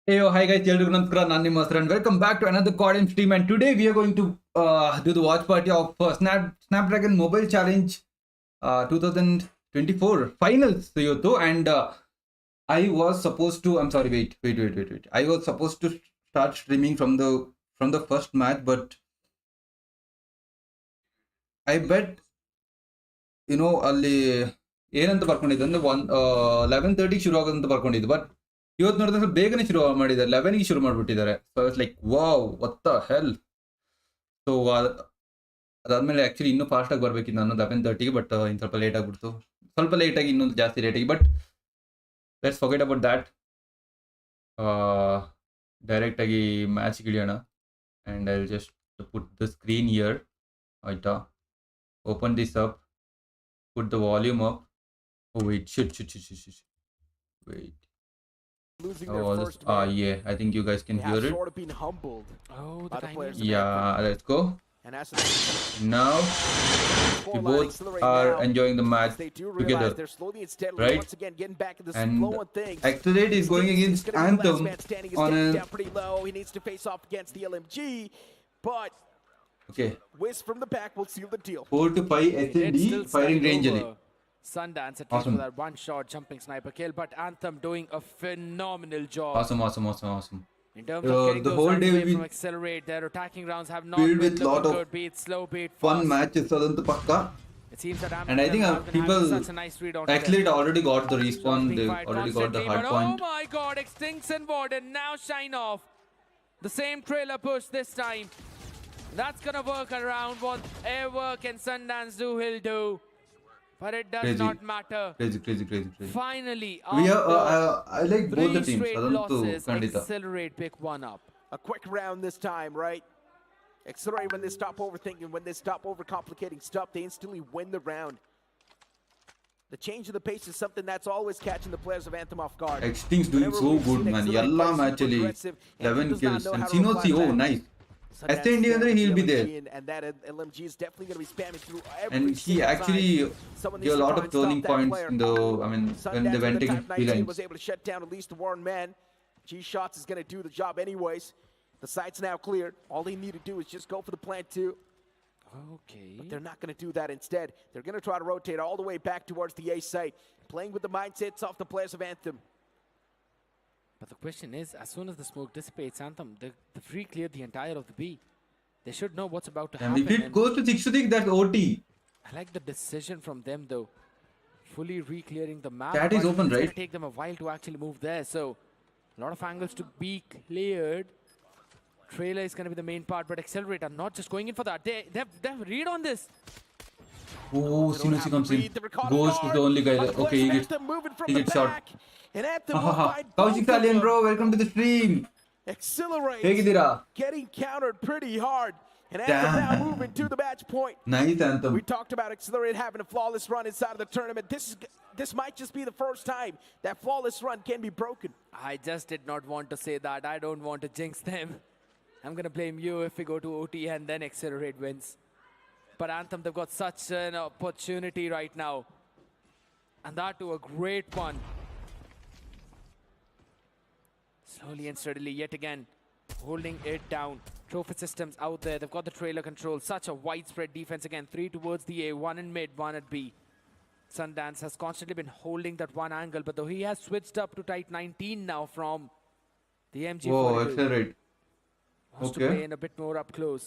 Hey, oh, hi guys, ಎಲ್ರಿಗೂ ನಮಸ್ಕಾರ. ನಾನು ನಿಮ್ಮ Asthra and welcome back to another CODM stream. And today we are going to do the watch party of Snapdragon Mobile Challenge 2024 finals ಇವತ್ತು. And I was supposed to. I'm sorry. Wait. I was supposed to start streaming from the first match, but I bet ಅಲ್ಲಿ ಏನಂತ ಬರ್ಕೊಂಡಿದ್ದೆ ಅಂದ್ರೆ 11:30 ಶುರು ಆಗೋದಂತ ಬರ್ಕೊಂಡಿದ್ದು. But ಇವತ್ತು ನೋಡಿದ್ರೆ ಸ್ವಲ್ಪ ಬೇಗನೆ ಶುರು ಮಾಡಿದ್ದಾರೆ, 11ಗೆ ಶುರು ಮಾಡಿಬಿಟ್ಟಿದ್ದಾರೆ. So it's like wow, what the hell. So ಅದಾದ್ಮೇಲೆ ಆ್ಯಕ್ಚುಲಿ ಇನ್ನೂ ಫಾಸ್ಟಾಗಿ ಬರಬೇಕಿತ್ತು ನಾನು 11:30ಗೆ, ಬಟ್ ಇನ್ನು ಸ್ವಲ್ಪ ಲೇಟ್ ಆಗಿಬಿಡ್ತು. ಸ್ವಲ್ಪ ಲೇಟಾಗಿ, ಇನ್ನೊಂದು ಜಾಸ್ತಿ ಲೇಟಾಗಿ. But let's forget about that. ಡೈರೆಕ್ಟಾಗಿ ಮ್ಯಾಚ್ಗೆ ಇಳಿಯೋಣ. And I will just put the screen here, ಆಯಿತಾ? Open this up, put the volume up. Oh wait, shit. Wait. Yeah, I think you guys can hear it. Sort of being humbled. Oh, yeah, let's go. Now we both are enjoying the match together, right? Once again, getting back in the and flow of things. Accelerate is going against Anthem on a pretty low. He needs to face off against the LMG, but okay. Whiz from the back will seal the deal. 4 to 5 SND firing range. Sundance at awesome. least for that one shot jumping sniper kill, but Anthem doing a phenomenal job. Awesome. In terms of getting the those whole day will be from Accelerate, their attacking rounds have not filled been with lot of good, be it slow, be it fun fast. matches adantu pakka. It seems that And I think people such a nice read on actually them. already got the respawn, they already got the hard point. Oh my god, Extinction Board and now Shine Off. The same trailer push this time. That's gonna work around whatever can Sundance do, he'll do. But it does not matter. Crazy. Finally, We are, I like both the teams. Losses, Accelerate pick one up. A quick round this time, right? Accelerate when they stop overthinking, when they stop overcomplicating stuff, they instantly win the round. The change of the pace is something that's always catching the players of Anthem off guard. Extinct's doing so good, man. Yalla match ali 11 kills. And Sinozi, oh nice. SND andre he'll be there. And that LMG is definitely going to be spamming through every. And he actually gave a lot of turning points in the, I mean, when they went against P-Lines. Was able to shut down at least the Warren man. G-Shots is going to do the job anyways. The site's now cleared. All they need to do is just go for the plant 2. Okay. But they're not going to do that. Instead, they're going to try to rotate all the way back towards the A site, playing with the mindsets of the players of Anthem. But the question is, as soon as the smoke dissipates, Anthem, the free cleared the entire of the B. They should know what's about to happen. And if it goes to 6 to 6, that's OT. I like the decision from them, though. Fully re-clearing the map. That is open, it's right? It's going to take them a while to actually move there. So, a lot of angles to be cleared. Trailer is going to be the main part, but Accelerate are not just going in for that. They have read on this. Oh, Sinozi comes in. Goes to the only guy. Okay, he gets shot. Kaushik Salian, bro, welcome to the stream. Accelerate. Getting countered pretty hard. And Anthem now moving to the match point. Nice Anthem. We talked about Accelerate having a flawless run inside of the tournament. This might just be the first time that flawless run can be broken. I just did not want to say that. I don't want to jinx them. I'm going to blame you if we go to OT and then Accelerate wins. But Anthem, they've got such an opportunity right now. And that too, a great one. Slowly and steadily, yet again, holding it down. Trophy systems out there. They've got the trailer control. Such a widespread defense again. 3 towards the A, 1 in mid, 1 at B. Sundance has constantly been holding that one angle, but though he has switched up to tight 19 now from the MG. Whoa, Accelerate. Wants to play in a bit more up close.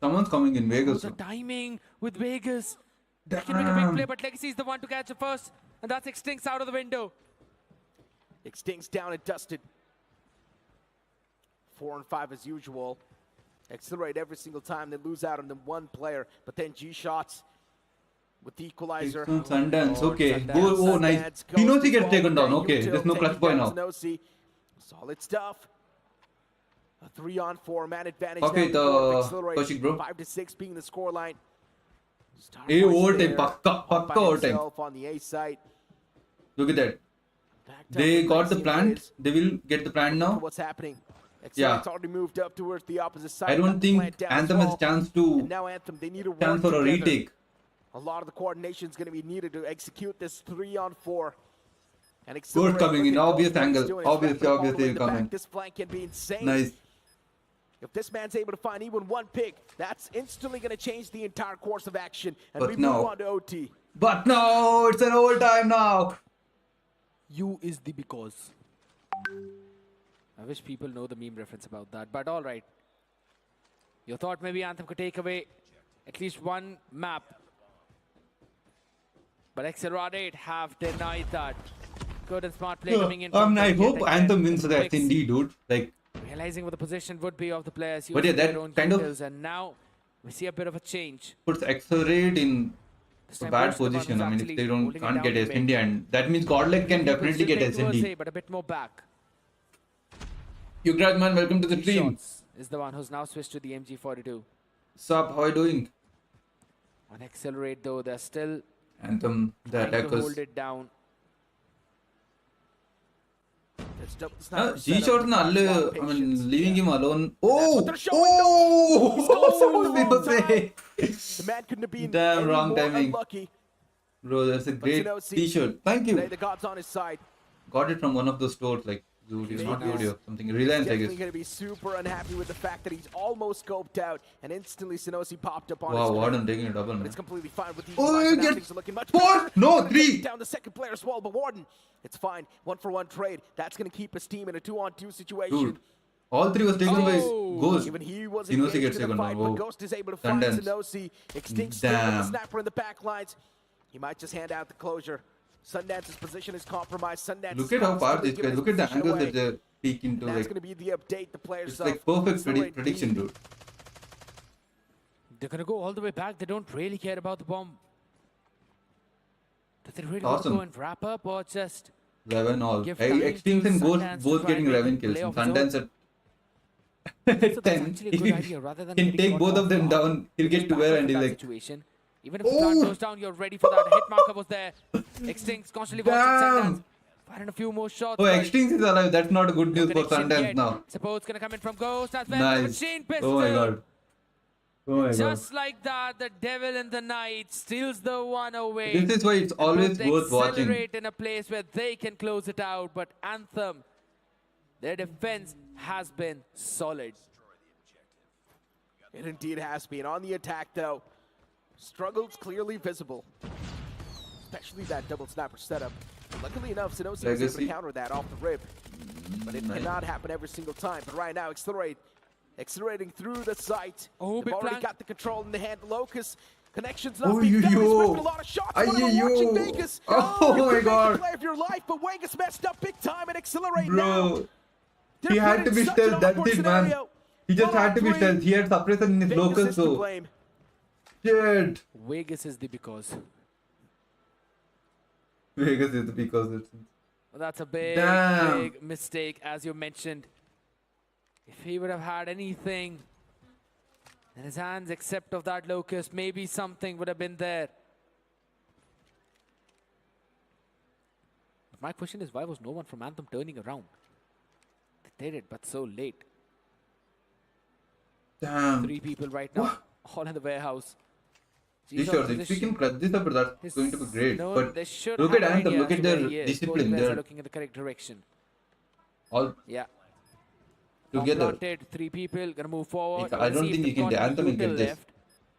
Someone's coming in Vegas. Oh, the timing with Vegas. They can make a big play, but Legacy is the one to catch it first. And that's Extinct's out of the window. Extinct's down and dusted. 4 and 5 as usual. Accelerate every single time they lose out on them one player. But then G-Shots with the equalizer. Sundance, okay. Sundance. Oh, nice. Sinozi gets taken down. Okay, there's no clutch point now. Solid stuff. A 3-on-4 man advantage. Okay, the Kaushik, bro. 5 to 6 being the scoreline. Hey, overtime. Pakka overtime. On the A site. Look at that. They got the plant. They will get the plant now. What's happening? Yeah. Already moved up towards the opposite side. I don't think Anthem has chance to now Anthem, they need to chance for a retake. A lot of the coordination is going to be needed to execute this 3-on-4. And Good Accelerate coming in, looking obvious good for what he's angle. doing. He's Obviously, wrapping up all the way obviously in the back. coming. This flank can be insane. Nice. If this man's able to find even one pick, that's instantly going to change the entire course of action. And But we no. move on to OT. But no, it's an overtime now. You is the because. I wish people know the meme reference about that, but all right. You thought maybe Anthem could take away at least one map. But Accelerate have denied that. Good and smart play coming in. From I them yet hope again. Anthem wins the Quick SND, dude. Like, realizing what the position would be of the players. But yeah, using their that own kind of- details, and now we see a bit of a change. puts Accelerate in This a time bad Ghost the one position. who's I mean, if actually they don't holding it can't down get a bit. SND, and that means Godlike can People definitely still get playing towards SND. A, but a bit more back. Yugraj man, welcome to the stream. Shots is the one who's now switched to the MG42. Sup, how are you doing? On Accelerate though, they're still Anthem, the trying to attackers. hold it down. There's double sniper G setup shot na requires a lot alle, of I mean, patience. leaving him alone. what Oh, they're showing. He's going oh, the wrong Jose. The man couldn't have been Damn, any wrong more timing. unlucky. Bro, that's a great Zenosi, T-shirt. Thank Today you. the god's on his side. Got it from one of those stores like Zudio, not Vegas. Zudio, something. Reliance, I Definitely guess. going to be super unhappy with the fact that he's almost scoped out and instantly Sinosi popped up on Wow, his Warden taking a double, But man. it's completely fine with these Oh, devices. you Now get things are looking much four? better. No, Gonna three. take down the second player as well, but Warden, it's fine. 1-for-1 trade. That's going to keep his team in a 2-on-2 situation. Dude, all three was taken by Ghost. Even he was Sinosi engaged gets in the taken fight, now. but Whoa. Ghost is able to find Sundance. Sinosi. Extinct still with the Damn. sniper in the back lines. He might just hand out the closure. Sundance's position is compromised. Sundance Look is at how far constantly this guy. giving Look his at the position angles away. that they're peeking to. That's Like, going to be the update. The players it's like perfect Accelerate prediction, need. dude. They're gonna go all the way back. They don't really care about the bomb. Do they really Awesome. want to go and wrap up or just 11 all. Give Hey, time Extinct to and Ghost Sundance to both try getting and make 11 a kills. play And of his own? Sundance So at that's 10. actually a If good he idea rather than can getting take caught both off of them guard. down, he'll Just get to back where up and in he's that like, situation. Even if the plant Ooh. goes down, you're ready for that. Hit marker was there. Extinct's constantly watching Damn. Sundance. Firing a few more shots. oh, but Extinct is alive. That's not good no news for connection Sundance yet. now. Support's gonna come in from Ghost as well. Nice. Machine pistol. Oh my god. Oh my god. Just like that, the devil in the night steals the one away. This is why it's always Puts worth watching. Accelerate in a place where they can close it out, but Anthem, their defense has been solid. It indeed has been. On the attack, though, struggles clearly visible. Especially that double sniper setup. Luckily enough, Sinosi was able Legacy. to counter that off the rip. But it Nice. cannot happen every single time. But right now, accelerating through the site. Oh, They've big already flank. got the control in the hand. Locus. Connections not Oh, being yo, found. He's yo. whipping a lot of shots. Ay, What are we yo. watching Vegas? Oh, you my could make the God. play of your life, but Vegas messed up big time and Accelerate now. Bro, They're he had put to in be such an stealth. That's awkward it, man. scenario. He just 1 on had to be 3. stealth. He had suppression in his Vegas locus, is to so. blame. Shit. Vegas is the because. Vegas is because it's. Well, that's a big, Damn. big mistake, as you mentioned. If he would have had anything in his hands except of that locust, maybe something would have been there. But my question is, why was no one from Anthem turning around? They did it, but so late. Damn. 3 people right now, all in the warehouse. These G-Shot shots, if we position. can clutch this up, that's His going to be great. known- But they should look have at an Anthem, idea look as at to where their he is. Both discipline. players are They're looking in the correct direction. all Yeah. together. Planted, 3 people gonna move forward. I don't think he can. Anthem will get this.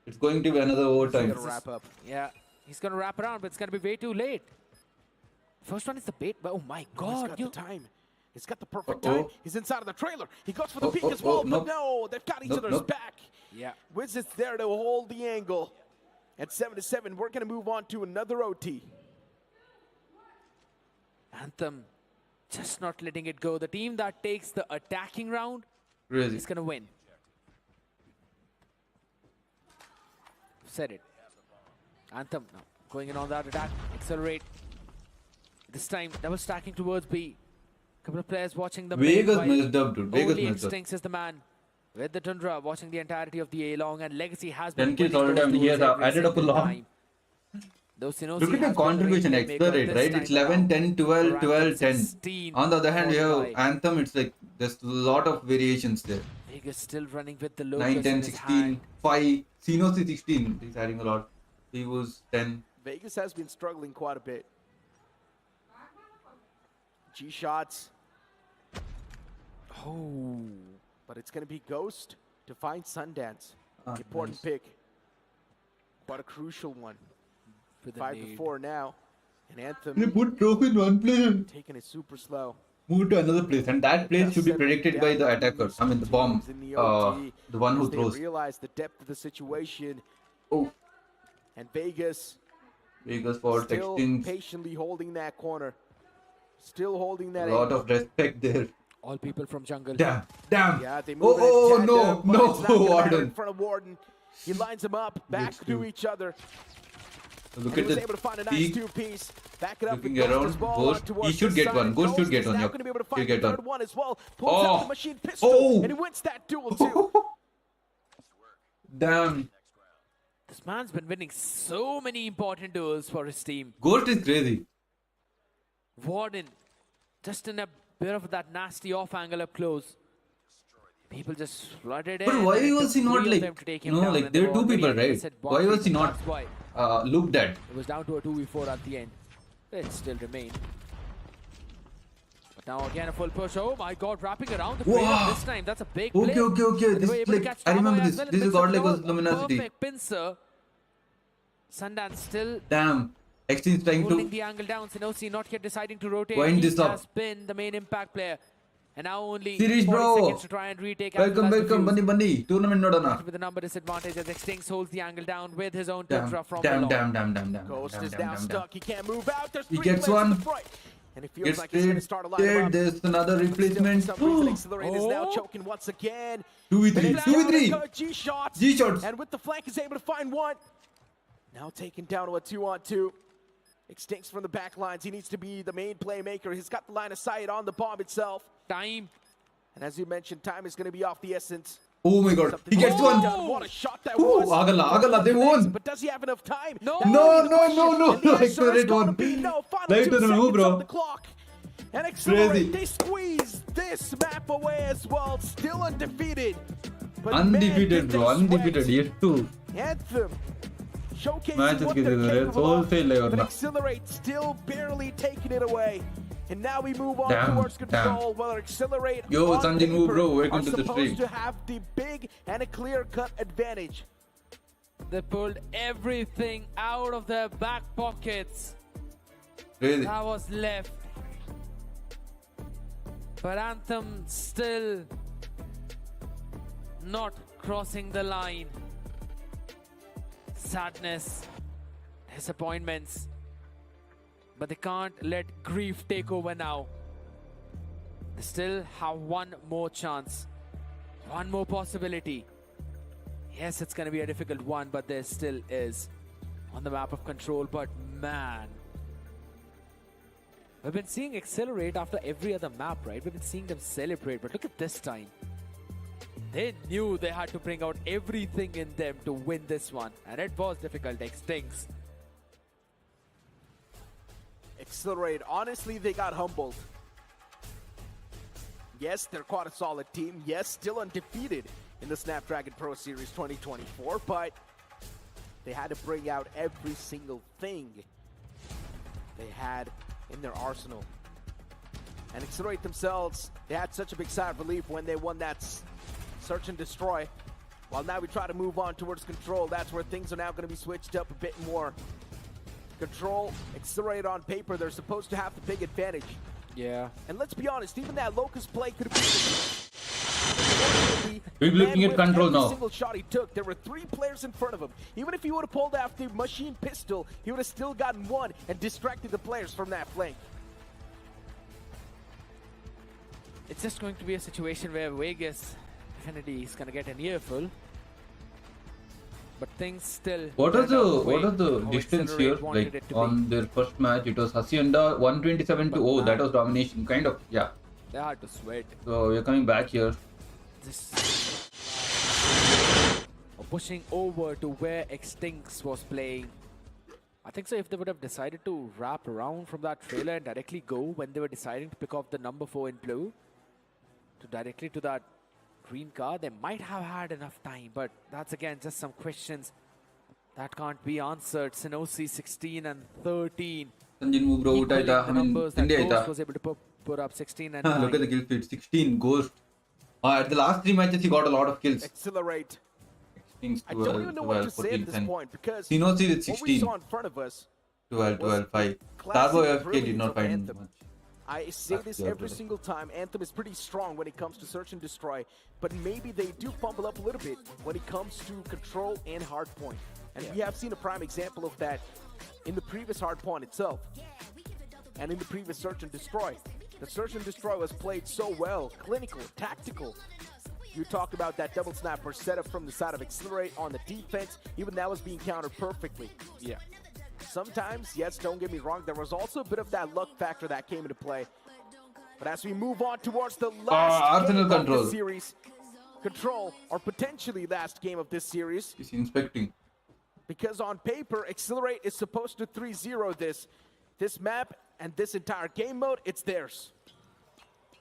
It's going to be another He's overtime. gonna wrap up. Yeah, he's gonna wrap around, but it's gonna be way too late. First one is the bait, but oh my He's god, got you. the time. He's got the perfect Uh-oh. time. He's inside of the trailer. He goes for the Oh, peek oh, as well, oh, but nope. no, they've got each Nope, other's nope. back. Yeah, Wiz is there to hold the angle. At 7-7, we're going to move on to another OT. Anthem just not letting it go. The team that takes the attacking round Crazy. is gonna win. Said it. Anthem now going in on that attack. Accelerate. This time double stacking towards B. Couple of players watching the Vegas main while messed up, dude. Vegas only messed up. Extincts is the man with the Tundra watching the entirety of the A-long, and Legacy has been 10 kills winning already, those and he has duels every added up a single lot. time. Though Sinosi Look at the has been contribution, the maker accelerate, this right? time It's 11, around. 10, 12, For 12, Anthem, 10. 16 On the other hand, we have followed by Anthem. It's like there's a lot of variations there. Vegas still running with the 9, locust 10, in his 16, hand. 5. Sinosi 16. He's adding a lot. He was 10. Vegas has been struggling quite a bit. G shots. Oh, but it's going to be Ghost to find Sundance. Important Nice. pick. Quite a crucial one. With a 5 nade. to 4 now. And They Anthem put trophy in one place and taking it super slow. move to another place, and that place should be predicted by the attacker. I mean, the bomb, the one who throws. They realize the depth of the situation. Oh, And Vegas for still texting. patiently holding that corner. Still holding A that lot angle. of respect there. All people from jungle. Damn. Yeah, they move Oh, in no, tandem, but no, it's not gonna matter Warden. in front of Warden. He lines them up back Needs to to. each other. Look And he at was the able to find a nice peak. two-piece. Back it up Looking with Ghost around, as well. Ghost, on towards he should this get side, one. and Ghost should get is one, now yep. gonna be able to He'll find get the one. third one as well. Pulls Oh. out the machine pistol, Oh. and he wins that duel too. Damn. This man's been winning so many important duels for his team. Ghost is crazy. Warden, just in a bit of that nasty off angle up close. People just flooded in. But why and it was he took not three of like, them to take you him know, down, like and they there were are two already people, in right? innocent Why bodies, was he and not that's why looked at? it was down to a 2v4 at the end. It still remained. But now again a full push. Oh my god, wrapping around the trailer Wow. this time. That's a big play. Okay. And they This were is able to like, catch I remember Tamo this. as well in This the is midst of godlike it all. A luminosity. perfect pincer. Sundance still Damn. Exchange trying holding to the angle down. Sinosi not yet deciding to rotate. wind He this up. has been the main impact player. And now only Series 40 bro. seconds to try and retake. Asthra has Welcome, defused. Bunny. Tournament nodana. With the number disadvantage as Extinct holds the angle down with his own Damn, Tetra from damn, below. damn. Ghost is now stuck. He can't move out. There's He three gets players in one. the front. And it feels Gets like he's going to start a line dead. up. There's another Still, replacement. for some reason, Accelerate is now Oh. choking once again. 2v3. But 2v3. G-shots. G-shots. And with the flank is able to find one. Now taken down to a 2-on-2. Extincts from the back lines. He needs to be the main playmaker. He's got the line of sight on the bomb itself. Time. And as you mentioned, time is going to be off the essence. Oh my god. He gets one. What a shot that Ooh, was. Agala, they won. But does he have enough time? No. That No, would be the no, question. no, no. And the answer is Accelerate gonna won. be no. Final Right 2 to the move, seconds bro. on the clock. And Accelerate, Crazy. they squeeze this map away as well. Still undefeated. But Undefeated, man, did bro. they Undefeated. sweat. Yes, too. Anthem. Showcasing Matches what ke they're zare, capable soul of. fail hai But varna. Accelerate still barely taking it away. And now we move on Damn, towards damn. control. Whether Accelerate Yo, on Sanjay move, paper bro. Welcome are to the stream. supposed to have the big and a clear-cut advantage. They pulled everything out of their back pockets Crazy. that was left. But Anthem still not crossing the line. Sadness, disappointments. But they can't let grief take over now. They still have one more chance. One more possibility. Yes, it's going to be a difficult one, but there still is on the map of control. But man, we've been seeing Accelerate after every other map, right? We've been seeing them celebrate, but look at this time. They knew they had to bring out everything in them to win this one, and it was difficult. Extincts. Accelerate. Honestly, they got humbled. Yes, they're quite a solid team. Yes, still undefeated in the Snapdragon Pro Series 2024, but they had to bring out every single thing they had in their arsenal. And Accelerate themselves, they had such a big sigh of relief when they won that search and destroy. While now we try to move on towards control, that's where things are now going to be switched up a bit more. Control, Accelerate on paper, they're supposed to have the big advantage. Yeah. And let's be honest, even that Locust play could have been. We're looking at control every now. single shot he took, there were 3 players in front of him. Even if he would have pulled out the machine pistol, he would have still gotten one and distracted the players from that flank. It's just going to be a situation where Vegas definitely is going to get an earful. But things still. What are turned out the way how distance Accelerate here? wanted Like it to on be. their first match, it was Hacienda 127 to But 0. That man. was domination, kind of. Yeah. They had to sweat. So we're coming back here. This pushing over to where Extincts was playing. I think so. If they would have decided to wrap around from that trailer and directly go when they were deciding to pick off the number 4 in blue to directly to that green car, they might have had enough time. But that's again just some questions that can't be answered. Sinosi 16 and 13. Sanjin move bro, ಊಟ ಆಯ್ತಾ? I mean, numbers that ತಿಂಡಿ ಆಯ್ತಾ? Ghost was able to put up 16 and Look 9. at the kill feed, 16 Ghost. At the last 3 matches, he got a lot of kills. Accelerate. Kings I don't 12, even know what 12, to say at 14, this 10. point because Sinosi with what we 16, saw in front of us 12, 12, 5. classic Starboy FK did brilliance not of find Anthem. much. I say That's this the every other. single time. Anthem is pretty strong when it comes to search and destroy, but maybe they do fumble up a little bit when it comes to control and hardpoint. And we have seen a prime example of that in the previous hardpoint itself and in the previous search and destroy. The search and destroy was played so well, clinical, tactical. You talked about that double snapper setup from the side of Accelerate on the defense. Even that was being countered perfectly. Yeah. Sometimes, yes, don't get me wrong, there was also a bit of that luck factor that came into play. But as we move on towards the last Arsenal game control. of this series, control, or potentially last game of this series, He's inspecting. because on paper, Accelerate is supposed to 3-0 this map and this entire game mode, it's theirs.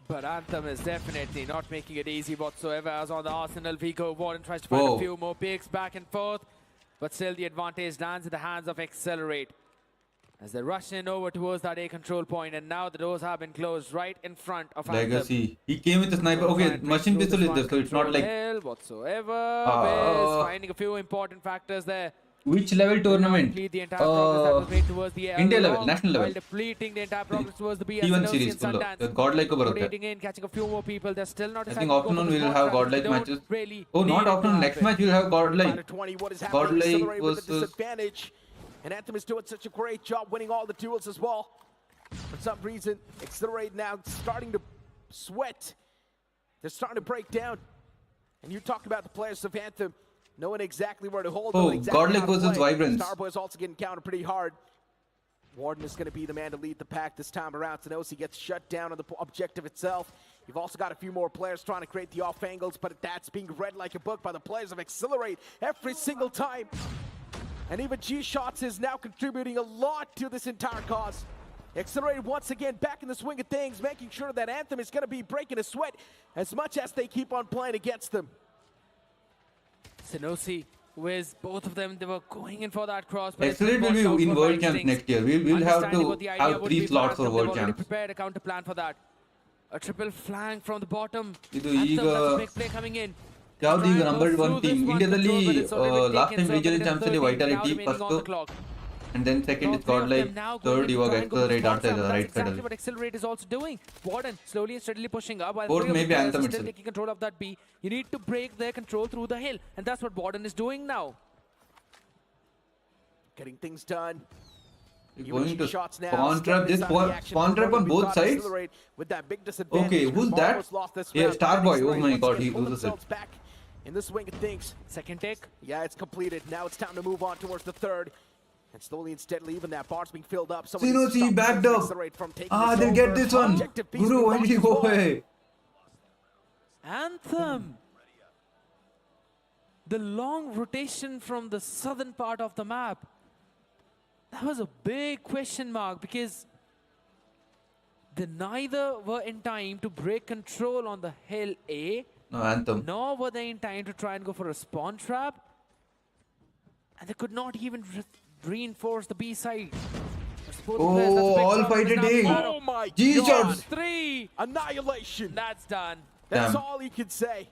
But Anthem is definitely not making it easy whatsoever. As on the Arsenal, Vigo Warden tries to find Whoa. a few more picks back and forth. But still the advantage lands in the hands of Accelerate. As they rush in over towards that A control point, and now the doors have been closed right in front of Anthem. Legacy. He came with a sniper. Okay, machine pistol is there, so it's not like whatsoever. Wiz finding a few important factors there. which level tournament. Complete the entire progress that was made towards the India L level, long, national level. while depleting the entire progress towards the B. T1 as series and full. Sundance. Godlike ಬರುತ್ತೆ. Rotating in, catching a few more people. They're still not I decided think to go for afternoon the we'll spot have trap. godlike They don't matches. really Oh, need not it to afternoon. Next happen. match we'll have godlike. 20, what is happening? Godlike Accelerate with a versus- disadvantage. And Anthem is doing such a great job winning all the duels as well. For some reason, Accelerate now starting to sweat. They're starting to break down. And you talked about the players of Anthem knowing exactly where to hold. Oh, knowing exactly Godlike how to versus play. Vibrance. Starboy is also getting countered pretty hard. Warden is going to be the man to lead the pack this time around. Tenosi gets shut down on the objective itself. You've also got a few more players trying to create the off angles, but that's being read like a book by the players of Accelerate every single time. And even G-Shots is now contributing a lot to this entire cause. Accelerate once again back in the swing of things, making sure that Anthem is going to be breaking a sweat as much as they keep on playing against them. Sinosi, Wiz, both of them, they were going in for that cross. But it's Accelerate been will watched out be in for World by Champs Stings. next year. We'll have Understanding what to the idea have would 3 be for slots for Anthem. World They've already Champs. prepared a counter plan for that. A triple flank from the bottom. ಇದು Anthem, ಈಗ that's a big play coming in. ಯಾವ್ದು ಈಗ Trying to go number 1 through team this one ಇಂಡಿಯಾದಲ್ಲಿ control, but it's already last taken, time so regional it is champs ಅಲ್ಲಿ 13 now vitality remaining on the first clock. And then second is godlike third ಇವಾಗ Accelerate ಆಡ್ತಾ ಇದ್ದಾರೆ right side Exactly ಅಲ್ಲಿ what Accelerate is also doing. Warden slowly and steadily pushing up while Fourth three of the maybe players Anthem are still itself. taking control of that B. You need to break their control through the hill, and that's what Warden is doing now. Getting things done. You're going to Shots now. spawn trap. This spawn trap on both sides. With that big disadvantage. Okay, who's that? Almost lost this Yeah, round. Starboy. Oh my Once god, again he pull loses it. themselves back in the swing of things. Second take. Yeah, it's completed. Now it's time to move on towards the third. And slowly and steadily, even that bar's being filled up. Someone needs to Sinosi stop backed the up. Accelerate from taking Ah, this they'll get over. this one. Objective piece Guru, being why did he lost go as well. away? Anthem. The long rotation from the southern part of the map. That was a big question mark because they neither were in time to break control on the hill A, No, Anthem. nor were they in time to try and go for a spawn trap. And they could not even reinforce the B side. All fight a day. Oh my G-shots. god. 3. Annihilation. That's done. That's Damn. all you can say.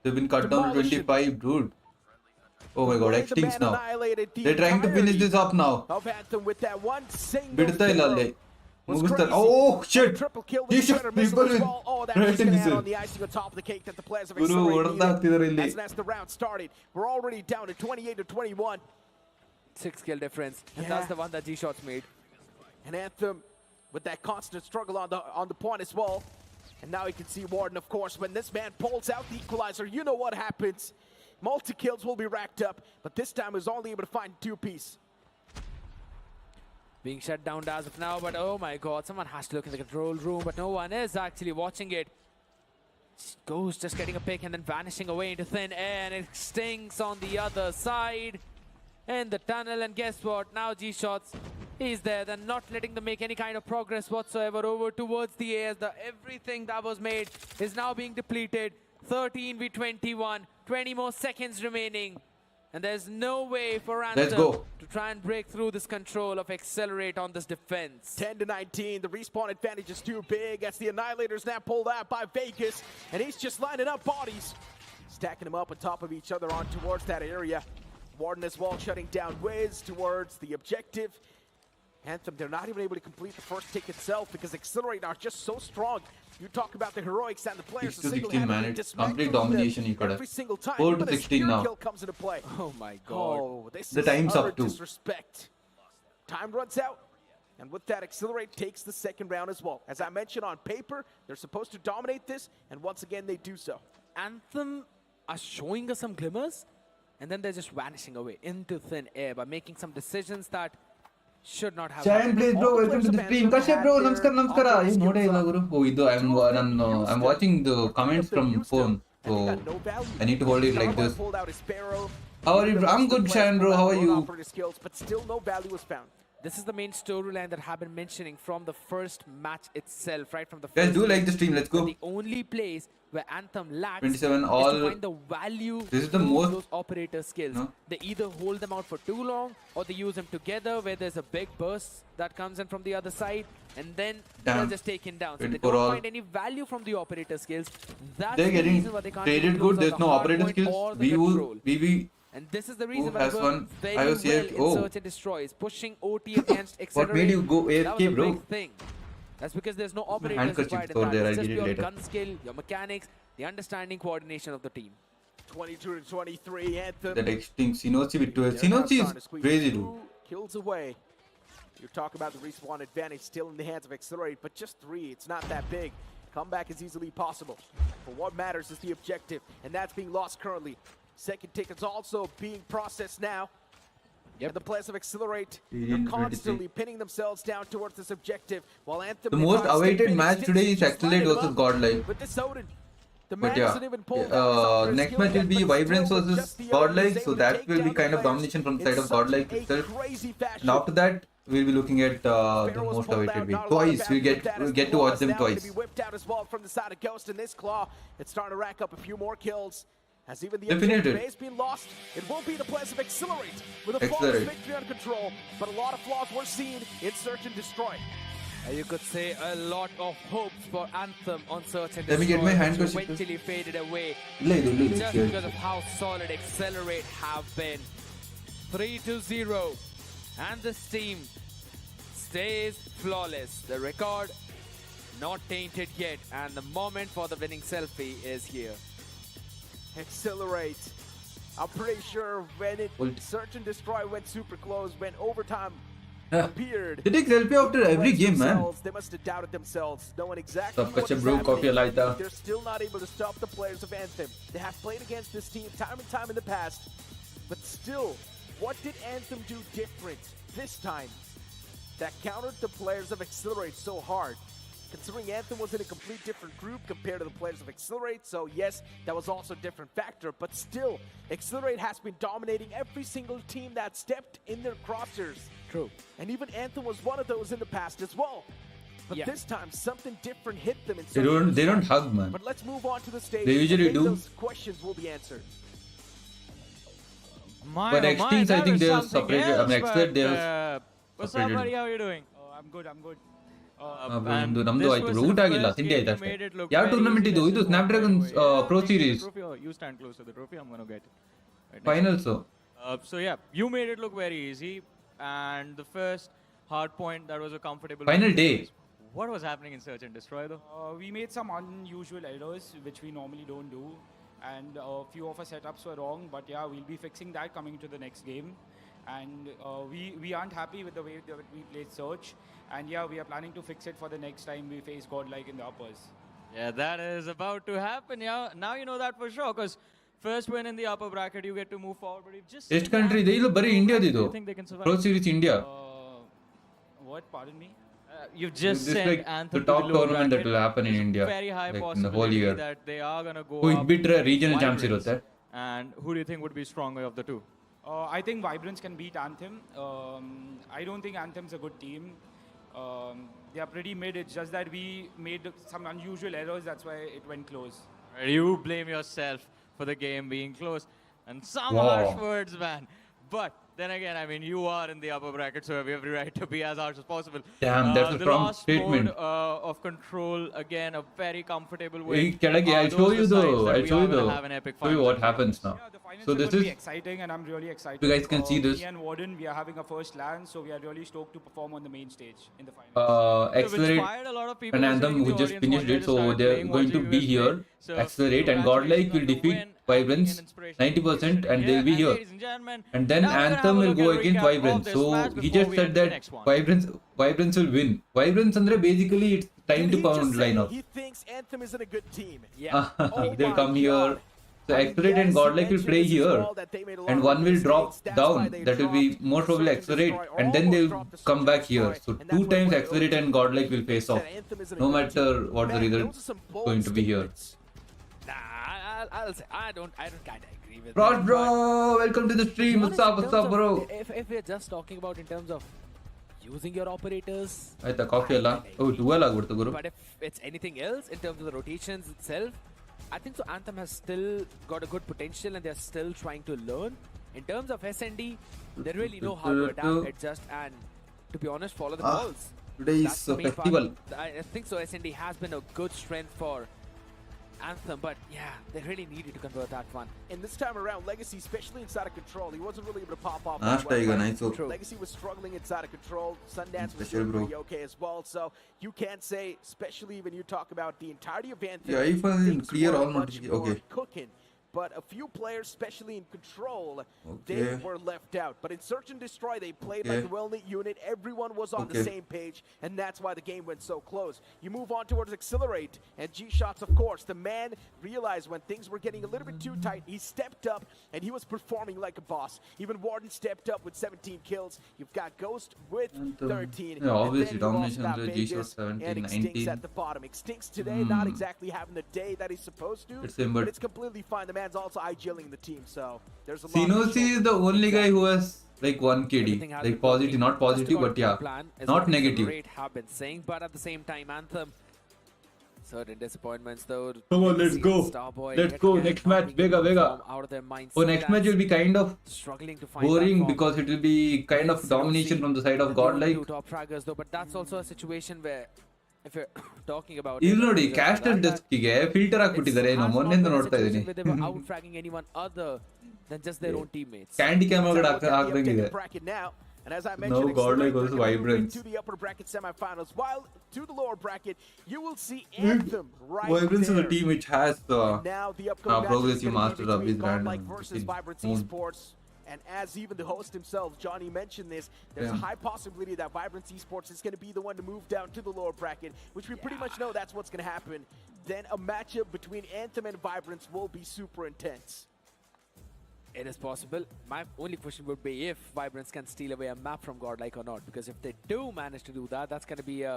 They've been cut down to Demolition. 25, dude. Oh my god, The X-Stings man now. annihilated the They're trying to finish this up now. of Anthem with that one single ಬಿಡ್ತಾ ಇಲ್ಲ ಅಲ್ಲಿ was ಮುಗಿಸ್ತಾರೆ crazy. O shit Triple kill with the G-shot Shredder missile people as with well. Oh, that right was gonna add missile. on the icing on top of the cake that the players of Guru Accelerate ಹೊಡೆದ needed. ಹಾಕ್ತಿದ್ದಾರೆ ಇಲ್ಲಿ As the round started, we're already down to 28 to 21. 6 kill difference. And Yeah. that's the one that G-Shots made. And Anthem with that constant struggle on the point as well. And now you can see Warden, of course, when this man pulls out the equalizer, you know what happens. Multi-kills will be racked up, but this time is only able to find 2-piece. Being shut down as of now, but oh my god, someone has to look in the control room, but no one is actually watching it. Ghost just getting a pick and then vanishing away into thin air, and it stings on the other side in the tunnel. And guess what? Now G-Shots, he's there. They're not letting them make any kind of progress whatsoever over towards the air. Everything that was made is now being depleted. 13 v 21, 20 more seconds remaining. And there's no way for Let's Anthem go. to try and break through this control of Accelerate on this defense. 10-19, the respawn advantage is too big as the Annihilators now pulled out by Vegas, and he's just lining up bodies, stacking them up on top of each other on towards that area. Warden as well shutting down Wiz towards the objective. Anthem, they're not even able to complete the first tick itself because Accelerate are just so strong. You talk about the heroics and the players 6 to 16 single-handedly man, dismantling complete domination them he could have. every single time. 4 to Even a 16 spear now. kill comes into play. Oh my god. Oh, this The is time's utter up too. disrespect. Time runs out, and with that, Accelerate takes the second round as well. As I mentioned, on paper, they're supposed to dominate this, and once again, they do so. Anthem are showing us some glimmers, and then they're just vanishing away into thin air by making some decisions that should not have Giant happened. Blaze bro, welcome to the stream. Kashyap bro, ನಮಸ್ಕಾರ. ಏನು ನೋಡೇ ಇಲ್ಲ ಗುರು. ಓ ಇದು I'm watching the comments from phone. So I need to hold it like this. How are you bro? I'm good, Sharon bro. How are you? But still no value was found. This is the main storyline that I've been mentioning from the first match itself, right from the Guys, first do like game. the stream. Let's go. The only place where Anthem lacks 27 is all. to find the value This is the through most- those operator skills. No? They either hold them out for too long or they use them together where there's a big burst that comes in from the other side and then Damn. they're just taken down. So they 24 don't all. find any value from the operator skills. That's They're the getting reason why they can't traded get good. close on There's the no hard operator point skills. or the control. VV. And this is the reason Who why has they one? work very IOCH? well in Oh. Search and Destroy. Is pushing OT against Accelerate. made you go That AFK, was a bro? big thing. That's because there's no operators handkerchief required in store that. there, It's I'll just get it your later. gun skill, your mechanics, the understanding, coordination of the team. 22-23, Anthem. That extinct Sinochi with 12. They're now Sinochi starting to is squeeze crazy, two dude. kills away. You talk about the respawn advantage still in the hands of Accelerate, but just 3, it's not that big. Comeback is easily possible. But what matters is the objective, and that's being lost currently. Second ticket's also being processed now. Yep. And the players of Accelerate are 18-23. constantly pinning themselves down towards this objective, while Anthem... The they most can't awaited step in, match it's today is just Accelerate lining versus up. Godlike. With this Odin, the man But yeah, hasn't even pulled out his Asthra next skill match will yet, be but Vibrance still, versus just the Odin Godlike, is so able to that take will be down the kind of players domination from the in side of such Godlike a itself. crazy fashion. And after that, we'll be looking at the Pharaoh's most pulled awaited out, win. not a lot of Twice, we value with that as get to watch Claw's them now gonna twice. be whipped out as well from the side of Ghost, and this Claw, it's starting to rack up a few more kills. As even the Definitive. objective base being lost, it will be the players of Accelerate with a flawless Accelerate. victory on control, but a lot of flaws were seen in Search and Destroy. You could say a lot of hopes for Anthem on Search and Let me get my Destroy, hand which question. eventually faded away. ಇಲ್ಲ ಇದು ಇಲ್ಲ Just ಇದು because of how solid Accelerate have been. 3-0. And this team stays flawless. The record not tainted yet. And the moment for the winning selfie is here. Accelerate. I'm pretty sure when it Ult. Search and Destroy went super close, when overtime Yeah. appeared. They take selfie after every game, man. They must have doubted themselves, knowing exactly Stop, what Kashyap is bro, happening. copy like that. They're still not able to stop the players of Anthem. They have played against this team time and time in the past, but still, what did Anthem do different this time that countered the players of Accelerate so hard? Considering Anthem was in a complete different group compared to the players of Accelerate, so yes, that was also a different factor, but still, Accelerate has been dominating every single team that stepped in their crosshairs. True. And even Anthem was one of those in the past as well. But Yeah. this time, something different hit them in They don't hug, man. But let's move on to the stage. They usually and then do. Those questions will be answered. But Extincts, I think they have separated. I mean, Accelerate, they have What's up, separated. buddy? How are you doing? Oh, I'm good. ನಮ್ದು ಆಯ್ತು ಊಟ ಆಗಿಲ್ಲ ತಿಂಡಿ ಆಯ್ತು ಅಷ್ಟೇ ಯಾವ tournament ಇದು ಇದು Snapdragon pro series You stand close to the trophy. I'm gonna get it. Right next. Finals So yeah, you made it look very easy, and the first hard point that was a comfortable. Final win. day. What was happening in Search and Destroy though? We made some unusual errors which we normally don't do, and a few of our setups were wrong. But yeah, we'll be fixing that coming to the next game. And we aren't happy with the way that we played Search. And yeah, we are planning to fix it for the next time we face Godlike in the uppers. Yeah, that is about to happen. Yeah, now you know that for sure. Because first win in the upper bracket, you get to move forward. But you've just ಎಷ್ಟು country ಇದೆ ಇಲ್ಲ ಬರೀ ಇಂಡಿಯಾದಿದು you think they can survive? Pro series India What? Pardon me? You've just This is sent like Anthem the to top the low tournament that bracket. will happen in There's India, Very high like in the possibility whole year. that they are gonna go. ಇದು up ಬಿಟ್ರೆ regional Vibrance. Chance ಇರುತ್ತೆ And who do you think would be stronger of the two? I think Vibrance can beat Anthem. I don't think Anthem's a good team. They are pretty mid. It's just that we made some unusual errors. That's why it went close. Right, you blame yourself for the game being close. And some Wow. harsh words, man. But then again, I mean, you are in the upper bracket, so we have every right to be as harsh as possible. Damn, that's a the strong last statement. mode of control, again, a very comfortable Hey, win. Kelagi, I'll Those show are you the signs though. that I'll we show are you gonna though. have an epic Show you final what game. happens now. Yeah, the finals So are this going to is- be exciting, and I'm really excited. You guys can see this. Me and Warden, we are having a first LAN, so we are really stoked to perform on the main stage in the finals. We've Accelerate inspired a lot of people and also Anthem in who the just audience finished wanted it, to so start they're playing, going to watching be us here. play. So Accelerate and Godlike congratulations will on the defeat win and Vibrance being an inspiration 90%, for and the they'll be yeah, here. ladies and gentlemen, And then now we're gonna have Anthem a will look go at a against recap of Vibrance. this So match he before just we said head to the that next one. Vibrance will win. Vibrance andre basically it's time Did to he pound just say lineup. he thinks Anthem isn't a good team? Yeah. Oh They'll my come here. God. So I mean, Accelerate and yes, he Godlike will mentioned play this as here. well, that they made a lot And of one will drop mistakes. That's why down. they That will be dropped most the probably Search and Accelerate. Destroy, or And then almost they'll dropped the Search come and back here. Destroy, So and that's two what times went Accelerate OT. and Godlike will face Said off. Anthem isn't a No good matter team. what the Man, result those are some bold going to be here. statements. Nah, I'll say I don't kind of agree with Frost that, bro, welcome to the but stream. to What's be up? honest, What's up, bro? if we're just talking about in terms of using your operators, ಆಯ್ತಾ coffee ಎಲ್ಲ ಓ 12 ಆಗ್ಬಿಡ್ತು ಗುರು. but if it's anything else in terms of the rotations itself, I think so Anthem has still got a good potential and they're still trying to learn. In terms of SND, they really know how to adapt, adjust, and to be honest, follow the balls. Today is That's the main festival. part. I think so SND has been a good strength for Anthem, but yeah, they really needed to convert that one. And this time around, Legacy, especially inside of control, he wasn't really able to pop off. Nasta that well, ಈಗ right? nice. True. Legacy was struggling inside of control. Sundance was Special, doing bro. pretty okay as well. So you can't say, especially when you talk about the entirety of Anthem, Yeah, iPhone things clear were all much notifications. more Okay. cooking. But a few players, especially in control, they Okay. were left out. But in Search and Destroy, they played Okay. like a well-knit unit. Everyone was on the Okay. same page, and that's why the game went so close. You move on towards Accelerate, and G-Shots, of course. The man realized when things were getting a little bit too tight, he stepped up, and he was performing like a boss. Even Warden stepped up with 17 kills. You've got Ghost with 13. Yeah, obviously, and then you've also domination got under Vegas G-Shots 17, and Extincts 19. at the bottom. Extincts today, not exactly having the day that he's supposed to, It's him, but- it's completely fine. The man's also IGLing the team, so there's a lot Sinosi is the only guy who has like 1 KD. Everything has Like been positive, working not just positive, according but to yeah. plan, is Not what negative. Accelerate have been saying, but at the same time, Anthem. Certain disappointments though. Come on, let's Legacy go. and Starboy Let's yet go. again Next not match, being bega, able to bega. perform out of their mindset. Oh, next match will be kind of struggling to find boring that form. because it will be kind of Let's domination see from the side of the only Godlike. two top fraggers though, but that's also a situation where if you're talking about ಇಲ್ಲಿ it, ನೋಡಿ just caster that, ಡೆಸ್ಕ್ಗೆ filter ಹಾಕ್ಬಿಟ್ಟಿದ್ದಾರೆ it's ನಾನು has not ಮೊನ್ನೆಯಿಂದ been a ನೋಡ್ತಾ situation ಇದ್ದೀನಿ where they were out fragging anyone other than just their own teammates. Candy cam ಒಳಗಡೆ Let's look at the ಹಾಕ್ದಂಗಿದೆ updated bracket now. And as I No, mentioned, Godlike Accelerate, was they're gonna move Vibrance. into the upper bracket semifinals. While to the lower bracket, you will see Anthem right Vibrance is there. a team which has And now the upcoming match is progressive going to master be of between his brand Godlike and versus his Vibrance own. Esports. And as even the host himself, Johnny, mentioned this, there's a Yeah. high possibility that Vibrance Esports is going to be the one to move down to the lower bracket, which we pretty much know that's what's going to happen. Then a matchup between Anthem and Vibrance will be super intense. It is possible. My only question would be if Vibrance can steal away a map from Godlike or not. Because if they do manage to do that, that's going to be a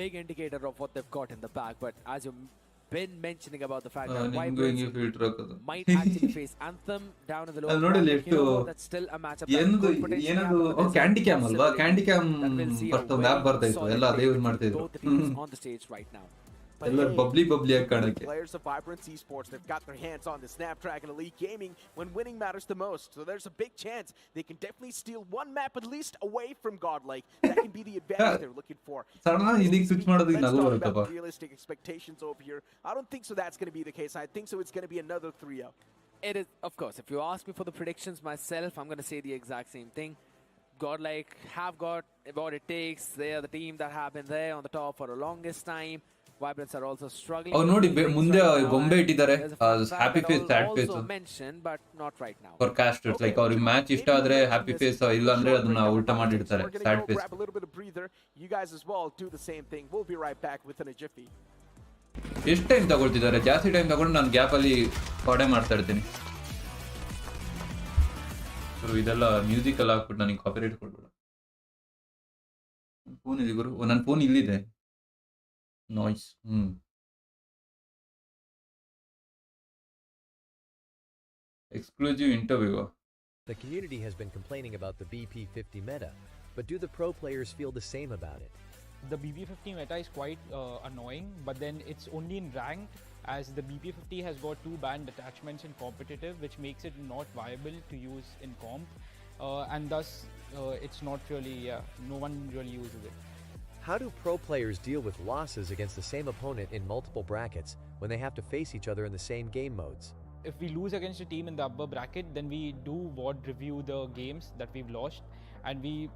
big indicator of what they've got in the bag. But as you've been mentioning about the fact that ನಿಮ್ಗೆ Vibrance ಹಿಂಗೆ filter ಹಾಕೋದು might actually face Anthem down in the lower ಅಲ್ಲಿ ನೋಡಿ bracket, ಎಷ್ಟು you know what, that's still a matchup that ಏನದು could potentially ಏನದು happen, but there's candy a cam ಅಲ್ವಾ possibility candy cam that we'll see a first ಒಂದು app very ಬರ್ತಾ ಇತ್ತು solid ಎಲ್ಲ ಅದೇ play ಯೂಸ್ between ಮಾಡ್ತಾ ಇದ್ರು both the teams on the stage right now. But ಎಲ್ಲರೂ hey, ಬಬ್ಲಿ ಆಗಿ ಕಾಣಕ್ಕೆ players of Vibrance Esports, they've got their hands on the Snapdragon Elite Gaming when winning matters the most. So there's a big chance they can definitely steal one map at least away from Godlike. That can be the advantage they're looking for. Sudden ಆಗಿ ಇದಕ್ಕೆ switch ಮಾಡೋದಕ್ಕೆ Let's ನಗು talk ಬರುತ್ತಪ್ಪ about realistic expectations over here. I don't think so that's going to be the case. I think so it's going to be another 3-0. It is, of course, if you ask me for the predictions myself, I'm going to say the exact same thing. Godlike have got what it takes. They are the team that have been there on the top for the longest time. Vibrance are also struggling. ಅವ್ರು with ನೋಡಿ things ಮುಂದೆ right now, ಗೊಂಬೆ and ಇಟ್ಟಿದ್ದಾರೆ there's a fun fact happy that face I'll sad face also mention, but not right now. For casters like ಅವ್ರಿಗೆ match ಇಷ್ಟ ಆದ್ರೆ happy face ಇಲ್ಲ ಅಂದ್ರೆ ಅದನ್ನ ಉಲ್ಟಾ ಮಾಡಿಡ್ತಾರೆ We're going sad to go face grab a little bit of breather. You guys as well do the same thing. We'll be right back within a jiffy. ಎಷ್ಟು time ತಗೊಳ್ತಿದ್ದಾರೆ ಜಾಸ್ತಿ time ತಗೊಂಡು ನಾನು gap ಅಲ್ಲಿ ಕಾಡೆ ಮಾಡ್ತಾ ಇರ್ತೀನಿ ಇದೆಲ್ಲ ಮ್ಯೂಸಿಕ್ ಎಲ್ಲ ಹಾಕ್ಬಿಟ್ಟು ನನಗೆ ಕಾಪಿರೈಟ್ ಕೊಡ್ಬೇಡ ಫೋನ್ ಇದೆ ಗುರು ನನ್ನ ಫೋನ್ ಇಲ್ಲಿದೆ noise exclusive interview The community has been complaining about the BP50 meta, but do the pro players feel the same about it? the BP50 meta is quite annoying, but then it's only in ranked, as the BP50 has got 2 banned attachments in competitive, which makes it not viable to use in comp, and thus it's not really, no one really uses it. How do pro players deal with losses against the same opponent in multiple brackets when they have to face each other in the same game modes? If we lose against a team in the upper bracket, then we do VOD review the games that we've lost, and we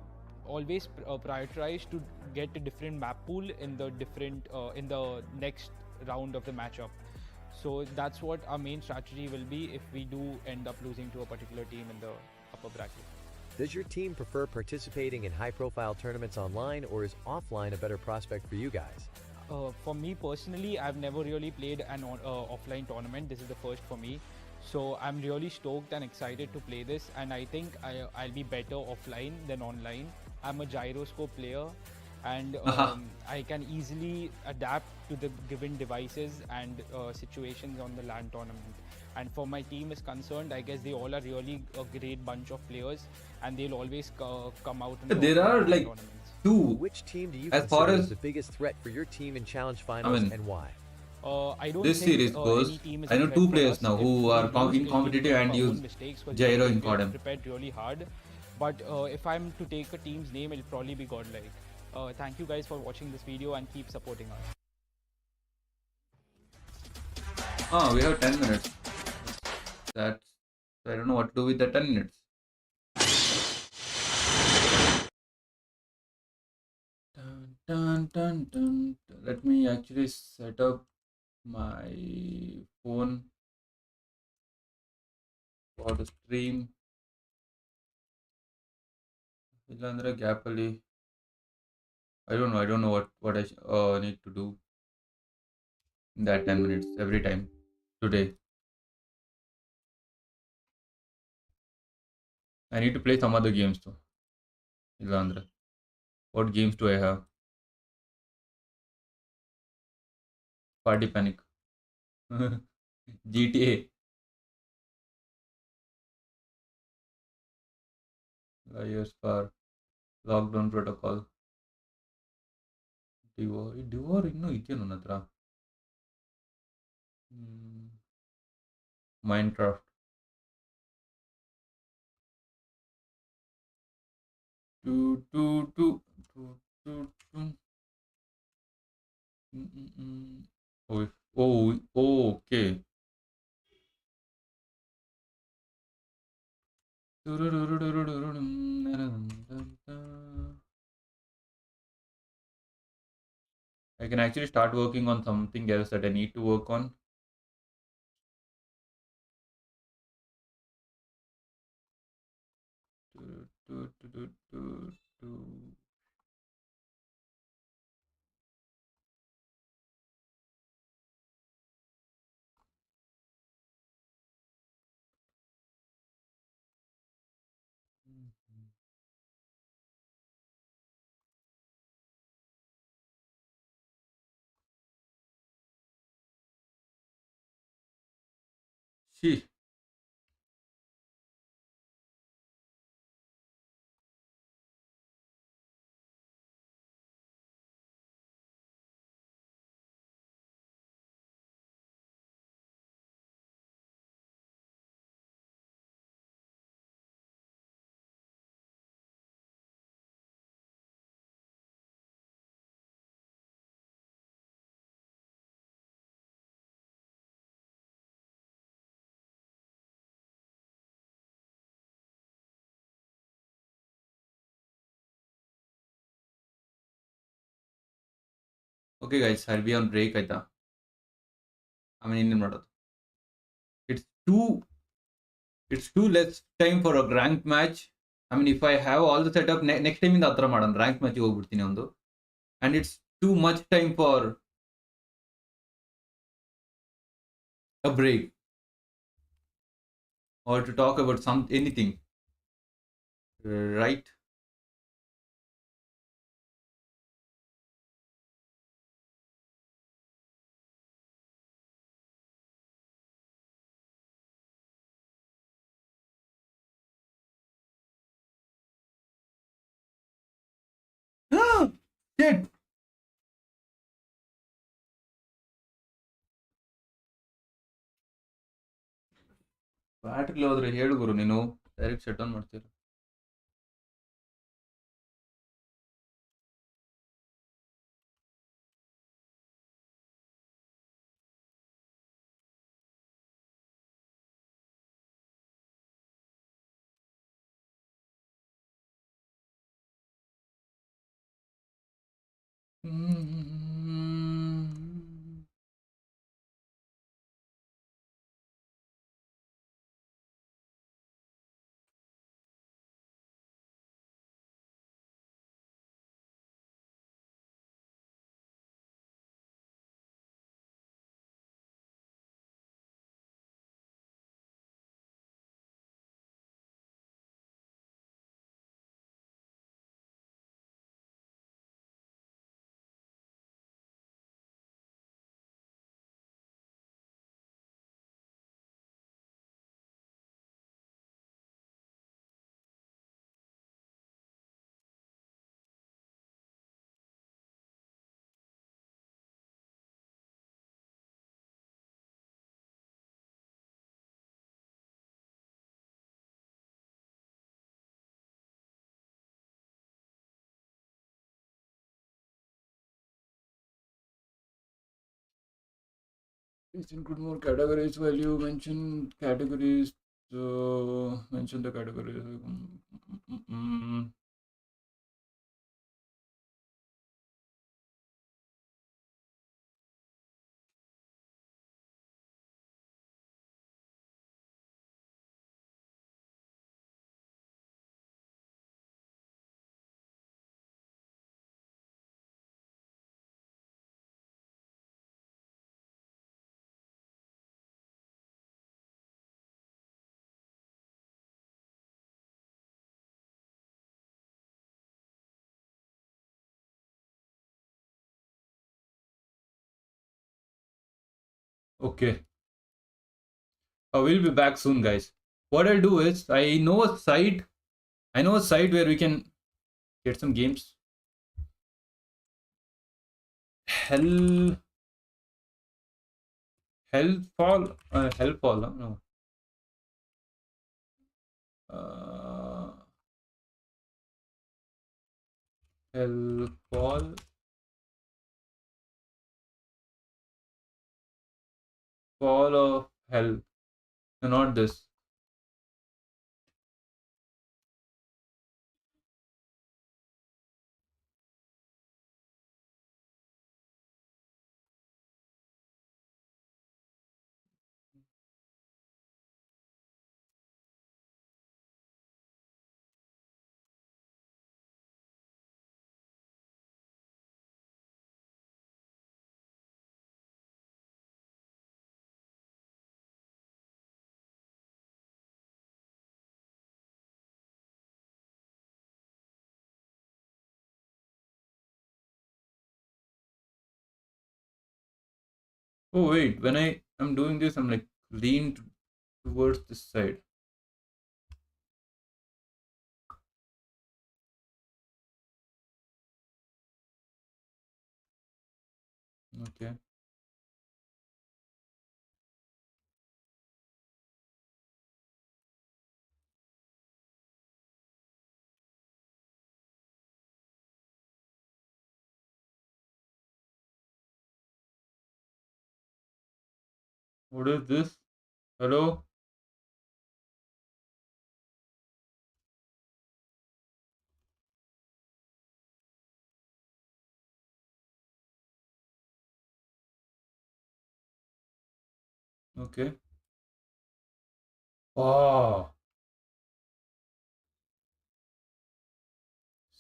always prioritize to get a different map pool in the next round of the matchup. So that's what our main strategy will be if we do end up losing to a particular team in the upper bracket. Does your team prefer participating in high-profile tournaments online, or is offline a better prospect for you guys? For me personally, I've never really played an offline tournament. This is the first for me. So I'm really stoked and excited to play this, and I think I'll be better offline than online. I'm a gyroscope player, and I can easily adapt to the given devices and situations on the LAN tournament. And for my team is concerned, I guess they all are really a great bunch of players, and they'll always come out in the There are like tournaments. 2. Which team do you As far consider as- as the biggest threat for your team in challenge finals, mean, and why? I don't This think, series goes, any team is I a know threat 2 for players us. now If who we are lose, in it'll be competitive for and our use own mistakes, 'cause gyro we in get CODM. prepared really hard. But if I'm to take a team's name, it'll probably be Godlike. Thank you guys for watching this video and keep supporting us. We have 10 minutes. That's, I don't know what to do with the 10 minutes. Dun, dun, dun, dun. Let me actually set up my phone for the stream. ಇಲ್ಲಾಂದ್ರೆ gap ಅಲ್ಲಿ I don't know what I need to do in that 10 minutes every time today. I need to play some other games too. ಇಲ್ಲಾಂದ್ರೆ what games do I have? Party Panic. GTA. Liars Bar. Lockdown Protocol. Divor ಇನ್ನೂ ಇದೆಯಾ ನನ್ನ ಹತ್ರ? Minecraft. Okay. I can actually start working on something else that I need to work on. See. Okay guys, I'll be on break ಆಯ್ತಾ. ಆಮೇಲೆ ಇನ್ನೇನು ಮಾಡೋದು? It's too less time for a ranked match. I mean, if I have all the setup, next time ಇಂದ ಆ ಥರ ಮಾಡೋಣ, ranked match ಹೋಗ್ಬಿಡ್ತೀನಿ ಒಂದು. And it's too much time for a break or to talk about anything, right? Shit! Battery ಹೋದ್ರೆ ಹೇಳು ಗುರು, ನೀನು direct shut down ಮಾಡ್ತೀರ. Please include more categories while you mention categories. Mention the categories. Okay. We'll be back soon, guys. What I'll do is I know a site where we can get some games. Hellfall, no. Hellfall. Fall of Hell. No, not this. Oh wait, when I'm doing this, I'm like leaned towards this side. Okay. What is this? Hello? Okay. Oh.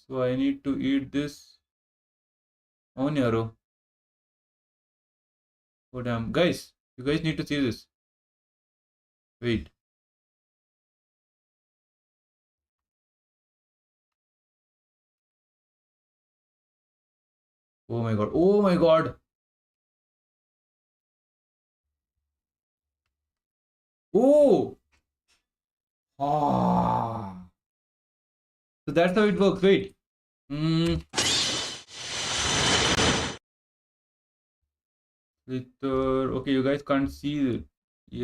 So I need to eat this on arrow. Oh damn. Guys, you guys need to see this. Wait. Oh my god. Oh my god. Oh. Ah. So that's how it works. Wait. Slither. Okay, you guys can't see.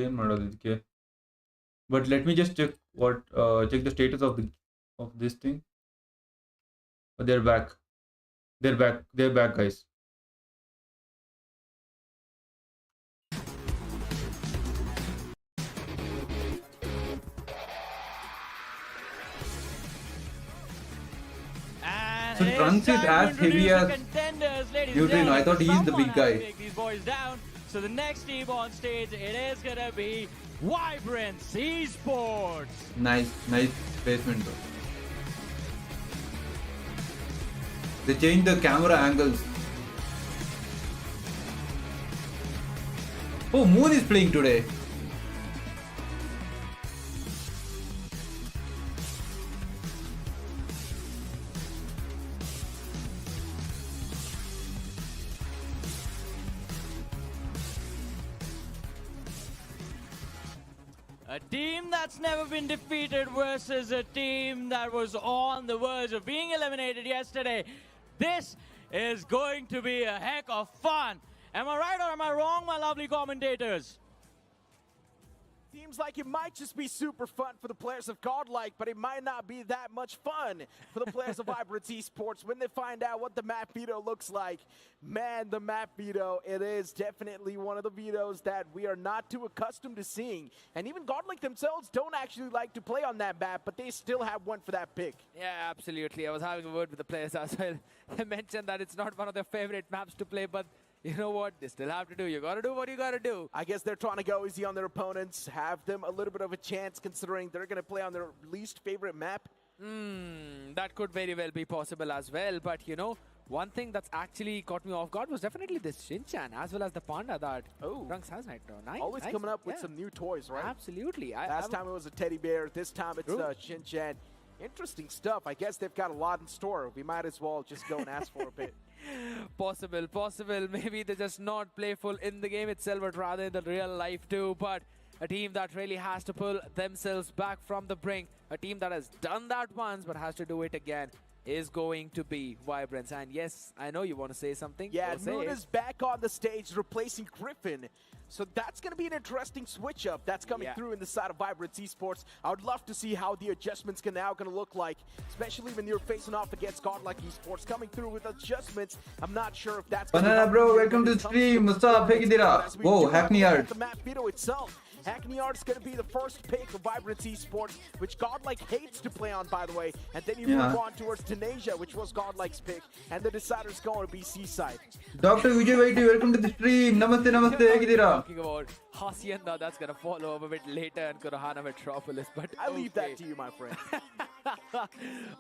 ಏನು ಮಾಡೋದು ಇದಕ್ಕೆ? But let me just check check the status of this thing. Oh, they're back. They're back, guys. And So it's Trunks is time to as introduce heavy the as contenders, ladies and Neutrino. gentlemen. I thought he's the Someone big has to guy. take these boys down. So the next team on stage, it is gonna be Vibrance Esports. Nice placement though. They changed the camera angles. Oh, Moon is playing today. A team that's never been defeated versus a team that was on the verge of being eliminated yesterday. This is going to be a heck of fun. Am I right or am I wrong, my lovely commentators? Seems like it might just be super fun for the players of Godlike, but it might not be that much fun for the players of Vibrance Esports when they find out what the map veto looks like. Man, the map veto, it is definitely one of the vetoes that we are not too accustomed to seeing. And even Godlike themselves don't actually like to play on that map, but they still have one for that pick. Yeah, absolutely. I was having a word with the players as well. They mentioned that it's not one of their favorite maps to play, but you know what? They still have to do. You gotta do what you gotta do. I guess they're trying to go easy on their opponents, have them a little bit of a chance considering they're going to play on their least favorite map. That could very well be possible as well. But you know, one thing that's actually caught me off guard was definitely this Shinchan as well as the Panda that Trunks has right now. Nice. Always coming up with some new toys, right? Absolutely. Last time it was a teddy bear. This time it's Shinchan. Interesting stuff. I guess they've got a lot in store. We might as well just go and ask for a bit. Possible. Maybe they're just not playful in the game itself, but rather in the real life too. But a team that really has to pull themselves back from the brink, a team that has done that once but has to do it again, is going to be Vibrance. And yes, I know you want to say something. Yeah, Moon is back on the stage replacing Griffin. So that's going to be an interesting switch up that's coming through in the side of Vibrance Esports. I would love to see how the adjustments are now going to look like, especially when you're facing off against Godlike Esports. Coming through with adjustments, I'm not sure if that's going to Banana bro, welcome to the stream. What's up? Whoa, Hackney Art. The map veto itself. Hackney Art is going to be the first pick of Vibrance Esports, which Godlike hates to play on, by the way. And then you move on towards Tunisia, which was Godlike's pick. And the decider is going to be Seaside. Dr. Vijay Vaiti, welcome to the stream. Namaste, ಹೇಗಿದ್ದೀರಾ? Talking about Hacienda, that's going to follow up a bit later, and Kurohana Metropolis. But I leave that to you, my friend.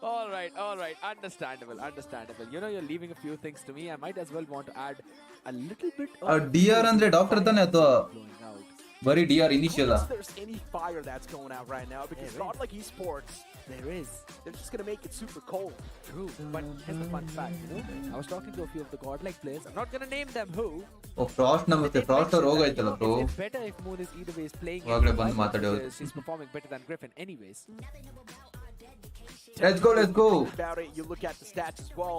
all right. Understandable. You know, you're leaving a few things to me. I might as well want to add a little bit of DR ಅಂದ್ರೆ doctor ತಾನೆ ಅಥವಾ blowing out. ಬರೀ DR initial If there's any fire that's going out right now, because Godlike Esports, There is. they're just going to make it super cold. True. But here's the fun fact, you know, I was talking to a few of the Godlike players. I'm not going to name them who. ಓ Frost ನಮಸ್ತೆ Frost ಅವ್ರು ಹೋಗಾಯ್ತಲ್ಲ bro It's better if Moon is either way is playing ಹೊರಗಡೆ ಬಂದು ಮಾತಾಡೋದು because she's performing better than Griffin anyways. let's go About it, you look at the stats as well.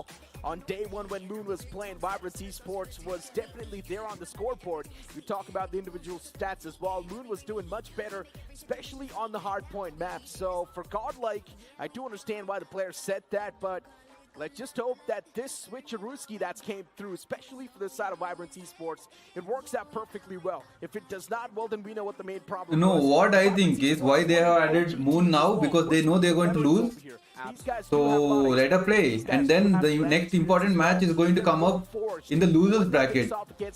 On day one when Moon was playing, Vibrance Esports was definitely there on the scoreboard. You talk about the individual stats as well. Moon was doing much better, especially on the hardpoint map. So for Godlike, I do understand why the players said that, but let's just hope that this switcherooski that's came through, especially for the side of Vibrance Esports, it works out perfectly well. If it does not, well, then we know what the main problem no was. what I think is why they have added Moon now, because they know they're going to lose. So let her play, and then the next important match is going to come up in the losers bracket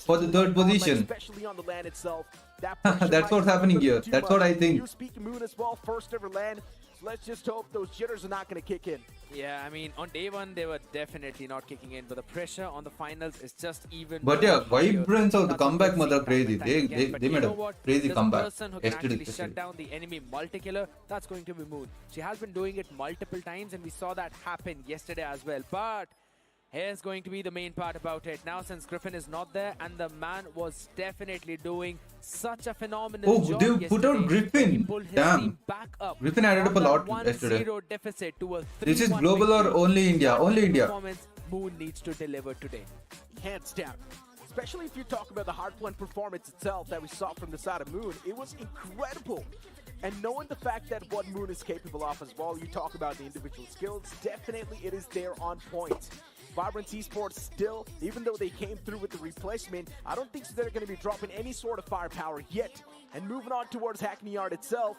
for the third position. Especially on the land itself. That's what's happening here. That's what I think. You speak Moon as well, first ever land. So let's just hope those jitters are not going to kick in. Yeah, I mean, on day one, they were definitely not kicking in, but the pressure on the finals is just even. But yeah, Vibrance of the That's comeback, what mother, we're crazy. seeing time and They again. But they you made know a what? crazy There's comeback. A person who can Yesterday, actually shut down the enemy multi-killer. That's going to be Moon. She has been doing it multiple times, and we saw that happen yesterday as well. But here's going to be the main part about it. Now, since Griffin is not there, and the man was definitely doing such a phenomenal job they put out yesterday, Griffin. he pulled his Damn. team back up Griffin added up from a lot that yesterday. 1-0 deficit to a 3-1 This is global or victory. only India? Only India. Performance Moon needs to deliver today. Hands down. Especially if you talk about the hardpoint performance itself that we saw from the side of Moon. It was incredible. And knowing the fact that what Moon is capable of as well, you talk about the individual skills, definitely it is there on point. Vibrant Esports still, even though they came through with the replacement, I don't think they're going to be dropping any sort of firepower yet. And moving on towards Hackney Yard itself,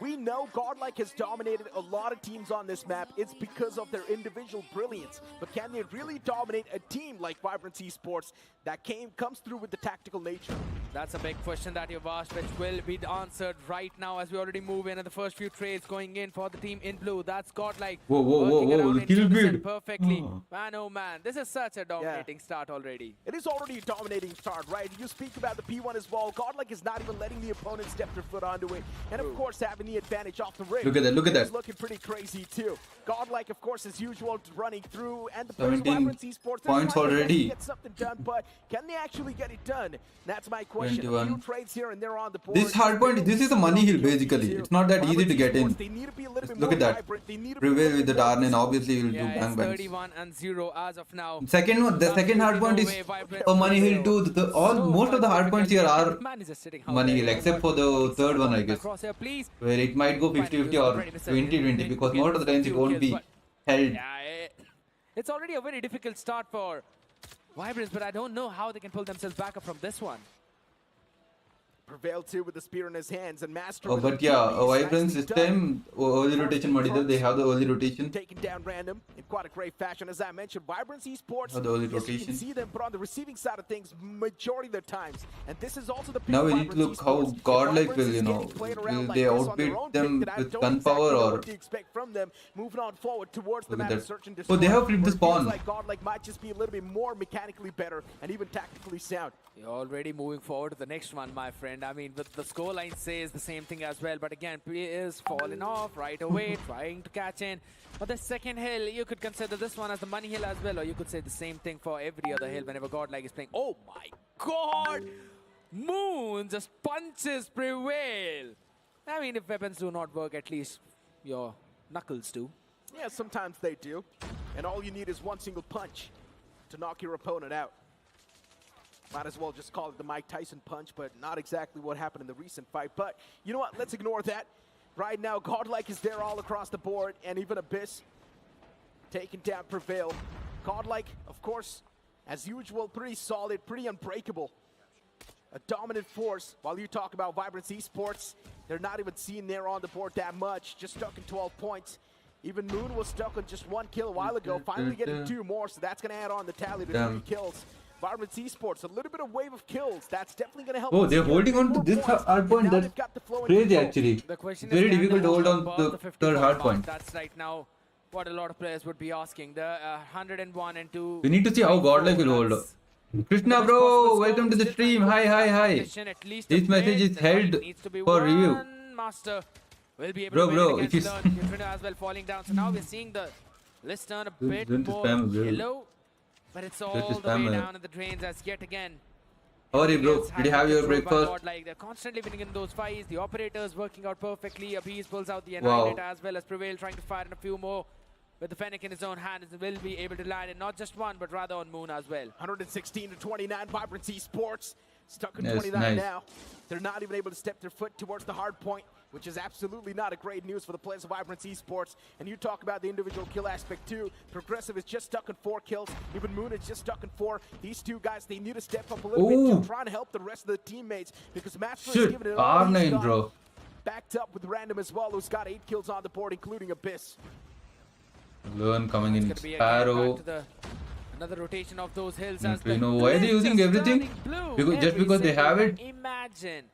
we know Godlike has dominated a lot of teams on this map. It's because of their individual brilliance. But can they really dominate a team like Vibrant Esports that comes through with the tactical nature? That's a big question that you've asked, which will be answered right now as we already move in. And the first few trades going in for the team in blue. That's Godlike. Working around in unison perfectly. Man, oh man, this is such a dominating start already. It is already a dominating start, right? You speak about the P1 as well. Godlike is not even letting the opponent step their foot onto it. And of course, having the advantage off the rim. Look at that, look at that. It's looking pretty crazy too. Godlike, of course, as usual, running through. And the 17 points already. Get something done, but can they actually get it done? That's my question. 21. A few trades here and there on the board. This hard point, this is a money hill basically. It's not that easy to get in. Look at that. Prevail with the Darnin, obviously he will do bang bangs. 31-0 as of now. Second one, the second hard point is a money hill too. Most of the hard points here are money hill, except for the third one, I guess, where it might go 50-50 or 20-20, because most of the times it won't be held. Yeah, it's already a very difficult start for Vibrance, but I don't know how they can pull themselves back up from this one. Prevail too with the spear in his hands and Master. Oh, but yeah, Vibrance this time early rotation ಮಾಡಿದ್ರು. They have the early rotation. Taken down random in quite a great fashion, as I mentioned. Vibrance Esports. The early yes, you rotation. can see them, but on the receiving side of things, majority of the times, and this is also the. Now we need to look how Godlike will, will they outbid them with gunpower or? What do you expect from them? Moving on forward towards the map, search and destroy. Oh, they have flipped the spawn. Like Godlike might just be a little bit more mechanically better and even tactically sound. You're already moving forward to the next one, my friend. I mean, the scoreline says the same thing as well. But again, P is falling off right away, trying to catch in. But the second hill, you could consider this one as the money hill as well. Or you could say the same thing for every other hill whenever Godlike is playing. Oh my god! Moon just punches Prevail. I mean, if weapons do not work, at least your knuckles do. Yeah, sometimes they do. And all you need is one single punch to knock your opponent out. Might as well just call it the Mike Tyson punch, but not exactly what happened in the recent fight. But you know what? Let's ignore that. Right now, Godlike is there all across the board, and even Abyss taking down Prevail. Godlike, of course, as usual, pretty solid, pretty unbreakable. A dominant force. While you talk about Vibrance Esports, they're not even seen there on the board that much, just stuck in 12 points. Even Moon was stuck on just 1 kill a while ago, finally getting 2 more, so that's going to add on the tally to 3 kills. Vibrant Esports, a little bit of wave of kills. That's definitely going to help. Oh, they're holding on to this hard point. That's crazy, actually. It's very difficult to hold on to the third hard point. That's right now what a lot of players would be asking. The 101 and 2. We need to see how Godlike will hold up. Krishna bro, welcome to the stream. Hi. This message is held for review. Master will be able bro, to if you as well falling down. So now we're seeing the list turn a bit more yellow. But it's all the way down in the drains as yet again. How are you, bro? Did you have your breakfast? Like they're constantly winning in those fights. The operators working out perfectly. Abyss pulls out the Annihilate as well as Prevail trying to fire in a few more. With the Fennec in his own hand, will be able to land in not just one, but rather on Moon as well. 116 to 29, Vibrant Esports. Stuck in 29 now. They're not even able to step their foot towards the hard point, which is absolutely not a great news for the players of Vibrant Esports. And you talk about the individual kill aspect too. Progressive is just stuck in 4 kills. Even Moon is just stuck in 4. These two guys, they need to step up a little bit to try and help the rest of the teammates, because Master is giving it all he's got. bro. Backed up with Random as well, who's got 8 kills on the board, including Abyss. Learn coming in. Sparrow. Another rotation of those hills. As you know why they're using everything? Just because they have it. Imagine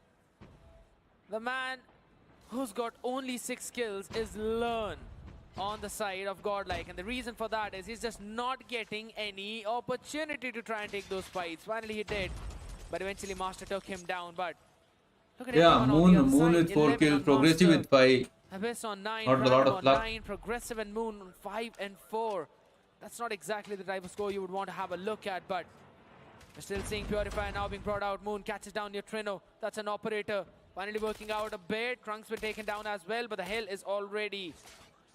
the man who's got only 6 kills is Learn on the side of Godlike, and the reason for that is he's just not getting any opportunity to try and take those fights. Finally he did, but eventually Master took him down. But look at Moon with 4 kills, Progressive with 5. Abyss on 9, not a lot of luck. 9, Progressive and Moon on 5 and 4. That's not exactly the type of score you would want to have a look at, but we're still seeing Purifier now being brought out. Moon catches down Neutrino. That's an operator. Finally working out a bit. Trunks were taken down as well, but the hill is already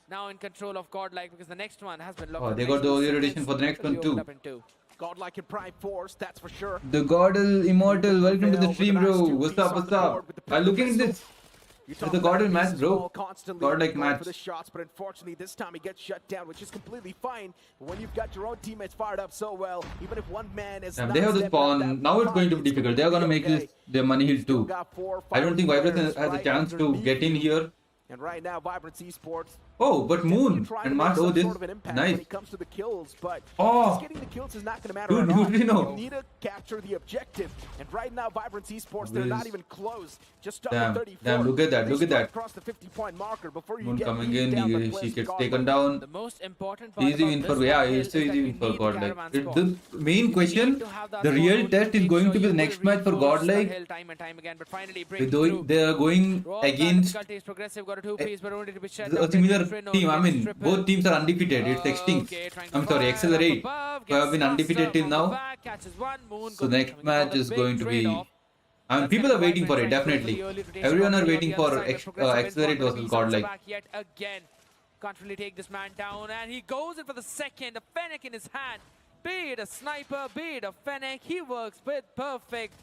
now in control of Godlike, because the next one has been locked. Oh, they got the early rotation for the next one too. Godlike in prime force, that's for sure. The Godel Immortal, welcome to the stream, bro. What's up? I'm looking at this. You It's talk a about godlike match, aces bro. fall constantly Godlike going match. for the shots, but unfortunately this time he gets shut down, which is completely fine. But when you've got your own teammates fired up so well, even if one man is Damn, not they have the stepping up spawn. that Now it's going to be much, difficult. They are going to make okay. this their money hill Still too. got 4 or I don't 5 think Vibrant players has a right chance to underneath get in you. here. And right now, Vibrant Esports Oh, but Moon trying and to Mars. make Oh, some this sort of an impact when nice. it comes to the kills, but Oh. just getting the kills is not going to matter Dude, at all. you know. You need to capture the objective, and right now, Vibrant Esports, they're not even close. Just up Damn, to 34. damn, look at that, They look at strike that. Across the 50-point marker before you Moon get coming beat in, down by she players gets God taken like. down. The most important part Easy about win this for one yeah, hill it's is that easy we win for need the Godlike. caravan The spawn. main You question, need to have that the spawn real only test to is make going sure to be you the will next match for reinforce that Godlike. hill time and time again, but finally They breaking through. they are going Raw start against difficulty is progressive, got a 2-piece, but only to be shut a down by similar Kingston. team. I Gets mean, triple. both teams are undefeated. It's Extinct. Okay, trying to I'm sorry, fire Accelerate. up above, Who have gets been undefeated Asthra till from the now. back, catches one, Moon So goes next coming match for the is big going to be. trade-off. I mean, That's people gonna are be waiting for it, Vibrant trying to go for definitely. the early rotation Everyone on are the waiting other for side, but Progressive Accelerate wins one, versus but Bees Godlike. back yet again. Can't really take this man down, and he goes in for the second. A Fennec in his hand. Be it a sniper, be it a Fennec, he works with perfect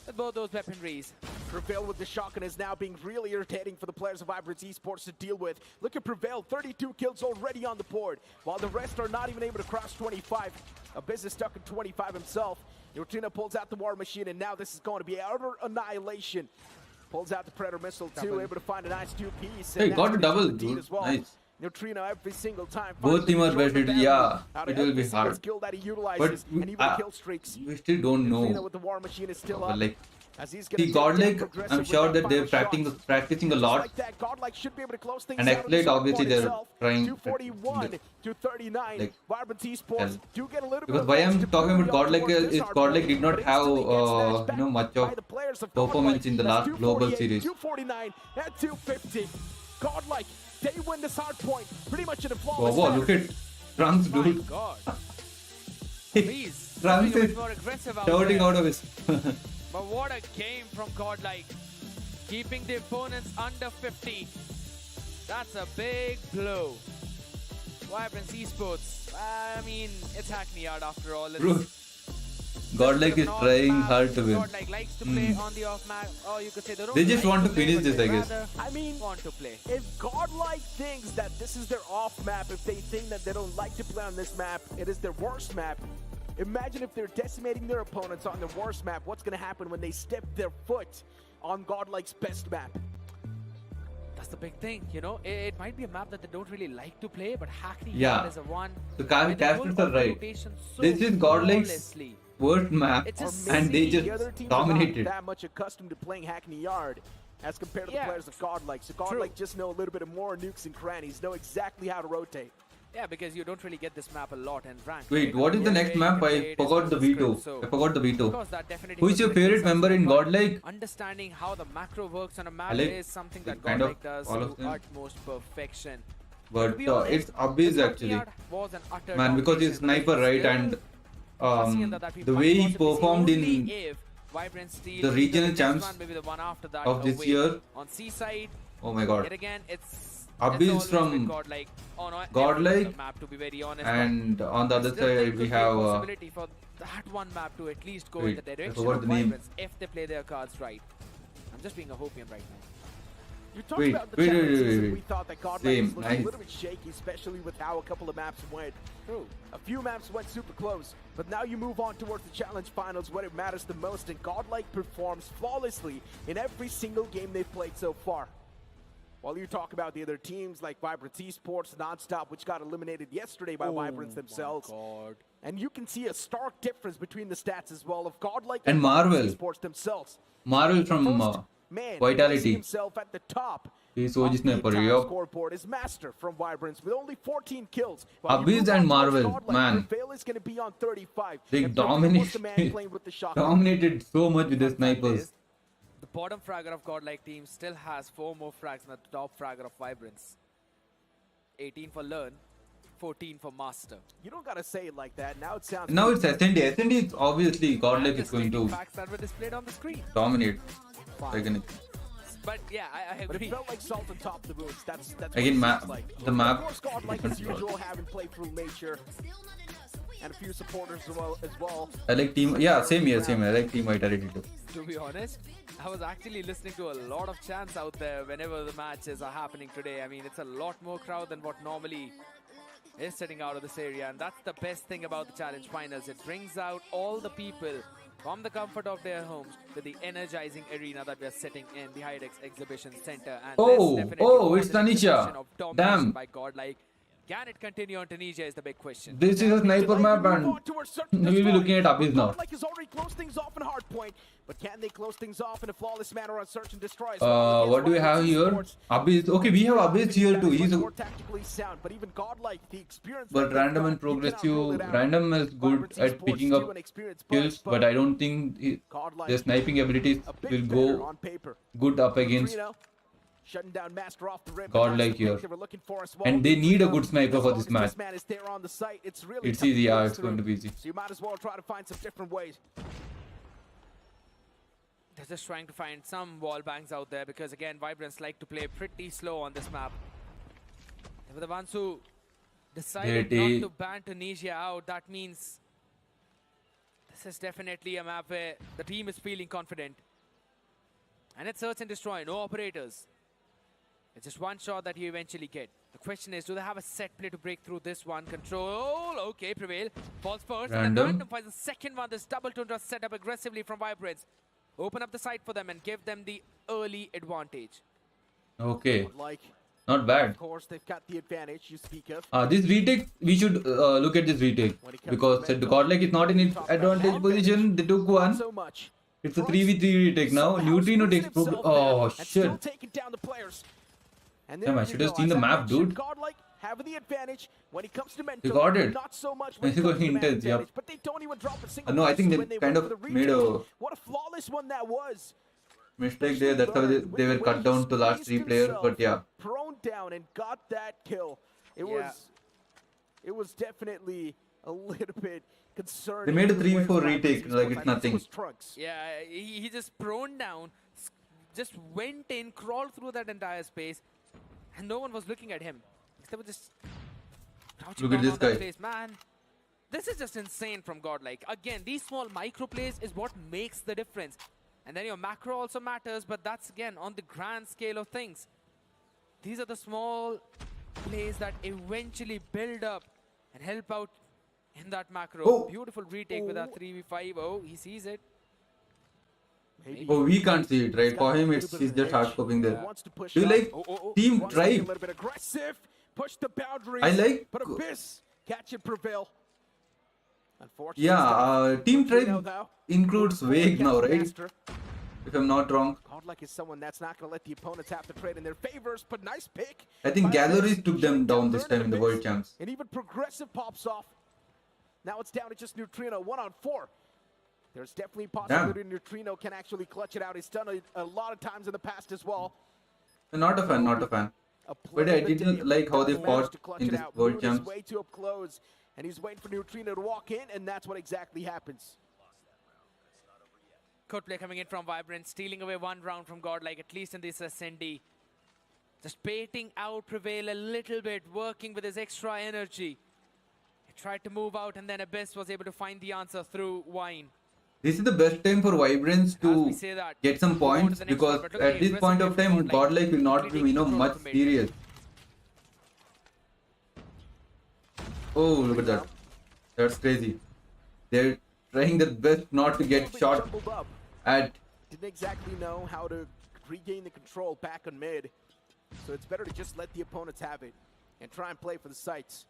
with both those weaponries. Prevail with the shotgun is now being really irritating for the players of Vibrant Esports to deal with. Look at Prevail, 32 kills already on the board, while the rest are not even able to cross 25. Abyss is stuck at 25 himself. Neutrino pulls out the War Machine, and now this is going to be utter annihilation. Pulls out the Predator Missile too, able to find a nice 2-piece. Hey, got a double, dude. dude. As well. Nice. Neutrino every single time. Both team are better. better. Yeah, it will be hard. Skill that he But utilizes, and even kill streaks. we still don't Neutrino know. with the War Machine is still But up. like, As he's gonna see, take down Godlike, Progressive I'm with sure that they're final shots. practicing a Just lot. like that, Godlike should be able to close things And out. Accelerate, obviously, they're trying 241 to 39. like, Vibrant Esports hell. do get a little Because bit why of I'm edge talking about to Godlike towards this is hard Godlike point, did not but have instantly gets snatched back much by of the players of performance Godlike. in the That's last global 248, series. 249 and 250. Godlike, they win this hard point pretty much in a Wow, flawless wow, manner. look at Trunks, My dude. God. Please, Trunks becoming a is bit more aggressive out shouting there. out of his. But what a game from Godlike. Keeping the opponents under 50. That's a big blow. Vibrant Esports. I mean, it's Hackney Yard after all. It's Bro, Godlike is an trying off-map. hard to win. Godlike likes to play on the off-map. Or you could say they don't They just like want to play, finish but this, they I guess. rather I mean, want to play. if Godlike thinks that this is their off map, if they think that they don't like to play on this map, it is their worst map. Imagine if they're decimating their opponents on their worst map, what's going to happen when they step their foot on Godlike's best map? That's the big thing, you know. It might be a map that they don't really like to play, but Hackney Yeah. Yard is a one. The where they captains pull are off the right. rotation so This is Godlike's flawlessly. worst map, It's Or just and they maybe just the other teams dominated. are not that much accustomed to playing Hackney Yard as compared to the Yeah. players of Godlike. So Godlike just know a little bit more nukes and crannies, know exactly how to rotate. Yeah, because you don't really get this map a lot in rank. Wait, right? what is the Where next you map? can I play it is forgot from the script, veto. so- I forgot the Of veto. course, that definitely Who is was your making favorite sense, member in but Godlike? Understanding how the macro works on a map I like is something that kind of Godlike does all of to them. utmost perfection. But To be honest, it's Abyss this actually. Hackney Yard was an utter Man, because he's domination, but sniper, right? still And fussy in that we the might way he possibly see performed only in if Vibrant Steel the either regional this champs one, maybe the one after that of this away. year. On Seaside, Oh my yet god. again, it's Abyss always from been Godlike on every Godlike, other map, to be very honest. but And on the I other still think side could we be a have possibility for that one map to at least go in wait, the I direction forgot of the name. Vibrance if they play their cards right. I'm just being a Hopium right now. You talked Wait, about the wait, challenge wait, season. wait. We thought that Godlike Same, was looking nice. a little bit shaky, especially with how a couple of maps went. True. A few maps went super close, but now you move on towards the challenge finals where it matters the most, and Godlike performs flawlessly in every single game they've played so far. While you talk about the other teams like Vibrant Esports, Nonstop, which got eliminated yesterday by Vibrants themselves. God. And you can see a stark difference between the stats as well of Godlike And Marvel. Esports themselves. Marvel from First man Vitality. who sees himself at the top He's of OG the sniper, entire yup. scoreboard is Master from Vibrance with only 14 kills. While you Abyss move and on towards Marvel, Godlike, man. Prevail is going to be on 35. They And Prevail was the man dominated, playing with the shotgun. dominated so much with the Fun fact snipers. is, the bottom fragger of Godlike team still has 4 more frags than the top fragger of Vibrance. 18 for Learn, 14 for Master. You don't got to say it like that. Now it sounds Now good. it's SND. SND is obviously Godlike I'm is just going stating to facts that were displayed on the screen. dominate. Fine. Again, But yeah, I But agree. it felt like salt on top of the wounds. That's what Again, it map- seems like. the map- Of course, Godlike as usual having playthrough nature. and a few supporters as well. I like team. Yeah, same here. I like team vitality too. To be honest, I was actually listening to a lot of chants out there whenever the matches are happening today. I mean, it's a lot more crowd than what normally is sitting out of this area, and that's the best thing about the Challenge Finals. It brings out all the people from the comfort of their homes to the energizing arena that we are sitting in, the Hydex Exhibition Center. And Oh, this definitely oh, was it's an exhibition Tanisha. of domination Damn. by Godlike. Can it continue on Tunisia is the big question. This is a sniper map, and we will be looking at Abyss now. Like has already closed things off in Hardpoint, but can they close things off in a flawless manner on Search and Destroy? What do we have here? Abyss. Okay, we have Abyss here too. He's more tactically sound, but even Godlike, the experience. but random and progressive. Random is good at picking up kills, but I don't think the sniping abilities will go on paper. good up against Shutting down Master off the rim. Godlike here. They were looking for as well. And they need a good sniper for this match. This man is there on the site. It's really It's tough easy, to yeah, close it's going through. to be easy. So you might as well try to find some different ways. They're just trying to find some wall bangs out there because, again, Vibrants like to play pretty slow on this map. They were the ones who decided not to ban Tunisia out. That means this is definitely a map where the team is feeling confident. And it's Search and Destroy, no operators. It's just one shot that you eventually get. The question is, do they have a set play to break through this one? Control, okay, Prevail. Falls first, and then Random finds the second one. This double tundra set up aggressively from Vibrants. Open up the site for them and give them the early advantage. Okay, Like, not bad. of course, they've got the advantage you speak of. This retake, we should look at this retake because the Godlike is not in its advantage position. They took one. So much. It's a 3v3 retake now. Neutrino takes. Oh shit! Taking down the players. And Damn, I should have seen the map, dude. Godlike having the advantage when it comes to mental. You got it. Not so much when He's it comes to going man intense, yep. advantage, but they don't even drop a single No, I think piece they when they kind went of for the made a retake. What a flawless one that was. mistake there. That's how they were cut down to the last 3 players. But yeah, Prone down and got that kill. It was definitely a little bit concerning. they made a the way 3v4 the retake Vibrants like was. it's I think it nothing. was Trunks. Yeah, he just prone down, just went in, crawled through that entire space, and no one was looking at him. They were just crouching Look at down this on that guy. place. Man, this is just insane from Godlike. Again, these small micro plays is what makes the difference. And then your macro also matters, but that's again on the grand scale of things. These are the small plays that eventually build up and help out in that macro. Oh. Beautiful retake with that 3v5. Oh, he sees it. Oh, we can't see it, right? For him, he's just hard scoping there. Wants to push Do you up. like team Wants to be a drive? little bit aggressive. Push the boundaries. I like- But Abyss catch and prevail. Unfortunately, Yeah, team Trino, drive though, includes Wake now, right? Master. If I'm not wrong. Godlike is someone that's not going to let the opponents have to trade in their favors, but nice pick. I think by Galleries Abyss. took them down this time in the Abyss. World Champs. And even progressive pops off. Now it's down to just Neutrino, 1-on-4. There's definitely a possibility Neutrino can actually clutch it out. He's done it a lot of times in the past as well. Not a fan, not a fan. But I didn't like how they fought in this World Champs. Way too up close, and he's waiting for Neutrino to walk in, and that's what exactly happens. Good play coming in from Vibrant, stealing away one round from Godlike, at least in this SND. Just baiting out Prevail a little bit, working with his extra energy. He tried to move out, and then Abyss was able to find the answer through Wine. This is the best time for Vibrants As we to say that, get some move on to points the next because one, but look at at the this point of aggressive time, play from Godlike will not be, completely much control serious. Oh, look at that. That's crazy. They're trying their best not to get Totally shot jumbled up. at. Didn't exactly know how to regain the control back on mid. So it's better to just let the opponents have it and try and play for the sites.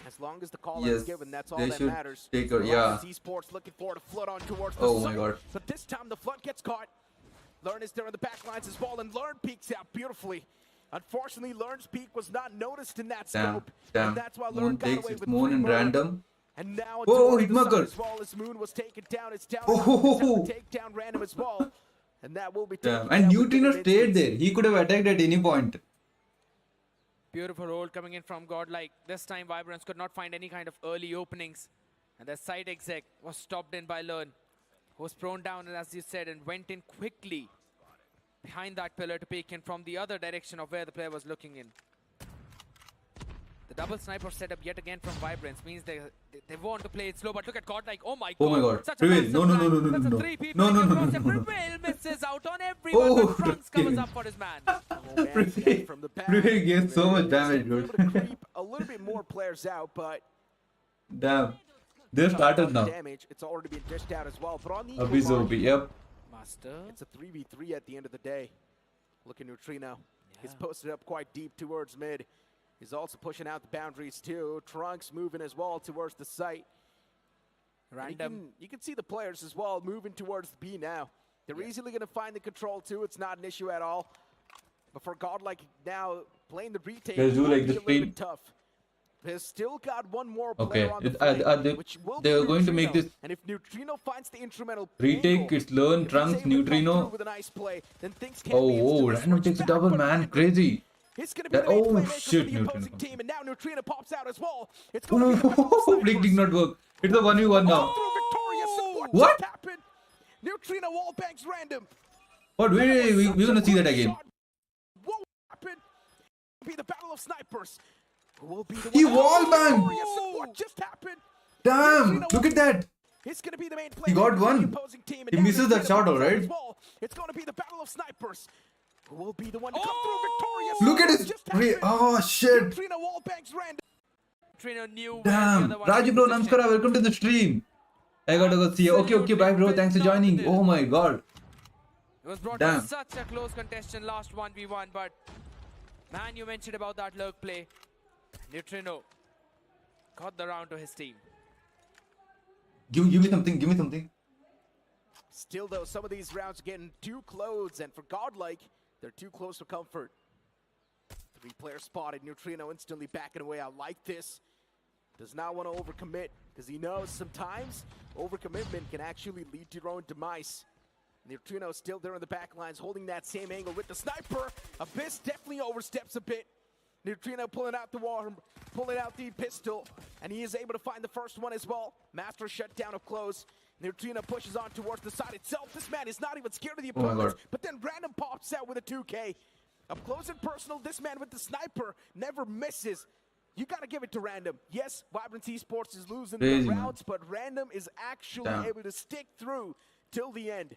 As long as the call is Yes, given, that's all they that should matters. take her, As yeah. long as Esports looking forward to flood on towards the Oh my site. god. But this time the flood gets caught. Learn is there in the back lines as well, and Learn peeks out beautifully. Unfortunately, Learn's peak was not noticed in that Damn, scope. damn. And that's why Learn Moon got takes away its with moon 3 in murder. random. And now Oh, towards the Hitmarker. side as well as Moon was taken down. It's down. Oh. Take down random as well. And that will be Damn. taken And down Neutrino within stayed instance. there. He could have attacked at any point. Beautiful roll coming in from Godlike. This time, Vibrants could not find any kind of early openings. And the side exec was stopped in by Learn, who was prone down, and as you said, and went in quickly behind that pillar to peek in from the other direction of where the player was looking in. The double sniper setup yet again from Vibrance means they want to play it slow, but look at Godlike. Oh my Oh my god. god. Such a Prevail. massive No, no, no, plan. no, no, That's a no. 3 people No, no, no, across no, and no, no. Prevail misses out on everyone, Oh, but Trunks covers Prevail. up for his man. Prevail. From the back. Prevail gave so much damage, Able dude. to creep a little bit more players out, but Damn. They're started now. damage. It's already been dished out as well. But on the Abhi's equal OP. mark, Yep. Master. it's a 3v3 at the end of the day. Look at Neutrino. He's posted up quite deep towards mid. He's also pushing out the boundaries too. Trunks moving as well towards the site. And Random. you can see the players as well moving towards the B now. They're easily going to find the control too. It's not an issue at all. But for Godlike now playing the retake, Guys, do might like be the a little stream? bit tough. They've still got one more Okay. player on the It- flank, which will they be are going to make Neutrino. this And if Neutrino finds the instrumental retake. angle, It's learn. if he's Trunks. able to come through Neutrino. with a nice play, then things can be Oh, instantly random switched takes a back, double, but man. Random, Crazy. it's going to be That- the main oh, playmaker shit, for the Neutrino. opposing team, and now Neutrino pops out as well. It's going to be the battle of Oh, Blink did snipers. not work. It's a 1v1 now. Through victorious. What What? just happened? Neutrino wall bangs Random. What? Wait, we're gonna see that again. What happened? Be the battle of snipers. Who will be the He one- wall banged. victorious, and what just happened? Damn! Look at that. It's going to be the main He got playmaker for one. the opposing team, and He now misses that Neutrino shot, pops out alright? as well. It's going to be the battle of snipers. Who will be the one to come through victorious? Look at What his. just happened? Oh shit. Neutrino wall bangs Random. Neutrino knew where Damn. the other one Raju bro, was positioned. Namaskara. Welcome to the stream. I gotta go see you. Okay, bye bro. Thanks for joining. Oh my god. It was brought Damn. to such a close contestant last 1v1, but man, you mentioned about that lurk play. Neutrino got the round to his team. Give me something. Give me something. Still, though, some of these rounds are getting too close, and for Godlike, they're too close for comfort. 3 players spotted. Neutrino instantly backing away. I like this. Does not want to overcommit, because he knows sometimes overcommitment can actually lead to your own demise. Neutrino still there in the back lines, holding that same angle with the sniper. Abyss definitely oversteps a bit. Neutrino pulling out the wall, pulling out the pistol, and he is able to find the first one as well. Master shut down up close. Neutrino pushes on towards the side itself. This man is not even scared of the Oh my opponents, God. but then Random pops out with a 2K. Up close and personal, this man with the sniper never misses. You got to give it to Random. Yes, Vibrance Esports is losing Crazy, the man. rounds, but Random is actually Damn. able to stick through till the end.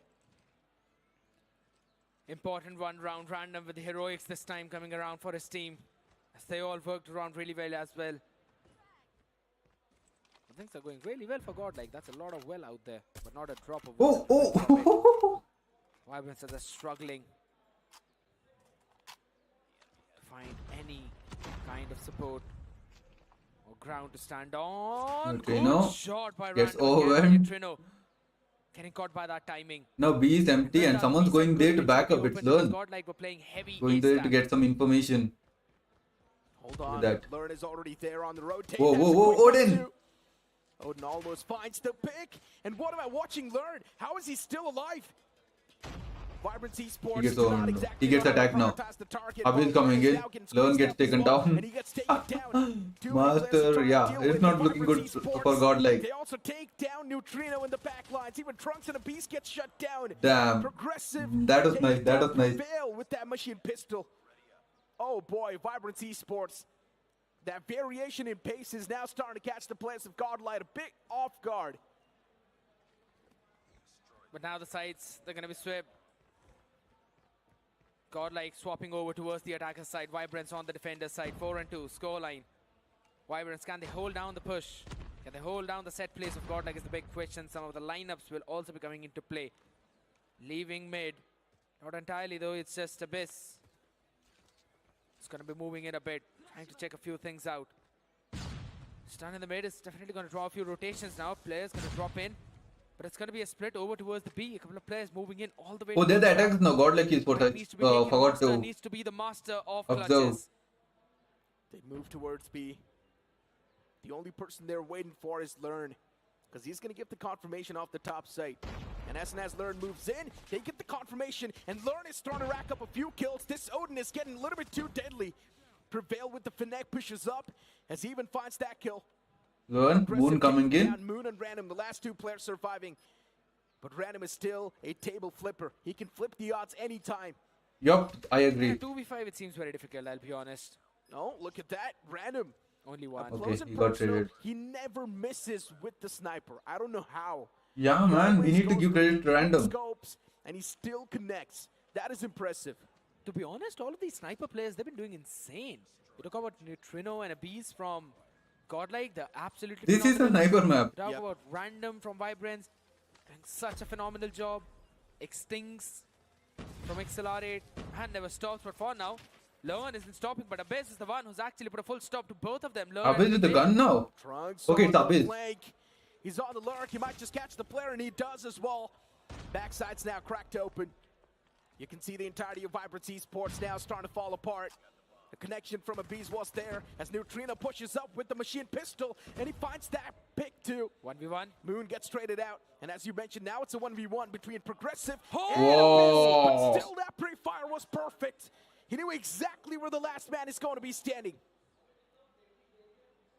Important 1 round Random with the heroics this time coming around for his team, as they all worked around really well as well. Things are going really well for Godlike. That's a lot of well out there, but not a drop of well. Oh. Vibrance are struggling to find any kind of support or ground to stand on. Neutrino Good shot by gets Random again. overwhelmed. Neutrino getting caught by that timing. Now B is empty and someone's going there to back up. It's Learn. Godlike were playing heavy Going ace there to stack. get some information. Hold on, that. Learn is already there on the rotate. Whoa, That's whoa, a whoa, quick one, Odin. too. Odin almost finds the pick. And what am I watching Learn? How is he still alive? Vibrance Esports He gets do not overwhelmed. exactly He gets know how to attacked now. prioritize the target. Abhi is Both coming players in. now getting Learn squeezed gets out as taken well, down. and he gets taken down. Two Master, players are trying to yeah, deal it's with not the looking Vibrance good Esports. for Godlike. They also take down Neutrino in the back lines. Even Trunks and a Beast get shut down. Damn. Progressive. That was taking nice, that down was nice. Prevail with that machine pistol. Oh boy, Vibrance Esports. That variation in pace is now starting to catch the players of Godlight a bit off guard. But now the sides, they're going to be swept. Godlike swapping over towards the attacker side. Vibrance on the defender side. 4-2 scoreline. Vibrance, can they hold down the push? Can they hold down the set plays of Godlike is the big question. Some of the lineups will also be coming into play. Leaving mid. Not entirely though, it's just Abyss. It's going to be moving in a bit. Trying to check a few things out. Stun in the mid is definitely going to draw a few rotations now. Players going to drop in. But it's going to be a split over towards the B. A couple of players moving in all the way. Oh, they're the towards attacks now. Godlike Esports. I needs to be taken. forgot Master to needs to be the master of observe. clutches. They move towards B. The only person they're waiting for is Learn, because he's going to get the confirmation off the top site. And as soon as Learn moves in, they get the confirmation, and Learn is starting to rack up a few kills. This Odin is getting a little bit too deadly. Prevail with the Fnac pushes up, as he even finds that kill. Learn. Aggressive Moon coming takedown, in. Moon and Random, the last 2 players surviving. But Random is still a table flipper. He can flip the odds anytime. Yup, I Yeah, agree. 2v5 it seems very difficult, I'll be honest. Oh, look at that. Random Only one. Up Okay, close and he got personal, traded. he never misses with the sniper. I don't know how. Yeah, He man, we always need to goes give for credit to random. scopes, and he still connects. That is impressive. To be honest, all of these sniper players, they've been doing insane. You talk about Neutrino and Abyss from Godlike, they're absolutely This is a phenomenal. sniper map. Talk Yep. about Random from Vibrance, doing such a phenomenal job. Extinks from Accelerate, and never stops. But for now, Learn isn't stopping, but Abyss is the one who's actually put a full stop to both of them. Learn Abyss and with the Vijay. gun now. Trunks Okay, on it's the Abyss. flank. He's on the lurk. He might just catch the player, and he does as well. Backside's now cracked open. You can see the entirety of Vibrance Esports now starting to fall apart. The connection from Abyss was there as Neutrino pushes up with the machine pistol, and he finds that pick too. 1v1. Moon gets traded out, and as you mentioned, now it's a 1v1 between Progressive Oh! and Whoa. Abyss. But still, that pre-fire was perfect. He knew exactly where the last man is going to be standing.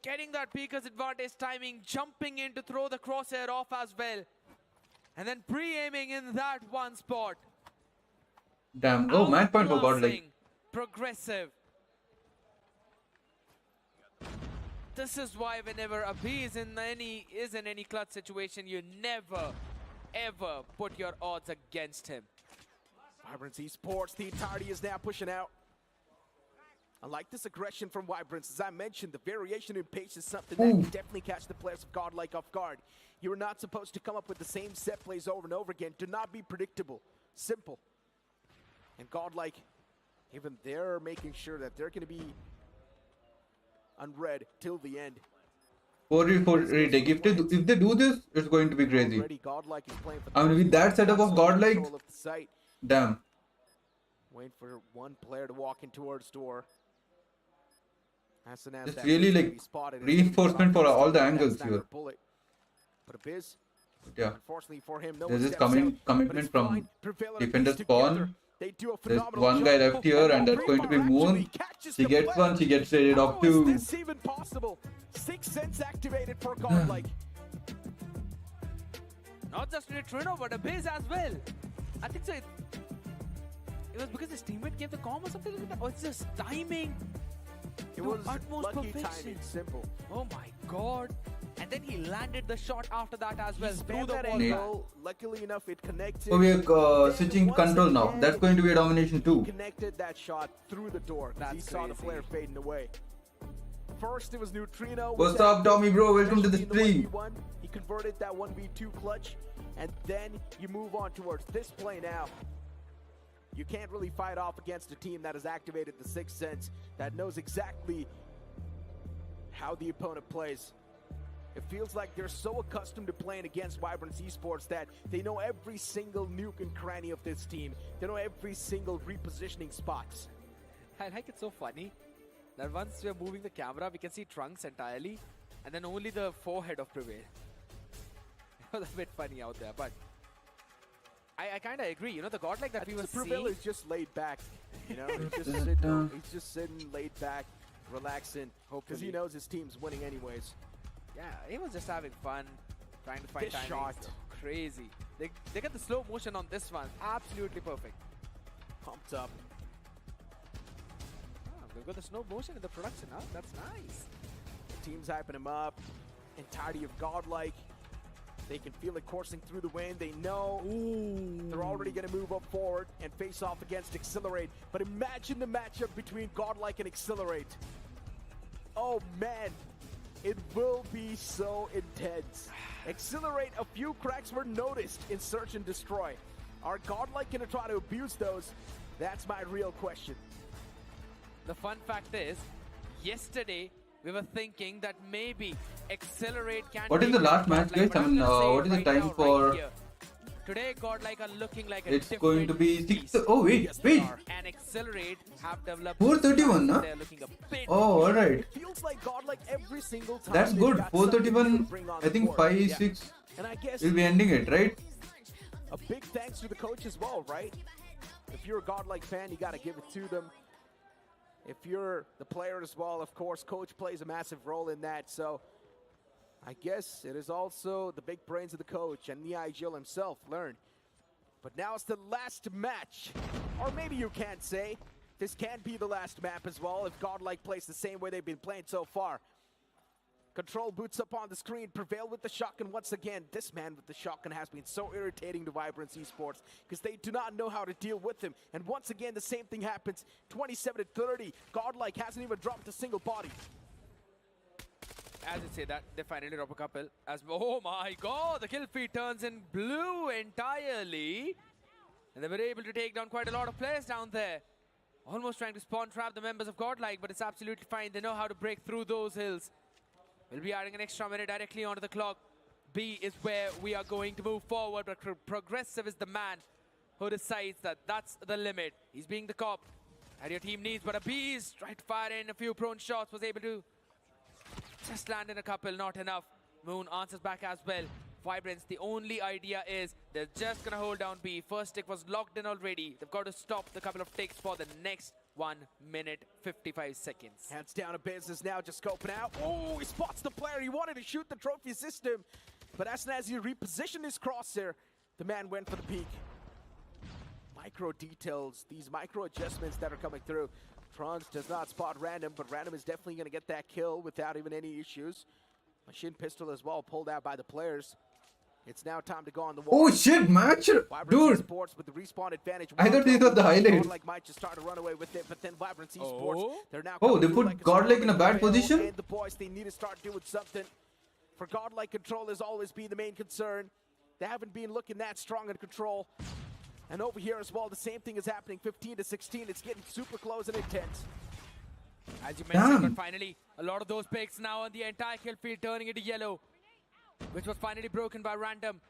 Getting that Peeker's advantage timing, jumping in to throw the crosshair off as well. And then pre-aiming in that one spot. Damn. Oh, match point for Godlike. Outclassing Progressive. This is why whenever a B is in any clutch situation, you never, ever put your odds against him. Vibrance Esports, the entirety is now pushing out. I like this aggression from Vibrance. As I mentioned, the variation in pace is something that can definitely catch the players of Godlike off guard. You're not supposed to come up with the same set plays over and over again. Do not be predictable. Simple. And Godlike, even they're making sure that they're going to be unread till the end. 4v4 retake. If they do this, it's going to be crazy. Already Godlike is playing for I mean, with that setup of Godlike, control of the site. damn. Waiting for one player to walk in towards door. It's really like reinforcement for all the angles here. Bullet. But Abyss, Yeah. unfortunately for him, no There's one this steps out, but commitment it's from fine. Prevail and defender Abyss spawn. together. They do a There's phenomenal one guy job. left here, and that's going to be Moon. She gets one, she gets traded off How is too. this even possible? 6 cents activated for Godlike. Not just Neutrino, but Abyss as well. I think so. It was because his teammate gave the comm or something like that. Or it's just timing. It to was utmost lucky perfection. timing, simple. Oh my god. And then he landed the shot after that as well. He Through spammed the that wall. angle. Luckily enough, it connected. So we are Then switching once control now. again, That's going to be a domination too. Connected that shot through the door. He That's saw the crazy. player fading away. First, it was Neutrino. What's up, Tommy bro? Welcome to the especially in stream. 1v1. He converted that 1v2 clutch, and then you move on towards this play now. You can't really fight off against a team that has activated the Sixth Sense, that knows exactly how the opponent plays. It feels like they're so accustomed to playing against Vibrance Esports that they know every single nook and cranny of this team. They know every single repositioning spots. I like it so funny that once we're moving the camera, we can see Trunks entirely, and then only the forehead of Prevail. It was a bit funny out there, but I kind of agree. You know, the Godlike that we were Prevail seeing. is just laid back. You know, he's just sitting laid back, relaxing, because he knows his team's winning anyways. Yeah, he was just having fun, trying to find This timings. shot. Crazy. They got the slow motion on this one. Absolutely perfect. Pumped up. Ah, they've got the slow motion in the production now. That's nice. The team's hyping him up. Entirety of Godlike. They can feel it coursing through the wind. They know they're already going to move up forward and face off against Accelerate. But imagine the matchup between Godlike and Accelerate. Oh man, it will be so intense. Accelerate, a few cracks were noticed in Search and Destroy. Are Godlike going to try to abuse those? That's my real question. The fun fact is, yesterday we were thinking that maybe Accelerate can. What is take the last down match, Godlike, guys? but I mean, I'm gonna say what is the right time now, right for- here, today Godlike are looking like a It's going to be different 6. beast. Oh wait, Yes, they wait. are. And Accelerate have developed. 431, huh? They're looking a bit. Oh, alright. It feels like Godlike every single time. That's they've good. got something new to 431. bring on I the think board. 5, Yeah. 6 And I guess will be ending it, right? a big thanks to the coach as well, right? If you're a Godlike fan, you got to give it to them. If you're the player as well, of course, coach plays a massive role in that. So I guess it is also the big brains of the coach and the IGL himself learned. But now it's the last match. Or maybe you can't say. This can be the last map as well if Godlike plays the same way they've been playing so far. Control boots up on the screen, Prevail with the shotgun once again. This man with the shotgun has been so irritating to Vibrance Esports because they do not know how to deal with him. And once again, the same thing happens. 27-30. Godlike hasn't even dropped a single body. As you say that, they finally drop a couple. Oh my god, the kill feed turns in blue entirely. And they were able to take down quite a lot of players down there. Almost trying to spawn trap the members of Godlike, but it's absolutely fine. They know how to break through those hills. We'll be adding an extra minute directly onto the clock. B is where we are going to move forward, but Progressive is the man who decides that that's the limit. He's being the cop that your team needs, but a Beast tried to fire in a few prone shots, was able to just land in a couple, not enough. Moon answers back as well. Vibrance, the only idea is they're just gonna hold down B. First tick was locked in already. They've got to stop the couple of ticks for the next 1 minute 55 seconds. Hands down to business now, just scoping out. Oh, he spots the player. He wanted to shoot the trophy system, but as soon as he repositioned his crosshair, the man went for the peak. Micro details, these micro adjustments that are coming through. Trunks does not spot Random, but Random is definitely going to get that kill without even any issues. Machine pistol as well, pulled out by the players. It's now time to go on the wall. Oh shit, match! Vibrance Dude! Esports with the respawn advantage. I thought these were the highlights. Godlike might just start to run away with it, but then Vibrance Esports, they're now Oh, they coming put through like a Godlike storm in a bad trail, position? And the boys, they need to start doing something. For Godlike, control has always been the main concern. They haven't been looking that strong in control. And over here as well, the same thing is happening. 15-16, it's getting super close and intense. As you mentioned, Damn. but finally, a lot of those picks now and the entire kill field turning into yellow, which was finally broken by Random.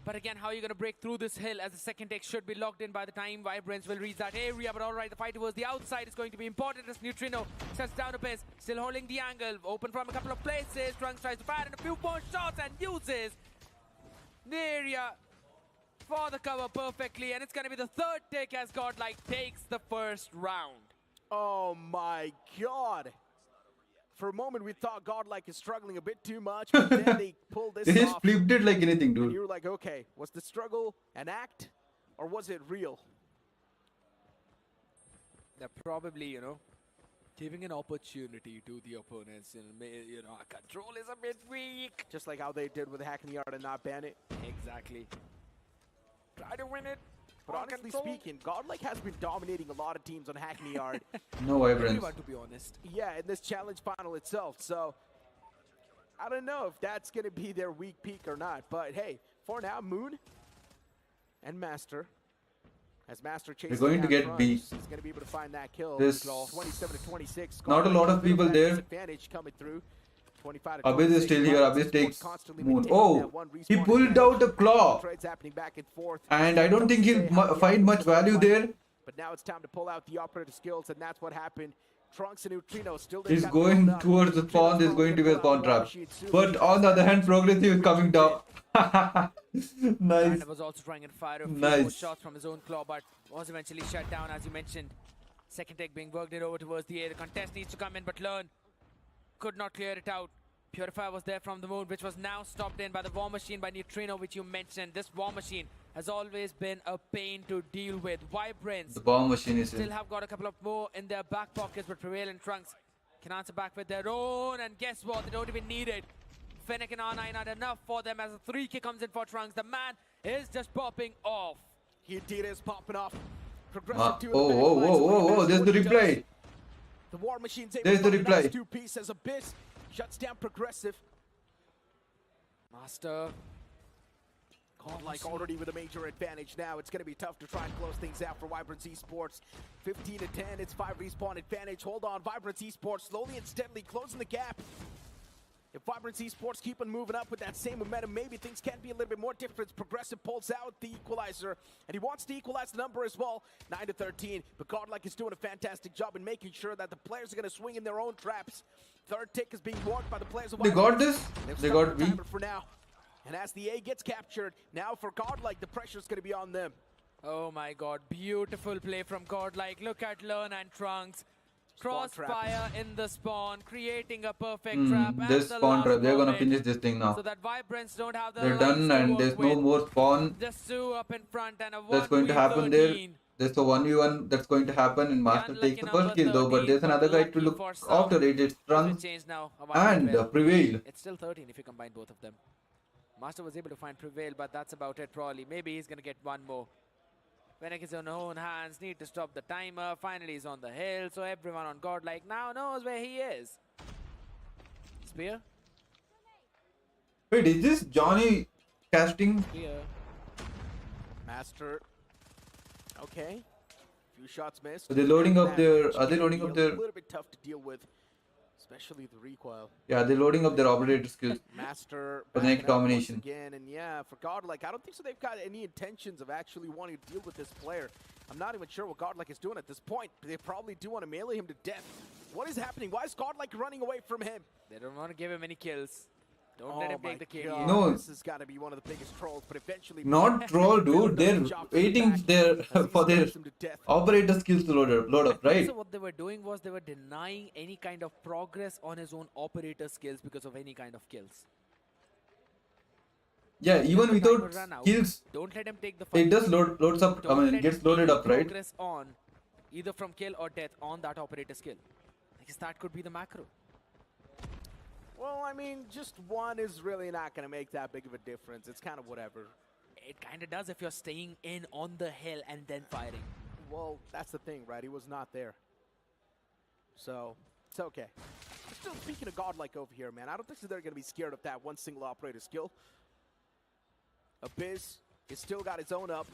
But again, how are you going to break through this hill as the second take should be locked in by the time Vibrance will reach that area. But all right, the fight towards the outside is going to be important as Neutrino shuts down a bit, still holding the angle, open from a couple of places. Trunks tries to fire in a few more shots and uses the area for the cover perfectly. And it's going to be the third take as Godlike takes the first round. Oh my god. For a moment, we thought Godlike is struggling a bit too much, but then they pulled this They just off. flipped it like anything, And dude. you were like, okay, was the struggle an act or was it real? They're probably, giving an opportunity to the opponents. And, our control is a bit weak. Just like how they did with Hackney Yard and not ban it. Exactly. Try to win it. But on honestly control. speaking, Godlike has been dominating a lot of teams on Hackney Yard. No Vibrance. Everyone, to be honest. Yeah, in this challenge final itself. So I don't know if that's going to be their weak peak or not. But hey, for now, Moon and Master. As Master chases going to down get Trunks, B. he's going to be able to find that kill. This- 27-26. Not a lot of people there. Disadvantage coming through. 25 to Abyss is 26. still here. Vibrance Abyss Esports takes constantly Moon. maintaining Oh, that one he respawn pulled advantage. out a claw. Trades happening back and forth. And I don't think he'll find much value there. But now it's time to pull out the operative skills, and that's what happened. Trunks and Neutrino still He's going towards the spawn. There's going to be a spawn trap. But on the other hand, Progressive is coming down. Nice. Random was also trying to fire a few more Nice. shots from his own claw, but was eventually shut down, as you mentioned. Second take being worked in over towards the A. The contest needs to come in, but Learn could not clear it out. Purifier was there from the moon, which was now stopped in by the War Machine by Neutrino, which you mentioned. This War Machine has always been a pain to deal with. Vibrance The bomb machine is still in. have got a couple of more in their back pockets, but Prevail and Trunks can answer back with their own. And guess what? They don't even need it. Fennec and R9 are enough for them as a 3K comes in for Trunks. The man is just popping off. He indeed is popping off. Progressive to the Oh, back oh, line, oh, so oh, that's oh, there's what the he does. reply. The War Machine's able There's to the find a nice reply. two-piece as Abyss shuts down Progressive. Master. Godlike already with a major advantage now. It's going to be tough to try and close things out for Vibrance Esports. 15-10, it's 5 respawn advantage. Hold on, Vibrance Esports slowly and steadily closing the gap. If Vibrance Esports keep on moving up with that same momentum, maybe things can be a little bit more different. Progressive pulls out the equalizer, and he wants to equalize the number as well. 9-13, but Godlike is doing a fantastic job in making sure that the players are going to swing in their own traps. Third tick is being worked by the players of They got Vibrance. this. They've They stopped got the B. timer for now. And as the A gets captured, now for Godlike, the pressure's going to be on them. Oh my god, beautiful play from Godlike. Look at Learn and Trunks. Spawn trap. Crossfire in the spawn, creating a perfect trap. at This the spawn last trap. They're gonna moment, finish this thing now. So that Vibrance don't have the They're lights done to and work there's no with. more spawn Just two up in front and a that's going to happen there. 1v13. there's a 1v1 that's going to happen, and Master takes the first kill though, but there's another guy to look after it. It's Trunks Change now. and Prevail. It's still 13 if you combine both of them. Master was able to find Prevail, but that's about it probably. Maybe he's going to get one more. Fennec is on her own hands, need to stop the timer. Finally he's on the hill, so everyone on Godlike now knows where he is. Spear? Wait, is this Johnny casting? Spear. Master. Okay. Few shots missed. Are they loading up their? Are they loading up their? A little bit tough to deal with, especially the recoil. Yeah, they're loading up their operator skills. Master For the next backing up once domination. again, and yeah, for Godlike, I don't think so. They've got any intentions of actually wanting to deal with this player. I'm not even sure what Godlike is doing at this point. They probably do want to melee him to death. What is happening? Why is Godlike running away from him? They don't want to give him any kills. Don't let him take the kill. God, No. This has got to be one of the biggest trolls, but eventually... Not troll, dude. They're waiting there for their operator skills to load up, right? So what they were doing was they were denying any kind of progress on his own operator skills because of any kind of kills. Yeah, even When the without timer ran out, kills, don't let him take the it fight. does loads up. I Don't mean, let it gets him loaded take up, the right? progress on either from kill or death on that operator skill. I guess that could be the macro. Well, I mean, just one is really not going to make that big of a difference. It's kind of whatever. It kind of does if you're staying in on the hill and then firing. Well, that's the thing, right? He was not there. So, it's okay. But still, speaking of Godlike over here, man, I don't think so they're going to be scared of that one single operator skill. Abyss has still got his own up.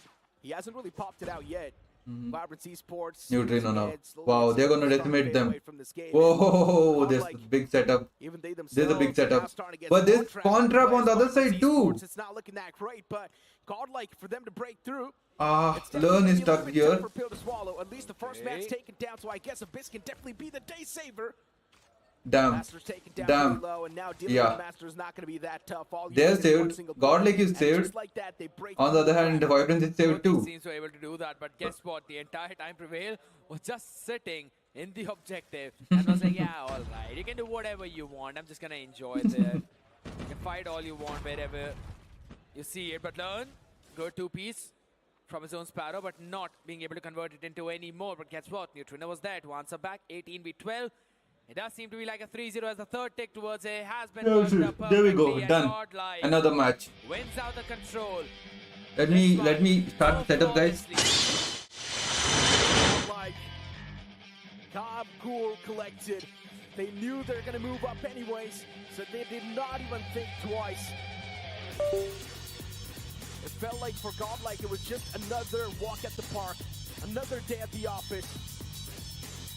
He hasn't really popped it out yet. Vibrance Esports. Neutrino now. Head slowly Wow, they're gonna starting to decimate fade them. away from this game. Whoa, there's a Godlike, big setup. even they themselves There's a big are now setup. starting to get But there's spawn trap on the other players. side too. It's not looking that great, but Godlike, for them to break through, it's Learn definitely is a stuck little bit here. tougher pill to swallow. At least the first man's Okay. taken down, so I guess Abyss can definitely be the day saver. Damn. Master's taken down Damn. pretty low, and now dealing Yeah. with Master is not going to be that tough. All you They're need is one saved. single Godlike bullet, is and saved. just like that, they break On the other hand, the Vibrance is saved too. Seems to be able to do that, but guess what? The entire time Prevail was just sitting in the objective and was like, yeah, all right, you can do whatever you want. I'm just gonna enjoy there. You can fight all you want wherever you see it, but learn, good two-piece from his own Sparrow, but not being able to convert it into any more. But guess what? Neutrino was there to answer back. 18v12. It does seem to be like a 3-0 as the third tick towards it has been worked up There we go. perfectly, and Done. Godlike Another match. wins out the control. Let me start the setup, guys. Like, calm, cool, collected. They knew they're going to move up anyways, so they did not even think twice. It felt like for Godlike it was just another walk at the park, another day at the office,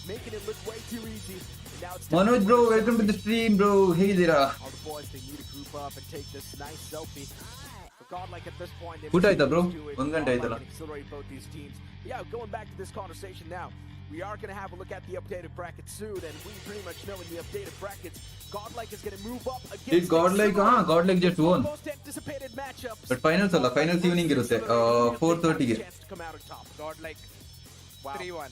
making it look way too easy. Now it's time Manoj to bro, win welcome to the stream, bro. Hey there. All the boys, they need to group up and take this nice selfie. For Godlike at this point, they Good idea, bro. must do it. One gun Godlike idea. can accelerate both these teams. Yeah, going back to this conversation now, we are going to have a look at the updated brackets soon, and we pretty much know in the updated brackets, Godlike is going to move up against Did Godlike, Godlike just won. most anticipated matchups. But finals ಅಲ್ಲ, finals evening ಇರುತ್ತೆ 4:30 ಗೆ. Chance to come out on top. Godlike Wow. 3-1.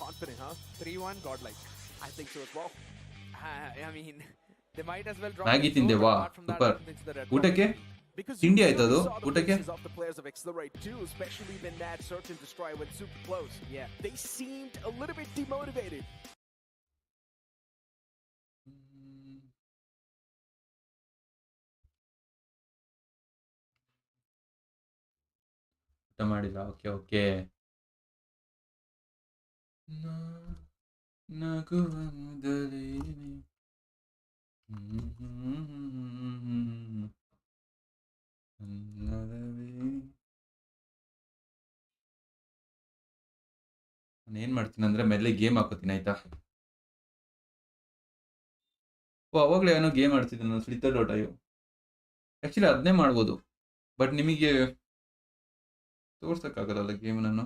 Confident, huh? 3-1 Godlike. I think so as well. I mean, they might as well drop Maggi it ತಿಂದೆ low, ವಾ apart from that, I super don't think so the red ಊಟಕ್ಕೆ Because ತಿಂಡಿ you ಆಯ್ತು really ಅದು saw the ಊಟಕ್ಕೆ faces of the players of Accelerate too, especially when that search and destroy went super close. Yeah. They seemed a little bit demotivated. ಊಟ ಮಾಡಿಲ್ಲ okay okay ನಗುವ ಮೊದಲೇನೆ ನಾನೇನ್ ಮಾಡ್ತೀನಿ ಅಂದ್ರೆ ಮೆಲ್ಲೆ ಗೇಮ್ ಹಾಕೋತೀನಿ ಆಯ್ತಾ ಓ ಅವಾಗಲೇ ಏನೋ ಗೇಮ್ ಆಡ್ತಿದ್ದೆ ನಾನು ಸ್ಲಿತ್ತರ್ ಡಾಟ್ ಅಯ್ಯೋ ಆ್ಯಕ್ಚುಲಿ ಅದನ್ನೇ ಮಾಡ್ಬೋದು ಬಟ್ ನಿಮಗೆ ತೋರ್ಸಕ್ಕಾಗಲ್ಲ ಗೇಮ್ ನಾನು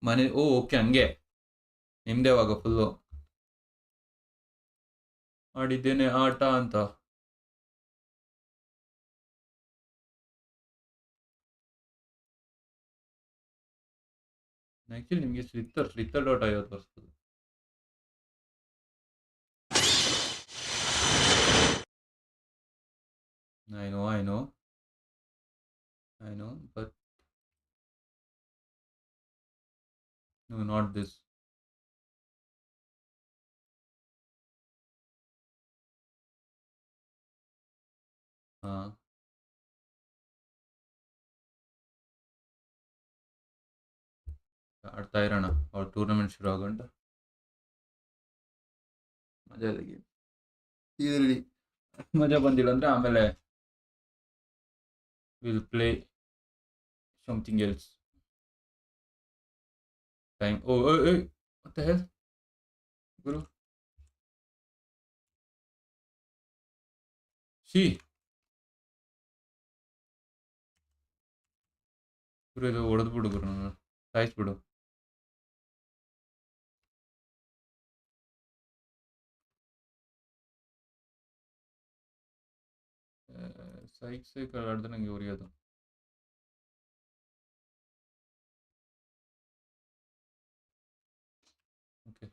ಮನೆ ಓ ಓಕೆ ಹಂಗೆ ನಿಮ್ದೇ ಅವಾಗ ಫುಲ್ಲು ಆಡಿದ್ದೇನೆ ಆಟ ಅಂತ ಆ್ಯಕ್ಚುಲಿ ನಿಮಗೆ ಸ್ಲಿತ್ತರ್ ಡಾಟ್ ಅಯ್ಯೋ ತೋರಿಸ್ತದೆ I know, but no, not this. ಆಡ್ತಾ ಇರೋಣ, ಅವ್ರ ಟೂರ್ನಮೆಂಟ್ ಶುರು ಆಗೋಂಟ ಮಜಾ ಇದೆ. ಇದರಲ್ಲಿ ಮಜಾ ಬಂದಿಲ್ಲ ಅಂದ್ರೆ ಆಮೇಲೆ will play something else. Time oh ಮತ್ತೆ ಹೆಲ್ ಗುರು ಶಿ ಗುರು ಇದು ಹೊಡೆದ್ಬಿಡು ಗುರು, ನಾನು ಸಾಯಿಸ್ಬಿಡು. ಸೈಕ್ ಆಡಿದ್ರೆ ನಂಗೆ ಉರಿಯೋದು. Okay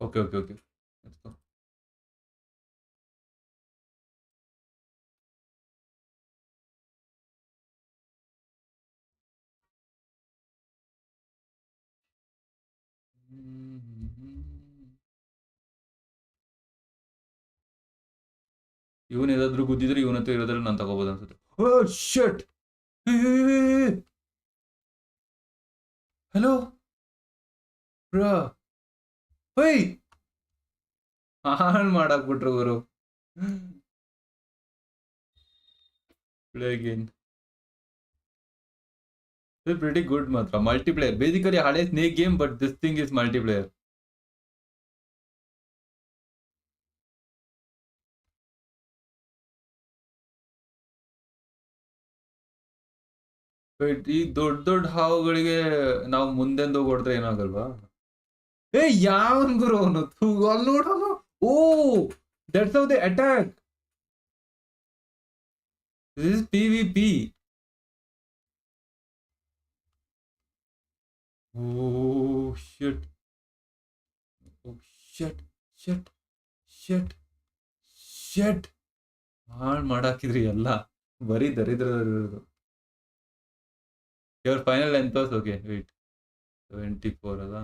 okay okay okay let's go. ಇವನ್ ಏದಾದ್ರು ಗುದ್ದಿದ್ರೆ ಇವನಂತೂ ಇರೋದ್ರಲ್ಲಿ ನಾನು ತಗೋಬೋದು ಅನ್ಸುತ್ತೆ. ಓ ಶಟ್, ಹಲೋ ಬ್ರೋ, ಹೊಯ್ ಹಾಳು ಮಾಡಾಕ್ಬಿಟ್ರು ಗುರು. Play again. It's pretty good ಮಾತ್ರ multiplayer. Basically ಹಳೆ snake game, but this thing is multiplayer. ಈ ದೊಡ್ಡ ಹಾವುಗಳಿಗೆ ನಾವು ಮುಂದೆಂದು ಹೊಡೆದ್ರೆ ಏನಾಗಲ್ವಾ? ಯಾವನ್ ಗುರು ಅವನು? ಅಲ್ಲಿ ನೋಡೋನು. Oh that's how they attack. This is PvP. Oh shit. Oh shit. ಹಾಳು ಮಾಡಾಕಿದ್ರಿ ಎಲ್ಲ, ಬರೀ ದರಿದ್ರದಲ್ಲಿರೋದು. Your final length was okay. Wait, 74 ಅಲ್ಲ?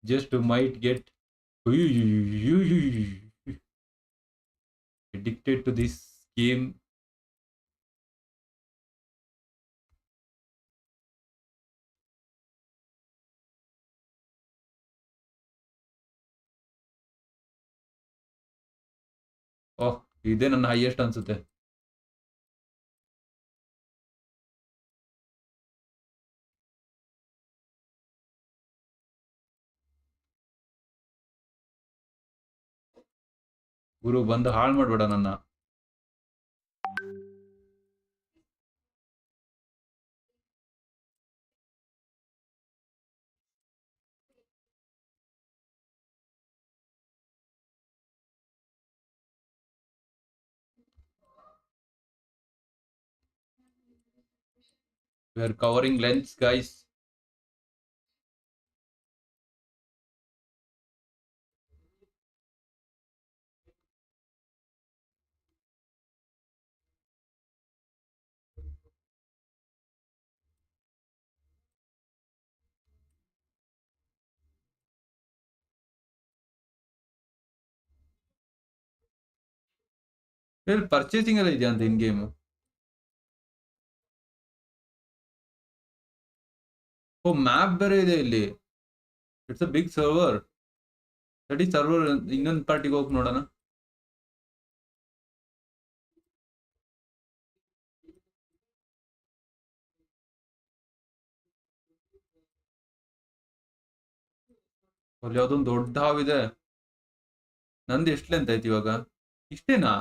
Just might get addicted to this game. ಓಹ್, ಇದೇ ನನ್ನ ಹೈಯೆಸ್ಟ್ ಅನ್ಸುತ್ತೆ. ಗುರು ಬಂದು ಹಾಳು ಮಾಡ್ಬೇಡ ನನ್ನ. We are covering lengths, guys. Purchasing ಎಲ್ಲ ಇದೆಯಾ ಅಂತ ಇನ್ ಗೇಮ್? ಓ ಮ್ಯಾಪ್ ಬೇರೆ ಇದೆ ಇಲ್ಲಿ. It's a big server. ಸರಿ, ಸರ್ವರ್ ಇನ್ನೊಂದು ಪಾರ್ಟಿಗೆ ಹೋಗಿ ನೋಡೋಣ. ಅಲ್ಲಿ ಯಾವ್ದೊಂದು ದೊಡ್ಡ ಹಾವಿದೆ. ನಂದು ಎಷ್ಟು ಲೆಂತ್ ಆಯ್ತು ಇವಾಗ? ಇಷ್ಟೇನಾ?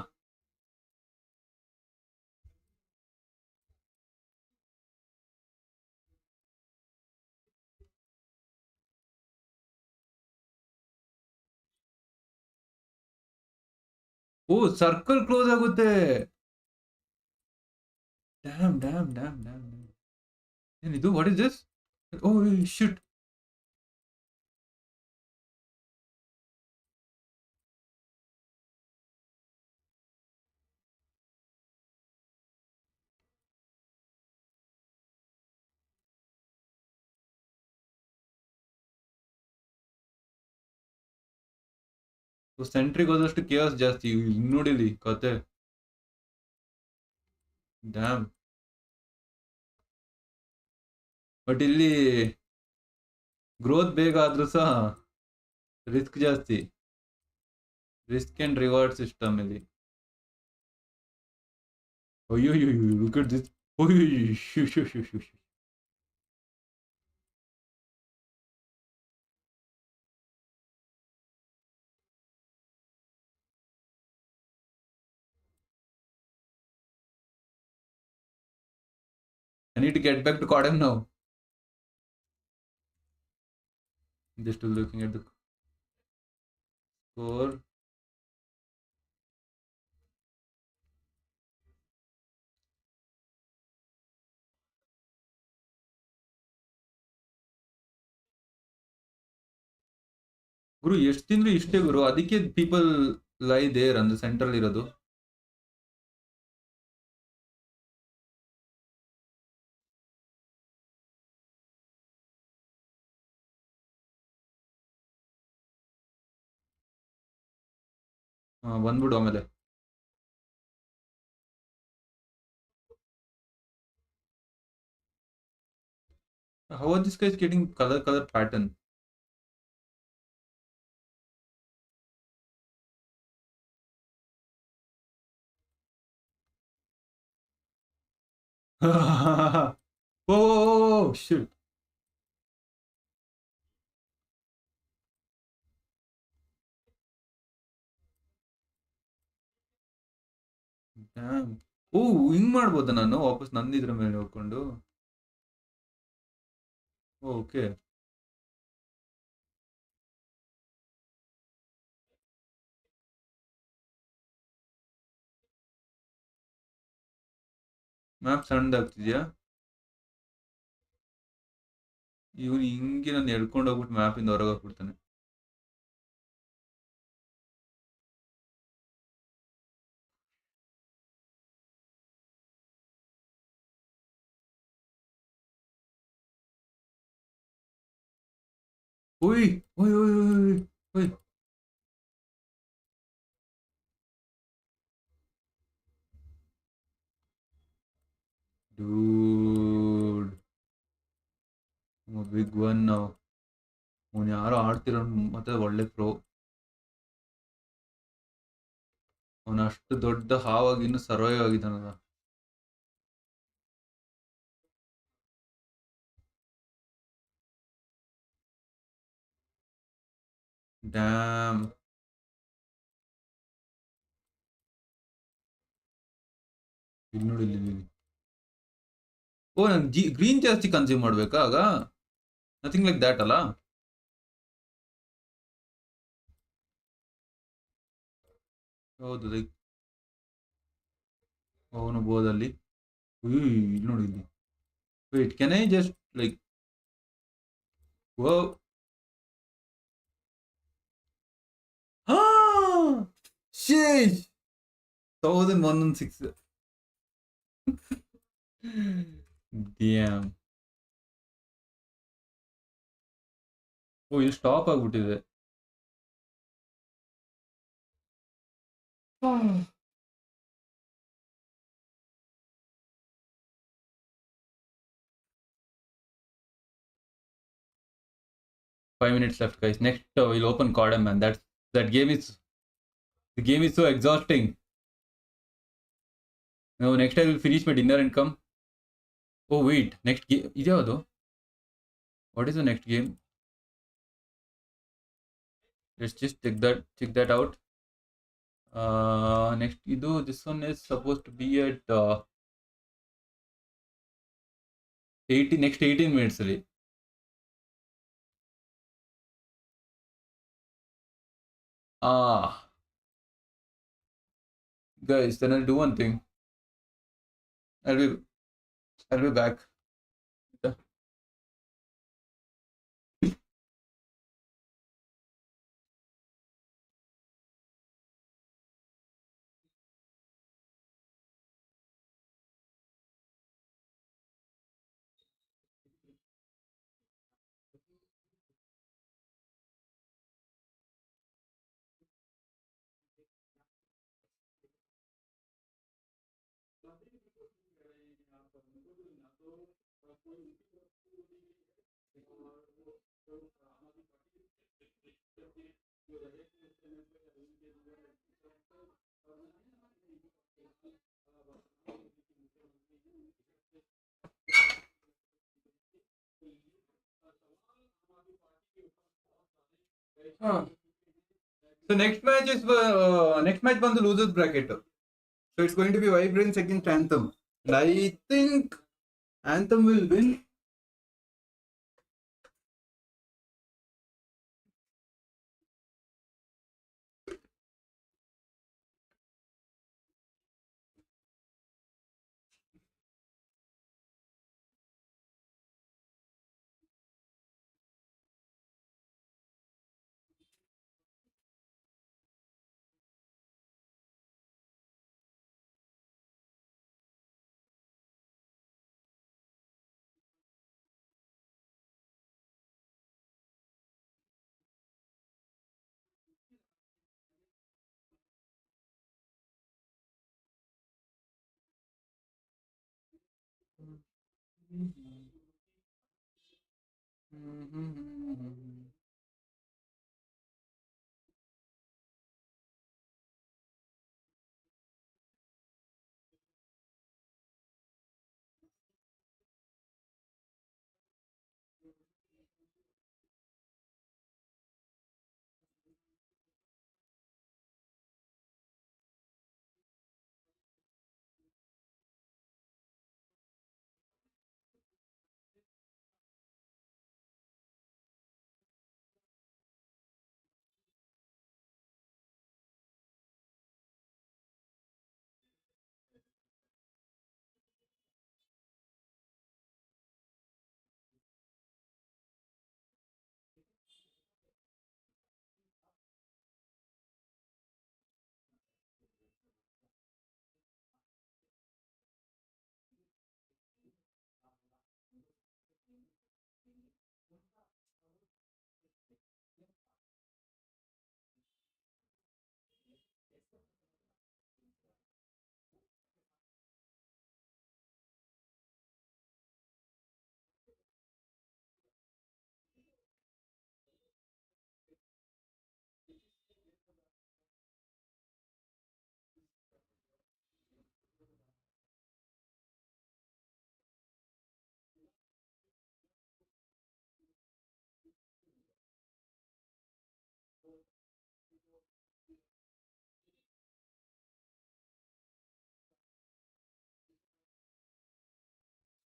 ಓ, ಸರ್ಕಲ್ ಕ್ಲೋಸ್ ಆಗುತ್ತೆ. Damn damn damn damn. ಏನಿದು? What is this? Oh shit. ಸೆಂಟ್ರಿಗೆ ಹೋದಷ್ಟು ಕೇಸ್ ಜಾಸ್ತಿ. ಇಲ್ಲಿ ನೋಡಿಲಿ ಕತೆ. ಡ್ಯಾಮ್. ಬಟ್ ಇಲ್ಲಿ ಗ್ರೋತ್ ಬೇಗ ಆದ್ರೂ ಸಹ ರಿಸ್ಕ್ ಜಾಸ್ತಿ. ರಿಸ್ಕ್ ಅಂಡ್ ರಿವಾರ್ಡ್ ಸಿಸ್ಟಮ್ ಇಲ್ಲಿ. ಅಯ್ಯೋ ಲುಕ್ ಅಟ್ ದಿಸ್. ಅಯ್ಯೋ. I need to get back to CODM now. Just looking at the score. ಗುರು ಎಷ್ಟು ತಿಂದ್ರು ಇಷ್ಟೇ ಗುರು. ಅದಕ್ಕೆ ಪೀಪಲ್ ಲೈ ದೇರ್ ಅಂದ್ರೆ ಸೆಂಟ್ರಲ್ ಇರೋದು. ಬಂದ್ಬಿಡು ಆಮೇಲೆ. How are these guys getting color pattern? Oh shit. Damn. ಓ, ಹಿಂಗ್ ಮಾಡ್ಬೋದ ನಾನು ವಾಪಸ್ ನಂದಿದ್ರ ಮೇಲೆ ಹೋಗ್ಕೊಂಡು? ಓಕೆ. ಮ್ಯಾಪ್ ಸಣ್ಣದಾಗ್ತಿದ್ಯಾ? ಇವನು ಹಿಂಗೆ ನಾನು ಎಳ್ಕೊಂಡು ಹೋಗ್ಬಿಟ್ಟು ಮ್ಯಾಪಿಂದ ಹೊರಗೆ ಹೋಗ್ಬಿಡ್ತಾನೆ. ಓಯ್ ಓಯ್ ಓಯ್ ಓಯ್ ಓಯ್. Dude. ಬಿಗ್ ಒನ್ ನಾವು. ಅವನು ಯಾರೋ ಆಡ್ತಿರೋ ಮತ್ತೆ ಒಳ್ಳೆ ಪ್ರೋ. ಅವನು ಅಷ್ಟು ದೊಡ್ಡ ಹಾವಾಗಿ ಇನ್ನು ಸರ್ವೈವ್ ಆಗಿದ್ದಾನಲ್ಲ. ಡ್ಯಾಮ್. ಇಲ್ಲಿ ನೋಡಿ ಇಲ್ಲಿ. ಓ, ನಂಗೆ ಗ್ರೀನ್ ಜಾಸ್ತಿ ಕನ್ಸ್ಯೂಮ್ ಮಾಡ್ಬೇಕಾ ಆಗ? ನಥಿಂಗ್ ಲೈಕ್ ದ್ಯಾಟ್ ಅಲ್ಲ? ಹೌದು, ಲೈಕ್ ಅವನು ಬೋದಲ್ಲಿ. ಇಲ್ಲಿ ನೋಡಿ ಇಲ್ಲಿ. Wait, can I just like oh. ಶೇಷ್ 1106. ಡ್ಯಾಮ್. ಓ, ಇಲ್ಲಿ ಸ್ಟಾಪ್ ಆಗ್ಬಿಟ್ಟಿದೆ. Five minutes left, guys. Next, we'll open CODM, man. The game is so exhausting. No, next I will finish my dinner and come. Oh wait, next game. What is the next game? Let's just check that out. Next, this one is supposed to be at 18 minutes. Really. Guys, then I'll do one thing. I'll be back. Yeah. So next match on the losers bracket. So it's going to be Vibrance against Anthem. And I think Anthem will win.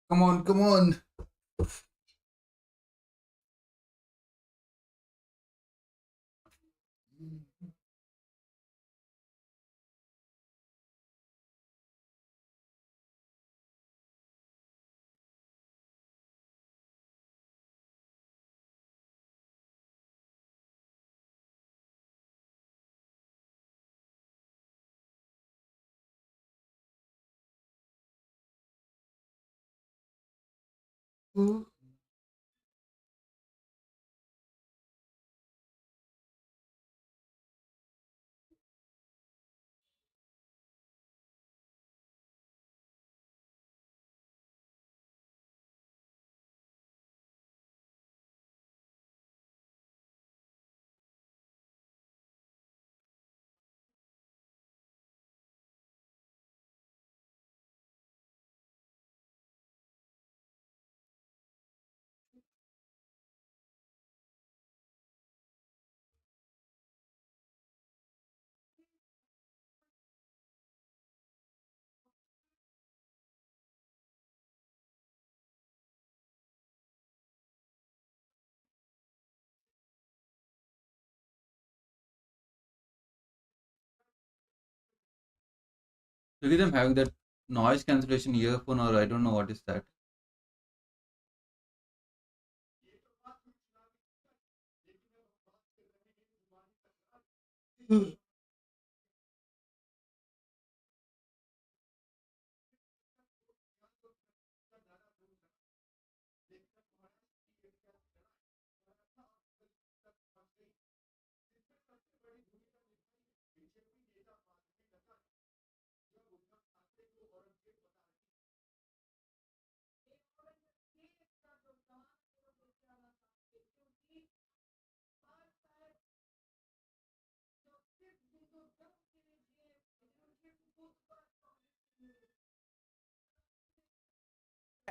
Come on, come on. Look at them having that noise cancellation earphone, or I don't know what is that.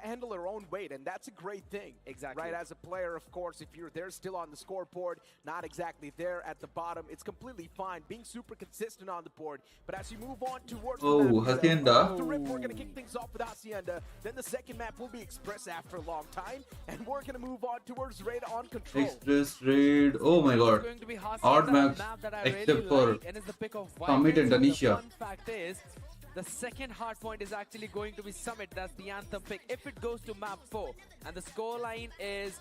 Handle their own weight, and that's a great thing. Exactly. Right, as a player, of course, if you're there still on the scoreboard, not exactly there at the bottom, it's completely fine. Being super consistent on the board, but as you move on towards Oh, the map, Hacienda. off the rip, we're going to kick things off with Hacienda. Then the second map will be Express after a long time, and we're going to move on towards Raid on Control. Express Raid. Oh my god. It's going to be Odd maps, map that I except really for like, and it's the pick of Summit and Vibrance. The Tanisha. fun fact is, the second hard point is actually going to be Summit. That's the Anthem pick. If it goes to map 4, and the scoreline is,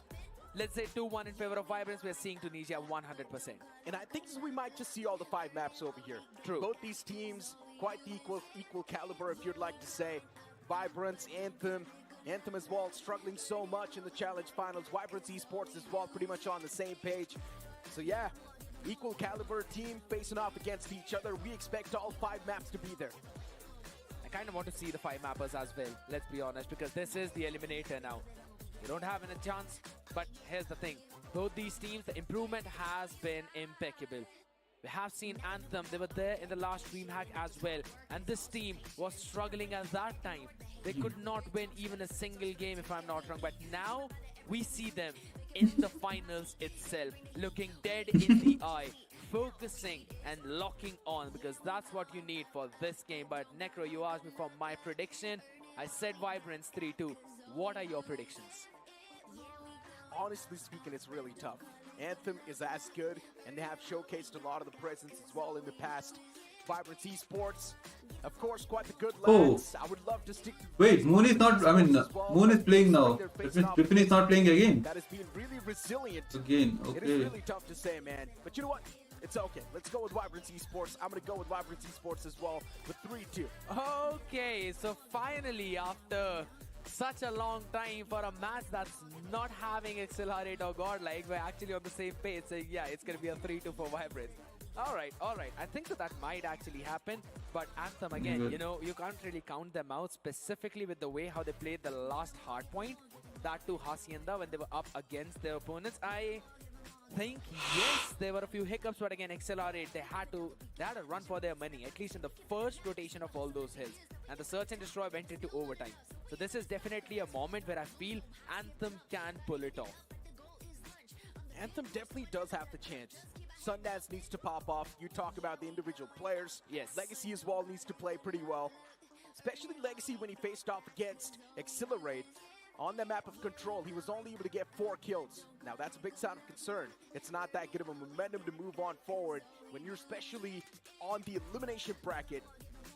let's say, 2-1 in favor of Vibrance, we're seeing Tunisia 100%. And I think we might just see all the 5 maps over here. True. Both these teams, quite the equal caliber, if you'd like to say. Vibrance, Anthem as well, struggling so much in the Challenge Finals. Vibrance Esports as well, pretty much on the same page. So yeah, equal caliber team facing off against each other. We expect all 5 maps to be there. I kind of want to see the 5 mappers as well, let's be honest, because this is the eliminator now. You don't have any chance, but here's the thing. Both these teams, the improvement has been impeccable. We have seen Anthem, they were there in the last DreamHack as well, and this team was struggling at that time. They could not win even a single game, if I'm not wrong, but now we see them in the finals itself, looking dead in the eye, focusing and locking on, because that's what you need for this game. But Necro, you asked me for my prediction. I said Vibrance 3-2. What are your predictions? Honestly speaking, it's really tough. Anthem is as good, and they have showcased a lot of the presence as well in the past. Vibrance Esports, of course, quite the good lads. I would love to stick to... Wait, Moon is not. I mean, Moon is playing now. That means Griffin is not playing again. That has been really resilient. Again, It is okay. really tough to say, man. But you know what? It's okay. Let's go with Vibrance Esports. I'm going to go with Vibrance Esports as well with 3-2. Okay, so finally, after such a long time for a match that's not having Accelerate or Godlike, we're actually on the same page. So yeah, it's going to be a 3-2 for Vibrance. All right. I think that might actually happen. But Anthem, again, you know, you can't really count them out, specifically with the way how they played the last hard point. That to Hacienda when they were up against their opponents. I think, yes, there were a few hiccups, but again, Accelerate, they had to run for their money, at least in the first rotation of all those hills. And the Search and Destroy went into overtime. So this is definitely a moment where I feel Anthem can pull it off. Anthem definitely does have the chance. Sundance needs to pop off. You talk about the individual players. Yes. Legacy as well needs to play pretty well. Especially Legacy when he faced off against Accelerate. On the map of Control, he was only able to get 4 kills. Now, that's a big sign of concern. It's not that good of a momentum to move on forward when you're especially on the elimination bracket,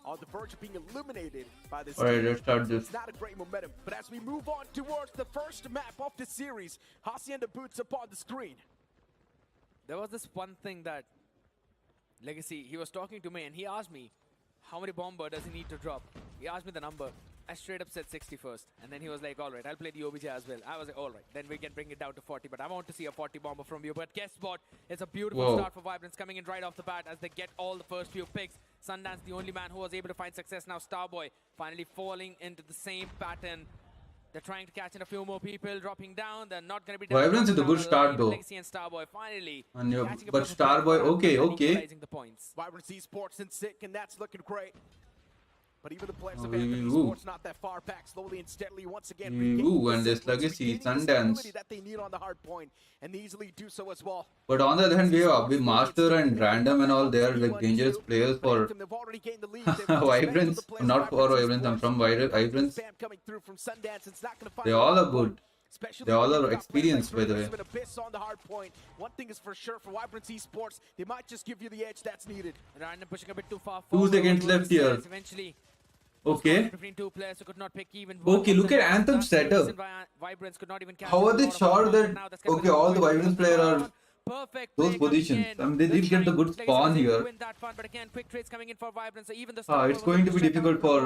on the verge of being eliminated by this Alright, team. let's start this. It's not a great momentum. But as we move on towards the first map of the series, Hacienda boots up on the screen. There was this one thing that Legacy, he was talking to me and he asked me, how many bomber does he need to drop? He asked me the number. I straight up said 60 first. And then he was like, all right, I'll play the OBJ as well. I was like, all right, then we can bring it down to 40. But I want to see a 40 bomber from you. But guess what? It's a beautiful start for Vibrance coming in right off the bat as they get all the first few picks. Sundance, the only man who was able to find success. Now Starboy finally falling into the same pattern. They're trying to catch in a few more people, dropping down. They're not going to be... Vibrance is a good start though. Legacy and Starboy finally And catching up but with the Starboy, pace and okay. equalizing the points. Vibrance Esports and sick, and that's looking great. But even the players of we Anthem woo. Esports not that far back, slowly and steadily once again. We regaining woo, the and there's semblance, Legacy, regaining the Sundance. stability that they need on the hard point, and they easily do so as well. But on the other hand, we have Master and Random and all. They are like dangerous players for Anthem, they've already gained the lead. They've dismantled Vibrance. the players Not of for Vibrance Vibrance, I'm Esports. from Vibrance. Spam coming through from Sundance. It's not gonna find They all the are hard good. point, especially They all when are you've got players experienced, by the way. Dreams and Abyss on the hard point. One thing is for sure, for Vibrance Esports, they might just give you the edge that's needed. Random pushing a bit too far 2 forward. seconds What left he here. says, eventually Okay. Between two players who could not pick even Okay, look at Anthem's setup. Vibrance could not even catch How are they a lot of sure balls, that and now that's gonna be okay, the all the point. Vibrance players are Perfect those play coming positions? in. I mean, they did get the good Players spawn was able to here. win that one, but again, quick trades coming in for Vibrance. So even the It's going to be difficult for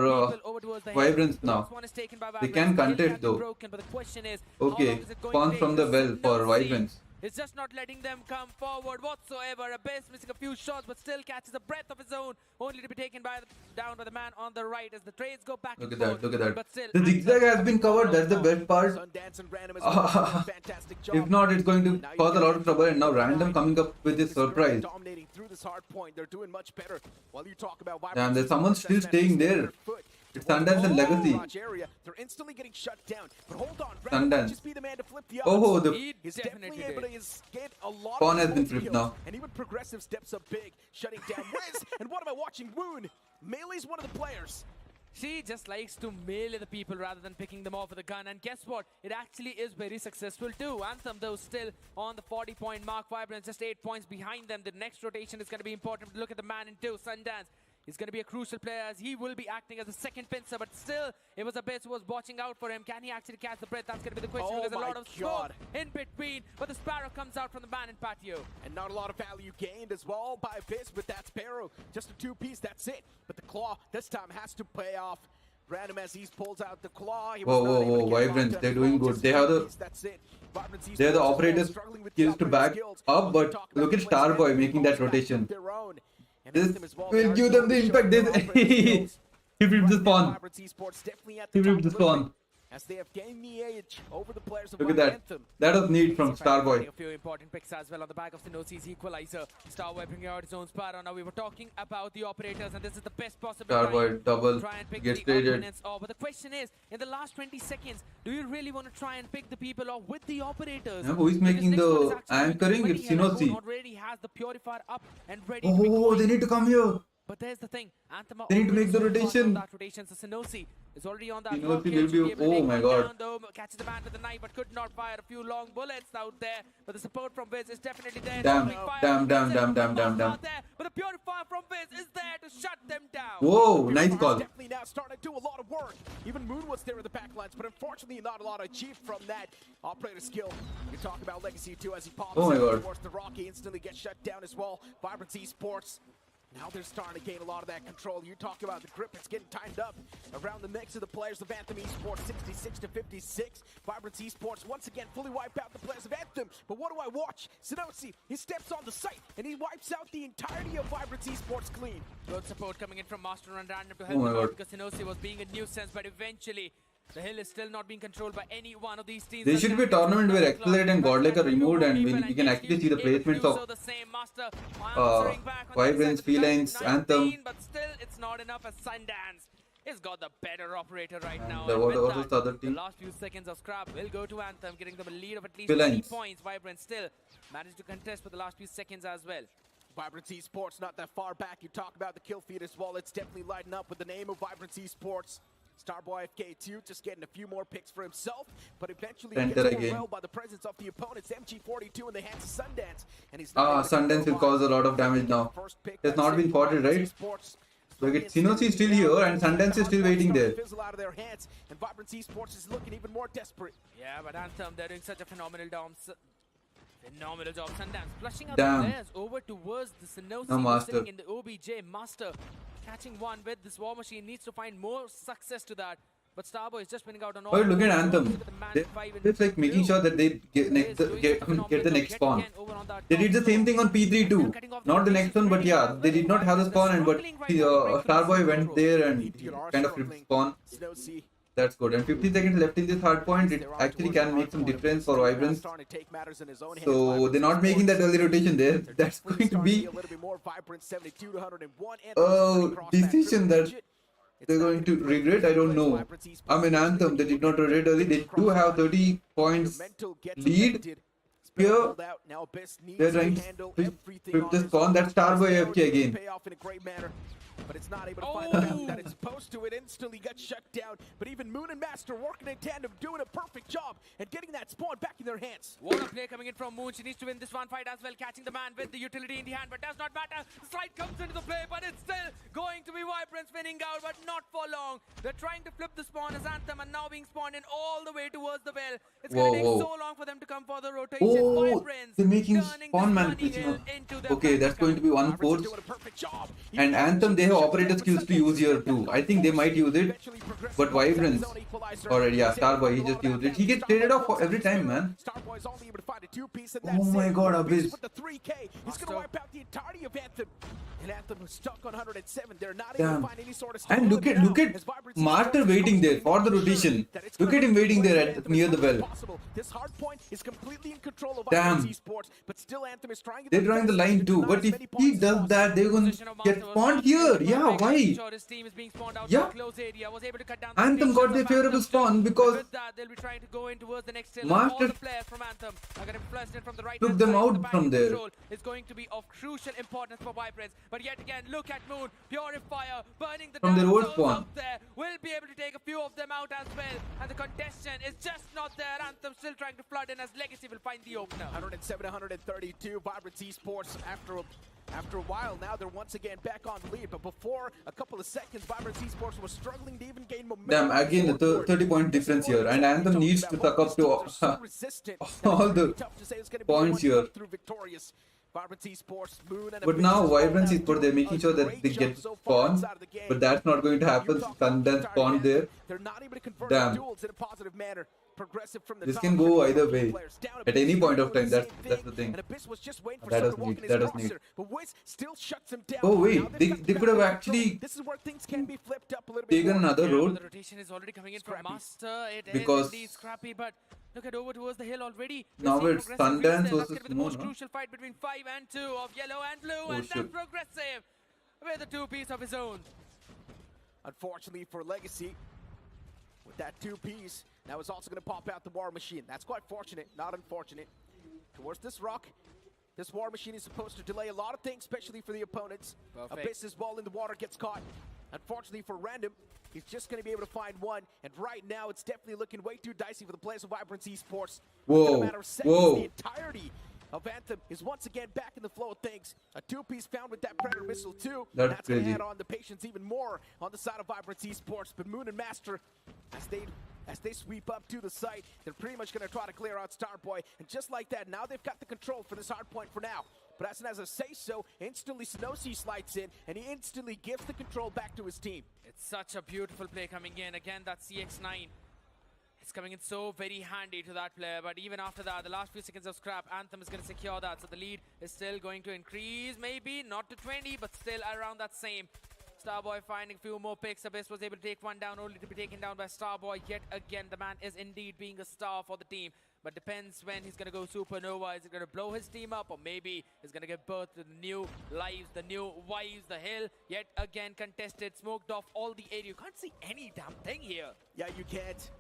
Vibrance now. They can contest though. Broken, but the question is, how Okay, long is it going spawn to from take? the well for Synosy Vibrance. It's just not letting them come forward whatsoever. Abyss missing a few shots, but still catches a breath of his own, only to be taken down by the man on the right as the trades go back Look and at that, forth. look at that. But still, The zigzag has been covered, that's the best part. Sundance and Random is doing a fantastic job. If not, it's going to cause a lot of trouble, and now Random coming up with this surprise. Dominating through this hard point. They're doing much better. While you talk about Damn, there's someone still staying there. It's Sundance and Legacy. They're instantly getting shut down. But hold on, Sundance. Random might just be the man to flip the odds. Oh, the He's definitely able to get a lot Spawn of has been multi flipped kills, now. and even Progressive steps up big, shutting down Wiz. And what am I watching? Woon. Melee's one of the players. She just likes to melee the people rather than picking them off with a gun. And guess what? It actually is very successful too. Anthem, though, still on the 40-point mark. Vibrance just 8 points behind them. The next rotation is going to be important. Look at the man in two, Sundance. He's going to be a crucial player as he will be acting as a second pincer, but still, it was Abyss who was watching out for him. Can he actually catch the breath? That's going to be the question. Oh There's a my lot of God. smoke in between, but the Sparrow comes out from the man in patio. And not a lot of value gained as well by Abyss, but that's Sparrow. Just a two-piece, that's it. But the Claw this time has to pay off. Random as he pulls out the Claw. Whoa, Vibrance, they're doing good. They have the they're the operators skills to back up, but look at Starboy making that rotation. This will give them the impact. He flipped the spawn. He flipped the spawn. As they have gained the edge over the players of Look at that. Anthem. That was neat from Starboy. A few important picks as well on the back of Synosy's equalizer. Starboy bringing out his own Sparrow. Now we were talking about the operators, and this is the best possible Starboy time double to try and pick gets the traded. opponents off. But the question is, in the last 20 seconds, do you really want to try and pick the people off with the operators? Yeah, who is Because making next one is the actually anchoring? ready, It's and Anthem Synosy. already has the purifier up and ready to be Oh, going. they need to come here. But there's the thing, Anthem are They need to already make the so fast on rotation. that rotation, so Synosy is already on that Synosy rocket, will should be- able to oh take my one God. down, though, catches the man with the knife, but could not fire a few long bullets out there. But the support from Wiz is definitely there. Damn, Opening fire damn, from damn, Wiz damn, is damn, damn, not damn. there, but the purifier from Wiz is there to shut them down. Whoa, nice call. Definitely now starting to do a lot of work. Even Moon was there in the backlines, but unfortunately not a lot achieved from that operator skill. You talk about Legacy too as he pops Oh my out God. towards the Rocky, instantly gets shut down as well. Vibrance Esports. Now they're starting to gain a lot of that control. You talk about the grip, it's getting timed up around the necks of the players of Anthem Esports, 66 to 56. Vibrance Esports once again fully wipe out the players of Anthem. But what do I watch? Synosy, he steps on the site and he wipes out the entirety of Vibrance Esports clean. Good support coming in from Master and Random to Oh help my them God. out because Synosy was being a nuisance, but eventually the hill is still not being controlled by any one of these teams. There should be a tournament where Accelerate and Godlike are removed, and we can actually see the placements of Vibrance, Felines, Anthem. But still, it's not enough as Sundance has got the better operator right now. the- And what with was that, the other team? The last few seconds of scrap will go to Anthem, getting them a lead of at least Felines. 3 points. Vibrance still managed to contest for the last few seconds as well. Vibrance Esports not that far back. You talk about the kill feed as well. It's definitely lighting up with the name of Vibrance Esports. Starboy FK2 just getting a few more picks for himself, but eventually he Center gets again. overwhelmed by the presence of the opponent's MG42 in the hands of Sundance. And he's Sundance will cause a lot of damage now. It's not been spotted, right? Look at Synosy is still here and Sundance is still waiting there. Fizzle out of their hands, and Vibrance Esports is looking even more desperate. Yeah, but Anthem, they're doing such a phenomenal job. Phenomenal job. Sundance flushing out Damn. the players over towards the Synosy No, Master. sitting in the OBJ. Master catching one with this War Machine needs to find more success to that. But Starboy is just winning out on all. But look at Anthem. With the man They, five and it's like making two. sure that they get, Is doing get such a phenomenal the job next yet spawn. again over on that They top did the zone. same thing on P3 too. Cutting off the Not the next one, but yeah, they did not have the spawn, and but Starboy went there and kind of flipped spawn. Synosy That's good. And 50 seconds left in this hard point. It actually can make some difference for Vibrance. starting to take matters in his own hands. So Vibrance they're not making that Esports. early rotation there. They're That's definitely going to starting be a little bit more vibrant. 72 to 101. decision that they're going to regret. I don't know. I mean, Anthem, they did not rotate early. They do have 30 points lead. Here, they're trying to flip the spawn. That's Starboy AFK again. but it's not able to find the bounty that it's supposed to. It instantly got shut down, but even Moon and Master working in tandem, doing a perfect job and getting that spawn back in their hands. What a play coming in from Moon. She needs to win this one fight as well, catching the man with the utility in the hand, but does not matter. The slide comes into the play, but it's still going to be Vibrance winning out, but not for long. They're trying to flip the spawn as Anthem and now being spawned in all the way towards the well. It's going to take so long for them to come for the rotation. Oh, Vibrance they're making turning spawn this man money hill glitching into their Okay, bank that's going to be account. 1/4. Doing a perfect job. And Anthem, they have operator skills to use here too. I think they might use it. But Vibrance, already, yeah, Starboy, he just used it. He gets traded off for every time, man. Starboy's only able to find a 2-piece, and Oh that's my it. God, Beast Abyss. with the 3K. He's going to wipe out the entirety of Anthem. And Anthem was stuck on 107. They're not able Damn. to find any sort of And look at Master waiting there for the rotation. Look at him waiting there at near the well. This hard point is completely in control of Damn. Esports, but still Anthem is trying. They're drawing the line too. But if he does that, they're going to get spawned here. Yeah, why? Yeah. Anthem got their favorable spawn because They'll be trying to go in towards the next hill. Master All the players from Anthem are going to be flushed in from the right took them out from there. It's going to be of crucial importance for Vibrance. But yet again, look at Moon, Purifier, burning the From their damn old souls spawn. out there. We'll be able to take a few of them out as well. And the contestant is just not there. Anthem still trying to flood in as Legacy will find the opener. 107, 132. Vibrance Esports after a while now they're once again back on the lead, but before a couple of seconds Vibrance Esports was struggling to even gain momentum. Damn, again the 30-point difference here, and Anthem needs to suck up to all the points here. Vibrance Esports, Moon and But now Vibrance Esports, they're making sure that they get spawn, but that's not going to happen. Sundan spawned there. They're not able to convert Damn. duels in a positive manner. Progressive from the This top, can go either players way. down At any Abyss point of doing time, the that's same the thing. And Abyss was just waiting for That someone does to walk need- in that his does need. roster, but Wiz still shuts him down. Oh wait, Now they've they got the could have control. actually This is where things can be flipped up a little bit taken more. another Yeah, road. the rotation is already coming in Scrappy. from Master. It Because- is indeed scrappy, but look at over towards the hill already. Now We're seeing it's progressive Sundance wins there. That's versus gonna be the Moon, most huh? crucial fight between 5 and 2 of Yellow and Blue, Oh, and shit. then Progressive with a 2-piece of his own. Unfortunately for Legacy, with that 2-piece, that was also going to pop out the War Machine. That's quite fortunate, not unfortunate. Towards this rock, this War Machine is supposed to delay a lot of things, especially for the opponents. Perfect. Abyss's ball in the water gets caught. Unfortunately for Random, he's just going to be able to find one. And right now, it's definitely looking way too dicey for the players of Vibrance Esports. Whoa, Within a matter of seconds, whoa. the entirety of Anthem is once again back in the flow of things. A 2-piece found with that Predator Missile too. That's That's going to crazy. add on the patience even more on the side of Vibrance Esports. But Moon and Master, as they sweep up to the site, they're pretty much going to try to clear out Starboy. And just like that, now they've got the control for this hard point for now. But as I say so, instantly Sinosi slides in, and he instantly gives the control back to his team. It's such a beautiful play coming in. Again, that CX9. It's coming in so very handy to that player, but even after that, the last few seconds of scrap, Anthem is going to secure that, so the lead is still going to increase, maybe not to 20, but still around that same. Starboy finding a few more picks. Abyss was able to take one down, only to be taken down by Starboy. Yet again, the man is indeed being a star for the team, but depends when he's going to go supernova. Is he going to blow his team up, or maybe he's going to give birth to the new lives, the new wives, the hill. Yet again, contested, smoked off all the area. You can't see any damn thing here. Yeah, you can't.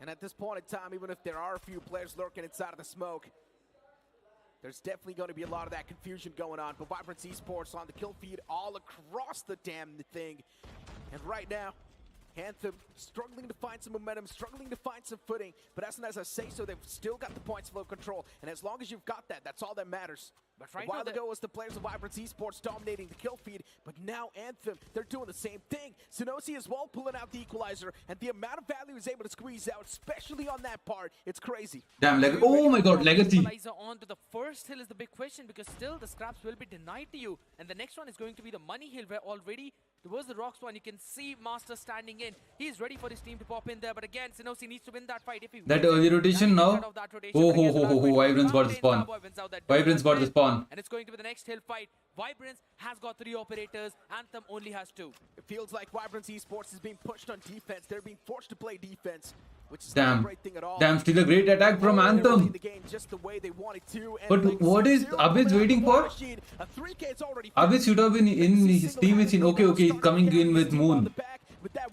And at this point in time, even if there are a few players lurking inside of the smoke, there's definitely going to be a lot of that confusion going on. But Vibrance Esports on the kill feed all across the damn thing. And right now, Anthem struggling to find some momentum, struggling to find some footing. But as I say so, they've still got the points flow control. And as long as you've got that, that's all that matters. But right a while now ago, it was the players of Vibrance Esports dominating the kill feed, but now Anthem, they're doing the same thing. Sinosi as well pulling out the equalizer, and the amount of value he's able to squeeze out, especially on that part, it's crazy. Damn, oh my god, Legacy. Equalizer on to the first hill is the big question, because still the scraps will be denied to you. And the next one is going to be the money hill, where already towards the rocks one, you can see Master standing in. He's ready for his team to pop in there, but again, Sinosi needs to win that fight. If he That wins early it, rotation then he's now. out of that rotation. Oh, But again, ho, ho, the ho, ho, last Vibrance got the fight, spawn. Starboy wins out that Vibrance got the duel. spawn. And it's going to be the next hill fight. Vibrance has got 3 operators. Anthem only has 2. It feels like Vibrance Esports is being pushed on defense. They're being forced to play defense, which is not Damn. a great thing at all. Damn, still a great attack from They're running Anthem. the game just the way they wanted to, and But Legacy what is still Abyss pulling out waiting the War for? Machine. A 3K is already Abyss should have been in his team is in. Okay, he's coming in with Moon.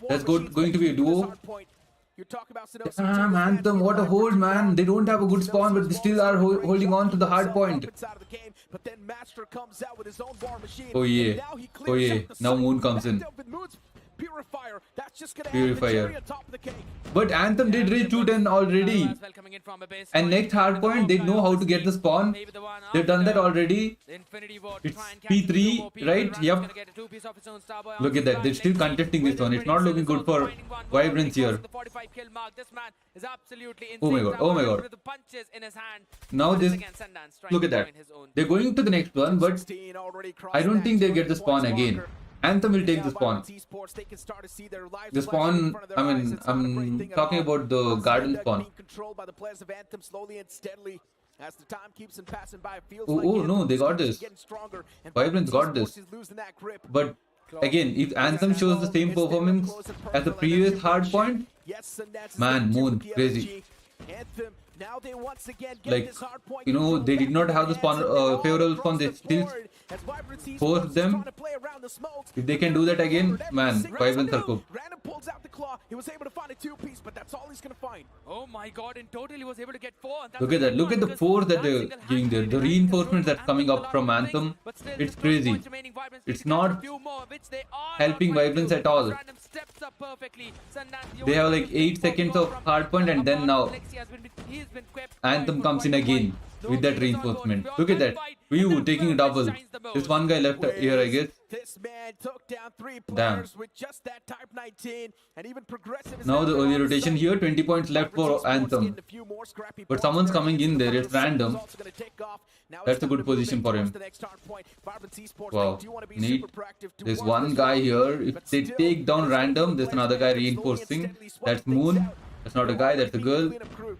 That's going to be a duo. You talk about Sanosi, Damn, took this Anthem, match what a back for hold, 2 man. rounds. They don't have a good spawn, but they still are holding on to the hard point. Inside of the game, but then Master comes out with his own bar machine. Oh, yeah. And now he Oh, clears yeah. out the Now site. Moon comes in. Backed up with Moon's Purifier. That's just gonna Purifier. add the cherry on top of the cake. But Anthem did reach 210 already. As well coming in from a base And point. next hard point, they know how to get the spawn. Maybe the one They've done that after. already. The Infinity Ward It's try and catch P3, two more people. right? Randall's Yep. gonna get a two-piece of his own. Starboy Look on at that. the They're still side. contesting this one. It's not Pretty looking good for finding one. Vibrance here. The 45 kill mark. This man is absolutely insane. Oh my god. Oh my god. With the punches in his hand. Now Once this. again, Sundance trying Look at to that. join his own. They're going to the next one, but 16 already crossed I don't that think they'll 20 get the spawn points again. marker. Anthem will take Now the spawn. Vibrance Esports, they can start to see their lives The flashing in spawn, front of their I eyes. mean, It's not a great I'm thing at talking all. about the Now garden Snapdragon spawn. being controlled by the players of Anthem slowly and steadily. As the time keeps on passing by, it feels Oh, like oh, no, Anthem they got keeps this. getting stronger, and Vibrance got Esports this. is losing that grip. But again, if Anthem shows the same performance as the previous hard point, Yes, and that's man, the Moon, PLG. crazy. Anthem, now they once again get Like, this hard point you know, control they did back not in have the their spawn, hands, and they're all favorable across spawn. They the still board as Vibrance Esports forced is them. trying to play around the smokes. If they can do that again, Covered every man, single Vibrance are time. cooked. Random pulls out the claw. He was able to find a two-piece, but that's all he's gonna find. Oh my god, in total he was able to get 4. And that's Look a at that. big Look one at the because force that that they're single giving there. hand The really reinforcements controls that's coming Anthem up from a lot of Anthem, things, but still it's just 12 crazy. points remaining. Vibrance It's need to catch a not few more, which they are helping trying to Vibrance do. at all. Random steps up perfectly. Sundance, the They have only like thing 8 popping seconds off of from hard point, and then apart now from Lexi he's been kept Anthem quiet for comes in quite a while. again with that Nobody is on board. reinforcement. We all Look at can that. fight, Ryu and that's taking a where double. Vibrance shines the There's most. one guy left here, I guess. This man took down 3 Damn. players with just that Type 19, and even Progressive is Now the now early on rotation site. here, 20 points left for Vibrance Esports Anthem. getting a few more scrappy But points someone's there. coming in there, it's Anthem's random. also gonna take off. Now That's it's a time good to move position in for towards him. the next hard point. Vibrance Esports, Wow, they do want to be neat. super proactive There's towards one this guy one. here. If But they still, take down there's gonna be random, there's players another guy that slowly and reinforcing. steadily swap That's things Moon. out. That's not a They're guy, already that's a being girl. cleanup crew.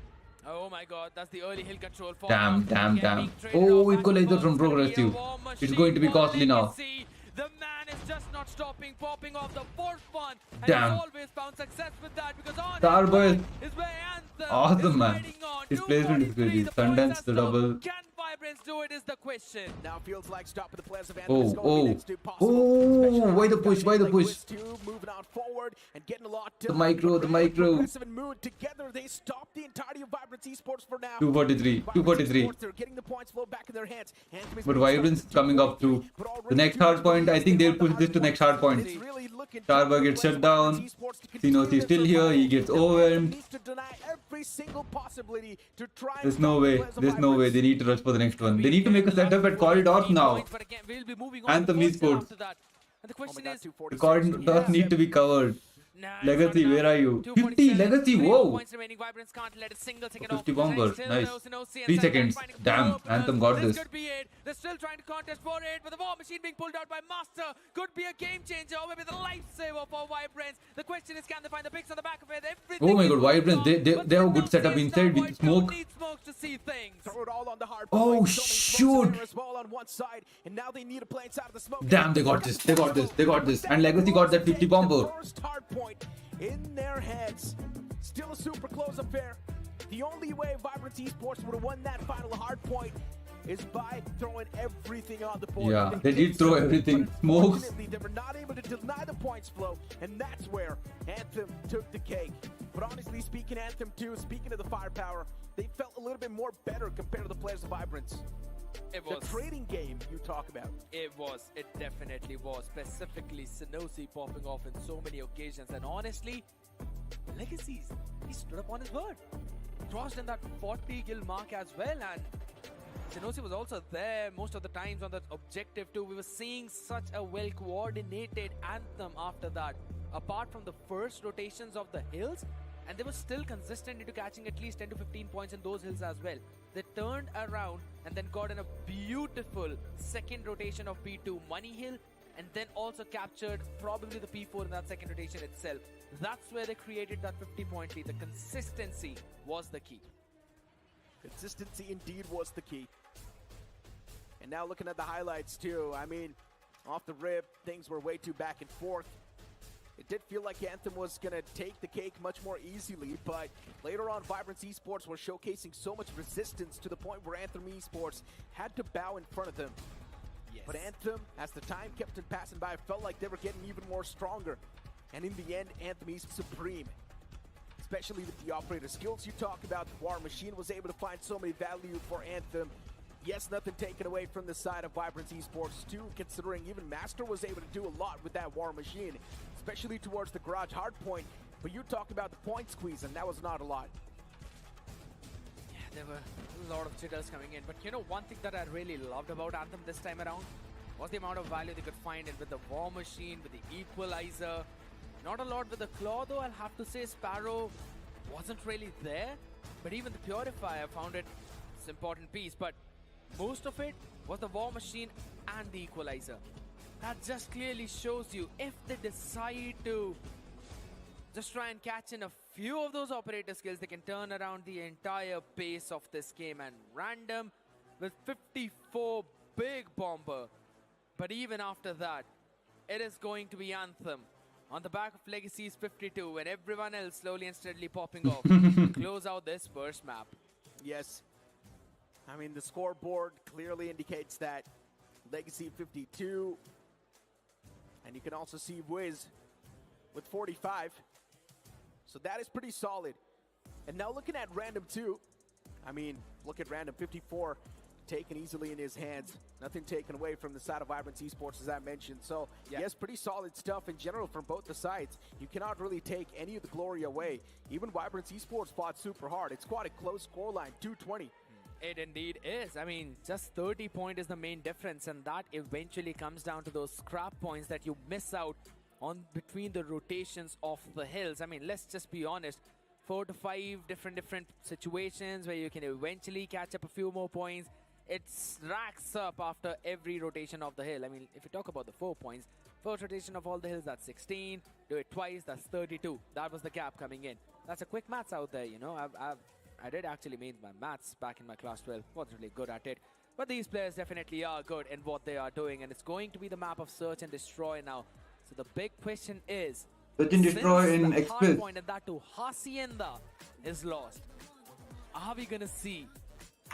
Oh my god, that's the early hill control for Damn, Anthem. damn, Again, damn. being traded Oh, off back equalizer and forth. from It's gonna be a Progressive. war It's machine going to be for costly now. Legacy. The man is just not stopping, popping off the fourth one. And Damn. he's always found success with that because on Starboy his back is where Anthem awesome, is man. riding on. His placement is 243, crazy. the points Sundance, are the still. double. Can Vibrance do it is the question. Now feels like stopping the players of Anthem Oh, is going to be oh, next to possible. oh, Especially why the with push, guys why the like push? Wiz too, moving on forward and getting a lot The done. micro, the micro. Progressive and Moon together, they stop the entirety of Vibrance Esports for now. 243, Vibrance 243. Esports, they're getting the points flow back in their hands. Anthem is But being Vibrance stuck coming up to but already the next two hard point. I think they'll on the push hard this to next hard point. It's really looking Starbuck tough for gets players shut of down. Vibrance Esports to continue Sinos is to still here. survive. He gets The player overwhelmed. needs to deny every single possibility to try and There's no stop the way. players of There's no way. Vibrance. They need to rush for the next one. They need to make a setup at Corridors now. But again, we'll be moving on Anthem to fourth Esports. after that. And the Oh my question God, is, 246. The Corridors need to be covered. nah, Legacy, it's not where are enough. you? 247, 50, Legacy, three more whoa. points remaining. Vibrance can't let a single ticket off. 50 bomber, Still nice. no Sinosi and 3 Sundance seconds. finding Damn, two Anthem openers. got this. Could be it. They're still trying to contest for it, but the war machine being pulled out by Master could be a game changer or maybe the lifesaver for Vibrance. The question is, can they find the picks on the back of it? Everything Oh my is god, going Vibrance, on, they but have a good Sinosi setup and inside Starboy with smoke. don't need smoke to see things. Throw it all on the hard Oh, point. So many smokes shoot. in there as well on one side, and now they need to play inside of the smoke. Damn, they got this. They got this. They got this. And Legacy got that 50 bomber. The first hard point in their heads. Still a super close affair. The only way Vibrance Esports would have won that final hard point is by throwing everything on the board. Yeah, And they did throw so, everything. but Smokes. unfortunately, they were not able to deny the points flow, and that's where Anthem took the cake. But honestly speaking, Anthem too, speaking of the firepower, they felt a little bit more better compared to the players of Vibrance. It The was. trading game you talk about. It was. It definitely was. Specifically, Sinosi popping off in so many occasions. And honestly, Legacies, he stood up on his word. Crossed in that 40 kill mark as well. And Sinosi was also there most of the times on that objective too. We were seeing such a well-coordinated Anthem after that. Apart from the first rotations of the hills, and they were still consistent into catching at least 10 to 15 points in those hills as well. They turned around and then got in a beautiful second rotation of P2 Money Hill, and then also captured probably the P4 in that second rotation itself. That's where they created that 50-point lead. The consistency was the key. Consistency indeed was the key. And now looking at the highlights too, I mean, off the rip, things were way too back and forth. It did feel like Anthem was going to take the cake much more easily, but later on, Vibrance Esports were showcasing so much resistance to the point where Anthem Esports had to bow in front of them. Yes. But Anthem, as the time kept on passing by, felt like they were getting even more stronger. And in the end, Anthem is supreme. especially with the operator skills you talk about. The War Machine was able to find so many value for Anthem. Yes, nothing taken away from the side of Vibrance Esports too, considering even Master was able to do a lot with that War Machine, especially towards the garage hardpoint. But you talk about the point squeeze, and that was not a lot. Yeah, there were a lot of jitters coming in. But you know, one thing that I really loved about Anthem this time around was the amount of value they could find in with the War Machine, with the Equalizer. Not a lot with the Claw though, I'll have to say Sparrow wasn't really there. But even the Purifier found it an important piece. But most of it was the War Machine and the Equalizer. That just clearly shows you if they decide to just try and catch in a few of those operator skills, they can turn around the entire pace of this game. And Random with 54 big bomber. But even after that, it is going to be Anthem on the back of Legacy's 52 and everyone else slowly and steadily popping off to close out this first map. Yes. I mean, the scoreboard clearly indicates that Legacy 52. And you can also see Wiz with 45. So that is pretty solid. And now looking at Random 2. I mean, look at Random 54 taken easily in his hands. Nothing taken away from the side of Vibrance Esports, as I mentioned. So, yes, pretty solid stuff in general from both the sides. You cannot really take any of the glory away. Even Vibrance Esports fought super hard. It's quite a close scoreline, 220. It indeed is. I mean, just 30 points is the main difference, and that eventually comes down to those scrap points that you miss out on between the rotations of the hills. I mean, let's just be honest. 4 to 5 different situations where you can eventually catch up a few more points. It racks up after every rotation of the hill. I mean, if you talk about the 4 points, first rotation of all the hills, that's 16. Do it twice, that's 32. That was the gap coming in. That's a quick maths out there, you know. I did actually mean my maths back in my class 12. Wasn't really good at it. But these players definitely are good in what they are doing. And it's going to be the map of Search and Destroy now. So the big question is, Search and Destroy in Express. Point and that to Hacienda is lost. Are we going to see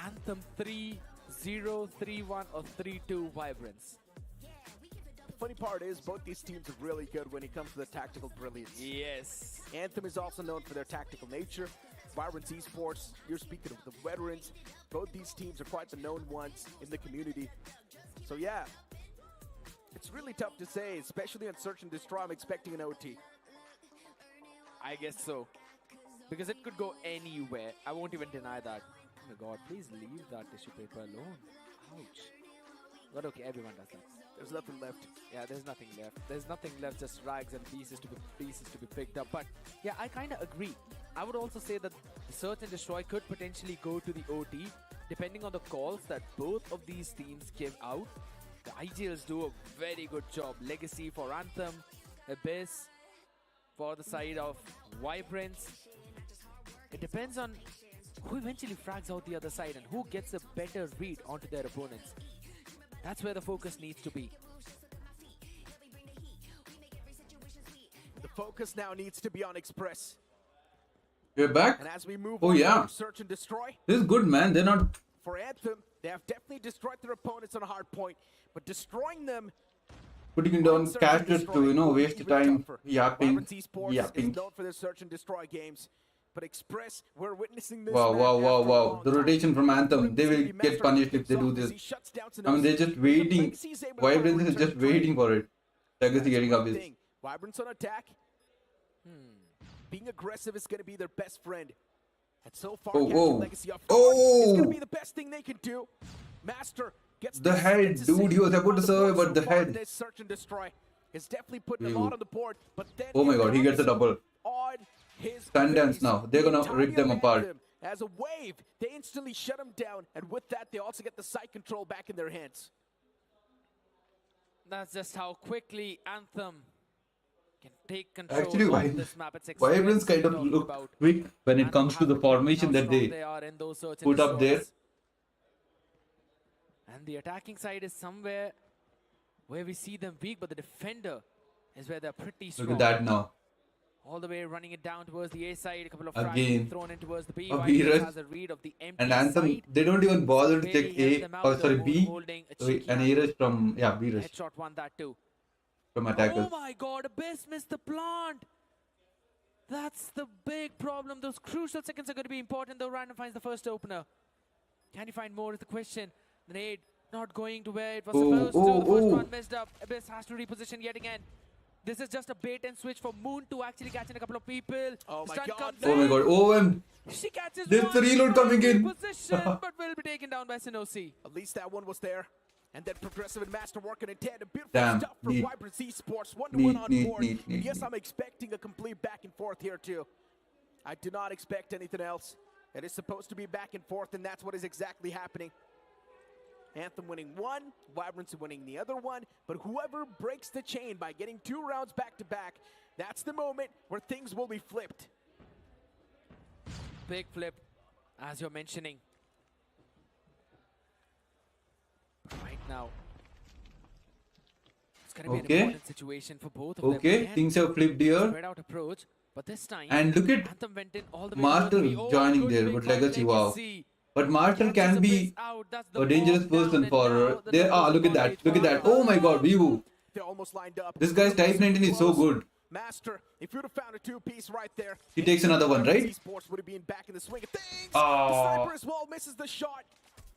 Anthem 3-0, 3-1 or 3-2 Vibrance? The funny part is both these teams are really good when it comes to the tactical brilliance. Yes. Anthem is also known for their tactical nature. Vibrance Esports, you're speaking of the veterans. Both these teams are quite the known ones in the community. So yeah, it's really tough to say, especially on Search and Destroy. I'm expecting an OT. I guess so. Because it could go anywhere. I won't even deny that. Oh my god, please leave that tissue paper alone. Ouch. But okay, everyone does that. There's nothing left. Yeah, there's nothing left. There's nothing left, just rags and pieces to be picked up. But yeah, I kind of agree. I would also say that the Search and Destroy could potentially go to the OT, depending on the calls that both of these teams give out. The IGLs do a very good job. Legacy for Anthem, Abyss for the side of Vibrance. It depends on who eventually frags out the other side and who gets a better read onto their opponents. That's where the focus needs to be. The focus now needs to be on Express. You're back? And as we move Oh, on yeah. to Search and Destroy, This is good, man. They're not... for Anthem, they have definitely destroyed their opponents on a hard point, but destroying them Putting it down on Search and casters Destroy to, you know, is waste even time tougher. yapping. Vibrance Esports is known for their Search and Destroy games, but Express, we're witnessing this. Wow, man, wow, after wow, a wow. long The time. rotation from Anthem, they will Legacy get Master punished if they do himself as this. he shuts down I mean, they're just waiting. Legacy's able to find a Vibrance is return just trade. waiting for it. Legacy That's getting one up is... thing. Vibrance on attack. Being aggressive is going to be their best friend. And so far, Oh, catching whoa. Legacy off guard is going to Oh! be the best thing they can do. Master gets The this, head, gets a dude, save he was about on to the survive, board but so the far. head. This Search and Destroy is definitely putting him Ew. out on the board. But then Oh my here god, he gets a comes double. on his Sundance face. now. They're gonna The rip them entirety of apart. Anthem, as a wave, they instantly shut him down. And with that, they also get the site control back in their hands. That's just how quickly Anthem can take control Actually, of this map. It's Vibrance kind of talking look about quick when it and comes to the how formation that strong they are in those Search and put up there. Destroys. And the attacking side is somewhere where we see them weak, but the defender is where they're pretty strong. Look at that now. All the way running it down towards the A side, a couple of Again. frags thrown in towards the B. A Vibrance B rush. has a read of the empty And Anthem, side. they don't even bother to check Really helped A, them out. or The sorry, Moon B. holding a Sorry, cheeky an hand. A rush from, yeah, B rush Headshot won that too. from attackers. Oh my god, Abyss missed the plant. That's the big problem. Those crucial seconds are going to be important, though. Random finds the first opener. Can he find more is the question. The nade not going to where it was supposed to. The first one messed up. Abyss has to reposition yet again. This is just a bait and switch for Moon to actually catch in a couple of people. Oh my Stun God. comes Oh my in. god. Oh, and She catches there's one. the reload coming in. Position, but will be taken down by Synosy. At least that one was there. And then Progressive and Master working in tandem. Beautiful Damn, stuff for neat. Vibrant Esports. 1-1 on Neat, board. neat, And neat, yes, neat. I'm expecting a complete back and forth here too. I do not expect anything else. It is supposed to be back and forth, and that's what is exactly happening. Anthem winning one, Vibrance winning the other one, but whoever breaks the chain by getting 2 rounds back to back, that's the moment where things will be flipped. Big flip, as you're mentioning. Right now, it's going to be an Okay. important situation for both of them. okay, Again, things have flipped here. spread out approach, but this time, And look at Anthem went in all the way Martel towards the- oh, joining good there, pick but by Legacy, wow. Legacy. But Martel Catches can a be base out. That's the a dangerous bomb person down, for and now the there. numbers Look at are that. Look at that. going Oh my god, Vivo. They're almost lined up. This guy's Type 19 is so good. Master, if you'd have found a 2-piece right there, He takes another one, right? Esports would have been back in the swing of things. Oh. The sniper as well misses the shot.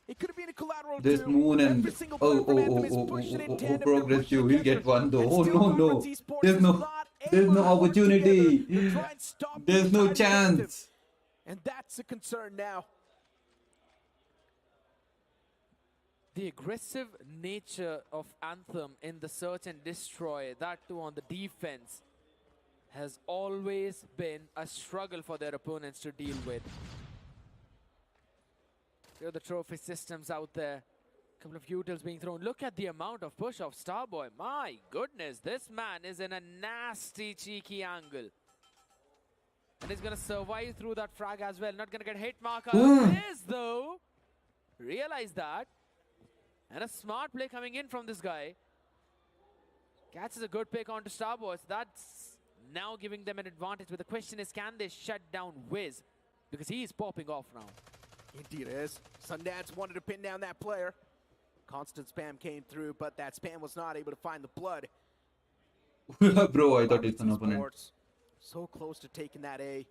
It could have been a collateral There's too. Moon and Every single player from Anthem is pushing in tandem, they're Progressive. pushing We'll together. get one though. And Oh still no, no. Vibrant Esports There's is no, not there's able no to work together opportunity. to try and stop the There's no entire objective. chance. And that's a concern now. The aggressive nature of Anthem in the search and destroy, that too on the defense, has always been a struggle for their opponents to deal with. Here are the trophy systems out there. Couple of utils being thrown. Look at the amount of push of Starboy. My goodness, this man is in a nasty, cheeky angle. And he's going to survive through that frag as well. Not going to get hit marker. Is though. Realize that. And a smart play coming in from this guy. Catches a good pick onto Starboy. So that's now giving them an advantage. But the question is, can they shut down Wiz? Because he is popping off now. Indeed it is. Sundance wanted to pin down that player. Constant spam came through, but that spam was not able to find the blood. Bro, I thought it's an Vibrant opponent. Esports, so close to taking that A.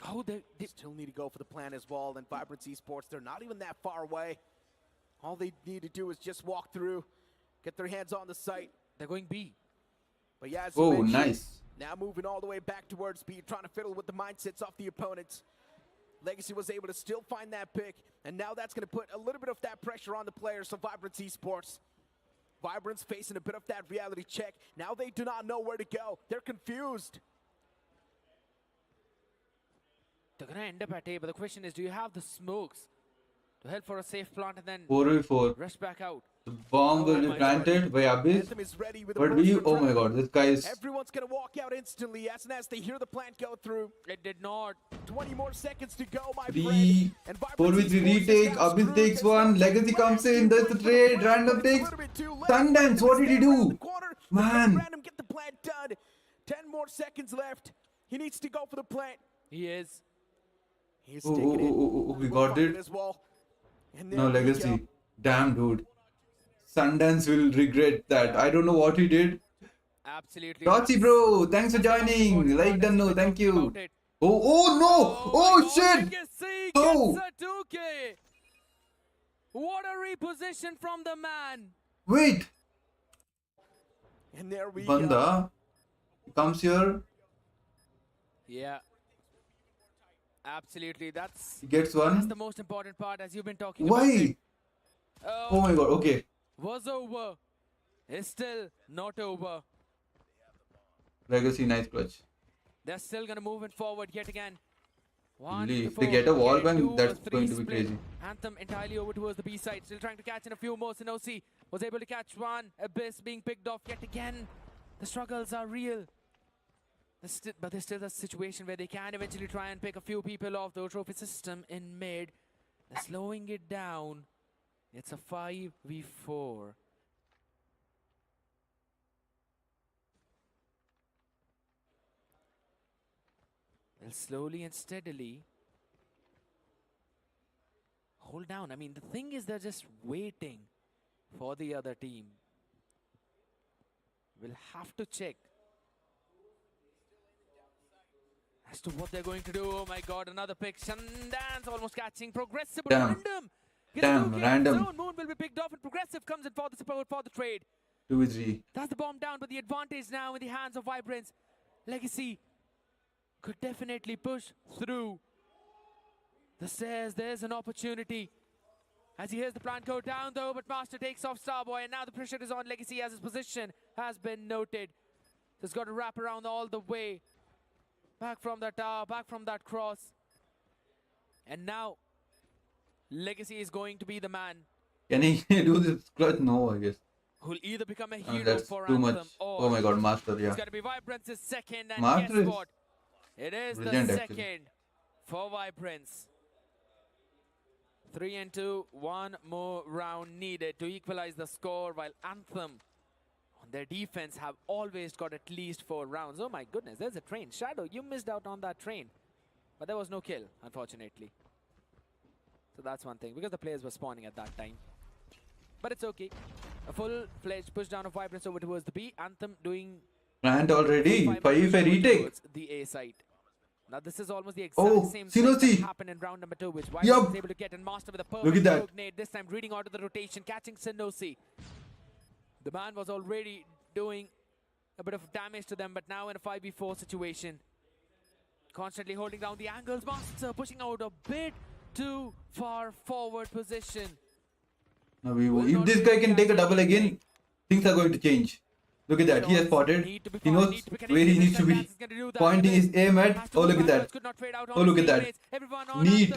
Oh, they Still need to go for the plan as well. And Vibrant Esports, they're not even that far away. All they need to do is just walk through, get their hands on the site. they're going B. But yeah, as you Oh, mentioned, nice. now moving all the way back towards B, trying to fiddle with the mindsets off the opponents. Legacy was able to still find that pick, and now that's going to put a little bit of that pressure on the players of Vibrant Esports. Vibrant's facing a bit of that reality check. Now they do not know where to go. They're confused. They're going to end up at A, but the question is, do you have the smokes to help for a safe plant and then 4v4. rush back out? The bomb will be my planted by Abyss. Anthem is ready with a But burst we, of oh my adrenaline. god, this guy is. Everyone's going to walk out instantly as soon as they hear the plant go through. It did not. 20 more seconds to go, my friend. 3, And Vibrant 4v3 Esports is retake. now Abyss screwed. takes There's one. no Legacy chance comes to in. There's the play trade. for the Random play, but it's a takes. little bit too late. Sundance, what did he Stand right in do? the corner. Man. Random get the plant done. 10 more seconds left. He needs to go for the plant. He is. He's Oh, sticking it. we We'll got find it. as well. And there No, we Legacy. go. Damn, dude. Sundance will regret that. I don't know what he did. Absolutely. Rotsy, bro, thanks for joining. Like done, no, thank you. About it. Oh no! Oh shit! Legacy Oh. gets a 2K. What a reposition from the man. Wait! And there we go. Banda comes here, Yeah. Absolutely. That's he gets the one. most important part, as you've been talking about. Why? it. Oh my god, okay. Was over. Is still not over. Legacy, nice clutch. They're still going to move it forward yet again. Really, if they get a wall bang, that's going to be crazy. Anthem entirely over towards the B side. Still trying to catch in a few more. Synosy was able to catch one. Abyss being picked off yet again. The struggles are real. But there's still a situation where they can eventually try and pick a few people off the trophy system in mid. They're slowing it down. It's a 5v4. They'll slowly and steadily hold down. I mean, the thing is they're just waiting for the other team. We'll have to check. as to what they're going to do. Oh my god, another pick. Sundance almost catching Progressive. Damn. Random. Gets Damn, two kills. random. Zone Moon will be picked off and Progressive comes in for the support for the trade. 2v3. That's the bomb down, but the advantage now in the hands of Vibrance. Legacy could definitely push through the stairs. There's an opportunity. As he hears the plant go down though, but Master takes off Starboy, and now the pressure is on Legacy as his position has been noted. So it's got to wrap around all the way. Back from that tower, back from that cross. And now, Legacy is going to be the man Can he do this clutch? No, I guess. who'll either become a hero That's for too much. Anthem or Oh my god, Master, yeah. it's going to be Vibrance's second, and Master guess is what? It is the brilliant, second actually. for Vibrance. 3 and 2, one more round needed to equalize the score, while Anthem on their defense have always got at least 4 rounds. Oh my goodness, there's a train. Shadow, you missed out on that train. But there was no kill, unfortunately. So that's one thing, because the players were spawning at that time. But it's okay. A full-fledged push down of Vibrance over towards the B. Anthem doing Plant already. 5 retake. towards the A side. Now this is almost the exact same thing Sinosi. that happened in round number 2, which Vibrance was able to get and master with a Look perfect at that. rogue nade. This time reading out of the rotation, catching Sinosi. The man was already doing a bit of damage to them, but now in a 5v4 situation, constantly holding down the angles. Master pushing out a bit too far forward position. Now if this guy can take a double again, things are going to change. Look at that, he has spotted. He knows where he needs to be pointing his aim at. Oh, look at that. Oh, look at that. Neat.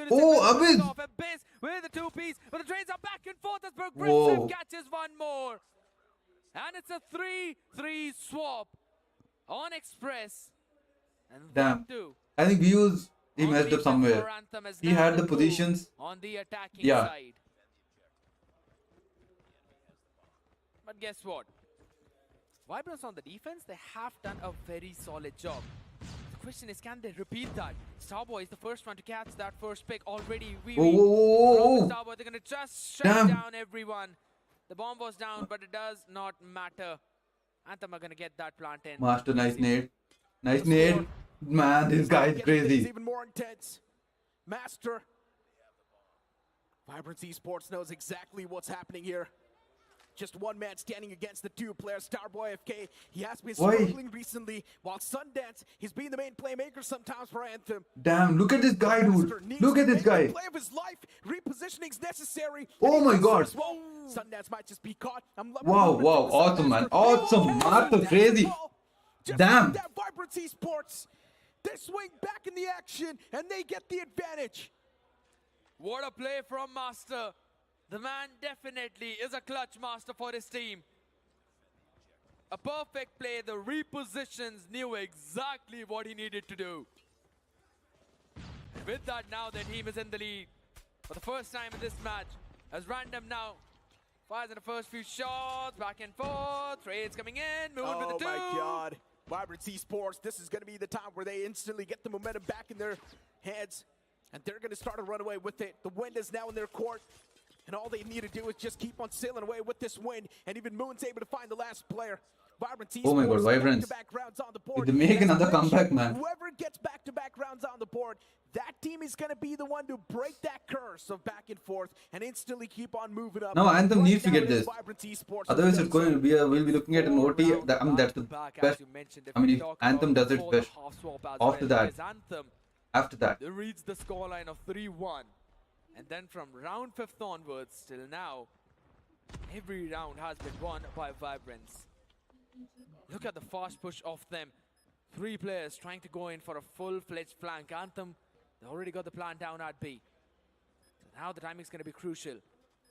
Oh, Abyss. With the 2-piece, but the trains are back and forth as Progressive Whoa. catches one more. And it's a 3-3 swap on Express. And Damn. two I think Views, he on messed up defense somewhere. for Anthem as He now had the two positions. on the attacking Yeah. side. But guess what? Vibrance on the defense, they have done a very solid job. The question is, can they repeat that? Starboy is the first one to catch that first pick already. Oh. Starboy, they're gonna just shut Damn. down everyone. The bomb was down, but it does not matter. Anthem are gonna get that plant in. Master, nice nade. Nice nade. Man, this guy is It's crazy. even more intense. Master. Vibrance Esports knows exactly what's happening here. Just one man standing against the 2 players. Starboy FK, he has been Why? struggling recently, while Sundance, he's been the main playmaker sometimes for Anthem. Damn, look at this guy, Master dude. needs Look to at this make the guy. play of his life. Repositioning's necessary. Oh And he my does so God. as well. Sundance might just be caught. I'm loving Wow, the movement wow, from awesome, man. Master. Awesome, Oh, Master, that's crazy. the ball. Just Damn. like that, Vibrance Esports. They swing back in the action, and they get the advantage. What a play from Master. The man definitely is a clutch master for his team. A perfect play. The repositions knew exactly what he needed to do. With that, now their team is in the lead for the first time in this match. As Random now fires in the first few shots, back and forth. Trades coming in, moving with the 2. Oh my God. Vibrance Esports, this is going to be the time where they instantly get the momentum back in their heads, and they're going to start a runaway with it. The wind is now in their court, and all they need to do is just keep on sailing away with this wind, and even Moon's able to find the last player. Vibrance Esports, Oh my God, Vibrance. back-to-back rounds on the board. They make And another as mentioned, comeback, man. Whoever gets back-to-back rounds on the board, that team is going to be the one to break that curse of back and forth and instantly keep on moving up. Now Anthem Right needs to now get it is this. Vibrance Esports Otherwise, who it's going to be we'll be looking at an OT. I mean, that's the best. I mean, if Anthem does its best. After that, after that. They reached the scoreline of 3-1. And then from round 5th onwards till now, every round has been won by Vibrance. Look at the fast push of them. 3 players trying to go in for a full-fledged flank. Anthem, they already got the plan down at B. So now the timing's going to be crucial.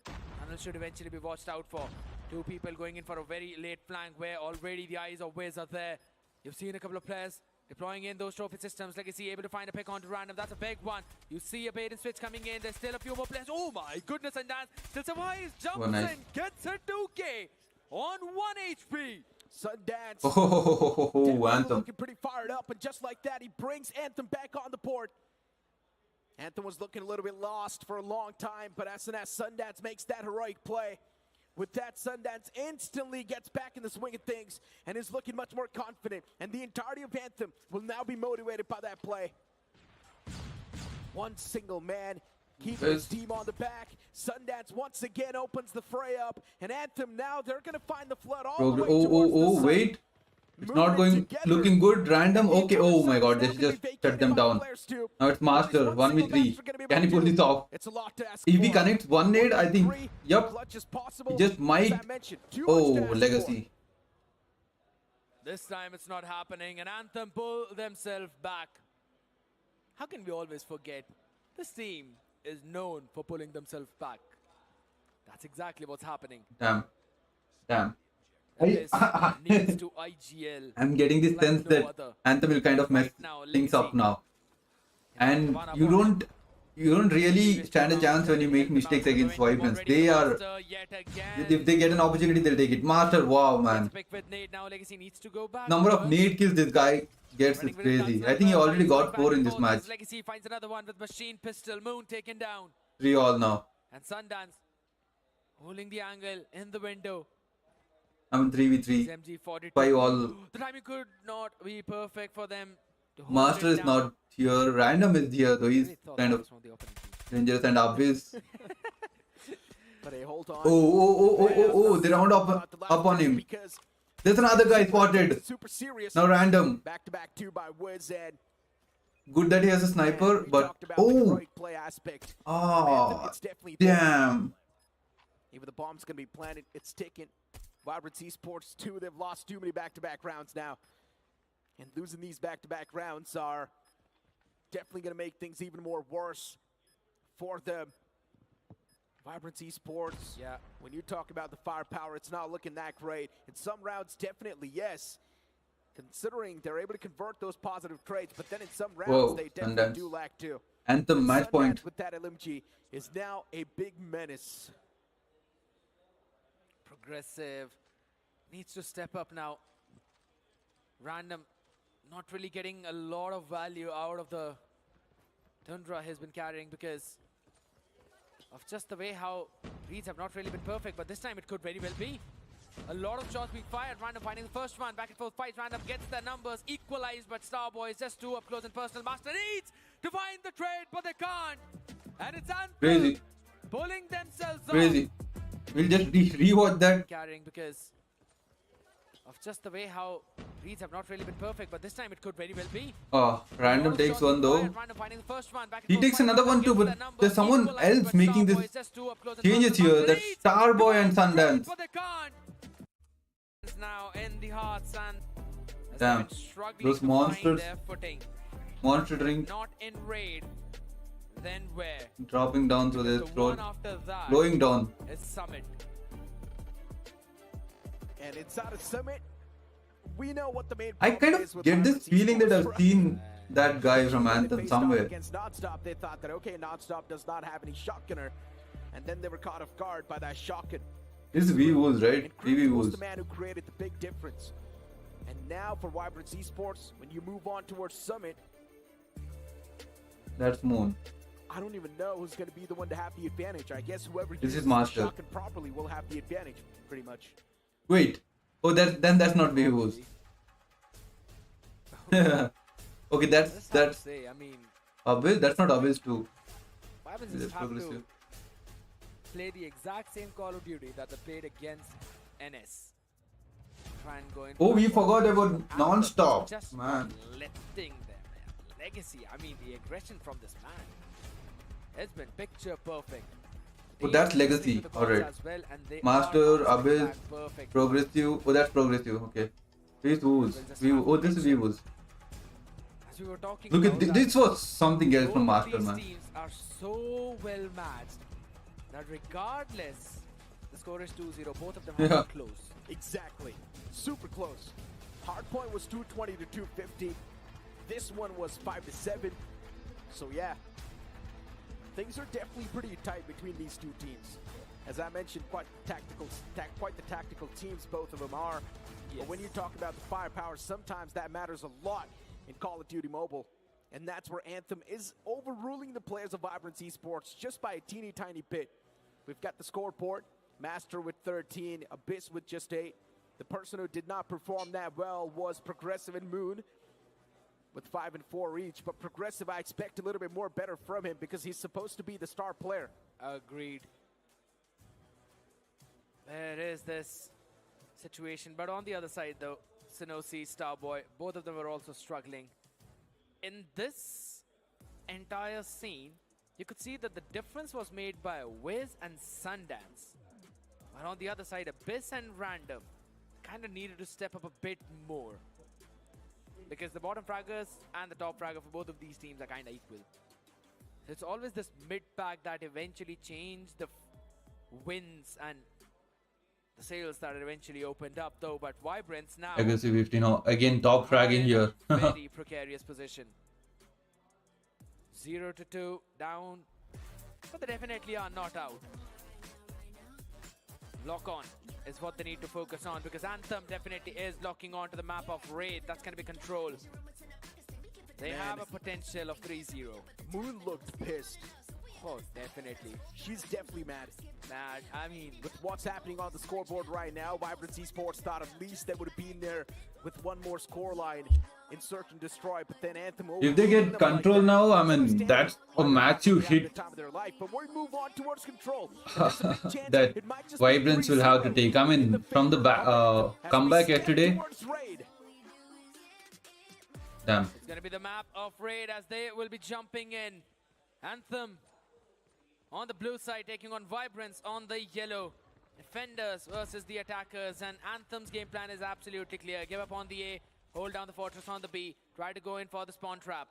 Tunnel should eventually be watched out for. 2 people going in for a very late flank where already the eyes of Wiz are there. You've seen a couple of players deploying in those trophy systems. Legacy able to find a pick onto Random. That's a big one. You see a bait and switch coming in. There's still a few more players. Oh my goodness, and Dan still survives. Jumps nice. in, gets a 2K on 1 HP. Sundance. Oh, Definitely Anthem. looking pretty fired up, and just like that, he brings Anthem back on the board. Anthem was looking a little bit lost for a long time, but as soon as Sundance makes that heroic play, With that, Sundance instantly gets back in the swing of things and is looking much more confident. And the entirety of Anthem will now be motivated by that play. One single man keeping his team on the back. Sundance once again opens the fray up. And Anthem now, they're going to find the flood all the way towards the side. Wait. It's not going, looking good. Random. Okay. Oh my god. They just shut them down. Now it's Master. 1v3. Can he pull this off? If he connects one nade, I think. Yup. He just might. Oh, Legacy. This time it's not happening, and Anthem pull themselves back. How can we always forget? This team is known for pulling themselves back. That's exactly what's happening. Damn. This needs to IGL. I'm getting this sense that Anthem will kind of mess things up now. And you don't really stand a chance when you make mistakes against Vibrance. They are, if they get an opportunity, they'll take it. Master, wow, man. Number of nade kills this guy gets is crazy. I think he already got 4 in this match. Legacy finds another one with machine pistol. Moon taken down. 3 all now. And Sundance holding the angle in the window. I'm 3v3. MG42. 5 all. The timing could not be perfect for them. Master is not here. Random is here, though he's kind of dangerous. And Abyss. But hey, hold on. Oh, they round up on him. There's another guy spotted. Super serious. Now Random. Back to back 2 by Wiz and Good that he has a sniper, but play aspect. oh, It's definitely damn. Even the bomb's gonna be planted. It's ticking. Vibrant Esports 2, they've lost too many back-to-back rounds now. And losing these back-to-back rounds are definitely going to make things even more worse for them. Vibrant Esports, yeah, when you talk about the firepower, it's not looking that great. In some rounds, definitely yes, considering they're able to convert those positive trades, but then in some rounds, they definitely do lack too. Anthem match point. With that LMG is now a big menace. Progressive needs to step up now. Random not really getting a lot of value out of the Tundra he's been carrying because of just the way how reads have not really been perfect, but this time it could very well be. A lot of shots being fired. Random finding the first one. Back and forth fight. Random gets their numbers equalized, but Starboy is just too up close and personal. Master needs to find the trade, but they can't. And it's Crazy. pulling themselves Crazy. We'll just rewatch that. Carrying because of just the way how reads have not really been perfect, but this time it could very well be. Oh, Random takes one though. He takes another one too, but there's someone else making this changes here. That's Starboy and Sundance. Now in the hearts and damn, those monsters. Monster drink. Not in raid. Then where? Dropping down through their throat. Blowing down. It's Summit. And inside of Summit, we know what the main I kind of get this feeling that I've seen that guy from Anthem somewhere. Against Nonstop, they thought that, okay, Nonstop does not have any shotgunner. And then they were caught off guard by that shotgun. This is V-Wolves, right? V was the man who created the big difference. And now for Vibrant Esports, when you move on towards Summit, that's Moon. I don't even know who's going to be the one to have the advantage. I guess whoever uses Master shotgun properly will have the advantage, pretty much. Wait. Oh, then that's not V-Wolves. Okay, that's I mean, Abyss. That's not Abyss too. That's progressive. Play the exact same Call of Duty that they played against NS. Try and go in. Oh, we forgot about Nonstop. Just man. Lifting them. Legacy. I mean, the aggression from this man. It's been picture perfect. Oh, that's Legacy. Alright. Well, Master, Abyss, Progressive. Oh, that's Progressive. Okay. V-Wolves. Oh, this is V-Wolves. We were talking look at this was something else from Master, man. These teams are so well matched that regardless, the score is 2-0. Both of them are close. Exactly. Super close. Hardpoint was 220 to 250. This one was 5-7. So yeah, things are definitely pretty tight between these two teams. As I mentioned, quite the tactical teams both of them are. Yes. But when you talk about the firepower, sometimes that matters a lot in Call of Duty Mobile. And that's where Anthem is overruling the players of Vibrant Esports just by a teeny tiny bit. We've got the scoreboard. Master with 13, Abyss with just 8. The person who did not perform that well was Progressive and Moon with 5 and 4 each. But Progressive, I expect a little bit more better from him because he's supposed to be the star player. Agreed. There is this situation. But on the other side, though, Sinosi, Starboy, both of them were also struggling. In this entire scene, you could see that the difference was made by Wiz and Sundance. But on the other side, Abyss and Random kind of needed to step up a bit more. Because the bottom fraggers and the top fragger for both of these teams are kind of equal. So it's always this mid-pack that eventually changed the wins and the sales that eventually opened up, though. But Vibrance now Aggressive 15. Again, top frag in here. very precarious position. 0-2 down, but they definitely are not out. Lock on is what they need to focus on because Anthem definitely is locking on to the map of Raid. That's going to be control. They have a potential of 3-0. Moon looked pissed. Oh, definitely. She's definitely mad. Mad. I mean, With what's happening on the scoreboard right now, Vibrance Esports thought at least they would have been there with one more scoreline in search and destroy, but then Anthem If they get control now, I mean, that's a massive hit time of their life, but we move on towards control. that Vibrance will have to take. I mean, from the comeback yesterday. Damn. it's going to be the map of Raid as they will be jumping in. Anthem on the blue side taking on Vibrance on the yellow. Defenders versus the attackers, and Anthem's game plan is absolutely clear. Give up on the A, hold down the fortress on the B, try to go in for the spawn trap.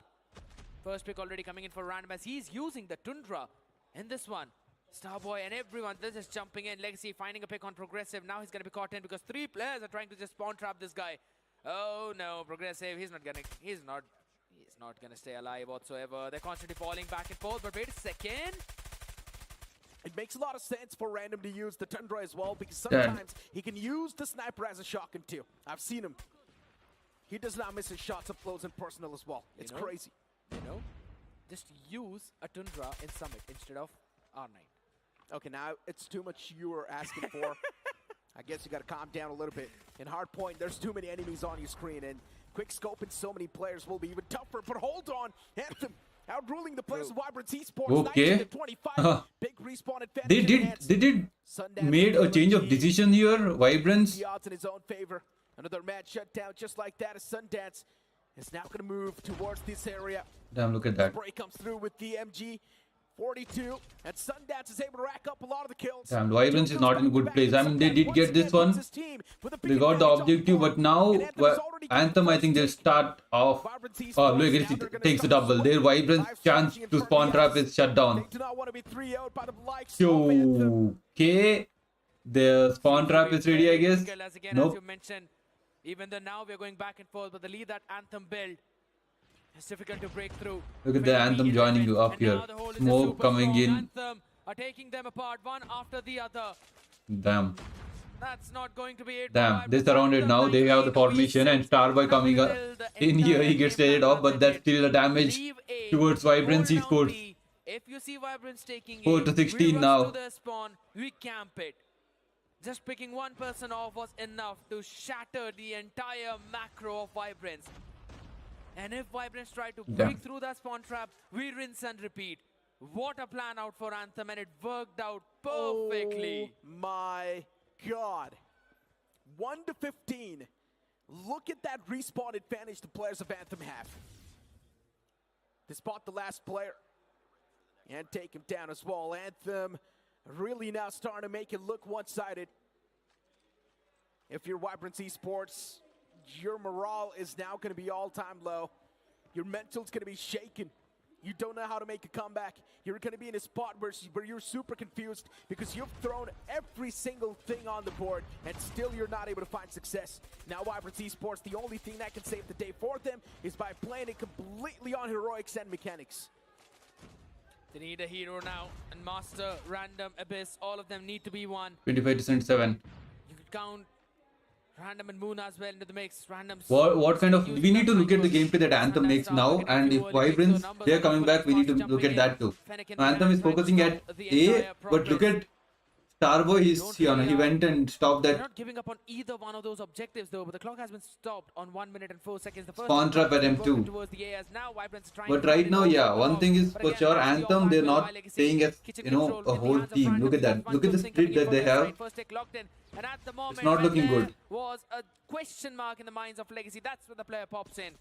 First pick already coming in for Random as he's using the Tundra in this one. Starboy and everyone, they're just jumping in. Legacy finding a pick on Progressive. Now he's going to be caught in because 3 players are trying to just spawn trap this guy. Oh no, Progressive, he's not gonna stay alive whatsoever. They're constantly falling back and forth, but wait a second. It makes a lot of sense for Random to use the Tundra as well because sometimes he can use the sniper as a shotgun too. I've seen him. He does not miss his shots up close and personal as well. It's crazy. You know, just use a Tundra in Summit instead of R9. Okay, now it's too much you were asking for. I guess you got to calm down a little bit. In Hardpoint, there's too many enemies on your screen, and quick scope and so many players will be even tougher. But hold on, Anthem outruling the players of Vibrance Esports. Okay. 19-25. Big respawn advantage. They did made a change of decision here. Vibrance. The odds in his own favor. Another match shut down just like that as Sundance is now going to move towards this area. Damn, look at that. Spray comes through with the MG42, and Sundance is able to rack up a lot of the kills. Damn, Vibrance is not in a good place. I mean, they did get this one. They got the objective, but now Anthem, I think they'll start off. Legacy takes the double. Their Vibrance chance to spawn trap is shut down. Okay, the spawn trap is ready, I guess. Nope. Even though now we're going back and forth, but the lead that Anthem built, it's difficult to break through. Look at the Anthem joining you up here. Smoke coming in. Anthem are taking them apart one after the other. Damn. That's not going to be it. Damn, they're surrounded now. They have the formation and Starboy coming up in here. He gets traded off, but that's still a damage towards Vibrance Esports. If you see Vibrance taking 4 to 16 now. to their spawn, we camp it. Just picking one person off was enough to shatter the entire macro of Vibrance. And if Vibrance tried to break through that spawn trap, we rinse and repeat. What a plan out for Anthem, and it worked out perfectly. Oh my God. 1-15. Look at that respawn advantage the players of Anthem have. They spot the last player and take him down as well. Anthem really now starting to make it look one-sided. If you're Vibrance Esports, your morale is now going to be all-time low. Your mental's going to be shaken. You don't know how to make a comeback. You're going to be in a spot where you're super confused because you've thrown every single thing on the board and still you're not able to find success. Now Vibrance Esports, the only thing that can save the day for them is by playing it completely on heroics and mechanics. They need a hero now, and Master, Random, Abyss, all of them need to be one. 25 to 7. You could count Random and Moon as well into the mix. Random's What kind of... We need to look at the gameplay that Anthem makes now, and if Vibrance, they're coming back, we need to look at that too. Anthem is focusing at A, but look at Starboy, he Don't went and stopped They're that not giving up on either one of those objectives though, but the clock has been stopped on 1 minute and 4 seconds. The first spawn trap at working M2. towards the A as now Vibrant's trying But to right run it now, over yeah, the one clock. thing is But for again, sure, that's the Anthem, off they're angle not by Legacy. playing as, Kitchen you know, control a in the whole hands of team. Random. Look at that. That's Look at the one split thing that coming they in from have. the right. First take locked in, and at the moment, not when looking there good. was a question mark in the minds of Legacy. That's where the player pops in.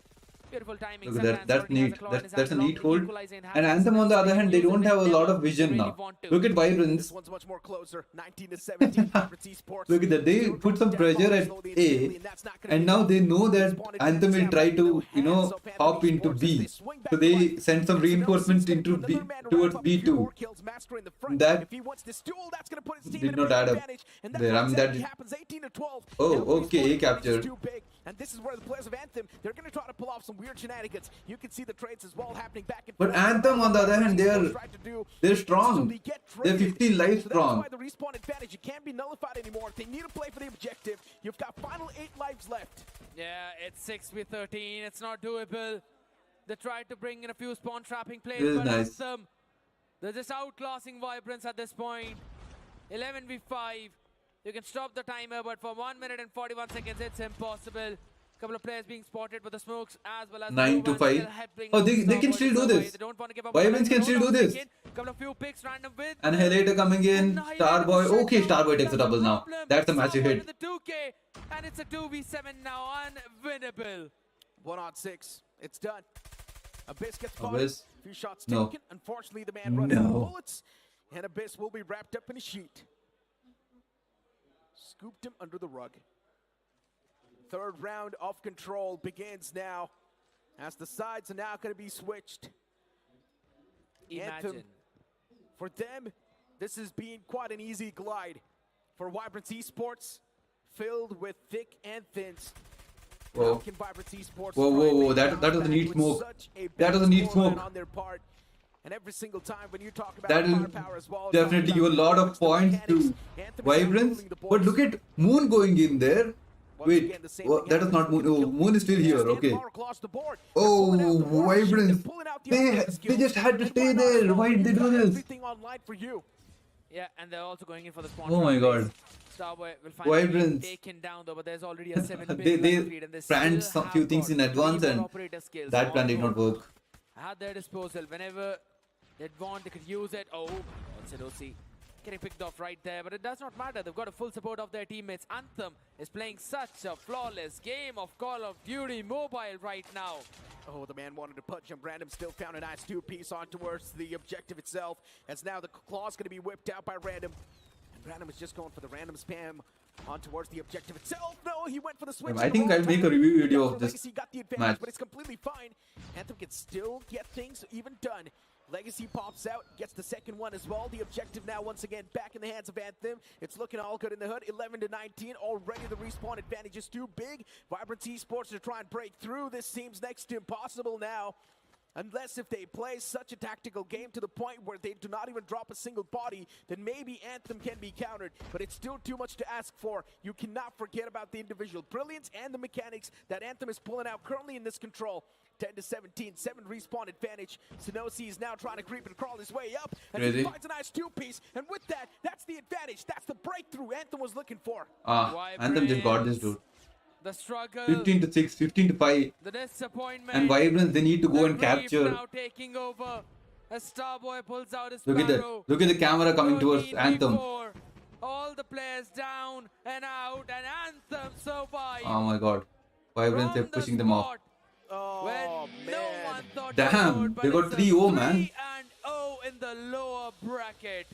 Beautiful timing. Look at that. Sundance that's already has neat. a claw in his That's a hand neat along hold. with equalizer in hand. And Anthem, on the other hand, they Use it don't have a lot whenever of vision they really now. want to. Look at Vibrance. This one's much more closer. 19 to 17. Vibrance Esports. Look at that. They put some pressure at A, and now they know that Anthem will try to, you know, hop into B. So they send some reinforcements into B, towards B2. That did not add up there. I mean, that did. Oh, okay, A captured. And this is where the players of Anthem, they're going to try to pull off some weird shenanigans. You can see the trades as well happening back and But forth. Anthem, on the other hand, they're strong. They're 15 lives strong. That's why the respawn advantage, it can't be nullified anymore. They need to play for the objective. You've got final 8 lives left. Yeah, it's 6v13. It's not doable. They tried to bring in a few spawn trapping plays, This is but nice. Anthem, they're just outclassing Vibrance at this point. 11v5. You can stop the timer, but for 1 minute and 41 seconds, it's impossible. Couple of players being spotted with the smokes as well as 9 to 5. Oh, they can still do this. They don't want to give up. Vibrance can still do this. Couple of few picks random with. Annihilator coming in. Starboy. Okay, Starboy takes a double now. That's a massive hit. The 2K, and it's a 2v7 now, unwinnable. 1-on-6. It's done. Abyss gets Abyss. spotted. Few shots No. taken. Unfortunately, the man runs out of No. bullets. And Abyss will be wrapped up in a sheet. Scooped him under the rug. Third round of control begins now. As the sides are now going to be switched. Imagine. For them, this has been quite an easy glide. For Vibrance Esports, filled with thick and thins. Whoa. How can Vibrance Esports Whoa, whoa, whoa, that doesn't need with smoke. such a That doesn't need scoreline smoke. on their part? And every single time when you talk about That will firepower as well, definitely give a lot of points to Vibrance. But look at Moon going in there. Wait, that is not Moon. Oh, Moon is still here. Okay. Oh, Vibrance. They just had to stay there. Why did they do this? Everything online for you. Yeah, and they're also going in for the spawn. Oh my trap god. plays. Starboy will finally be Vibrance. taken down though, but there's already a 7 They lead and they planned still some few have things got in advance, 3 and more operator skills that plan on did not board. work. At their disposal whenever they'd want, they could use it. Oh, Sidosi getting picked off right there, but it does not matter. They've got a full support of their teammates. Anthem is playing such a flawless game of Call of Duty Mobile right now. Oh, the man wanted to punch him. Random still found a nice 2-piece on towards the objective itself. As now the claw's going to be whipped out by Random. And Random is just going for the random spam on towards the objective itself. No, he went for the switch. I think I'll make a review video of this Legacy got the advantage, match. but it's completely fine. Anthem can still get things even done. Legacy pops out, gets the second one as well. The objective now once again back in the hands of Anthem. It's looking all good in the hood. 11 to 19. Already the respawn advantage is too big. Vibrance Esports to try and break through. This seems next to impossible now. Unless if they play such a tactical game to the point where they do not even drop a single body, then maybe Anthem can be countered. But it's still too much to ask for. You cannot forget about the individual brilliance and the mechanics that Anthem is pulling out currently in this control. 10 to 17, 7 respawn advantage. Sinosi is now trying to creep and crawl his way up. And he finds a nice 2-piece. And with that, that's the advantage. That's the breakthrough Anthem was looking for. Anthem just got this, dude. The struggle, 15 to 6, 15 to 5. the disappointment, And Vibrance, they need to go the and grief capture. now taking over. As Starboy pulls out his Look at that. Sparrow. Look at the camera coming towards 13 Anthem. before. All the players down and out, and Anthem survive. Oh my god. Vibrance, they're From the pushing them off. spot Oh, when no man. one thought Damn, they would, they but got it's a 3-0, man. 3-0 in the lower bracket.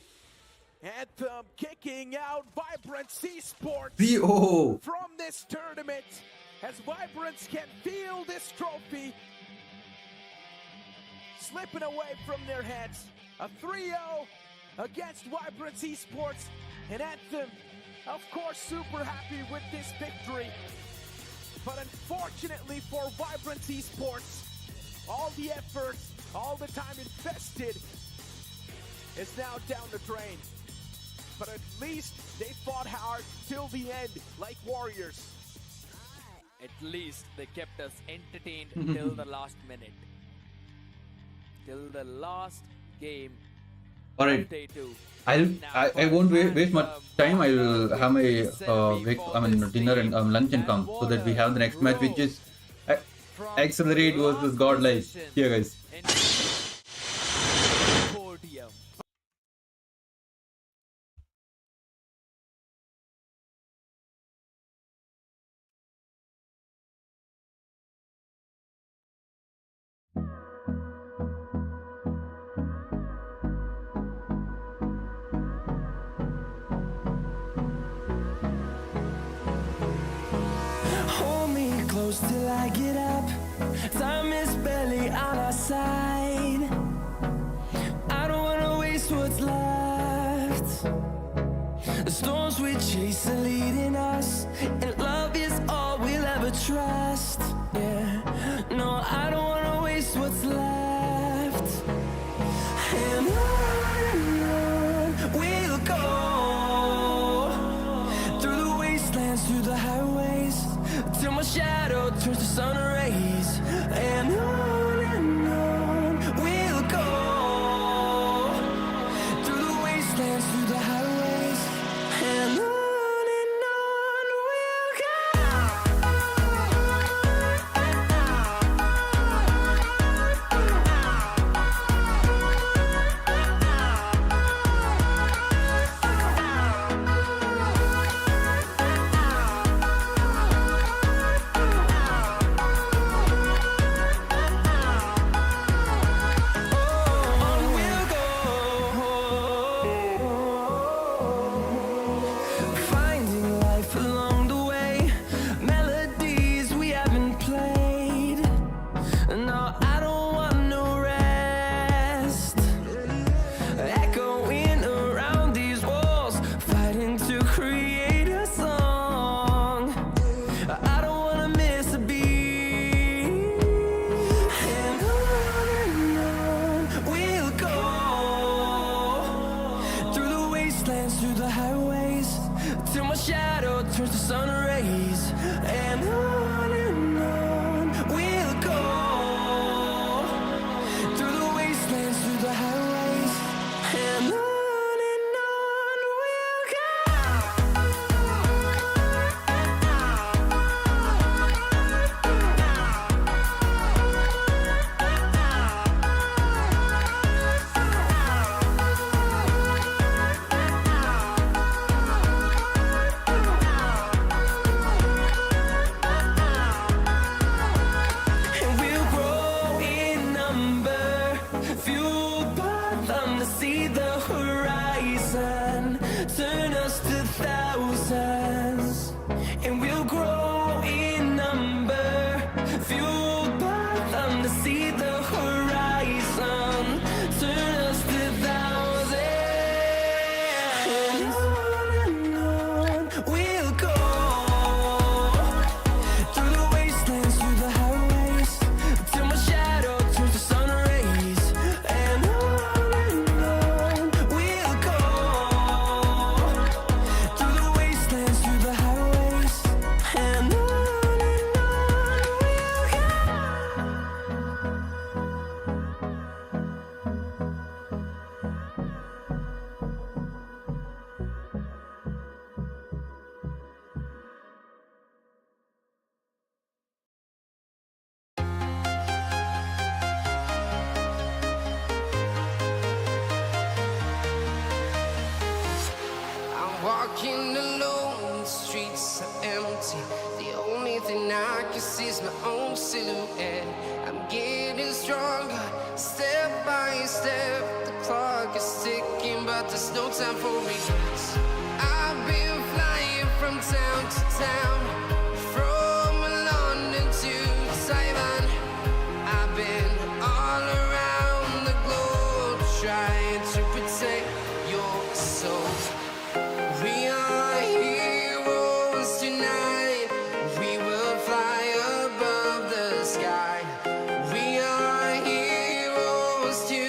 Anthem kicking out Vibrance Esports 3-0. from this tournament. As Vibrance can feel this trophy slipping away from their hands. A 3-0 against Vibrance Esports. And Anthem, of course, super happy with this victory. But unfortunately for Vibrance Esports, all the effort, all the time invested is now down the drain. But at least they fought hard till the end, like warriors. At least they kept us entertained till the last minute. Till the last game Alright. Day 2. I won't waste much time. I will have my dinner and lunch and come, so that we have the next match, which is Accelerate versus Godlike. Here, guys. Podium. Hold me close till I get up. Time is barely on our side. I don't wanna waste what's left. The storms we chase are leading us, and love is all we'll ever trust. Yeah, no, I don't wanna waste what's left. And on we'll go, through the wastelands, through the highways, till my shadow turns to sun rays. And on we'll go, through the wastelands, through the highways, and on we'll go. On we'll go, finding life along the way, melodies we haven't played. No, I don't want no rest, echoing around these walls, fighting to create a song. I don't wanna miss a beat. And on we'll go, through the wastelands, through the highways, till my shadow turns to sun rays. And on we'll go, through the wastelands, through the highways, and on we'll go. And we'll grow in number, fueled by them to see the horizon, turn us to thousands. And we'll grow in number, fueled by them to see the horizon, turn us to thousands. And on we'll go, through the wastelands, through the highways, till my shadow turns to sun rays. And on we'll go, through the wastelands, through the highways, and on we'll go. I'm walking alone, the streets are empty. The only thing I can see is my own silhouette. I'm getting stronger, step by step. The clock is ticking, but there's no time for regrets. I've been flying from town to town, from London to Taiwan. I've been all around the globe, trying to protect your soul. We are heroes tonight. We will fly above the sky. We are heroes tonight.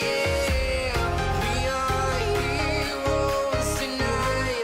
Yeah. We are heroes tonight.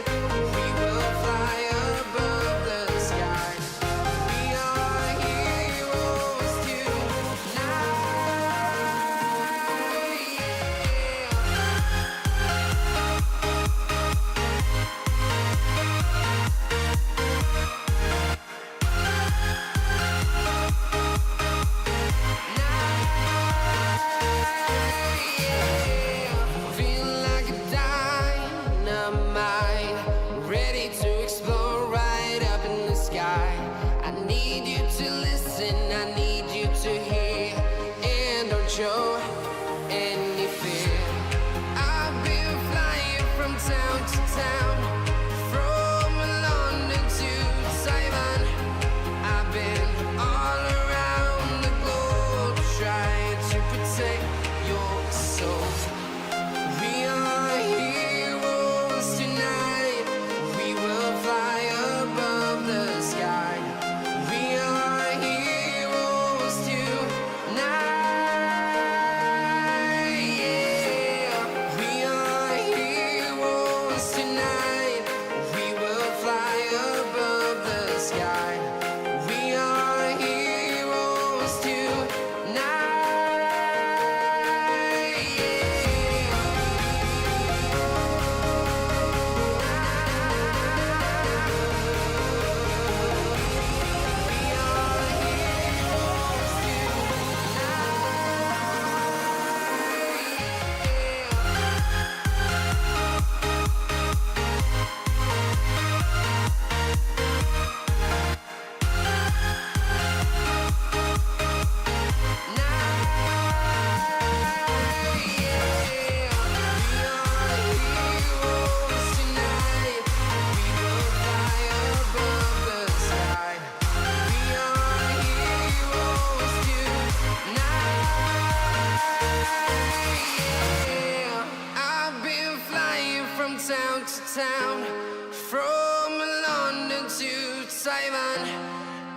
town, from London to Taiwan.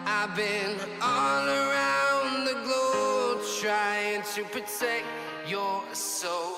I've been all around the globe trying to protect your soul.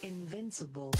Invincible.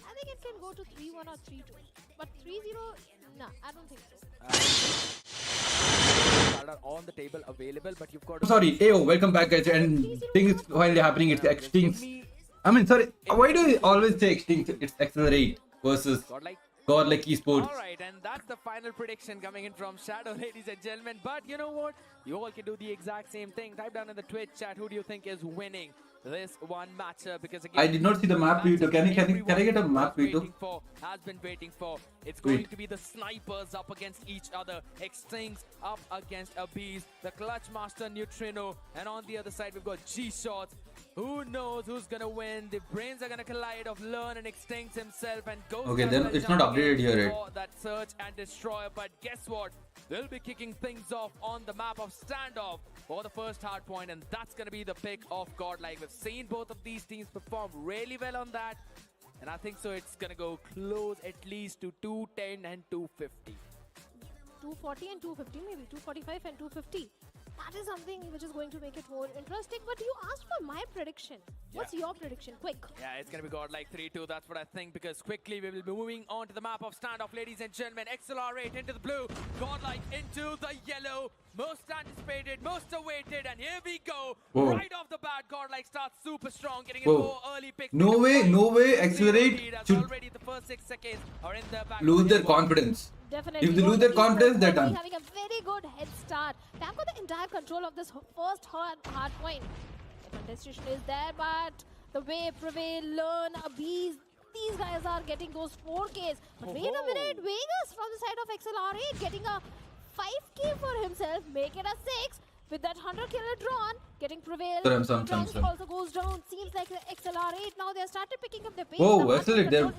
I think it can go to 3-1 or 3-2. But 3-0, nah, I don't think so. Are on the table available, but you've got. Sorry, Ayo, welcome back, guys. And things while they're happening, it's extinct. I mean, sorry, why do you always say extinct? It's accelerate versus godlike esports. All right, and that's the final prediction coming in from Shadow, ladies and gentlemen. But you know what? You all can do the exact same thing. Type down in the Twitch chat, who do you think is winning this one matchup? Because again, I did not see the map preview. Can I get a map preview? Has been waiting for. It's going to be the snipers up against each other, Extincts up against Abyss, the Clutch Master Neutrino, and on the other side we've got G-Shots. Who knows who's gonna win? The brains are gonna collide of Learn and Extinct himself, and Ghost. Okay, then it's not updated here, right? For that search and destroy. But guess what? They'll be kicking things off on the map of Standoff for the first hard point, and that's gonna be the pick of Godlike. We've seen both of these teams perform really well on that, and I think so it's gonna go close at least to 210 and 250. 240 and 250, maybe 245 and 250. That is something which is going to make it more interesting. But you asked for my prediction. What's your prediction? Quick. Yeah, it's going to be Godlike 3-2. That's what I think, because quickly we will be moving on to the map of Standoff, ladies and gentlemen. XLR8 into the blue, Godlike into the yellow. Most anticipated, most awaited, and here we go. Whoa. Right off the bat, Godlike starts super strong, getting Whoa. in 4 early picks. No way, Accelerate should already the first 6 seconds are in the back. lose their confidence. Definitely. If they lose their confidence, they're done. Having a very good head start. They've got the entire control of this first hard point. The contestation is there, but the way Prevail, Learn, Abyss, these guys are getting those 4Ks. But wait a minute, Vegas from the side of XLR8 getting a 5K for himself, make it a 6. With that 100 killer drawn, getting Prevail. Trunks also goes down. Seems like the XLR8 now they have started picking up the pace. Whoa, the Accelerate, they're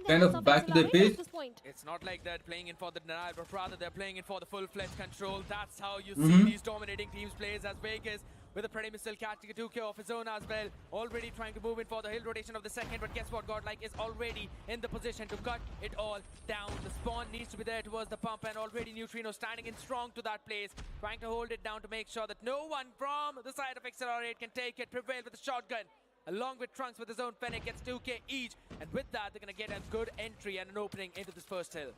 kind of back to their pace. At this point. It's not like they're playing in for the denial, but rather they're playing in for the full-fledged control. That's how you see these dominating teams plays, as Vegas with a Predator missile catching a 2K of his own as well. Already trying to move in for the hill rotation of the second, but guess what? Godlike is already in the position to cut it all down. The spawn needs to be there towards the pump, and already Neutrino standing in strong to that place, trying to hold it down to make sure that no one from the side of XLR8 can take it. Prevail with a shotgun, along with Trunks with his own Fennec, gets 2K each, and with that they're going to get a good entry and an opening into this first hill.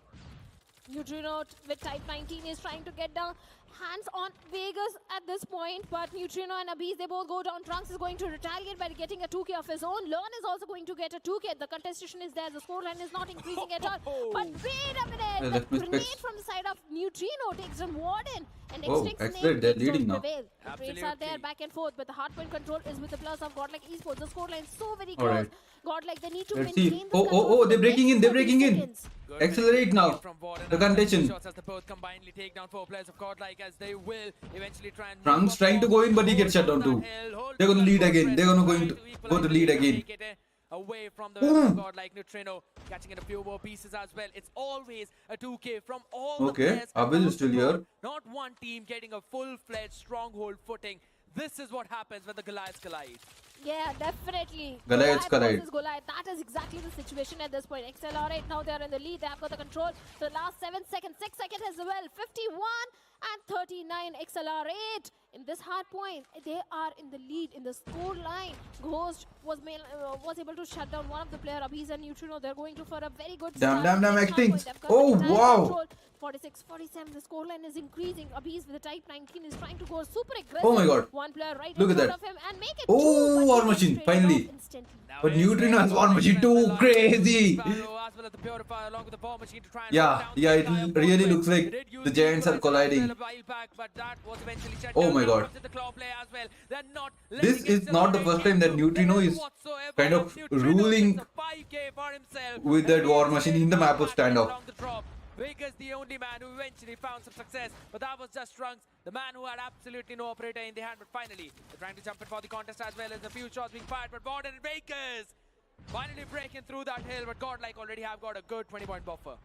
Neutrino with Type 19 is trying to get the hands on Vegas at this point, but Neutrino and Abyss, they both go down. Trunks is going to retaliate by getting a 2K of his own. Learn is also going to get a 2K. The contestation is there. The scoreline is not increasing at all. But wait a minute. The grenade from the side of Neutrino takes him Warden. And Extinct's name they're takes leading now. Prevail. The trades are there back and forth, but the hardpoint control is with the plus of Godlike Esports. The scoreline is so very close. Alright. Godlike, they need to Let's maintain see. the Oh, they're breaking in. They're breaking in. seconds. Accelerate now. The contention. Shots as the both combinedly take down 4 players of Godlike, as they will eventually try and Trunks trying to go in, but he gets shut down too. They're gonna lead again. They're gonna go to lead again. Away from the Godlike Neutrino, catching in a few more pieces as well. It's always a 2K from all the players. Abyss is still here. Not one team getting a full-fledged stronghold footing. This is what happens when the Goliaths collide. Yeah, definitely. Goliaths collide. Versus Goliath. That is exactly the situation at this point. XLR8 now they are in the lead. They have got the control. So the last 7 seconds, 6 seconds as well. 51 and 39. XLR8 in this hard point. They are in the lead in the score line. Ghost was able to shut down one of the player. Abhi's and Neutrino. They're going to for a very good start. Damn, in this hard X-Things. point. They've got Oh, the entire wow. control. 46, 47, the scoreline is increasing. Abhi's with the type 19 is trying to go super aggressive. Oh my god. One player right Look in at front that. of him and make it Oh, two, but War he Machine, gets traded finally. off instantly. But Neutrino has War Machine too. Crazy. Yeah, it really looks like the giants are colliding. Oh my god. This is not the first time that Neutrino is kind of ruling with that War Machine in the map of standoff. Vegas, the only man who eventually found some success, but that was just Trunks, the man who had absolutely no operator in the hand. But finally, they're trying to jump in for the contest as well as a few shots being fired. But Warden and Vegas finally breaking through that hill, but Godlike already have got a good 20-point buffer.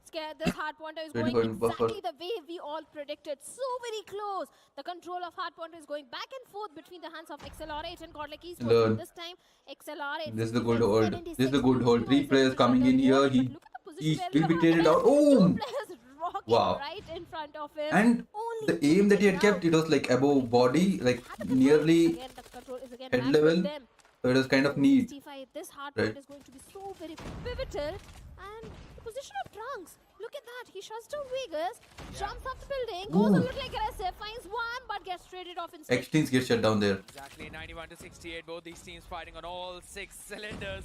Scared, this hard pointer is 20 going point buffer. exactly the way we all predicted. So very close. The control of hard pointer is going back and forth between the hands of XLR8 and Godlike Esports. Learn. This time, XLR8. This is the good hold. This is the good hold. 3 players coming in here. He will be traded out. Oh! Wow. Right in front of him. And Only the aim that he had kept, it was like above body, like nearly again, the control is again head back with level. them. So it was kind of neat. 65. This hard Right. point is going to be so very pivotal. And the position of Trunks. Look at that. He shuts down Vegas, jumps off the building, goes a Ooh. little aggressive, finds one, but gets traded off instead. X-Teens get shut down there. Exactly, 91 to 68. Both these teams fighting on all 6 cylinders.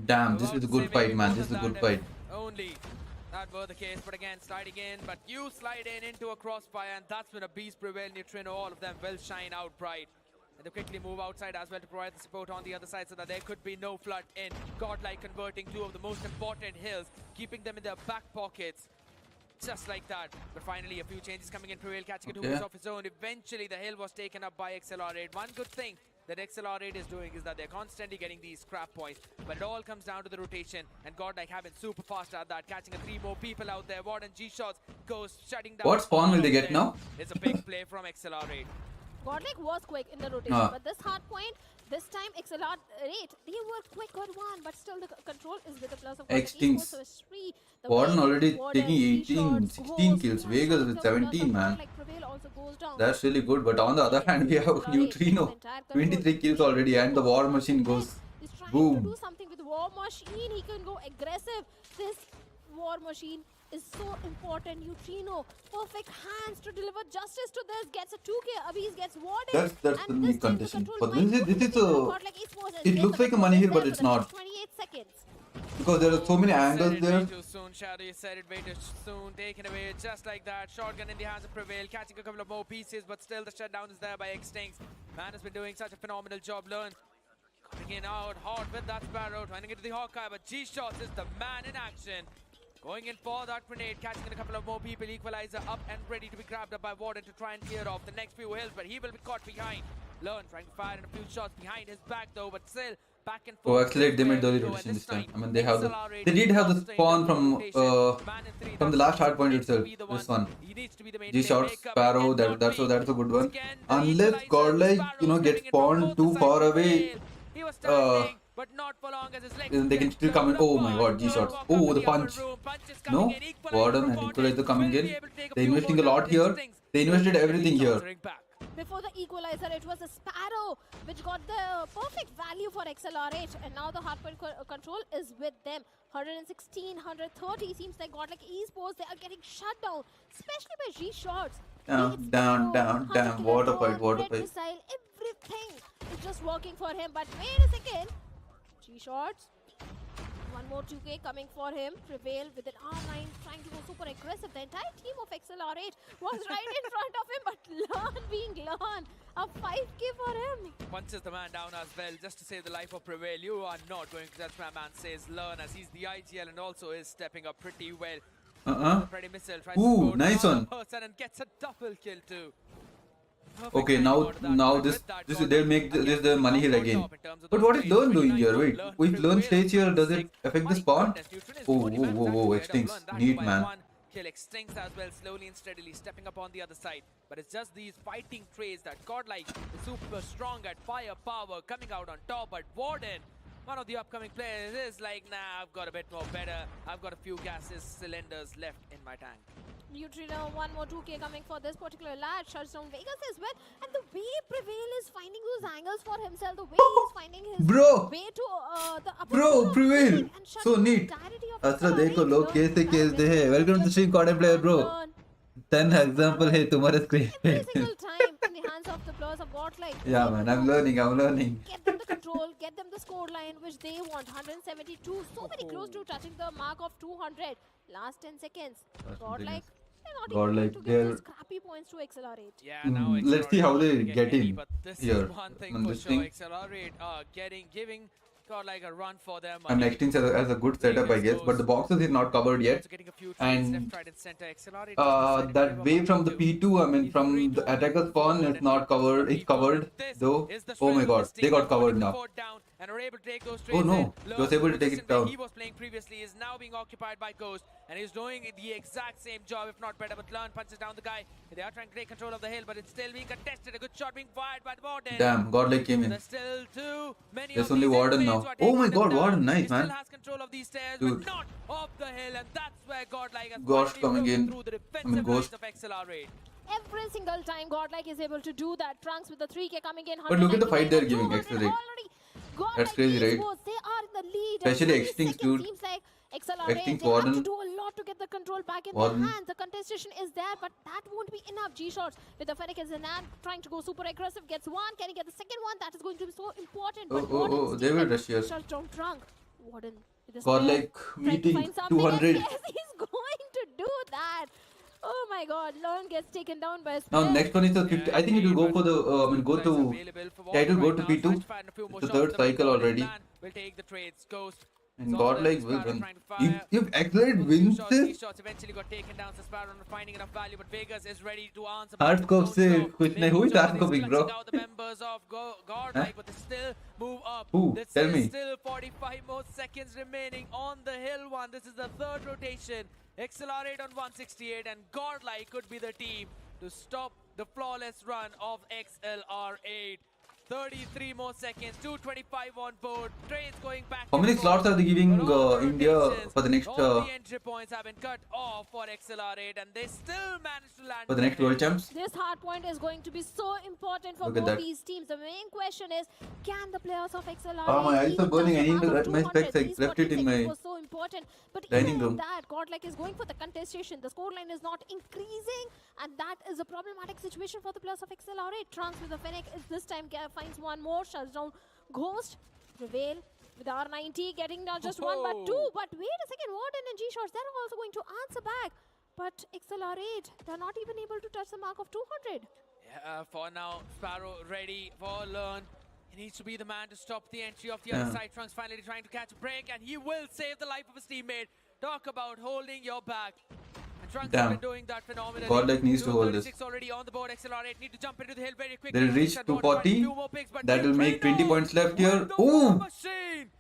Damn, this is a good fight, man. This is a good fight. Only that were the case, but again, sliding in. But you slide in into a crossfire, and that's when a beast prevail. Neutrino, all of them will shine out bright. And they quickly move outside as well to provide the support on the other side so that there could be no flood in. Godlike converting 2 of the most important hills, keeping them in their back pockets. Just like that. But finally, a few changes coming in. Prevail catching a 2 hits off his own. Eventually, the hill was taken up by XLR8. One good thing that XLR8 is doing is that they're constantly getting these scrap points. But it all comes down to the rotation. And Godlike have been super fast at that. Catching 3 more people out there. Warden G-Shots goes shutting down. What spawn will all they of get them. now? It's a big play from XLR8. Godlike was quick in the rotation, but this hard point, this time XLR8, they were quick on one, but still the control is with a plus of X-Teams. so it's 3. The Warden way already Warden, taking 18, G-Shots, 16 Ghost, kills. yeah, Vegas shot with down 17, man. Godlike Prevail also goes down. That's really good. But on the other hand, we have XLR8, Neutrino. the entire control. 23 kills already, and the War Machine goes He's trying boom. to do something with War Machine. He can go aggressive. This War Machine is so important. Neutrino, perfect hands to deliver justice to this. Gets a 2K. Abhi's gets Warden. That's the And neat this time the condition. control But might this be is a. Godlike Esports as It well, looks but like a the money control hill, is but there it's for the not. 28 seconds. Because there are so many angles Said it there. way too soon, Shadow. You said it way too soon. Taken away just like that. Shotgun in the hands of Prevail. Catching a couple of more pieces, but still the shutdown is there by X-Tinks. Man has been doing such a phenomenal job. Learn. Coming in out hard with that Sparrow. Running into the Hawkeye, but G-Shots is the man in action. Going in for that grenade, catching in a couple of more people. Equalizer up and ready to be grabbed up by Warden to try and clear off the next few hills, but he will be caught behind. Learn trying to fire in a few shots behind his back though, but still back and Oh, forth. actually, they made early rotation this time. I mean, they have the. They did have the spawn from the last hard point itself. This one. G-Shots, Sparrow. That's a good one. Unless Godlike, gets spawned too far away. But not for long as his legs They can still come in. Oh my god, G-Shots. Oh, the punch. No, Warden and Equalizer coming in. They're investing a lot here. They invested everything here. Before the equalizer, it was a Sparrow which got the perfect value for XLR8, and now the hardpoint control is with them. 116, 130 seems like Godlike Esports, they are getting shut down, especially by G-Shots. Down. What a fight, what a fight. Missile, everything is just working for him. But wait a second, G-Shots. One more 2K coming for him. Prevail with an R9 trying to go super aggressive. The entire team of XLR8 was right in front of him, but Learn being Learn. A 5K for him. Punches the man down as well just to save the life of Prevail. You are not going to, that's my man says Learn, as he's the IGL and also is stepping up pretty well. Pretty missile tries Ooh, to nice one. And gets a double kill too. Okay, now this they'll make this the money hill again. But what is Learn doing here? Wait, if Learn stays here, does it affect the spawn? Oh, X-Tinks, neat man. kill. Extincts as well, slowly and steadily stepping up on the other side. But it's just these fighting traits that Godlike is super strong at firepower coming out on top. But Warden, one of the upcoming players, is like, nah, I've got a bit more better. I've got a few gases, cylinders left in my tank. Neutrino, one more 2K coming for this particular lad. Shuts down Vegas as well. And the way Prevail is finding those angles for himself, the way he's finding his way to the upper Bro, Prevail. and shut So down the neat. entirety of Asthra, the देखो लोग कैसे खेलते हैं. Welcome to the stream, CODM player, bro. 10 example है तुम्हारे screen पे. Every single time in the hands of the players of Godlike. Yeah, man, I'm learning. Get them the control, get them the score line which they want. 172, so very close to touching the mark of 200. Last 10 seconds. Godlike, they're not Godlike, able to get those scrappy points to accelerate. Yeah, now Let's see how they Accelerate get ready, in but this here. is one thing On for this sure. thing. Accelerate giving Godlike a run for them. And Nextings has a good setup, I guess, but the boxes is not covered yet. Also getting a few trades And left, right, and center. Accelerate decided that to wave move from the to P2, I mean, from the attacker spawn is not covered. It's covered, though. Oh my god, they got covered now. And are able to take those Oh trades no, in. he was able to take it Where down. he was playing previously is now being occupied by Ghost, and he's doing the exact same job, if not better. But Learn punches down the guy. They are trying to take control of the hill, but it's still being contested. A good shot being fired by the Warden. Damn, Godlike came in. There's still too many. There's of only these Warden enemies now. who are Oh my taking them god, down. Warden, nice, He still man. has control of these stairs, Dude. but not of the hill, and that's where Godlike has Ghost finally coming broken in. through the I mean, defensive Ghost. lines of Accelerate. Every single time Godlike is able to do that. Trunks with the 3K coming in. But look at the fight they're 199, giving, 200 Accelerate. already. Godlike That's crazy, right? Esports, they are in the lead. Especially and 30 Extincts, seconds dude. Seems like Accelerate, Extincts, they have Warden. to do a lot to get the control back in Warden. their hands. The contestation is there, but that won't be enough. G-shots with the Fennec and Zanan trying to go super aggressive. Gets one. Can he get the second one? That is going to be so important. But Oh, they will rush here. Shuts down Trunk. Warden. with the Godlike spear, trying to meeting find something, and 200. yes, he's going to do that. Oh my god, Learn gets taken down by a Now spear. next one is the 50. I think it will go for the go to title, go to P2. It's the third cycle already. We'll take the trades. Ghost. And Godlike will win. If Accelerate wins this, Shots eventually got taken down. So Sparrow not finding enough value, but Vegas is ready to answer. Hardscope से कुछ नहीं हुई Hardscoping, bro. The members of Godlike, but they still move up. Who? This Tell is me. still 45 more seconds remaining on the hill one. This is the third rotation. Accelerate on 168, and Godlike could be the team to stop the flawless run of XLR8. 33 more seconds, 225 on board, trains going back. how many slots are they giving India for the next All the entry points have been cut off for XLR8, and they still managed to land for the next World Champs? This hard point is going to be so important for Look at both that. these teams. The main question is, can the players of XLR My eyes are burning. I need to get get my specs. I left it in my was so important. But dining even room. that, Godlike is going for the contestation. The scoreline is not increasing, and that is a problematic situation for the players of XLR8. Trunks with the Fennec is this time finds one more, shuts down Ghost. Prevail with R90 getting not just one but two. But wait a second, Warden and G-Shots, they're also going to answer back. But XLR8, they're not even able to touch the mark of 200. Yeah, for now, Sparrow ready for Learn. He needs to be the man to stop the entry of the other side. Trunks finally trying to catch a break, and he will save the life of his teammate. Talk about holding your back. And Trunks has been doing that phenomenally. Godlike needs to hold this. 236 already on the board. XLR8 need to jump into the hill very quickly. They'll reach He's got 240. few more picks, but That will make 20 points left here. The war Oh! machine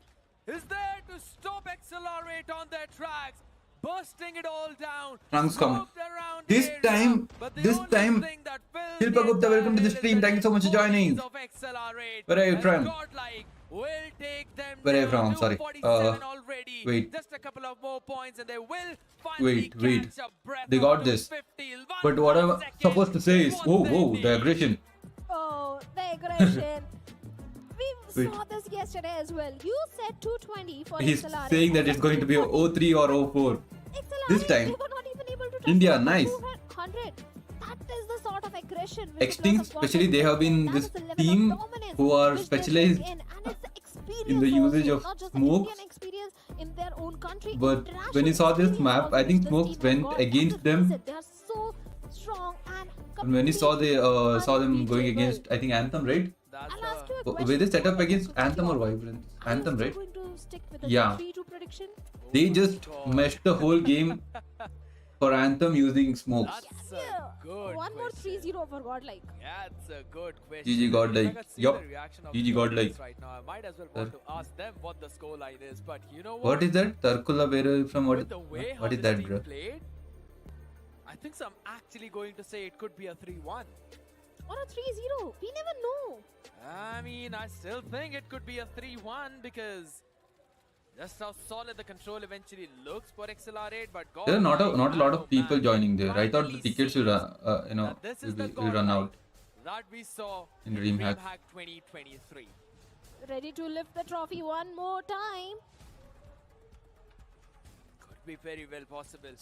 is there to stop XLR8 on their tracks, bursting it all down. Trunks coming. Smoked around This area, time, but the this only time, thing that fills Shilpa the Gupta, welcome to the entire stream. hill Thank you so much for is the joining. bodies of XLR8. Where are you And from? Godlike will take them Where are you down from? to Sorry. 47 already. wait. Just a couple of more points and they will finally Wait. catch a breath They up got to this. 50. But what I'm supposed to say is, whoa, the aggression. Oh, the aggression. We Wait. saw this yesterday as well. You said 220 for He's XLR8. saying that it's going to be a 03 or 04. XLR8, this time. They were not even able to touch India, the nice. 200. That is the sort of aggression. which the Extincts, players of especially Godlike they have been that this is the level of team dominance who are which they specialized bring in, and it's the experience in the usage also, of not just the smokes. Indian experience in their own country. But international when you saw this experience map, also I think which this Smokes team has went got. against And them. face it, They are so strong and And when you saw saw them going unbeatable. against, I think Anthem, right? That's I'll ask you a Were question. they set up What against is the Anthem or prediction? Vibrance? Are you Anthem, still right? going to stick with the Yeah. 3-2 prediction? They just meshed the whole game for Anthem using smokes. That's a Yeah. good One more question. 3-0 for Godlike. That's a good question. GG Godlike. If I could see Yup. the reaction of GG the Godlike. audience right now, I might as well want to ask them what the scoreline is. But you know what? What is that? Tarkula Beru from With the way how what is this that, team bro? played, I think so. I'm actually going to say it could be a 3-1. Or a 3-0. We never know. I mean, I still think it could be a 3-1 because just how solid the control eventually looks for XLR8. But There are not a lot of people man, joining there. I thought the finally tickets seems will this is the will run out. that we saw In in DreamHack. DreamHack 2023. Ready to lift the trophy one more time. Could be very well possible.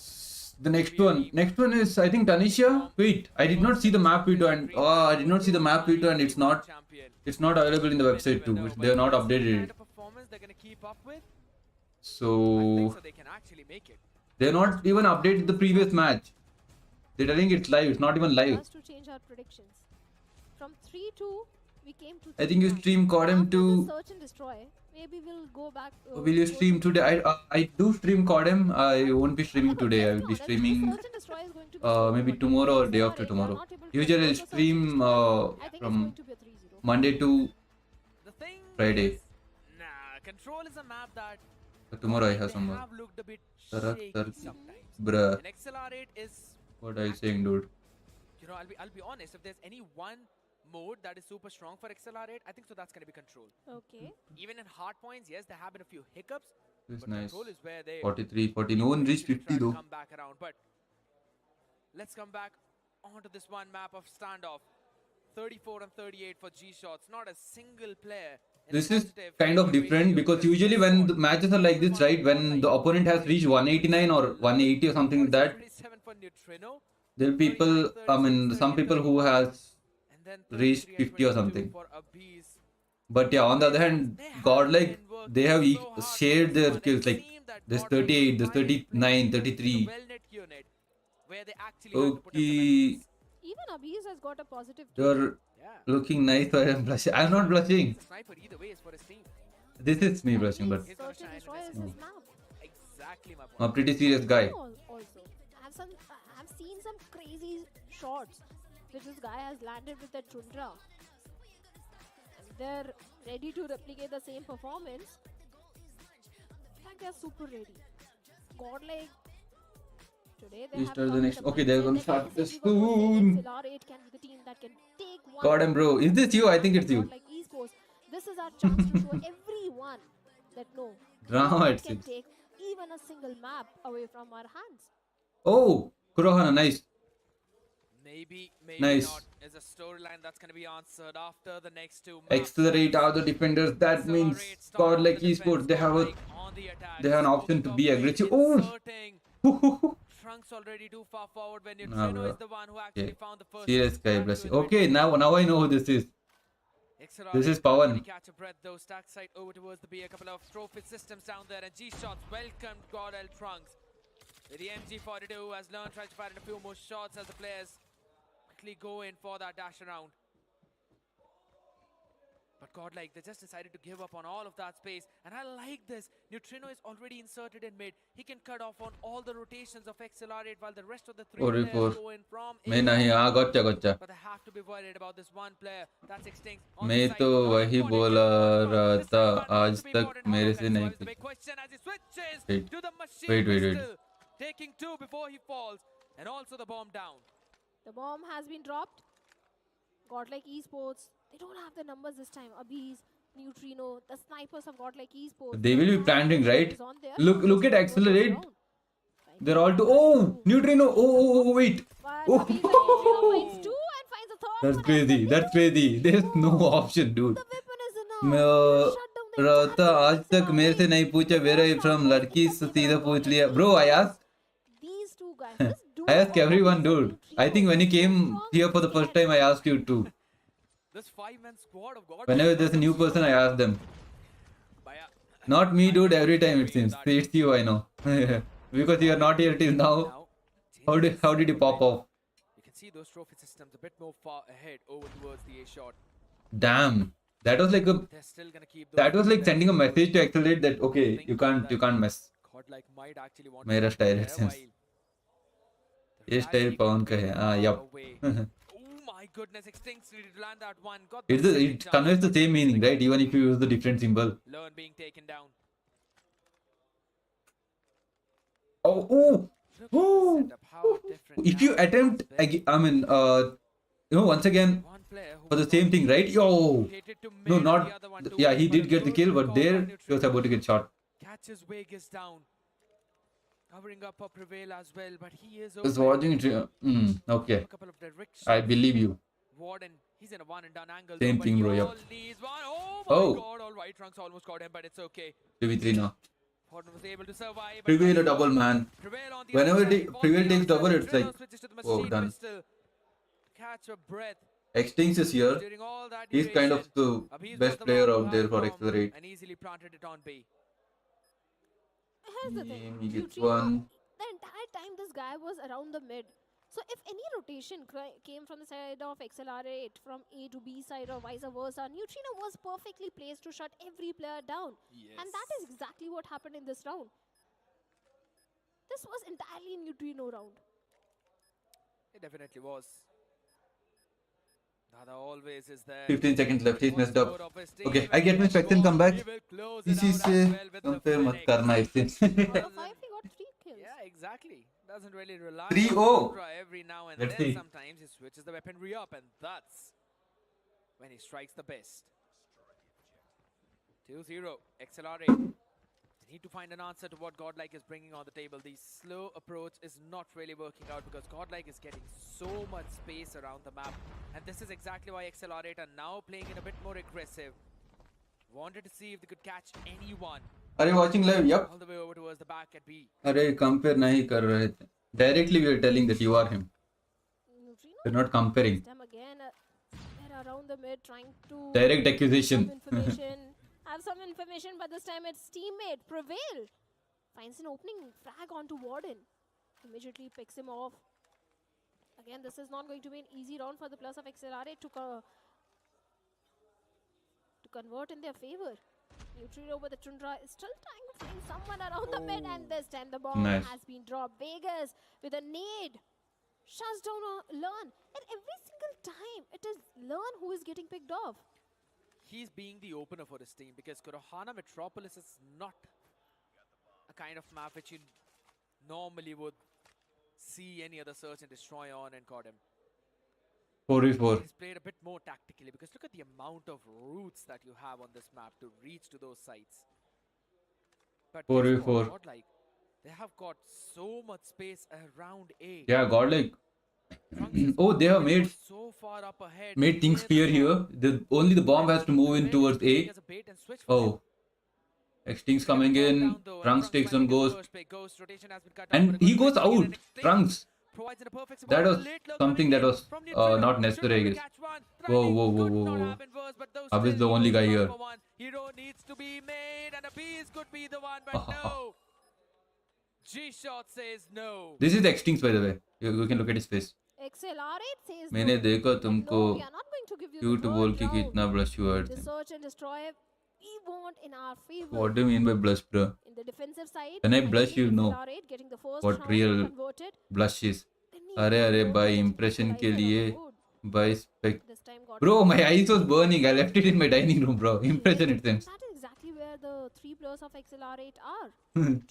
The next one is I think Tanisha. Wait, I did not see the map video and I did not see the map video and it's not available in the website too. They have not updated it. Performance they're gonna keep up with. I think So so they can actually make it. they're not even updated the previous match. They're telling it's live. It's not even live. Us to change our predictions. From 3-2, we came to. I think you 3-1. stream CODM After to. the search and destroy. Maybe we'll go back. Will you stream today? I do stream CODM. I won't be streaming today. I will be streaming Search and destroy is going to be maybe but tomorrow or if day we after are tomorrow. not able to Usually I'll control the search and stream destroy, I think it's from going to be a 3-0. Monday to The thing Friday. is, nah, Control is a map that Tomorrow I have they some. have looked a bit Tarak, shaky tarak. sometimes. Bruh, And XLR8 is, what are you saying, dude? you know, I'll be honest. If there's any one mode that is super strong for XLR8, I think so that's going to be Control. Okay. Even in hard points, yes, there have been a few hiccups, This is but nice. Control is where they 43, 40. No one reached usually 50 try to though. come back around. But let's come back onto this one map of standoff. 34 and 38 for G-Shots. Not a single player. in This is positive kind of different ratio because with usually when the matches are like this, right? When the opponent has reached 189 or 180 or something like that, 27 for Neutrino, there are people, I mean, some people who has and then reached 33 and 50 or 22 something. for Abiz. But yeah, on the other hand, Godlike, they have shared their It kills. Like seemed that there's Godlike 38, there's finally 39, played 33. a well-knit unit where they actually had to put in some Okay, efforts. Even Abiz has got a positive. you're Yeah. looking nice. So I'm blushing. I'm not blushing. The sniper either way is for his team. This is me blushing, but He's gonna Search and shine destroy in is this. his map. Exactly my I'm a point. pretty serious guy. Also, I've seen some crazy shots which this guy has landed with the Tundra. And they're ready to replicate the same performance. In fact, they're super ready. Godlike. Today they We have start the come next. with a Okay, they're gonna mindset start that this every single one soon. day XLR8 can be the team that can take one. Godam, bro. Is this you? I think it's you. Like Esports, this is our chance to show everyone that no, Drama we it can seems. take even a single map away from our hands. Oh, Kurohana, nice. Maybe Nice. not is a storyline that's going to be answered after the next two maps. Accelerate are the defenders. That means Godlike Esports, they have an option to be aggressive. Oh! Trunks already too far forward when Nah, Neutrino bro. is the one who actually Okay. found the first. Serious guy, back bless to you. his Okay, now I know who this is. XLR This is can Pawan. really catch a breath though. Stack side over towards the B. A couple of trophy systems down there, and G-Shots welcomed Godel Trunks. With the MG42 has learned, tries to fire in a few more shots as the players quickly go in for that dash around. But Godlike, they just decided to give up on all of that space. And I like this. Neutrino is already inserted in mid. He can cut off on all the rotations of XLR8 while the rest of the three 4v4. players go in from मैं A. नहीं हाँ gotcha. But they have to be worried about this one player. That's extinct. On मैं the side. तो Not वही important. बोला रहा This था one आज needs to be तक important. मेरे How से long नहीं can he survive is the big question as he switches Wait. to the machine Wait. pistol. Taking two before he falls. And also the bomb down. The bomb has been dropped. Godlike Esports, they don't have the numbers this time. Abiz, Neutrino, the snipers of Godlike Esports. They will be have planting, right? is on there. Look at Goes Accelerate. around. They're all too. Oh, Neutrino. Oh, wait. But Oh. Abiz and Neutrino finds two and finds a third That's one. crazy. That's crazy. There's no option, dude. The weapon is मैं enough. Shut down the रहता entire आज तक मेरे से नहीं पूछा where are you from लड़की से सीधा पूछ लिया bro. I asked These two guys. This duo I asked of everyone, Abiz and dude. I think when you came here for the first time I asked you too. This five-man squad of God. Whenever there's a new person I ask them. Baya. Not me, dude. Every time it seems. It's you, I know. Because you are not here till now. Now, How did you pop off? you can see those trophy systems a bit more far ahead over towards the A shot. Damn. That was like a. They're still gonna keep. That those was like there. sending a message to Accelerate that okay, you can't mess. Godlike might actually want मेरा to style there it seems. while the ये style rally पवन का could है. be हाँ, far yup. away. Oh my goodness, Extinct's ready to land that one. Got the It second chance. conveys the same meaning, right? Even if you use the different symbol. Learn being taken down. Oh. Look at the setup, how different if you attempt, once again One player who for the was same thing, right? Yo, located to no, mid, not. the other one to Yeah, win, he but did a get the kill, close but call there by he was Neutrino. about to get shot. Catches Vegas down. Covering up for Prevail as well, but he is I was open. watching it. Okay, A couple of directions. I believe you. Warden, he's in a one and done angle. Same though, but thing, he bro, yep. all needs one. Oh my Oh. god, all right, Trunks almost got him, but it's okay. 3v3 now. Warden was able to survive. but Prevail a that's double, all. man. Prevail on the Whenever other they- side. Prevail Vault takes the double, other it's side. like, Switches to the oh, machine done. pistol. Catch a breath. Xtinx is here. During all that He's kind of duration, the Abhi's best was the player one who out there had for bomb Accelerate. and easily planted it on B. Here's the thing. He gets Neutrino, one. the entire time this guy was around the mid. So if any rotation came from the side of XLR8 from A to B side or vice versa, Neutrino was perfectly placed to shut every player down. And that is exactly what happened in this round. This was entirely Neutrino round. It definitely was. Dada always is there. 15 seconds left. He's messed up. Score of his team, Okay, and I get he my will spec and score. come back. He will close This it out is as well with the compare mat Phoenix. karna इससे. Out of 5, he got 3 kills. Yeah, exactly. Doesn't really rely 3-0. on Asthra every now and Let's then. see. Sometimes he switches the weaponry up, and that's when he strikes the best. 2-0, XLR8. They need to find an answer to what Godlike is bringing on the table. The slow approach is not really working out because Godlike is getting so much space around the map. And this is exactly why XLR8 are now playing it a bit more aggressive. Wanted to see if they could catch anyone. Are you watching live? Yep. All the way over towards the back at B. अरे compare नहीं कर रहे थे. Directly we are telling that you are him. Neutrino We're not comparing. them again. They're around the mid trying to Direct have accusation. some information, but this time it's teammate Prevail finds an opening frag onto Warden. Immediately picks him off. Again, this is not going to be an easy round for the plus of XLR8 to convert in their favor. Neutrino with the Tundra is still trying to find someone around the mid, and this time the bomb Nice. has been dropped. Vegas with a nade shuts down Learn, and every single time it is Learn who is getting picked off. He's being the opener for his team because Kurohana Metropolis is not a kind of map which you normally would see any other search and destroy on in CODM. 4v4. He's played a bit more tactically because look at the amount of routes that you have on this map to reach to those sites. But guess 4v4. what? Godlike, they have got so much space around A. Yeah, Godlike. Trunks is Oh, they have made so far up ahead. made things Clear the clear bomb. here. Only the bomb has to move in Very towards quickly A. as a bait and switch for him. Oh. Xtinx coming in. Trunks takes on Ghost. And he goes out. Trunks. That was something that was not necessary, I guess. Whoa, whoa, whoa, whoa, whoa. Ab is the only guy here. Hero needs to be made, and Abhi's could be the one, but no. G-Shot says no. This is Xtinx, by the way. You can look at his face. XLR8 says मैंने no. देखा And तुमको no, we are not going to give you cute the बोल third के round. कितना blush हुआ The है. search and destroy we want in our favor. What do you mean by blush, bro? In the defensive side, When I blush, finally you know XLR8 getting the first what round real converted. Blush is. Then he अरे अरे goes भाई to impression utilize के the लिए round. by spec. This time got Bro, my eyes was burning. I left it in my dining room, bro. Impression it seems. That is exactly where the 3 players of XLR8 are.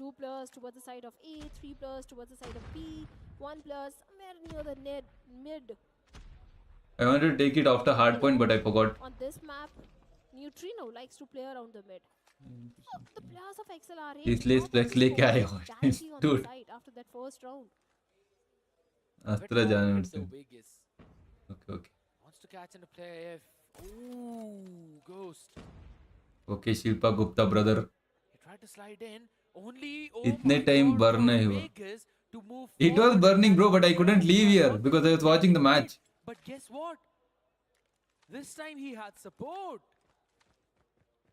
2 players towards the side of A, 3 players towards the side of B, 1 player somewhere near the mid. I wanted to take it after hardpoint, but I forgot. On this map, Neutrino likes to play around the mid. So the players of XLR8 इसलिए not specs only लेके आए scored हो. directly on the Dude. side after that first round. Astra जाने में So से. Vegas Okay. wants to catch and play if. Ooh, Ghost. Okay, Shilpa Gupta, brother. He tried to slide in. Only इतने time burn नहीं हुआ. Vegas to move It was forward. burning, bro, but I couldn't leave here because I was watching the match. But guess what? This time he had support.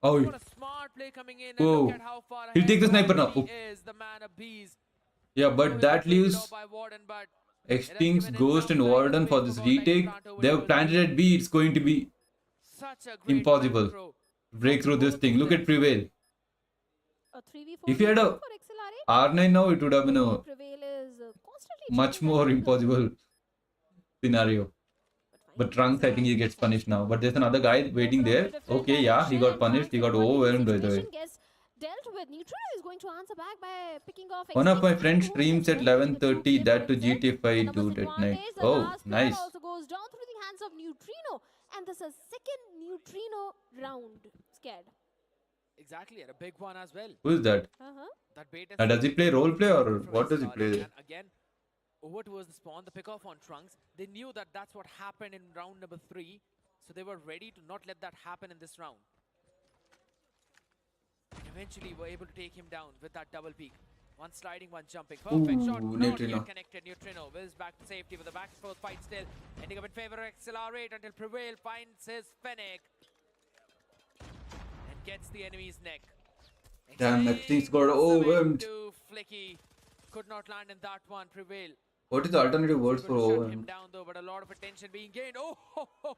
Oh, What a smart play coming in. And Whoa. look at how far He'll ahead take the sniper now. He is the man of bees. yeah, but that leaves By Warden, but Xtinx, Ghost, and Warden for this retake. They have planted at B. It's going to be such a great impossible. throw. break through this thing. Look at Prevail. A 3v4 If you had a for XLR8. R9 now, it would have been a Prevail is constantly much changing more the impossible scenario. But Trunks, I think he gets punished now. But there's another guy waiting there. Okay, yeah, he got punished. He got overwhelmed by the way. Guess dealt with. Neutrino is going to answer back by picking off. One of my Extinct friends and streams at Home as well. 11:30. The That to 2 player GTA for 5 the numbers dude at night. advantage. The Oh, last player nice. also goes down through the hands of Neutrino, and this is second Neutrino round. Scared. Exactly, and a big one as well. Who is that? That bait is Does he play role play or from what does he Asthra, play? And again, over towards the spawn, the pickoff on Trunks. They knew that that's what happened in round number 3, so they were ready to not let that happen in this round. Eventually, were able to take him down with that double peak. One sliding, one jumping. Perfect shot. Not Neutrino. yet connected. Neutrino wills back to safety with a back and forth fight still. Ending up in favor of XLR8 until Prevail finds his Fennec. And gets the enemy's neck. Damn, that thing's got Extending overwhelmed. to Flicky. Could not land in that one. Prevail. What is the alternative word for Able to shut him overwhelmed? down though, but a lot of attention being gained. Oh,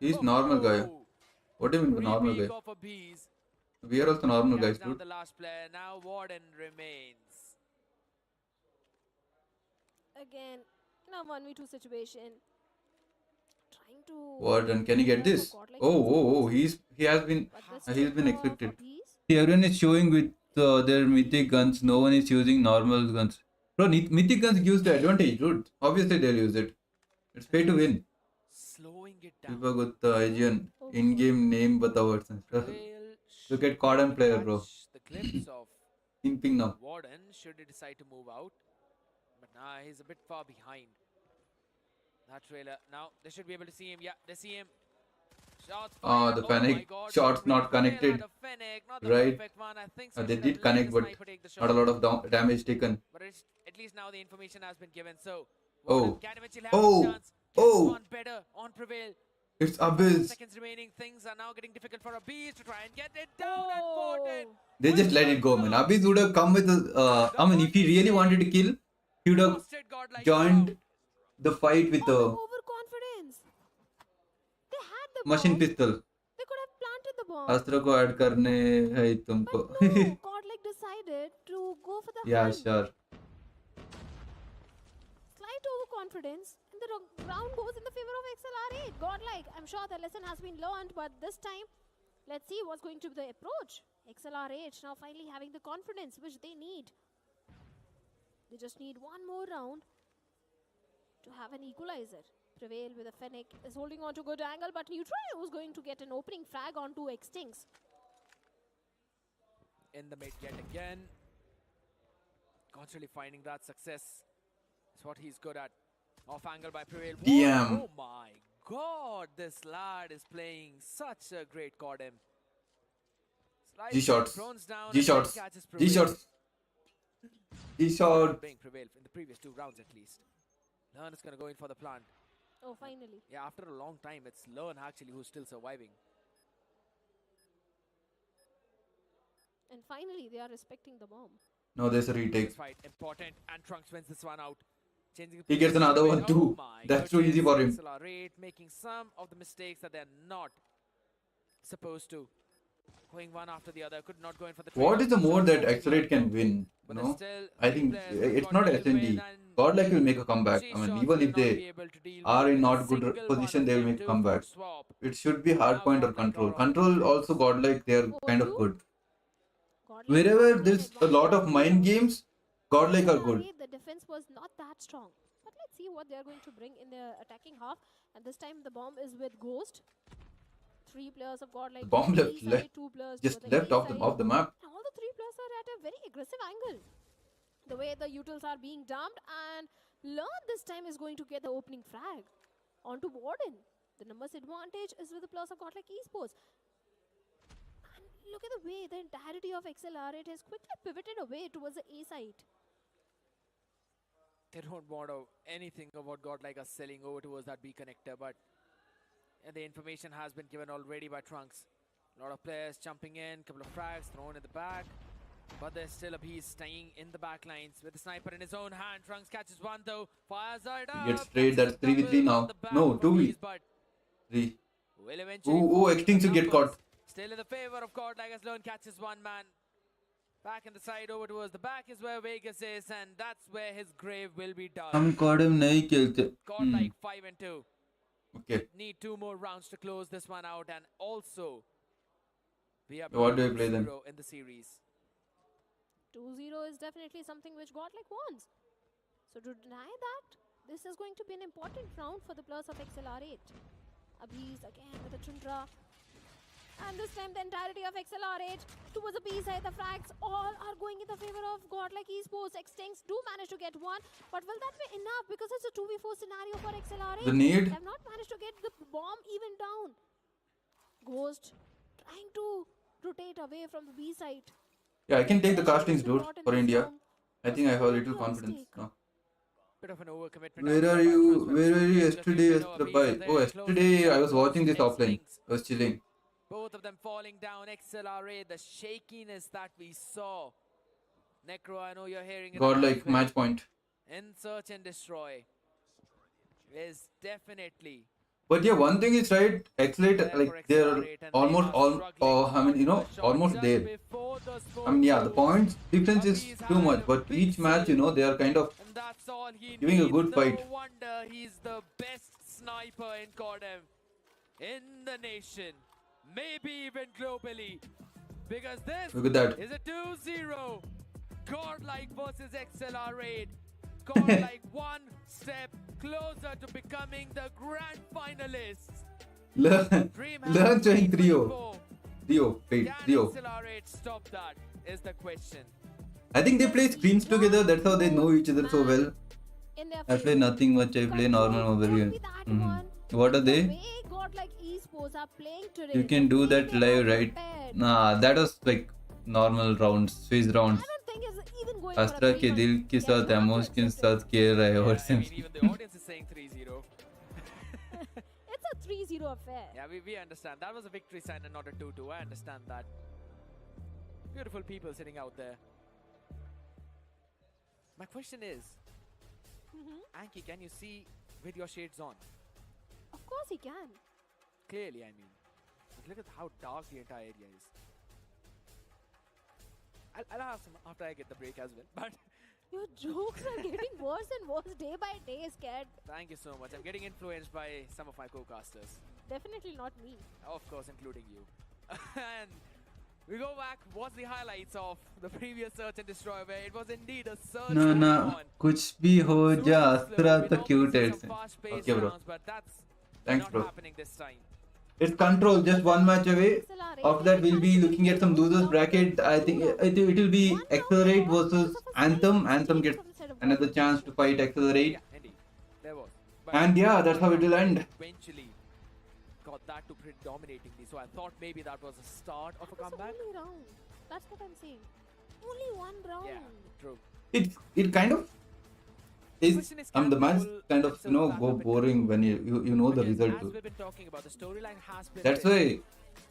He's normal guy. What do you mean normal Three guy? peak of a bees. We are also normal Carries guys, down dude. the last player. Now Warden remains. Again, in a 1v2 situation. Trying to. Warden, can you get this? Oh, he has been expected. See, everyone is showing with their mythic guns. No one is using normal guns. Bro, mythic guns gives the advantage, dude. Obviously they'll use it. It's pay to win. Slowing it down. People with the IGN in-game name बताओ and stuff. Look at CODM player, bro. The glimpse of Ping now. Warden should he decide to move out. But nah, he's a bit far behind. That trailer. Now they should be able to see him. Yeah, they see him. Shots Ah, fired. the Oh Fennec my God, shots great not fail connected. out of Fennec. Not the Right. perfect one. I think They should have did let connect, the but sniper take the not a shot. lot of damage taken. But at least now the information has been given. So Oh. Warden can eventually have Oh. a chance. Gets Oh. one better on Prevail. It's Abyss. Seconds remaining. Things are now getting difficult for Abyss to try and get it down at 14. They just let it go, man. Abyss would have come with I mean, if he really wanted to kill, he would have Busted godlike joined now. the fight with Oh, a the overconfidence. They had the machine bomb. pistol. They could have planted the bomb. Asthra को add करने है तुमको. But no, Godlike decided to go for the Yeah, hunt. sure. Slight overconfidence, and the round goes in the favor of XLR8. Godlike, I'm sure the lesson has been learned, but this time, let's see what's going to be the approach. XLR8 now finally having the confidence which they need. They just need one more round to have an equalizer. Prevail with a Fennec is holding on to good angle, but Neutrino is going to get an opening frag onto Extincts. In the mid yet again. Constantly finding that success. It's what he's good at. Off angle by Prevail. Damn. Oh my God, this lad is playing such a great CODM. G-shots. Down G-shots. G-shots. G-shots. G-shot. Being Prevail in the previous 2 rounds at least. Learn is going to go in for the plant. Oh, finally. Yeah, after a long time, it's Learn actually who's still surviving. And finally, they are respecting the bomb. No, there's a retake. This fight important, and Trunks wins this one out. Changing the He gets position another to one win. too. Oh my That's too easy for him. goodness. XLR8 making some of the mistakes that they're not supposed to. Going one after the other, could not go in for the What trade. is the mode that Shot Accelerate can win? You but know, still, I think three players it's got not to win, SND. and Godlike will make a comeback. three I mean, shots even will if not be they able to deal are with in a not good single position, one they will of make a them. comeback. Two-foot swap. It should be hard point or control. Control also Godlike, they are kind of good. Godlike Wherever has there's an a lot of advantage. mind games, Godlike are good. The defense was not that strong. But let's see what they are going to bring in their attacking half. And this time the bomb is with Ghost. 3 players of Godlike. The bomb on the left, B left, side, 2 players just to the left A off side. the map. And all the 3 players are at a very aggressive angle. The way the utils are being dumped, and Learn this time is going to get the opening frag onto Warden. The numbers advantage is with the players of Godlike Esports. And look at the way the entirety of XLR8 has quickly pivoted away towards the A side. They don't want anything of what Godlike are selling over towards that B connector, but the information has been given already by Trunks. A lot of players jumping in, couple of frags thrown in the back, but there's still a piece staying in the back lines with the sniper in his own hand. Trunks catches one though, fires it up. Gets straight, that's 3v3 double now. on the back No, of 2v. Abyss, but 3. will eventually Oh, fall to the Extinct will get numbers. caught. Still in the favor of Godlike as Lone catches one man. Back in the side over towards the back is where Vegas is, and that's where his grave will be done. हम CODM नहीं खेलते. Godlike 5-2. Okay. Need 2 more rounds to close this one out, and also we are What do you behind play then? 0 in the series. 2-0 is definitely something which Godlike wants. So to deny that, this is going to be an important round for the players of XLR8. Abhi's again with a Chundra. And this time the entirety of XLR8 towards the B side. The frags all are going in the favor of Godlike Esports. Xtinks do manage to get one, but will that be enough? Because it's a 2v4 scenario for XLR8. The need. They have not managed to get the bomb even down. Ghost trying to rotate away from the B side. Yeah, I can take the castings, dude, for India. I think I have a little confidence now. Bit of an overcommitment. Where are you? Where were you yesterday, Asthra? Oh, yesterday I was watching this offline. I was chilling. Both of them falling down. XLR8, the shakiness that we saw. Necro, I know you're hearing it. Godlike match point. In search and destroy is definitely. But yeah, one thing is right. Accelerate, like they're almost almost there. I mean, yeah, the points difference is too much, but each match, they are kind of giving a good fight. No wonder he's the best sniper in CODM in the nation, maybe even globally, because this Look at that. is a 2-0 Godlike versus XLR8. Godlike one step closer to becoming the grand finalists. Learn trying 3-0. 3-0, wait, 3-0. XLR8 stop that is the question. I think they play screens together, that's how they know each other so well. In their I play favor. nothing much, I play normal over here. What are The they? way Godlike Esports are playing today, You can the do way that they are live, right? prepared, Nah, that was like normal rounds, Swiss rounds. I don't think it's even going Astra for a के 3-1. दिल के They साथ have to Amos के accept साथ खेल रहे हो I mean, even the audience is saying 3-0. it. It's a 3-0 affair. Yeah, we understand. That was a victory sign and not a 2-2. I understand that. Beautiful people sitting out there. My question is, Anki, can you see with your shades on? Of course he can. Clearly, I mean. But look at how dark the entire area is. I'll ask him after I get the break as well. But Your jokes are getting worse and worse day by day, Scared. thank you so much. I'm getting influenced by some of my co-casters. Definitely not me. Of course, including you. And we go back, watch the highlights of the previous search and destroy where it was indeed a search ना going ना on. कुछ भी हो Super जा slow. Astra We तो normally cute see है some इससे. fast-paced Okay, bro. rounds, but that's Thanks, not bro. happening this time. It's control, just one match away. After that, we'll be looking at some losers bracket. I think it will be Accelerate versus Anthem. Anthem gets another chance to fight Accelerate. Yeah, indeed. There was. But And yeah, that's how it will end. eventually got that to predominatingly. So I thought maybe that was the start of a It's comeback. only round. That's what I'm saying. Only one round. Yeah, true. It kind of is. The match kind of go boring when you know the Because result as too. we've been talking about, the storyline has been That's built. why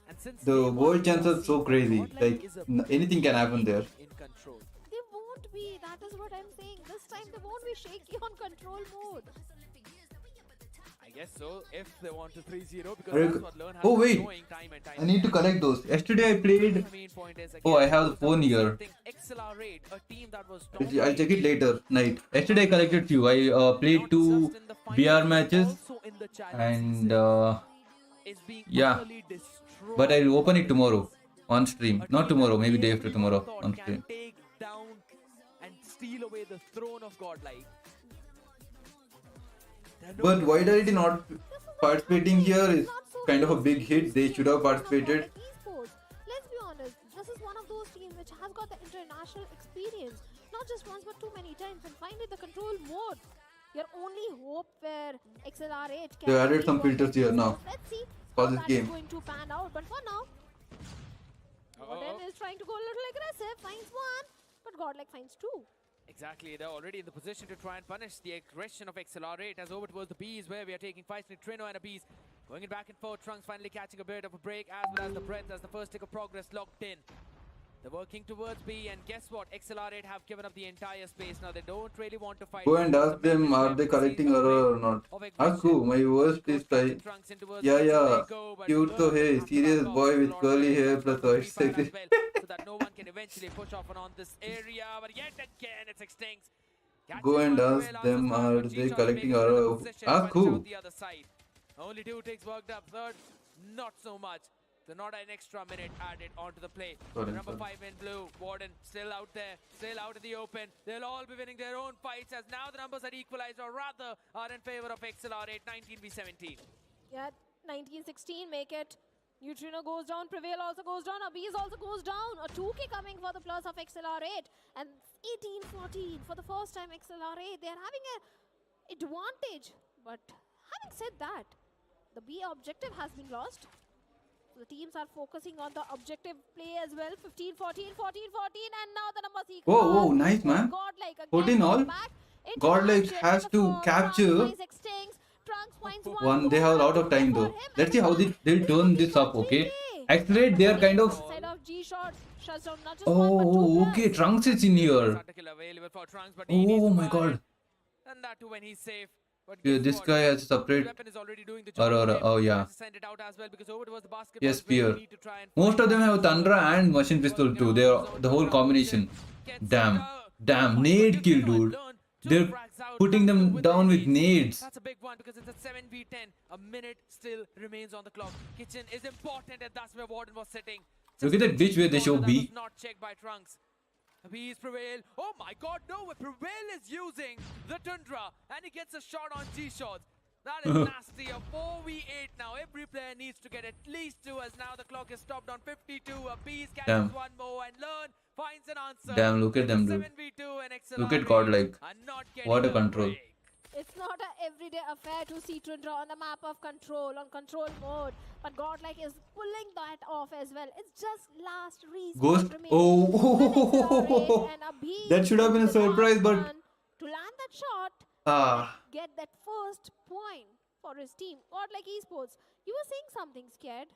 And since the day one, world we have chances are so seen crazy. Godlike Like is a anything can happen there. in control. They won't be. That is what I'm saying. This time they won't be shaky on control mode. I guess so, if they want to 3-0, because Are that's you- what Learn has Oh, been wait. showing time and time I need to again. collect those. Yesterday I played. The main point is, Oh, I again, have the phone here. something XLR8, a team that was I'll check it later night. Yesterday I collected few. I played two BR matches and is being yeah. utterly destroyed. But I'll open it tomorrow on stream. A Not team tomorrow, that maybe day after everyone tomorrow thought on can stream. take down and steal away the throne of Godlike. But why did it not participating here is kind of a big hit. They should have participated. Esports. Let's be honest. This is one of those teams which has got the international experience. Not just once, but too many times. And finally, the control mode. Your only hope where XLR8 can. They added be some working filters here now Let's see for how this that is game. going to pan out. But for now, Gordon is trying to go a little aggressive. Finds one, but Godlike finds two. Exactly, they're already in the position to try and punish the aggression of XLR8 as over towards the Bees, where we are taking fights with Trino and a Bees. Going it back and forth, Trunks finally catching a bit of a break, as well as the breadth as the first tick of progress locked in. They're working towards B, and guess what? XLR8 have given up the entire space. Now they don't really want to fight. Go and ask them, are they collecting error or not? Ask who? My worst is like, yeah, cute to hey, serious boy with curly hair plus white sexy. So that no one can eventually push off and on this area, but yet again it's Extinct. Go and ask them, are they collecting error? Ask who? The other side. Only 2 ticks worked up. Third, not so much. So not an extra minute added onto the play. Sorry, Number sorry. 5 in blue, Warden still out there, still out in the open. They'll all be winning their own fights as now the numbers are equalized, or rather are in favor of XLR8, 19v17. Yeah, 19-16 make it. Neutrino goes down, Prevail also goes down, Abiz also goes down. A 2K coming for the plus of XLR8. And 18-14 for the first time XLR8. They're having an advantage. But having said that, the B objective has been lost. So the teams are focusing on the objective play as well. 15-14, 14-14, and now the numbers equal. Whoa, nice, man. Godlike again 14 all. back into Godlike action has for the to first capture round. Isaac stings. Trunks finds one. They have a lot of time though. Let's see how they'll turn this up, okay? Accelerate, they are kind of... Side of G-shots, shuts down not just one, but two Oh, players. okay, Trunks is in here. Available for Trunks, but he needs Oh to my buy it. god. And that too when he's safe. But Yeah, guess this what? guy has a separate... Weapon is already doing the job Aurora, for him. oh He yeah. has to send it out as well because over towards the basketball Yes, is where we Spear. need to try and Most find of them have Thundra and Machine Pistol too. They are the whole combination. Damn. Damn, nade kill, dude. They're putting them down with nades. That's a big one because it's a 7v10. A minute still remains on the clock. Kitchen is important and that's where Warden was sitting. Look at that bitch where they show That B. was not checked by Trunks. He's Prevail. Oh my god, no! Prevail is using the Tundra and he gets a shot on G-shots. That is nasty. A 4v8 now. Every player needs to get at least 2 as now the clock is stopped on 52. A Beast catches Damn. one more and Learn finds an answer. Damn, look at them, dude. 7v2 and XLR Look at Godlike. are not getting What a control. break. It's not an everyday affair to see Tundra on the map of control, on control mode. But Godlike is pulling that off as well. It's just last respawn Ghost. remaining. Oh, And Abhi that should have been a is the last surprise, but... one to land that shot, Ah. get that first point for his team. Godlike Esports, you were saying something, Scared.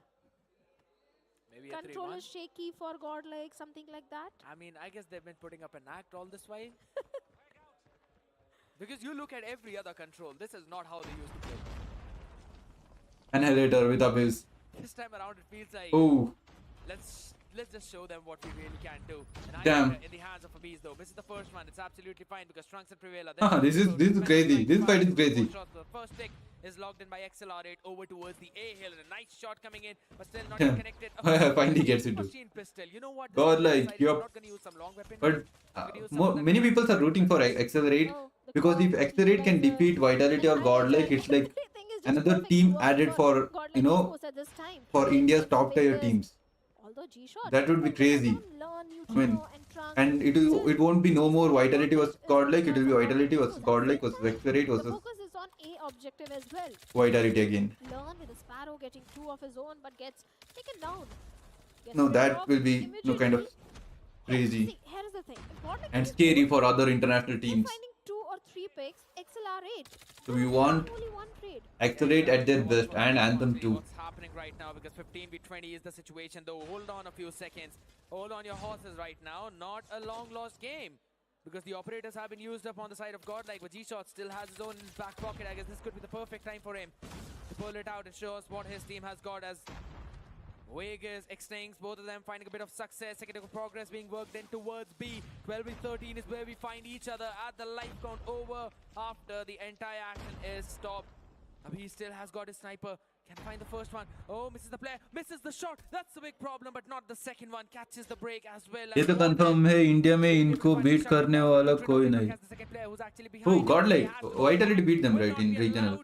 Maybe a Control 3-1. is shaky for Godlike, something like that. I mean, I guess they've been putting up an act all this while. Because you look at every other control, this is not how they used to play. Annihilator with Abyss. This time around it feels like Oh. let's just show them what we really can do. And Damn. in the hands of Abyss though. This is the first one. It's absolutely fine because Trunks and Prevail are Ah, this is crazy. This fight is crazy. The first pick is logged in by XLR8 over towards the A hill and a nice shot coming in, but still not Yeah. yet connected. Finally gets it, dude. Machine pistol. You know what? Godlike, You're yup. not gonna use some long weapon. But Could use more, some many weapon. people are rooting for Accelerate Oh, the because if core Accelerate can equalizer. defeat Vitality or And Godlike, it's like everything is just another perfect team work added for, Godlike you know, Esports at this time. for They India's get top tier Vegas. teams. Although G-Shot, That would be crazy. I mean, and it won't be no more Vitality was Godlike, it will be Vitality was Godlike was Accelerate The versus focus is on A objective as well. Vitality again. Learn with a Sparrow getting 2 of his own but gets taken down. Gets No, rid that of will be no kind of immediately. crazy See, here is the thing. If Godlike and is scary good, for other international they're teams. finding 2 or 3 picks, XLR8. So we want Only one trade. Accelerate at their best and Anthem See too. what's happening right now because 15v20 is the situation though. Hold on a few seconds. Hold on your horses right now. Not a long lost game. Because the operators have been used up on the side of Godlike, but G-Shot still has his own in his back pocket. I guess this could be the perfect time for him to pull it out and show us what his team has got as Vegas, Extinct, both of them finding a bit of success. Second progress being worked in towards B. 12v13 is where we find each other at the life count over after the entire action is stopped. He still has got his sniper. Can find the first one. Oh, misses the player. Misses the shot. That's the big problem, but not the second one. Catches the break as well. ये तो confirm है India में इनको beat करने वाला कोई नहीं. Oh, Godlike. Vitality beat them right in regional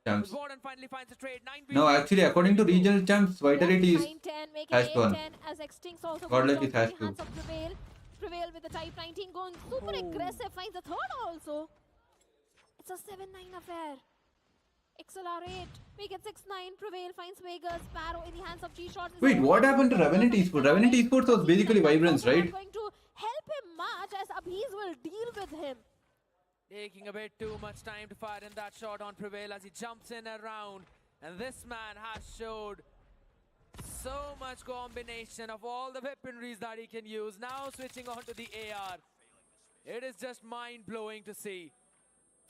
champs. Now actually according to regional champs, Vitality is 9-10, make has it won. 8-10 as Extinct also Godlike goes is down has to the hands to. of Prevail. Prevail with the Type 19 going super aggressive, finds the third also. It's a 7-9 affair. XLR8, make it 6-9. Prevail finds Vegas. Sparrow in the hands of G-Shot. Wait, what happened to Revenant Esports? Revenant Esports was basically Vibrance, right? Not going to help him much as Abhiz will deal with him. Taking a bit too much time to fire in that shot on Prevail as he jumps in around. And this man has showed so much combination of all the weaponries that he can use. Now switching on to the AR. It is just mind-blowing to see.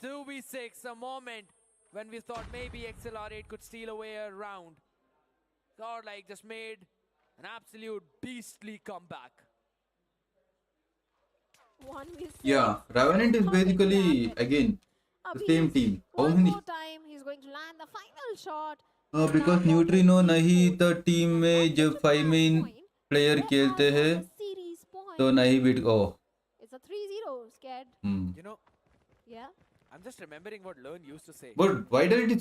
2v6, a moment when we thought maybe XLR8 could steal away a round. Godlike just made an absolute beastly comeback. 1v6. Yeah, Revenant is Nothing basically happened. again the Abhiz, same team. How one many? more time, he's going to land the final shot. Because neutrino नहीं तो team में जब 5 main player खेलते हैं series point. तो नहीं beat O It's a 3-0. Scared. You know, Yeah. I'm just remembering what Learn used to say but Vitality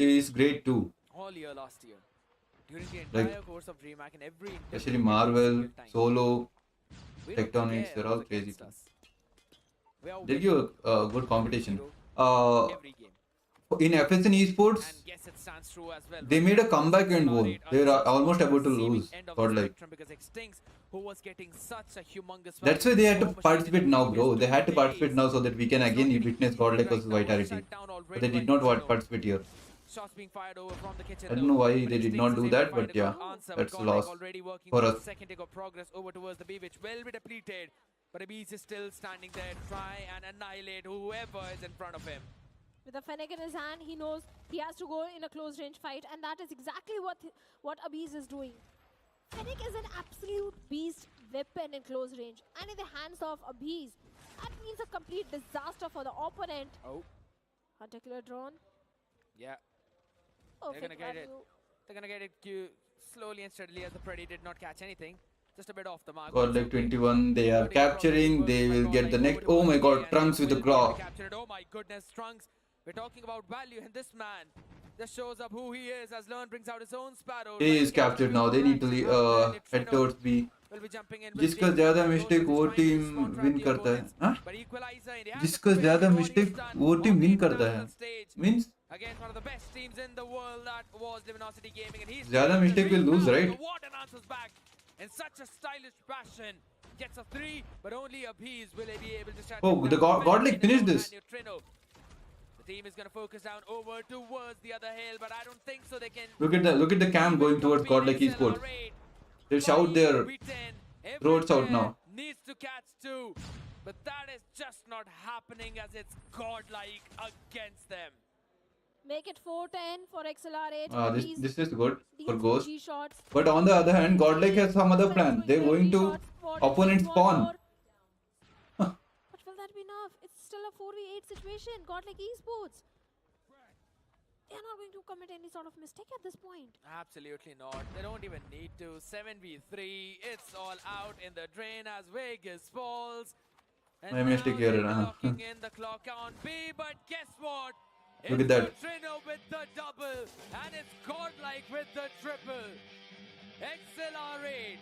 is great too. all year last year. During the Like, entire course of DreamHack and every interview Especially we get Marvel, single time. Solo, We don't Tectonics, care they're all who's crazy against too. us. We are They winning give a good competition. every game. In FSN Esports, And yes, it stands true as well. they made a comeback and won. Accelerate They were such almost on the about to receiving lose. end of Got the like spectrum because Extinct, who was getting such a humongous that's why they had to participate now, bro. They had to participate now so that we can again witness Godlike versus Vitality. But they did not participate here. Shots being fired over from the kitchen. I don't know why they did not do that, but yeah, that's a loss already working for on us. the second take of progress over towards the B, which will be depleted. But Abiz is still standing there to try and annihilate whoever is in front of him. With a Fennec in his hand, he knows he has to go in a close range fight, and that is exactly what Abiz is doing. Fennec is an absolute beast weapon in close range, and in the hands of Abiz, that means a complete disaster for the opponent. Oh, Hunter killer drone. yeah. Perfect gonna get it. value. They're gonna get it slowly and steadily as the Preddy did not catch anything. Just a bit off the mark. Godlike 21, they are capturing. They will get the next. Oh my god, Trunks with the claw. Oh my goodness, Trunks. We're talking about value, and this man just shows up who he is as Learn brings out his own Sparrow. A is captured now. They need to head towards B. Will be jumping in. जिसका ज़्यादा mistake वो team win करता है. हाँ? जिसका ज़्यादा mistake वो team win करता है. Means Again, one of the best teams in the world that was Luminosity Gaming, and he's ज़्यादा mistake will lose, right? The Warden answers back in such a stylish fashion. Gets a 3, but only Abiz will be able to shut Oh, him the down. Godlike finished this. The team is going to focus down over towards the other hill, but I don't think so they can. Look at the cam going towards Godlike Esports. They shout their throats out now. Needs to catch 2, but that is just not happening as it's Godlike against them. Make it 4-10 for XLR8. This is good for Ghost. Shots. But on the other hand, Godlike has some other plan. They're going to opponent spawn. But will that be enough? It's still a 4v8 situation. Godlike Esports. They are not going to commit any sort of mistake at this point. Absolutely not. They don't even need to. 7v3. It's all out in the drain as Vegas falls. And My mistake here, locking in the clock on B, but guess what? Look at that. Trino with the double, and it's Godlike with the triple. XLR8,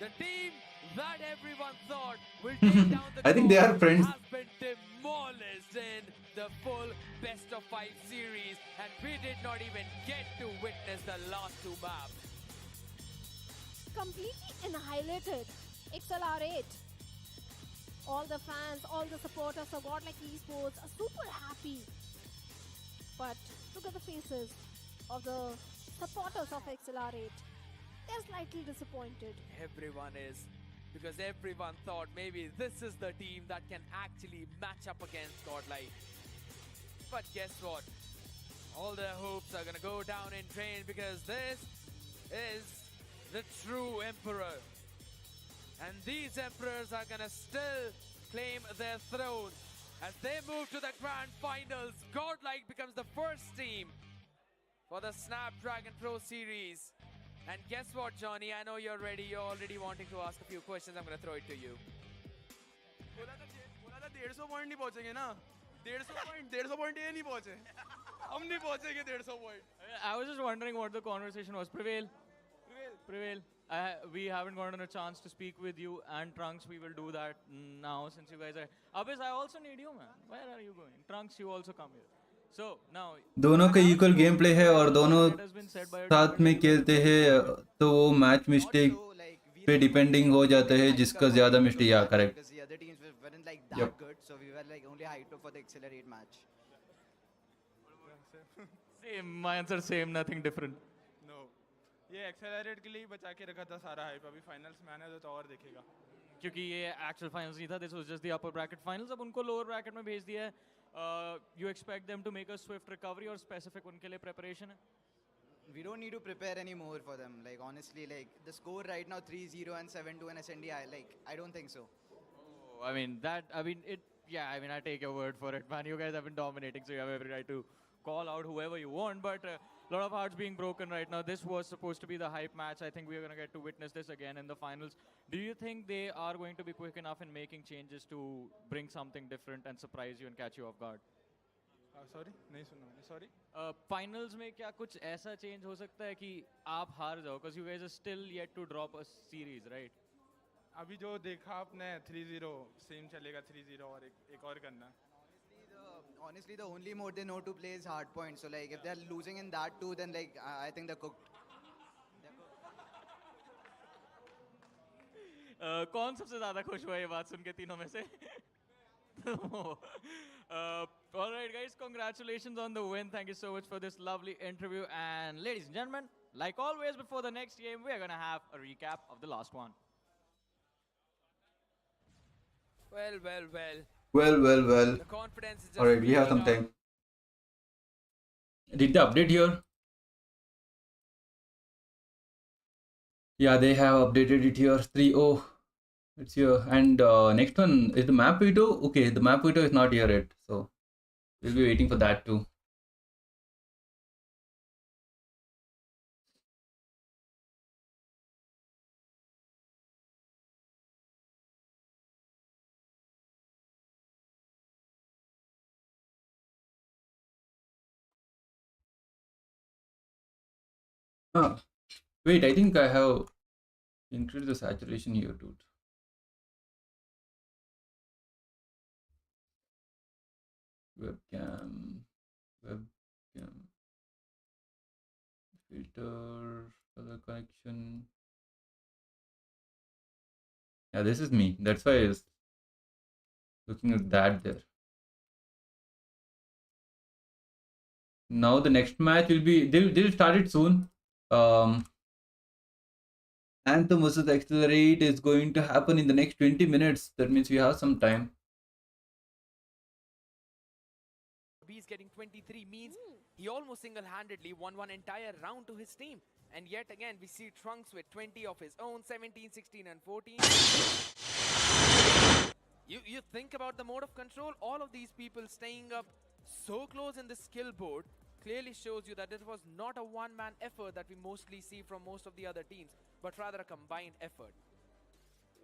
the team that everyone thought will take down the I think they are friends. has been demolished in the full best of 5 series, and we did not even get to witness the last 2 maps. Completely annihilated. XLR8. All the fans, all the supporters of Godlike Esports are super happy. But look at the faces of the supporters of XLR8. They're slightly disappointed. Everyone is, because everyone thought maybe this is the team that can actually match up against Godlike. But guess what? All their hopes are gonna go down in drain because this is the true Emperor. And these Emperors are gonna still claim their throne. As they move to the grand finals, Godlike becomes the first team for the Snapdragon Pro Series. And guess what, Johnny? I know you're ready. You're already wanting to ask a few questions. I'm going to throw it to you. बोला था 150 point नहीं पहुंचेंगे ना 150 point ये नहीं पहुंचे हम नहीं पहुंचेंगे 150 point I was just wondering what the conversation was. Prevail. We haven't gotten a chance to speak with you and Trunks. We will do that now since you guys are. Abis, I also need you, man. Where are you going? Trunks, you also come here. So now. दोनों का equal game play है और दोनों साथ में खेलते हैं तो वो मैच मिस्टेक पे डिपेंडिंग हो जाता है जिसका ज़्यादा मिस्टेक या correct. Because the other teams weren't like that good, so we were like only hyped up for the Accelerate match. Same. My answer same. Nothing different. No ये accelerate के लिए ही बचा के रखा था सारा हाइप अभी फाइनल्स में आने दो तो और देखेगा क्योंकि ये एक्चुअल फाइनल्स नहीं था. This was just the upper bracket finals. अब उनको लोअर ब्रैकेट में भेज दिया है. You expect them to make a swift recovery or specific उनके लिए preparation है? We don't need to prepare anymore for them. Like honestly, like the score right now 3-0 and 7-2 and SND. I don't think so. Oh, I mean, I take your word for it, man. You guys have been dominating, so you have every right to call out whoever you want, but a lot of hearts being broken right now. This was supposed to be the hype match. I think we are going to get to witness this again in the finals. Do you think they are going to be quick enough in making changes to bring something different and surprise you and catch you off guard? Sorry नहीं सुना मैंने sorry finals में क्या कुछ ऐसा change हो सकता है कि आप हार जाओ, because you guys are still yet to drop a series, right? अभी जो देखा आपने 3-0 सेम चलेगा 3-0 और एक और करना Honestly, the only mode they know to play is hard point. So like if they're losing in that too, then like I think they're cooked. कौन सबसे ज्यादा खुश हुआ ये बात सुन के तीनों में से? All right, guys, congratulations on the win. Thank you so much for this lovely interview. And ladies and gentlemen, like always, before the next game, we are going to have a recap of the last one. Well. Well. The confidence is just Alright, we have flowing some out. time. Did they update here? Yeah, they have updated it here. 3-0. It's here. And next one is the map veto. Okay, the map veto is not here yet. So we'll be waiting for that too. Wait, I think I have increased the saturation here, dude. Webcam, filter, color correction. Yeah, this is me. That's why I was looking at that there. Now the next match will be, they'll start it soon. Anthem versus Accelerate is going to happen in the next 20 minutes. That means we have some time. He's getting 23 means he almost single-handedly won one entire round to his team. And yet again, we see Trunks with 20 of his own, 17, 16 and 14. You think about the mode of control, all of these people staying up so close in the skill board clearly shows you that it was not a one-man effort that we mostly see from most of the other teams, but rather a combined effort.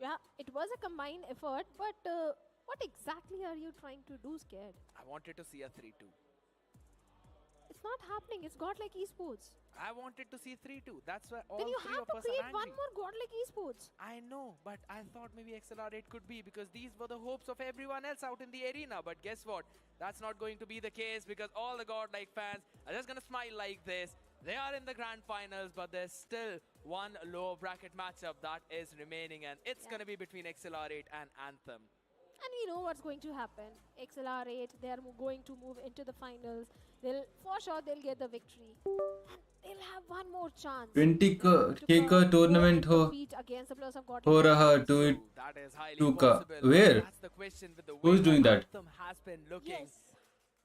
Yeah, it was a combined effort, but what exactly are you trying to do, Scared? I wanted to see a 3-2. It's not happening. It's Godlike Esports. I wanted to see 3-2. That's why all Then you three have of to us create are one angry. more Godlike Esports. I know, but I thought maybe Accelerate could be, because these were the hopes of everyone else out in the arena. But guess what? That's not going to be the case, because all the Godlike fans are just going to smile like this. They are in the grand finals, but there's still one lower bracket matchup that is remaining, and it's going to be between Accelerate and Anthem. And we know what's going to happen. Accelerate, they are going to move into the finals. They'll get the victory. And they'll have one more chance. 20K का tournament हो against the players of Godlike. हो रहा do it That is highly 2 का. possible. Where? That's the question with the Who's way doing that? Anthem has been looking. Yes.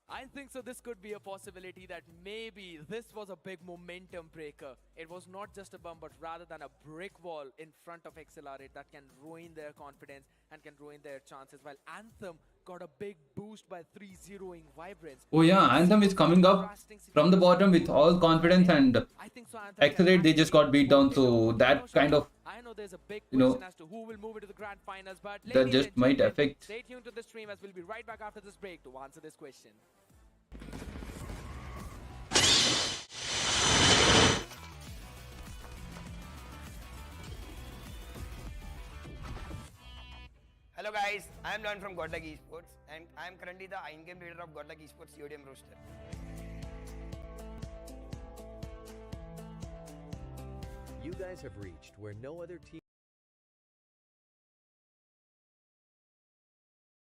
I think so this could be a possibility that maybe this was a big momentum breaker. It was not just a bump, but rather than a brick wall in front of Accelerate that can ruin their confidence and can ruin their chances, while Anthem got a big boost by 3-0ing Vibrance. Oh yeah, Anthem is coming up from the bottom with all confidence, and I think so Anthem Accelerate, they just got beat down, so that kind of, I know there's a big you know, question as to who will move into the grand finals, but that ladies just and might gentlemen, affect. stay tuned to the stream as we'll be right back after this break to answer this question. Hello guys, I am Learn from Godlike Esports and I am currently the in-game leader of Godlike Esports CODM roster. You guys have reached where no other team.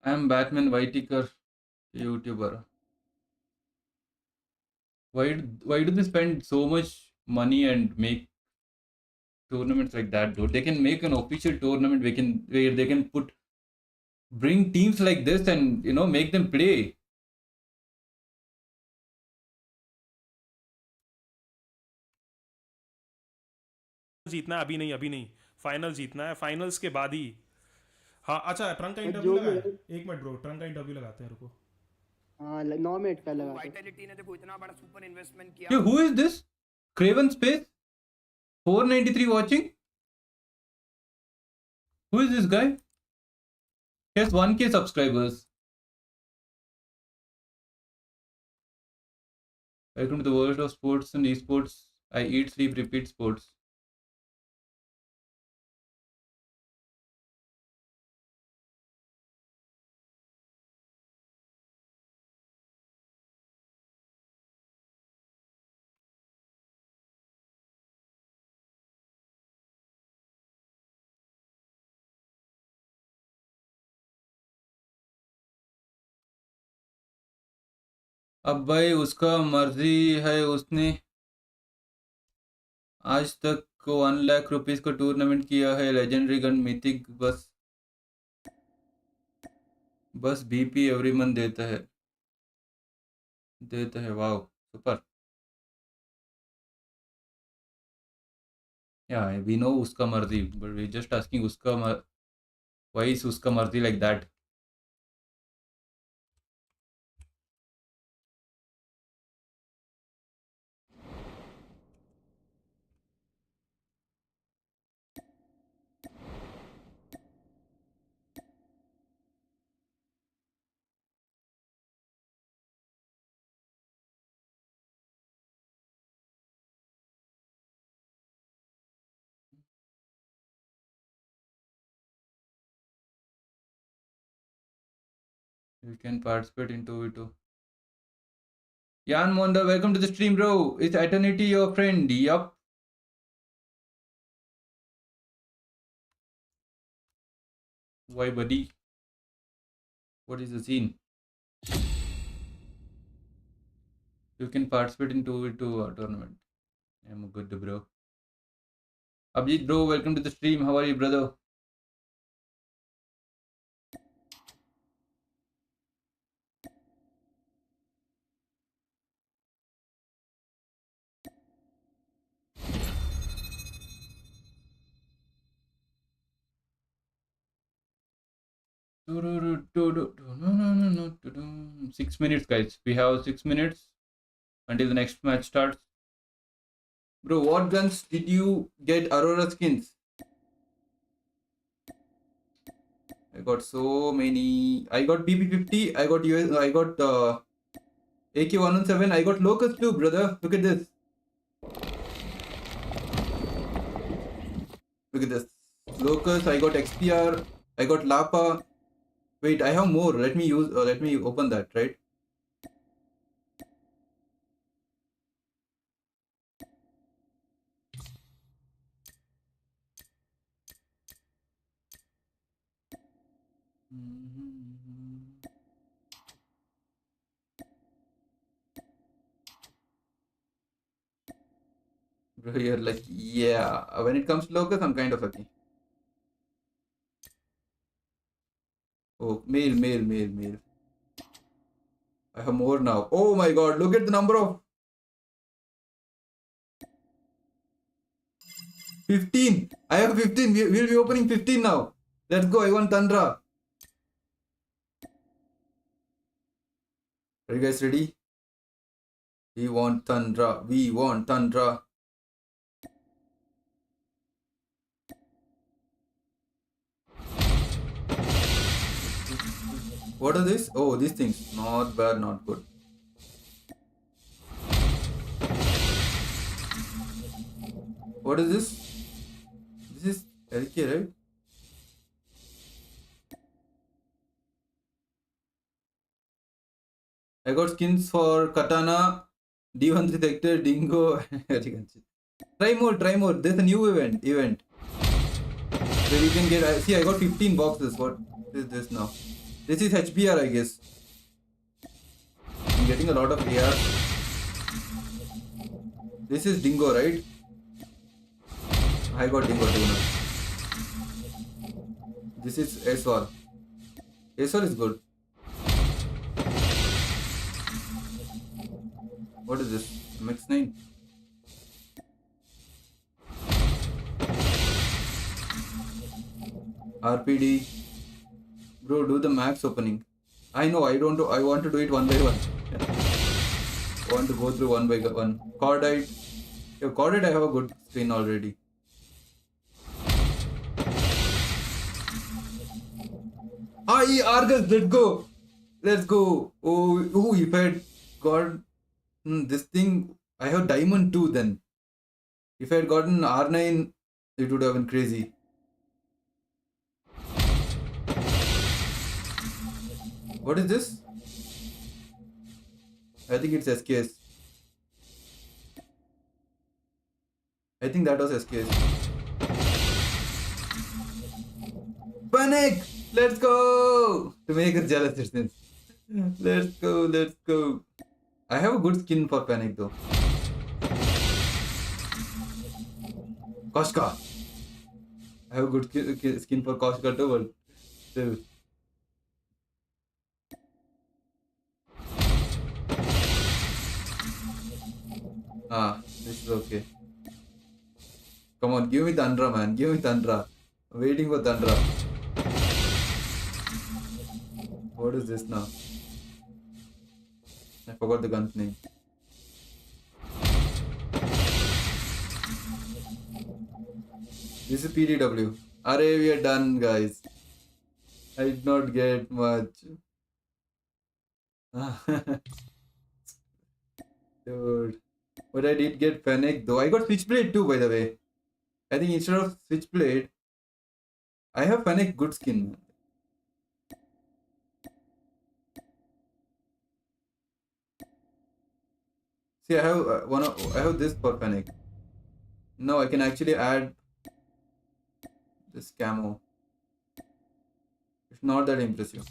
I am Batman Whitaker, YouTuber. Why do they spend so much money and make tournaments like that, dude? They can make an official tournament where they can bring teams like this and, you know, make them play. जीतना है अभी नहीं final जीतना है, finals के बाद ही. हाँ अच्छा, ट्रंक का इंटरव्यू लगा है. एक मिनट ब्रो, ट्रंक का इंटरव्यू लगाते हैं, रुको. हाँ 9 मिनट का लगा था। वाइटलिटी ने देखो इतना बड़ा सुपर इन्वेस्टमेंट किया। Yo, who is this? Craven Space 493 watching. Who is this guy? He has 1K subscribers. Welcome to the world of sports and esports. I eat, sleep, repeat sports. अब भाई उसका मर्जी है, उसने आज तक 1 लाख रुपीस का टूर्नामेंट किया है। लेजेंडरी गन मिथिक बस बीपी एवरी मंथ देता है। Wow super. या वी नो उसका मर्जी, बट वी जस्ट आस्किंग उसका व्हाई इज उसका मर्जी like that. You can participate into it too. Jan Monda, welcome to the stream, bro. Is Eternity your friend? Yup. Why, buddy? What is the scene? You can participate into it too, tournament. I'm good, bro. Abhijit, bro, welcome to the stream. How are you, brother? No. 6 minutes, guys. We have 6 minutes until the next match starts. Bro, what guns did you get Aurora skins? I got so many. I got PP50. I got AK-117. I got Locust too, brother. Look at this. Look at this. Locust. I got XPR. I got Lapa. Wait, I have more. Let me open that, right? Bro, you're like, yeah. When it comes to Locust, I'm kind of happy. Oh, mail. I have more now. Oh my god, look at the number of 15. I have 15. We'll be opening 15 now. Let's go. I want Tundra. Are you guys ready? We want Tundra. What are these? Oh, these things. Not bad, not good. What is this? This is LK, right? I got skins for Katana, D1 Detector, Dingo. Try more. There's a new event. Where you can get. See, I got 15 boxes. What is this now? This is HBR, I guess. I'm getting a lot of AR. This is Dingo, right? I got Dingo too now. This is ASRock. ASRock is good. What is this? MX9. RPD. Bro, do the max opening. I know, I want to do it one by one. I want to go through one by one. Cordite. Yeah, Cordite I have a good skin already. Argus, let's go. Let's go. Oh, if I had got this thing, I have diamond 2 then. If I had gotten R9, it would have been crazy. What is this? I think it's SKS. I think that was SKS. Panic! Let's go! To make her jealous, it seems. Let's go. I have a good skin for Panic though. Koshka! I have a good skin for Koshka too, but still. This is okay. Come on, give me Tundra, man. Give me Tundra. I'm waiting for Tundra. What is this now? I forgot the gun's name. This is PDW. Array, we are done, guys. I did not get much. Dude. But I did get Fennec though. I got Switchblade too, by the way. I think instead of Switchblade, I have Fennec good skin. See, I have this for Fennec. Now I can actually add this camo. It's not that impressive.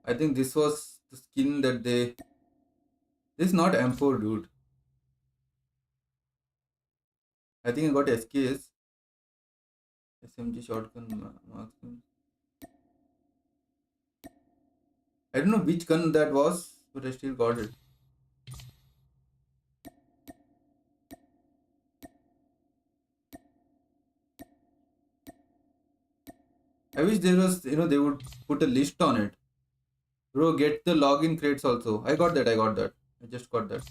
I think this was the skin that they... This is not M4, dude. I think I got SKS. SMG shotgun marksman. I don't know which gun that was, but I still got it. I wish there was, they would put a list on it. Bro, get the login crates also. I got that. I just got that.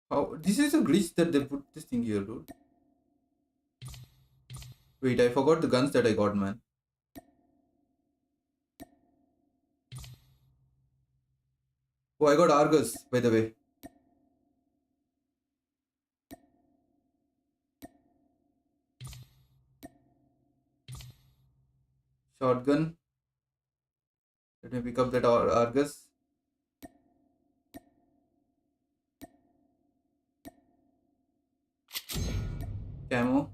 Oh, this is a glitch that they put this thing here, dude. Wait, I forgot the guns that I got, man. Oh, I got Argus, by the way. Shotgun. Let me pick up that Argus. Camo.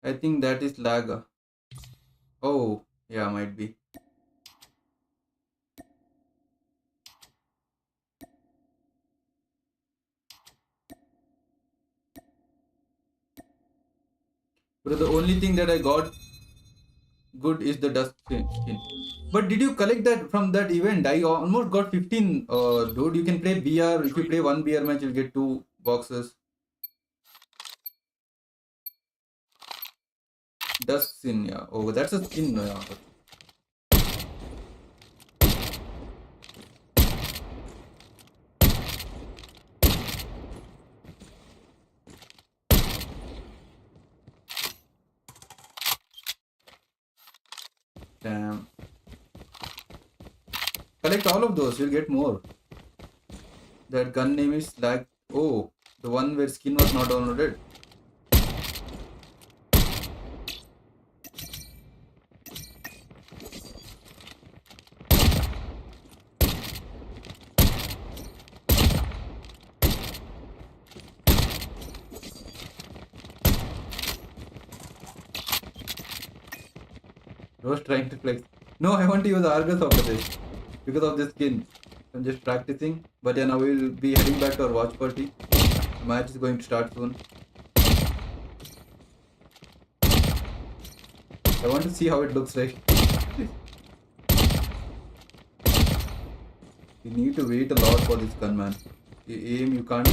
I think that is lag. Oh, yeah, might be. But the only thing that I got good is the dust skin. But did you collect that from that event? I almost got 15. Dude, you can play BR. If you play one BR match, you'll get 2 boxes. Dust skin, yeah. Oh, that's a skin. Yeah. Damn. Collect all of those, you'll get more. That gun name is lag. Oh, the one where skin was not downloaded. I was trying to flex. No, I want to use Argus after this because of this skin. I'm just practicing. But yeah, now we'll be heading back to our watch party. The match is going to start soon. I want to see how it looks like. You need to wait a lot for this gun, man. Aim, you can't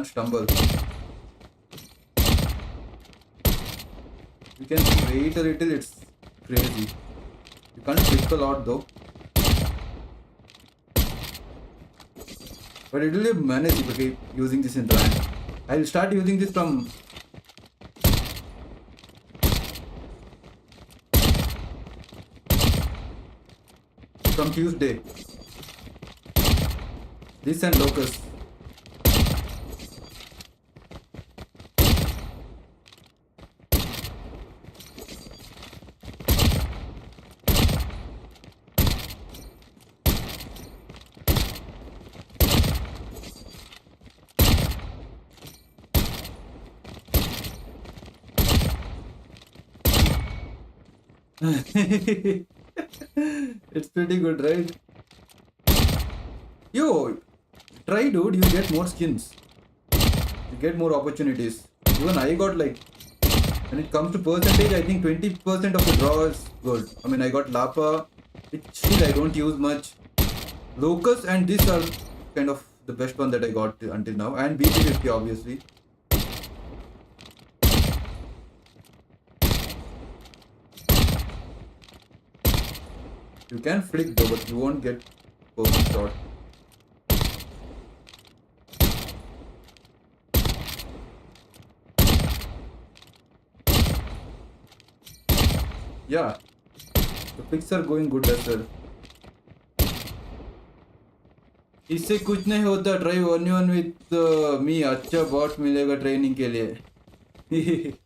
stumble. You can wait a little, it's crazy. You can't click a lot though. But it will be manageable using this in rank. I'll start using this from Tuesday. This and Locust. It's pretty good, right? Yo, try dude, you get more skins. You get more opportunities. Even I got like, when it comes to percentage, I think 20% of the draw is good. I mean, I got Lapa, which still I don't use much. Locust and this are kind of the best one that I got until now. And BT50 obviously. You can flick though, but you won't get perfect shot. Yeah, the flicks are going good as well. इससे कुछ नहीं होता. Try 1v1 with me. अच्छा bot मिलेगा training के लिए.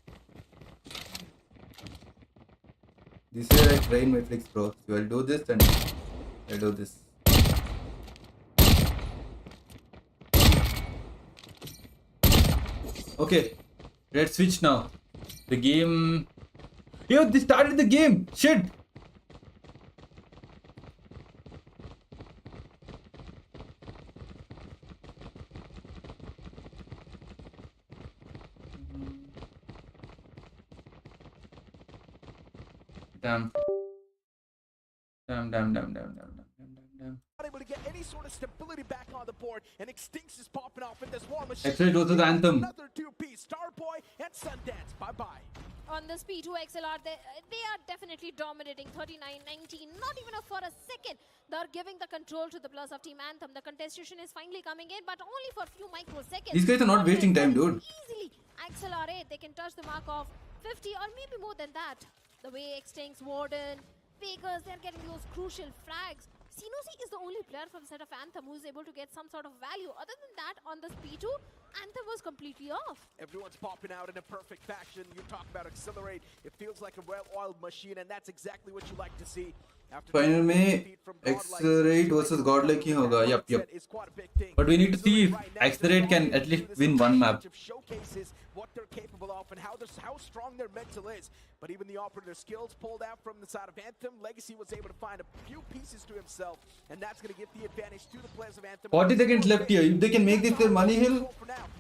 This is where I train my flicks, bro. So I'll do this and I'll do this. Okay, let's switch now. The game. Yo, they started the game. Shit. Damn. Not able to get any sort of stability back on the board, and Extinct is popping off in this war machine. Actually, it was the anthem. Another two-piece, Starboy and Sundance. Bye-bye. On this P2 XLR, they are definitely dominating 39-19. Not even for a second. They're giving the control to the plus of Team Anthem. The contestation is finally coming in, but only for a few microseconds. These guys are not wasting time, dude. Easily. XLR 8, they can touch the mark of 50 or maybe more than that. The way Extinct's Warden, Vegas, they're getting those crucial frags. Sinosi is the only player from the set of Anthem who's able to get some sort of value. Other than that, on this P2, Anthem was completely off. Everyone's popping out in a perfect fashion. You talk about Accelerate. It feels like a well-oiled machine, and that's exactly what you like to see. Final में Accelerate versus Godlike ही होगा. Yep. But we need to see if Accelerate can at least win one map. Showcases what they're capable of and how strong their mental is. But even the operator skills pulled out from the side of Anthem, Legacy was able to find a few pieces to himself, and that's going to give the advantage to the players of Anthem. 40 seconds left here. If they can make this their money hill.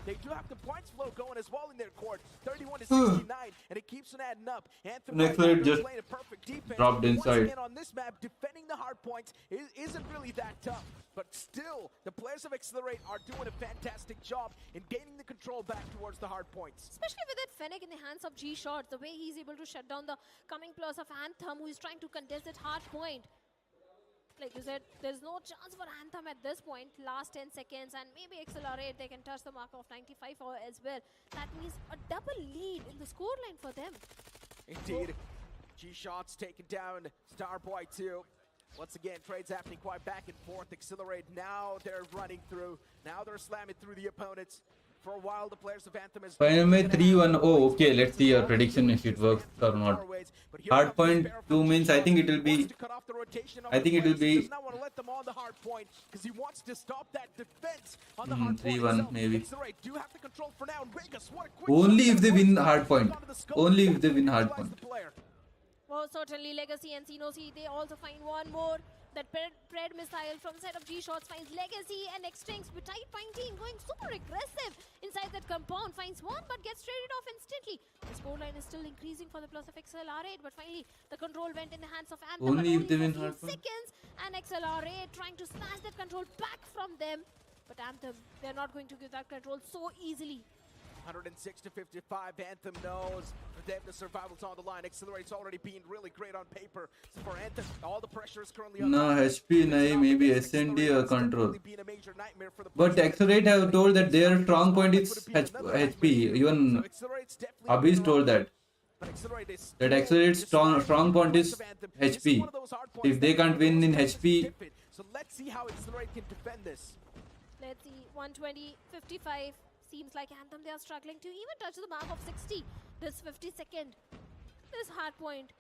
They do have the points flow going as well in their court. 31-69, and it keeps on adding up. Anthem Accelerate just playing a perfect defense. dropped inside. Once again on this map, defending the hard points isn't really that tough. But still, the players of Accelerate are doing a fantastic job in gaining the control back towards the hard points. Especially with that Fennec in the hands of G-Shot, the way he's able to shut down the coming plus of Anthem, who is trying to contest that hard point. Like you said, there's no chance for Anthem at this point. Last 10 seconds, and maybe Accelerate, they can touch the mark of 95 as well. That means a double lead in the scoreline for them. Indeed. G-Shot's taken down Starboy too. Once again, trades happening quite back and forth. Accelerate, now they're running through. Now they're slamming through the opponents. For a while, the players of Anthem is... Final में 3-1. Oh, okay. Let's see your prediction if it works or not. Hardpoint 2 means I think it will be... I think it will be... Does not want to let them on the hard point because he wants to stop that defense on the hard point. 3-1 maybe. Do have the control for now. Vegas, what a quick Only if they win hardpoint. Only if they win hardpoint. Well, certainly Legacy and Sinosi, they also find one more That Pred missile from the side of G-Shots finds Legacy, and X-Strings with tight team going super aggressive inside that compound. Finds one but gets traded off instantly. The scoreline is still increasing for the plus of XLR8, but finally the control went in the hands of Anthem. Only if they for win few hardpoint. seconds, and XLR8 trying to snatch that control back from them. But Anthem, they're not going to give that control so easily. 106 to 55. Anthem knows for them the survival's on the line. Accelerate's already been really great on paper. So for Anthem, all the pressure is currently on. No, HP nahi, maybe SND or control. But Accelerate have told that their strong point is HP. Even Abhi's told that. That Accelerate's strong point is HP. If they can't win in HP, So let's see how Accelerate can defend this. Let's see, 120, 55. Seems like Anthem, they are struggling to even touch the mark of 60. This 52nd. This hard point.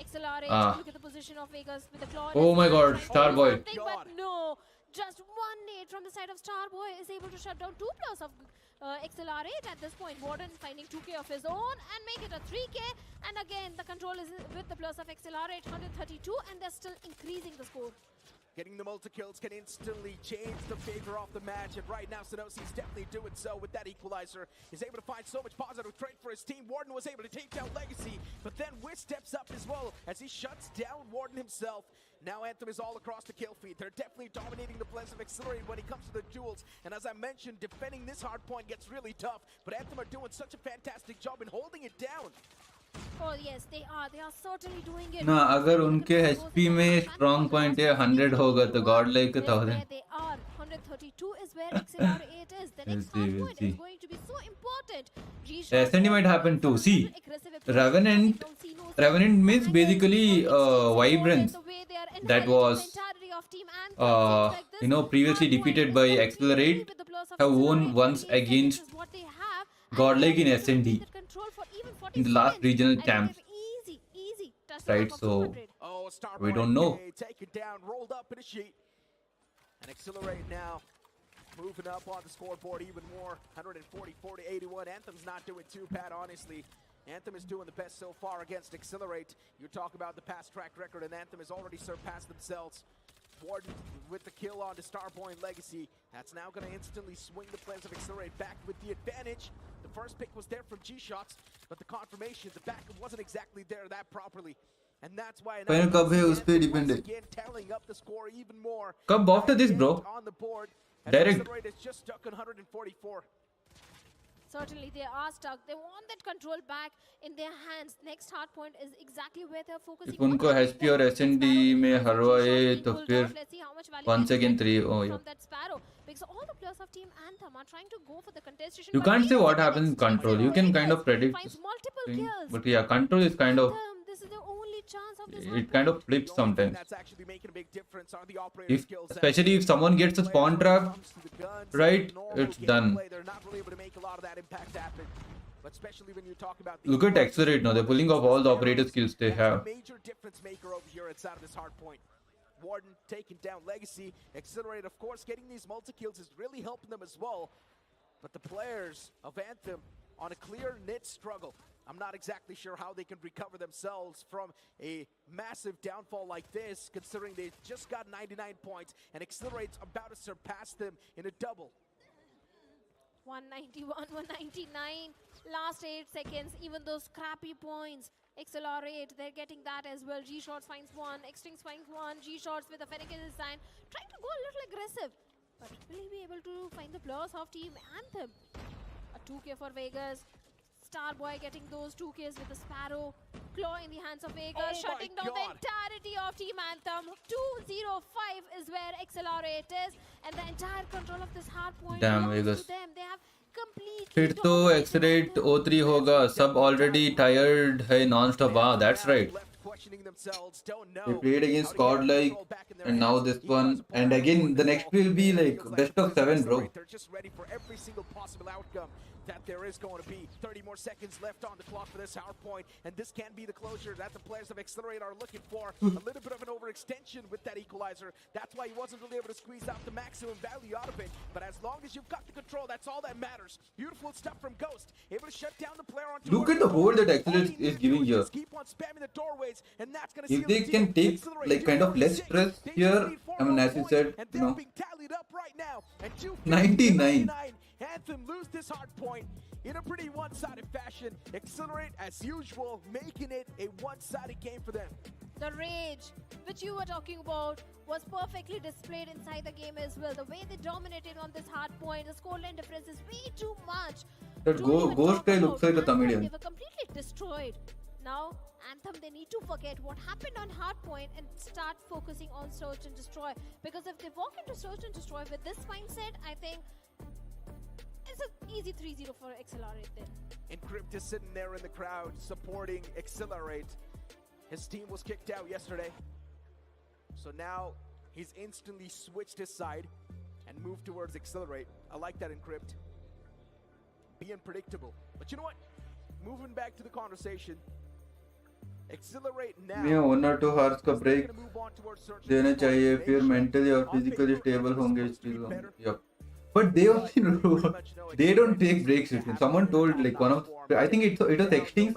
XLR8, look at the position of Vegas with the claw. Oh my god, Starboy. But no, just one nade from the side of Starboy is able to shut down 2 plus of XLR8 at this point. Warden finding 2k of his own and make it a 3k. And again, the control is with the plus of XLR8, 132, and they're still increasing the score. Getting the multi-kills can instantly change the favor of the match, and right now Sanosi is definitely doing so with that equalizer. He's able to find so much positive trade for his team. Warden was able to take down Legacy, but then Wish steps up as well as he shuts down Warden himself. Now Anthem is all across the kill feed. They're definitely dominating the plays of Accelerate when it comes to the duels, and as I mentioned, defending this hard point gets really tough, but Anthem are doing such a fantastic job in holding it down. Oh yes, they are certainly doing it. ना अगर उनके HP में strong point है 100 होगा तो godlike 1000. They are 132 is where XLR8 is. The next hard point is going to be so important. SND might happen too. See, Revenant means basically Vibrance that was previously defeated by Accelerate have won once against godlike in SND in the last regional champs. Right, so we don't know. Take it down, rolled up in a sheet. And Accelerate now moving up on the scoreboard even more. 144 to 81. Anthem's not doing too bad, honestly. Anthem is doing the best so far against Accelerate. You talk about the past track record, and Anthem has already surpassed themselves. Warden with the kill on to Starboy and Legacy. That's now going to instantly swing the players of Accelerate back with the advantage. The first pick was there from G-Shots, but the confirmation, the back wasn't exactly there that properly. And that's why now कब है उस पे depend है. again tallying up the score even more. कब after this, bro? On the board. Direct. Accelerate is just stuck on 144. Certainly they are stuck. They want that control back in their hands. Next hard point is exactly where they're focusing. If उनको HP और SND में हरवाए तो फिर once again 3. Oh yeah. From that Sparrow, because all the players of Team Anthem are trying to go for the contestation. You can't say what happens in control. You can kind of predict Finds multiple thing. kills. But yeah, control is kind of, This is the only chance of this it kind of flips sometimes. That's actually making a big difference on the operator If skill set. especially if someone gets a spawn trap, right, it's done. They're not really able to make a lot of that impact happen. But especially when you talk about Look at Accelerate now. They're pulling off all the operator skills they have. a major difference maker over here inside of this hard point. Warden taking down Legacy. Accelerate, of course, getting these multi-kills is really helping them as well. But the players of Anthem on a clear knit struggle. I'm not exactly sure how they can recover themselves from a massive downfall like this, considering they just got 99 points and Accelerate's about to surpass them in a double. 191, 199, last 8 seconds, even those crappy points. XLR8, they're getting that as well. G-Shots finds one, X-Strings finds one, G-Shots with a Fennec in his hand, trying to go a little aggressive. But will he be able to find the players of Team Anthem? A 2k for Vegas. Starboy getting those 2Ks with a Sparrow. Claw in the hands of Vegas, shutting down the entirety of Team Anthem. 205 is where XLR8 is, and the entire control of this hard point Damn, belongs Vegas. to them. They have completely फिर तो Accelerate O3 होगा. सब already tired है non-stop. Ah, that's right. They played against godlike, and now this one, and again the next will be like best of 7, bro. They're just ready for every single possible outcome. that there is going to be 30 more seconds left on the clock for this hard point, and this can be the closure that the players of Accelerate are looking for. A little bit of an overextension with that equalizer. That's why he wasn't really able to squeeze out the maximum value out of it. But as long as you've got the control, that's all that matters. Beautiful stuff from Ghost, able to shut down the player on. Look at the hold that Accelerate is giving here. Keep on spamming the doorways, and that's going to If they can take like kind of less stress here, I mean, as you said, you know, being tallied up right now. And 99. Anthem lose this hard point in a pretty one-sided fashion. Accelerate, as usual, making it a one-sided game for them. The rage, which you were talking about, was perfectly displayed inside the game as well. The way they dominated on this hard point, the scoreline difference is way too much. That Ghost guy looks like a comedian. They were completely destroyed. Now, Anthem, they need to forget what happened on hardpoint and start focusing on search and destroy. Because if they walk into search and destroy with this mindset, I think it's an easy 3-0 for Accelerate then. Encrypt is sitting there in the crowd supporting Accelerate. His team was kicked out yesterday. So now he's instantly switched his side and moved towards Accelerate. I like that, Encrypt. Being predictable. But you know what? Moving back to the conversation. Accelerate now. मैं 1 or 2 hours का break देना चाहिए, फिर mentally और physically stable होंगे इस चीज़ में. Yep. But they also they don't take breaks. Someone told like one of, I think it was texting.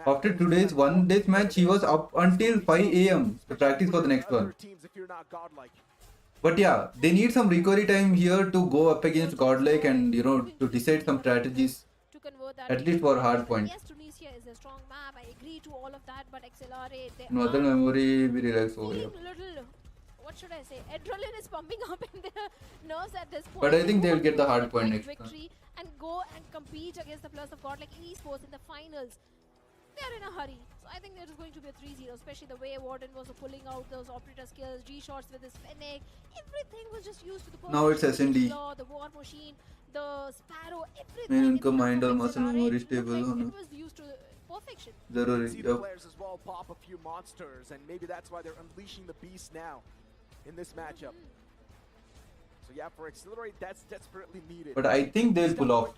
After today's one day's match, he was up until 5 a.m. to practice for the next one. But yeah, they need some recovery time here to go up against Godlike and, you know, to decide some strategies. At least for hard point. Yes, Tunisia is a strong map. I agree to all of that, but Accelerate, they Mother memory भी relax हो गया. little, what should I say? Adrenaline is pumping up in their nerves at this point. But I think they will get the hard point next victory and go and compete against the players of God like Esports in the finals. They are in a hurry. So I think there is going to be a 3-0, especially the way Warden was pulling out those operator skills, G-shots with his Fennec. Everything was just used to the Now it's SND. The War Machine, the Sparrow, everything. मैं उनका mind और muscle memory stable होना. It was used to perfection. जरूरी. See the players as well pop a few monsters, and maybe that's why they're unleashing the beast now in this matchup. So yeah, for Accelerate, that's desperately needed. But I think they'll pull off.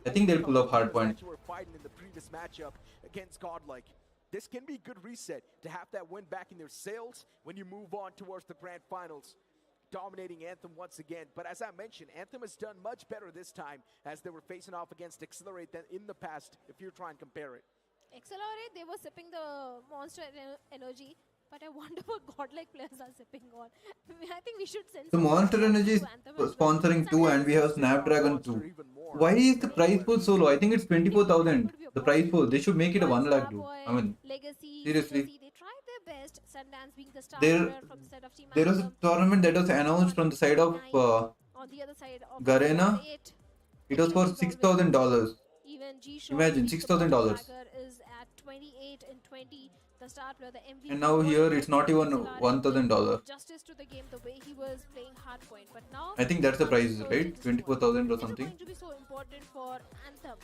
I think they'll pull off hard point. You were fighting in the previous matchup against Godlike. This can be a good reset to have that win back in their sails when you move on towards the grand finals. Dominating Anthem once again. But as I mentioned, Anthem has done much better this time as they were facing off against Accelerate than in the past, if you try and compare it. Accelerate, they were sipping the monster energy. But I wonder what godlike players are sipping on. I think we should send So Monster Energy is sponsoring 2 and we have Snapdragon 2. Why is the price pool so low? I think it's 24,000. The price pool. They should make it a 1 lakh dude. I mean, seriously. They tried their best. Sundance being the star There, player from the side of Team there was a tournament that was announced from the side of on the other side of Garena. It was for $6,000. Even G-Shock, Imagine $6,000. is at 28 and 20. The start where the MVP And now here it's not even $1,000. Justice to the game, the way he was playing hardpoint. But now I think that's the price, right? 24,000 or something. It's going to be so important for Anthem.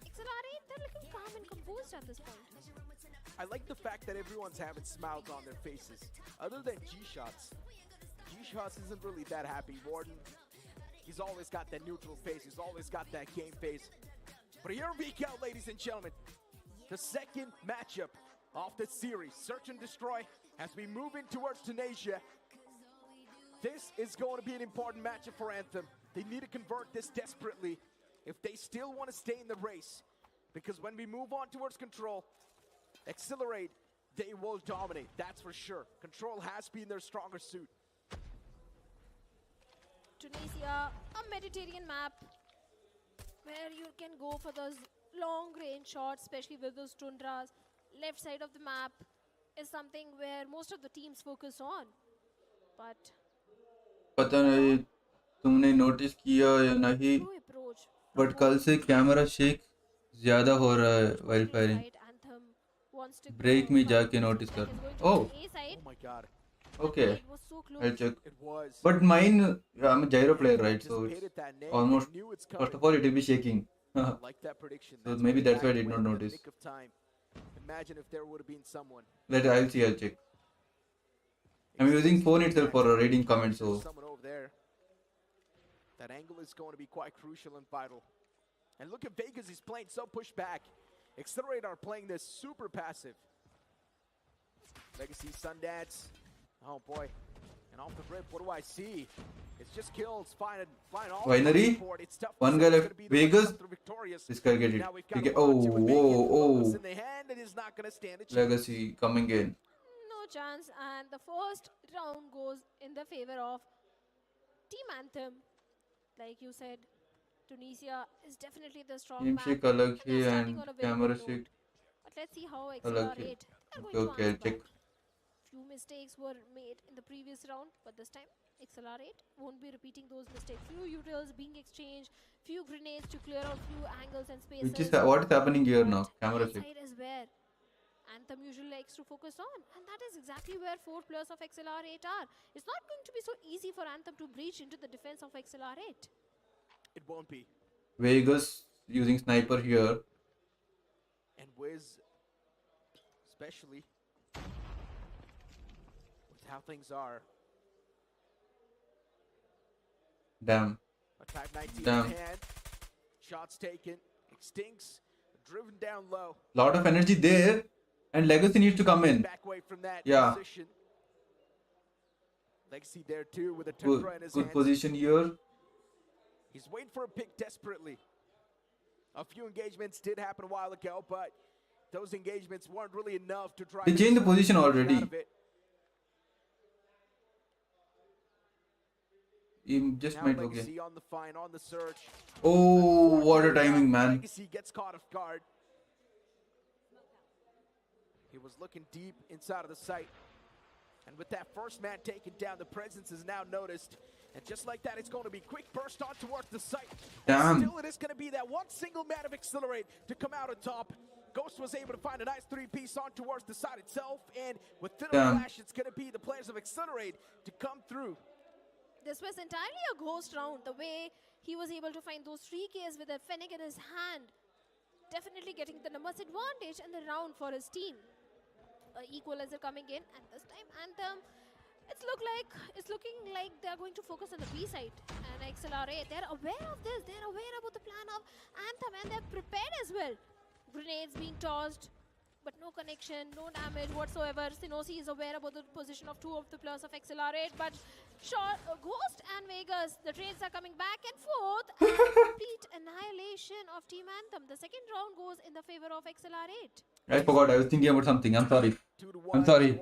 Accelerate, they're looking calm and composed at this point. I like the fact that everyone's having smiles on their faces. Other than G-Shots. G-Shots isn't really that happy. Warden, he's always got that neutral face. He's always got that game face. But here we go, ladies and gentlemen. The second matchup of the series, Search and Destroy, as we move in towards Tunisia. This is going to be an important matchup for Anthem. They need to convert this desperately if they still want to stay in the race. Because when we move on towards Control, Accelerate, they will dominate, that's for sure. Control has been their stronger suit. Tunisia, a Mediterranean map where you can go for those long range shots, especially with those tundras. Left side of the map is something where most of the teams focus on. But पता नहीं तुमने notice किया या नहीं, but कल से camera shake ज़्यादा हो रहा है while firing. ब्रेक में जाके नोटिस कर. Oh my god. Okay, I'll check. But mine, I'm a gyro player, right? So it's almost, first of all, it will be shaking. So maybe that's why I did not notice. Imagine if there would have been someone. I'll see, I'll check. I'm using phone itself for reading comments, so. Someone over there. That angle is going to be quite crucial and vital. And look at Vegas, he's playing so pushed back. Accelerate are playing this super passive. Legacy Sundance. Oh boy. And off the rip, what do I see? It's just kills, flying all Winery. over the board. It's tough. One guy left. Vegas. Victorious. This guy get it. Now we've got Oh, a 1-2 and oh, Vegas oh. in the hand, and is not going to stand a chance. Legacy coming in. No chance, and the first round goes in the favor of Team Anthem. Like you said, Tunisia is definitely the strong Team man. shake alag and they're hai starting and on a very camera good note. shake But let's see how alag hai. accelerate. They're going Okay, to I'll answer check. back. Few mistakes were made in the previous round, but this time accelerate won't be repeating those mistakes. Few utils being exchanged, few grenades to clear out few angles and spaces. Which is what is happening here now? Camera shake. Side is where Anthem usually likes to focus on, and that is exactly where 4 players of XLR8 are. It's not going to be so easy for Anthem to breach into the defense of XLR8. It won't be. Vegas using sniper here. And Wiz, especially with how things are. Damn. A type 19 Damn. in hand. Shots taken. Extincts. Driven down low. Lot of energy there, and Legacy needs to come in. Back away from that Yeah. position. Legacy there too with a Good, Tundra in his good hands. position here. He's waiting for a pick desperately. A few engagements did happen a while ago, but those engagements weren't really enough to try. They changed the position already. He just Now might Legacy okay. on the find, on the search. Oh, what a timing, man. Legacy gets caught off guard. He was looking deep inside of the site. And with that first man taken down, the presence is now noticed. And just like that, it's going to be quick burst on towards the site. Damn. Still, it is going to be that one single man of Accelerate to come out on top. Ghost was able to find a nice 3-piece on towards the side itself. And with thinner Damn. flash, it's going to be the players of Accelerate to come through. This was entirely a ghost round. The way he was able to find those 3Ks with a Fennec in his hand. Definitely getting the numbers advantage and the round for his team. Equalizer coming in, and this time Anthem, it's looking like they're going to focus on the B side. And XLRA, they're aware of this. They're aware about the plan of Anthem, and they're prepared as well. Grenades being tossed, but no connection, no damage whatsoever. Sinosi is aware about the position of 2 of the players of XLR8, but Ghost and Vegas, the trades are coming back and forth. And complete annihilation of Team Anthem. The second round goes in the favor of XLR8. I forgot. I was thinking about something. I'm sorry. I'm sorry.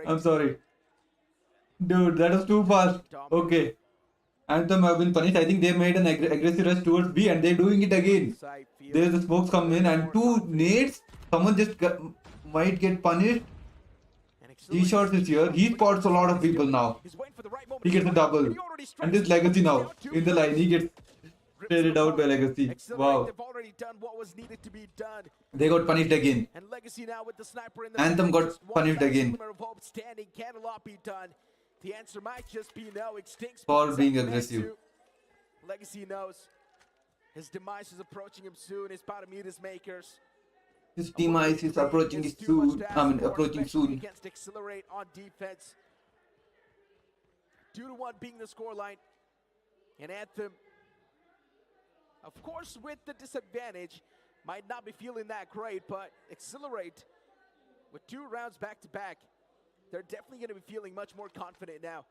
I'm sorry. Dude, that was too fast. Okay. Anthem have been punished. I think they made an aggressive rush towards B, and they're doing it again. There's the smokes come in and 2 nades. Someone just might get punished. G-Shots is here. He spots a lot of people now. He gets a double. And this Legacy now. In the line, he gets traded out by Legacy. Wow. They got punished again. Anthem got punished again. The answer might just be no. Extinct For being aggressive. Legacy knows his demise is approaching him soon. He's about to meet his makers. His demise is approaching soon. Approaching soon. Against Accelerate on defense. 2-1 being the scoreline. And Anthem, of course, with the disadvantage, might not be feeling that great, but Accelerate, with 2 rounds back to back, they're definitely going to be feeling much more confident now.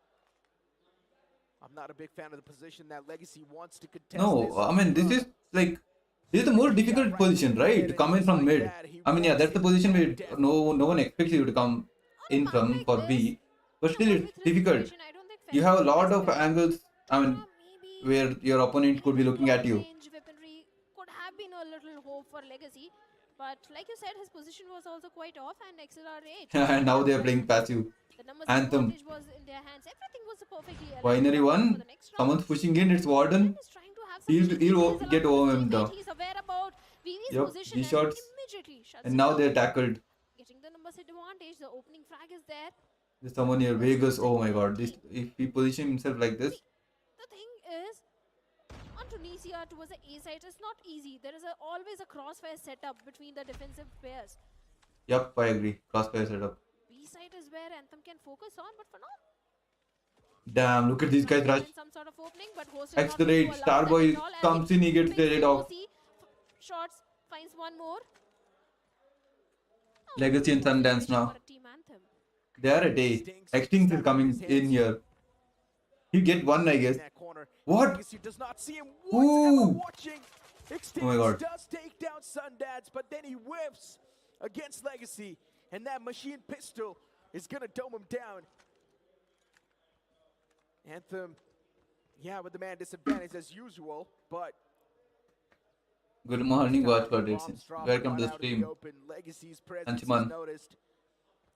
I'm not a big fan of the position that Legacy wants to contest. No, I mean, this is like, this is the more difficult position, right? To come in from mid. I mean, yeah, that's the position where no one expects you to come in from for B. But still, it's difficult. You have a lot of angles, I mean, where your opponent could be looking at you. Weaponry could have been a little hope for Legacy. But like you said, his position was also quite off, and XLR8. And now they are playing passive. Anthem. Was in their hands. Everything was perfectly Binary 1. Someone's pushing in. It's Warden. He'll get OM'd. He's aware about VV's Yep, position these shots. immediately shuts And now down. they're tackled. Getting the numbers advantage. The opening frag is there. There's someone here. Vegas. Oh my god. This, if he position himself like this. The thing is, on Tunisia towards the A side, it's not easy. There is always a crossfire setup between the defensive pairs. Yup, I agree. Crossfire setup. B side is where Anthem can focus on, but for now, Damn, look at these guys rush. Some sort of opening, but host is not going to Accelerate. allow that Starboy at all, and comes in, he gets picks traded the off. OC. Shots, finds one more. Legacy and Sundance now. Team Anthem. They are at A. Extinct is coming in here. He get one, I guess. What? Legacy does not see him once Ooh. ever watching. Oh my God. does take down Sundance, but then he whiffs against Legacy, and that machine pistol is gonna dome him down. Anthem, yeah, with the man disadvantage as usual, but Good morning, watch for this. Welcome to the out in stream. open. Legacy's presence is Antiman. noticed.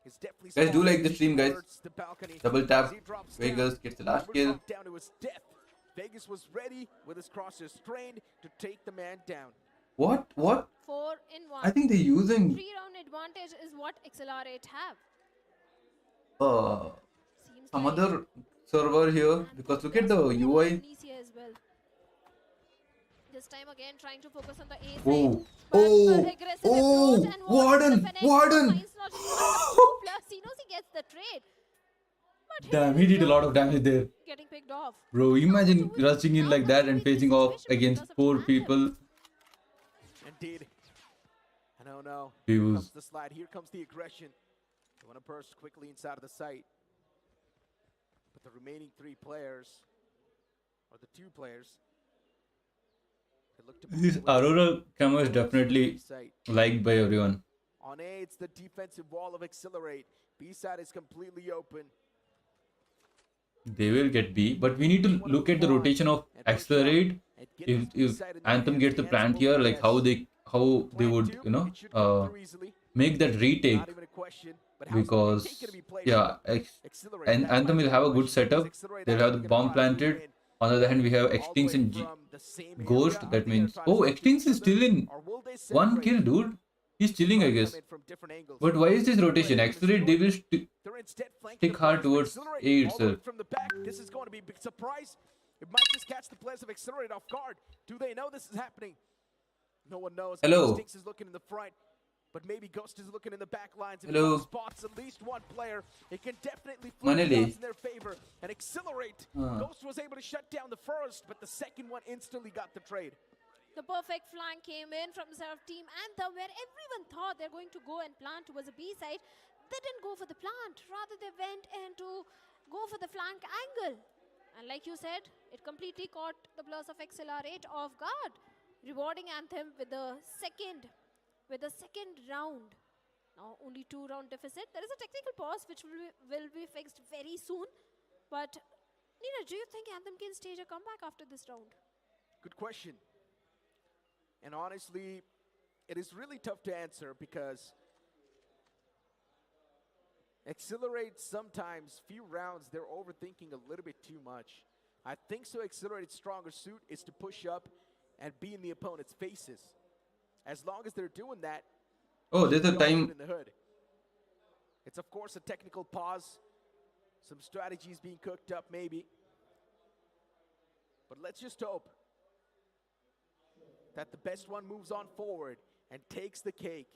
It's definitely Guys, do small. like the stream, guys. Towards the balcony. Double tap. As he drops down, Vegas gets the last we're kill. dropped down to his death. Vegas was ready with his crosses trained to take the man down. What? 4 in 1. I think they're using 3-round advantage is what Accelerate have. Seems some like other server here, because look at the UI. Tunisia as well. This time again trying to focus on the A side. Oh, but oh, aggressive oh, approach, and Warden, Warden. Plus, he knows he gets the trade. But Damn, he did a lot of damage there. getting picked off. Bro, imagine rushing in like that and facing off against 4 people. Indeed. I don't know. He Here was- comes the slide. Here comes the aggression. They want to burst quickly inside of the site. But the remaining 3 players, or the 2 players, they look to This move away Aurora camo is towards the definitely site. liked by everyone. On A, it's the defensive wall of Accelerate. B side is completely open. They will get B, but we need to look at the rotation of Accelerate. And get If this B side in the Anthem hands. gets the The plant Anthem here, will like how yes. they would, Plan you know, two, it should come through easily. make that retake, Not even a question. But how's the because retake gonna be played? yeah, Accelerate, and that's Anthem my will have a good question. setup. Accelerate, They'll that's have the gonna bomb try to planted. win. On the other hand, we have All the Extinct way and from the same area, Ghost. are That they means gonna try to oh, fight Extinct each is still other, in or will they 1 separate? kill, dude. He's chilling, I guess. Come in from different angles. But why is this rotation? Accelerate, they will They're instead flanking stick the hard players of towards Accelerate A all the way itself. from the back. This is going to be a big surprise. It might just catch the players of Accelerate off guard. Do they know this is happening? No one knows. Hello. Instincts is looking in the front, but maybe Ghost is looking in the back lines. If Hello. Ghost spots at least one player, it can definitely flip Manali. the odds in their favor and Accelerate. Ghost was able to shut down the first, but the second one instantly got the trade. The perfect flank came in from the side of Team Anthem, where everyone thought they're going to go and plant towards the B side. They didn't go for the plant. Rather, they went in to go for the flank angle. And like you said, it completely caught the players of Accelerate off guard, rewarding Anthem with the second round. Now only 2-round deficit. There is a technical pause which will be fixed very soon. But Nina, do you think Anthem can stage a comeback after this round? Good question. And honestly, it is really tough to answer because Accelerate sometimes, few rounds, they're overthinking a little bit too much. I think so Accelerate's stronger suit is to push up and be in the opponent's faces. As long as they're doing that, Oh, there's a they're time. in the hood. It's of course a technical pause. Some strategies being cooked up maybe. But let's just hope that the best one moves on forward and takes the cake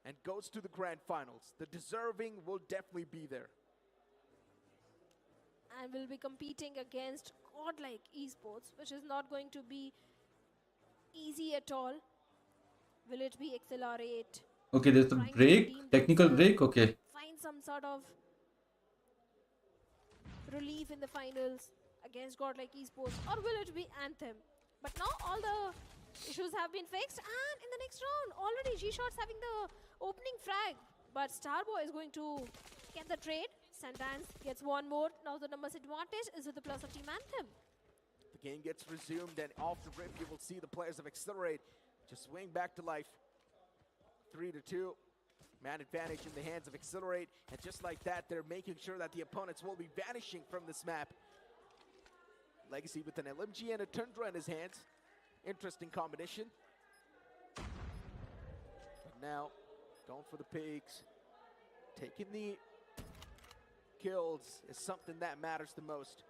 and goes to the grand finals. The deserving will definitely be there. And will be competing against godlike Esports, which is not going to be easy at all. Will it be Accelerate? Okay, there's a Trying to break, redeem technical themselves, break. Okay. Find some sort of relief in the finals against godlike Esports, or will it be Anthem? But now all the issues have been fixed, and in the next round, already G-Shot's having the opening frag, but Starboy is going to get the trade. Sundance gets one more. Now the numbers advantage is with the plus of Team Anthem. The game gets resumed, and off the rip, you will see the players of Accelerate just swing back to life. 3-2. Man advantage in the hands of Accelerate, and just like that, they're making sure that the opponents will be vanishing from this map. Legacy with an LMG and a Tundra in his hands. Interesting combination. But now, going for the pigs. Taking the kills is something that matters the most.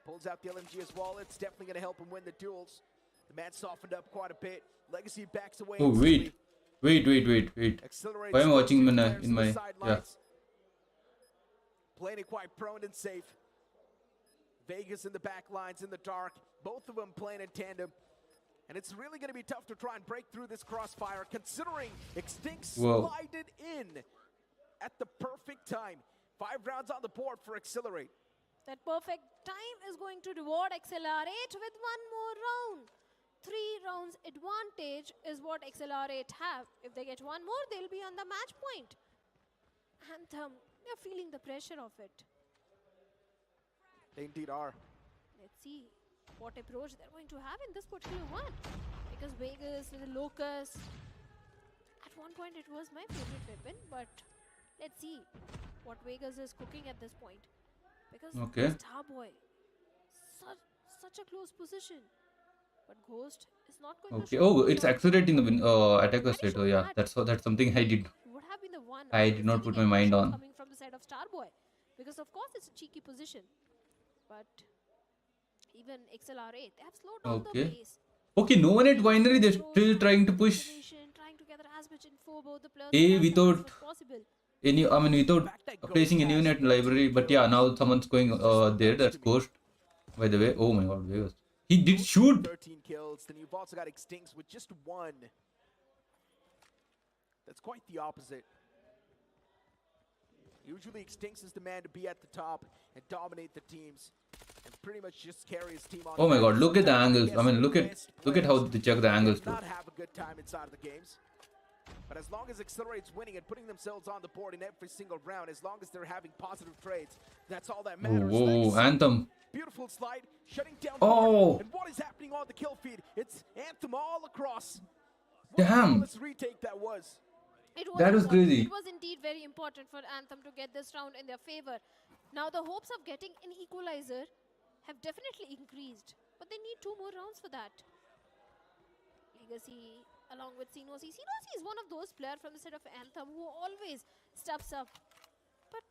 Pulls out the LMG as well. It's definitely going to help him win the duels. The man softened up quite a bit. Legacy backs away. Oh instantly. wait. Accelerates Why am I watching two in players in to the my sidelines. Playing it quite prone and safe. Vegas in the back lines in the dark. Both of them playing in tandem. And it's really going to be tough to try and break through this crossfire, considering Extinct slided in at the perfect time. 5 rounds on the board for Accelerate. That perfect time is going to reward Accelerate with one more round. 3 rounds advantage is what Accelerate have. If they get one more, they'll be on the match point. Anthem, they're feeling the pressure of it. They indeed are. Let's see what approach they're going to have in this particular one. Because Vegas with the Locust, at one point it was my favorite weapon, but let's see what Vegas is cooking at this point. Because Starboy, such a close position. But Ghost is not going to Oh, it's accelerating the attacker state. Oh yeah, that's something I did. Would have been the one I did not put my mind on. Coming from the side of Starboy. Because of course it's a cheeky position. But even XLR8, they have slowed down the pace. Okay, no one at Winery, they're still trying to push Trying to gather as much info about the players A without possible. without placing anyone at library. But yeah, now someone's going there. That's Ghost. By the way, oh my god, Vegas. He did shoot. 13 kills. Then you've also got Extincts with just 1. That's quite the opposite. Usually Extincts is the man to be at the top and dominate the teams and pretty much just carry his team on. Oh my god, look at the angles. I mean, look at how they check the angles too. Not have a good time inside of the games. But as long as Accelerate's winning and putting themselves on the board in every single round, as long as they're having positive trades, that's all that matters. Whoa, Anthem. Beautiful slide, shutting down. Oh. And what is happening on the kill feed? It's Anthem all across. Damn. Let's retake that was. That was crazy. It was indeed very important for Anthem to get this round in their favor. Now the hopes of getting an equalizer have definitely increased, but they need 2 more rounds for that. Legacy along with Sinosi. Sinosi is one of those players from the side of Anthem who always steps up, but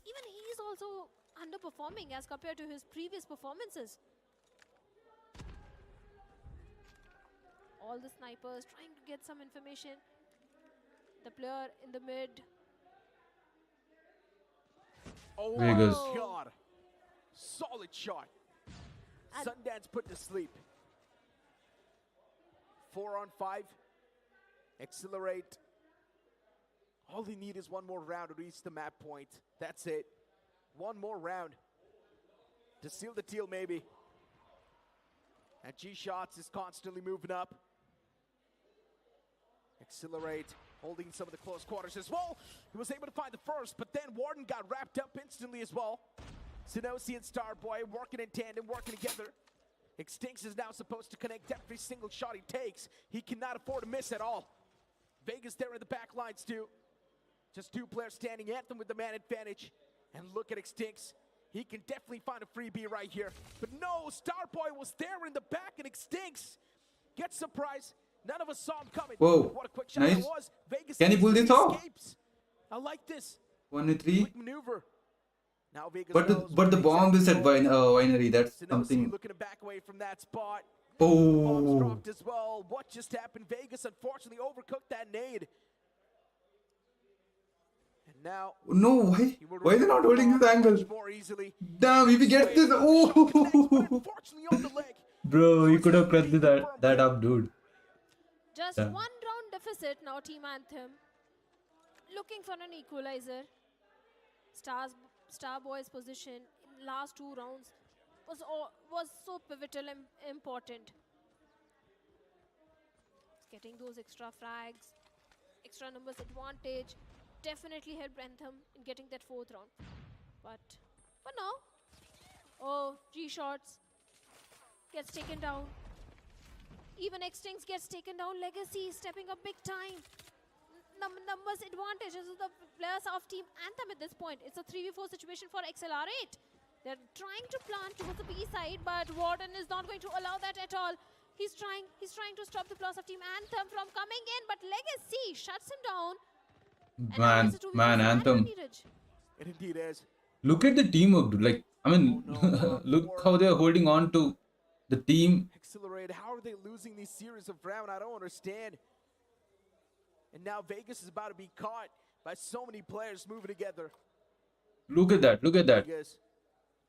even he is also underperforming as compared to his previous performances. All the snipers trying to get some information. The player in the mid. Oh Vegas. my god. Solid shot. Sundance put to sleep. 4 on 5. Accelerate. All they need is 1 more round to reach the map point. That's it. 1 more round to seal the deal, maybe. And G-Shots is constantly moving up. Accelerate, holding some of the close quarters as well. He was able to find the first, but then Warden got wrapped up instantly as well. Sinosi and Starboy working in tandem, working together. Extincts is now supposed to connect every single shot he takes. He cannot afford to miss at all. Vegas there in the back lines too. Just 2 players standing. Anthem with the man advantage. And look at Extincts. He can definitely find a freebie right here. But no, Starboy was there in the back and Extincts gets surprised. None of us saw him coming. Whoa, what a quick shot nice. it was. Vegas Can he pull this off? escapes. I like this. 1v3. Quick maneuver. Now Vegas But knows the where bomb he's is at Winery. That's Sinosi something. looking to back away from that spot. Bombs Oh. dropped as well. What just happened? Vegas unfortunately overcooked that nade. And now No, why is he not holding this angle? more easily. Damn, if he gets this, oh. Unfortunately on the leg. Bro, he could have pressed that up, dude. Just Damn. 1 round deficit now, Team Anthem. Looking for an equalizer. Starboy's position in last 2 rounds was so pivotal and important. Getting those extra frags, extra numbers advantage, definitely helped Anthem in getting that 4th round. But for now, G-Shots gets taken down. Even Extincts gets taken down. Legacy stepping up big time. Numbers advantages of the players of Team Anthem at this point. It's a 3v4 situation for XLR8. They're trying to plant towards the B side, but Warden is not going to allow that at all. He's trying to stop the players of Team Anthem from coming in, but Legacy shuts him down. Man, Anthem. It indeed is. Look at the teamwork, dude. Like, I mean, look how they're holding on to the team. Accelerate. How are they losing these series of round? I don't understand. And now Vegas is about to be caught by so many players moving together. Look at that. Look at that. Vegas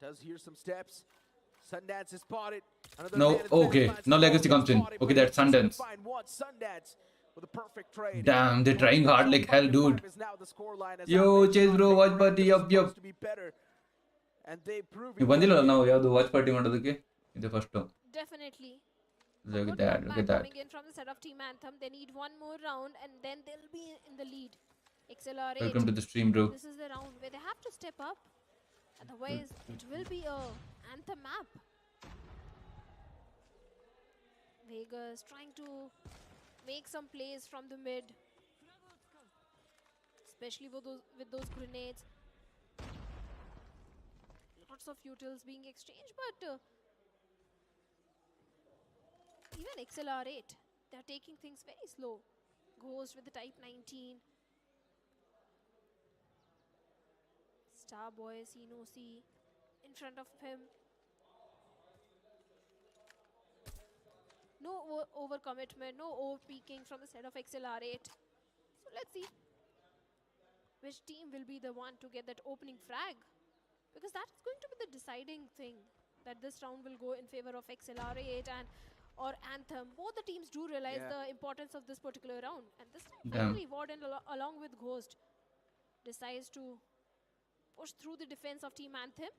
does hear some steps. Sundance is spotted. Another No, man at the okay. finish line. Now Legacy comes in. Spotted, Okay, but that's he's gonna Sundance. find one. Sundance with a perfect trade. Damn, they're trying hard like hell, dude. Is now the scoreline as Yo, Outback chase bro, Outback watch Outback party, is yup, supposed yup. to be better. And they prove ನೀವು ಬಂದಿಲ್ಲ ನಾವು ಯಾವುದು watch party ಮಾಡೋದಕ್ಕೆ ಇದು first. Definitely. Look Good at that, look comeback at that. coming in from the set of Team Anthem. They need one more round and then they'll be in the lead. Accelerate. Welcome to the stream, bro. This is the round where they have to step up. Otherwise, it will be a Anthem map. Vegas trying to make some plays from the mid. Especially with those grenades. Lots of utils being exchanged, but even Accelerate, they're taking things very slow. Ghost with the Type 19. Starboy, C in front of him. No overcommitment, no over-peaking from the side of Accelerate. So let's see which team will be the one to get that opening frag. Because that is going to be the deciding thing, that this round will go in favor of Accelerate or Anthem. Both the teams do realize the importance of this particular round. And this time, finally, Warden along with Ghost decides to push through the defense of Team Anthem.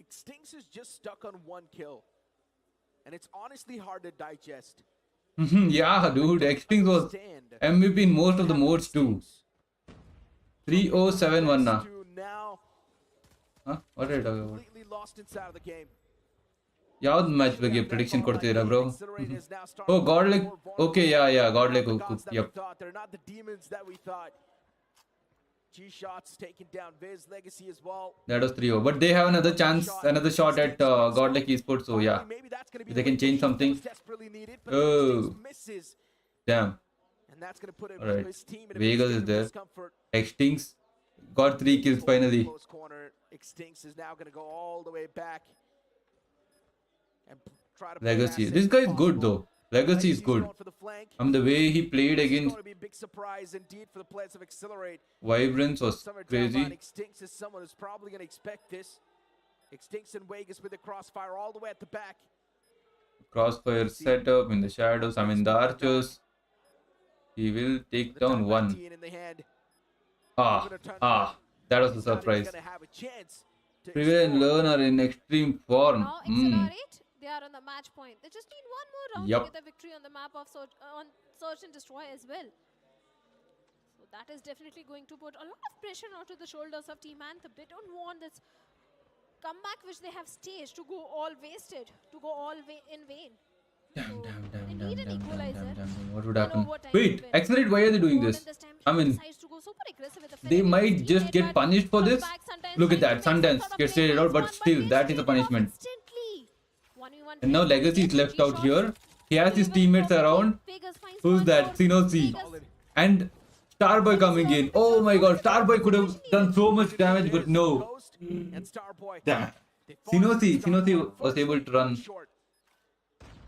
Extinx is just stuck on one kill. And it's honestly hard to digest. Yeah, dude. Extinx was MVP in most of the modes too. 3071 now. Huh? What are you talking about? Completely lost inside of the game. ಯಾವ್ದು match ಬಗ್ಗೆ prediction ಕೊಡ್ತಿದ್ದೀರಾ bro? Oh God like okay yeah God like yup. They're not the demons that we thought. G-Shots taking down Viz Legacy as well. That was 3-0, but they have another chance, another shot at God like Esports, so yeah, if they can change something. Oh damn. And that's going to put Alright, his team in a Vegas is there. Extinx got 3 kills finally. Extinx is now going to go all the way back and try to Legacy, this guy is good though. Legacy is good. The way he played against Vibrance was crazy. Extinx is someone who's probably going to expect this. Extinx and Vegas with the crossfire all the way at the back. Crossfire setup in the shadows. The archers. He will take down one. That was a surprise. Prevail and Learn are in extreme form. They are on the match point. They just need one more round to get the victory on the map of Search and Destroy as well. So that is definitely going to put a lot of pressure onto the shoulders of Team Anthem. They don't want this comeback which they have staged to go all wasted, to go all in vain. Damn. What would happen? Wait, Accelerate, why are they doing this? They might just get punished for this. Look at that, Sundance gets traded out, but still, that is a punishment. And now Legacy is left out here. He has his teammates around. Who's that? Sinosi. And Starboy coming in. Oh my god, Starboy could have done so much damage, but no. Damn. Sinosi was able to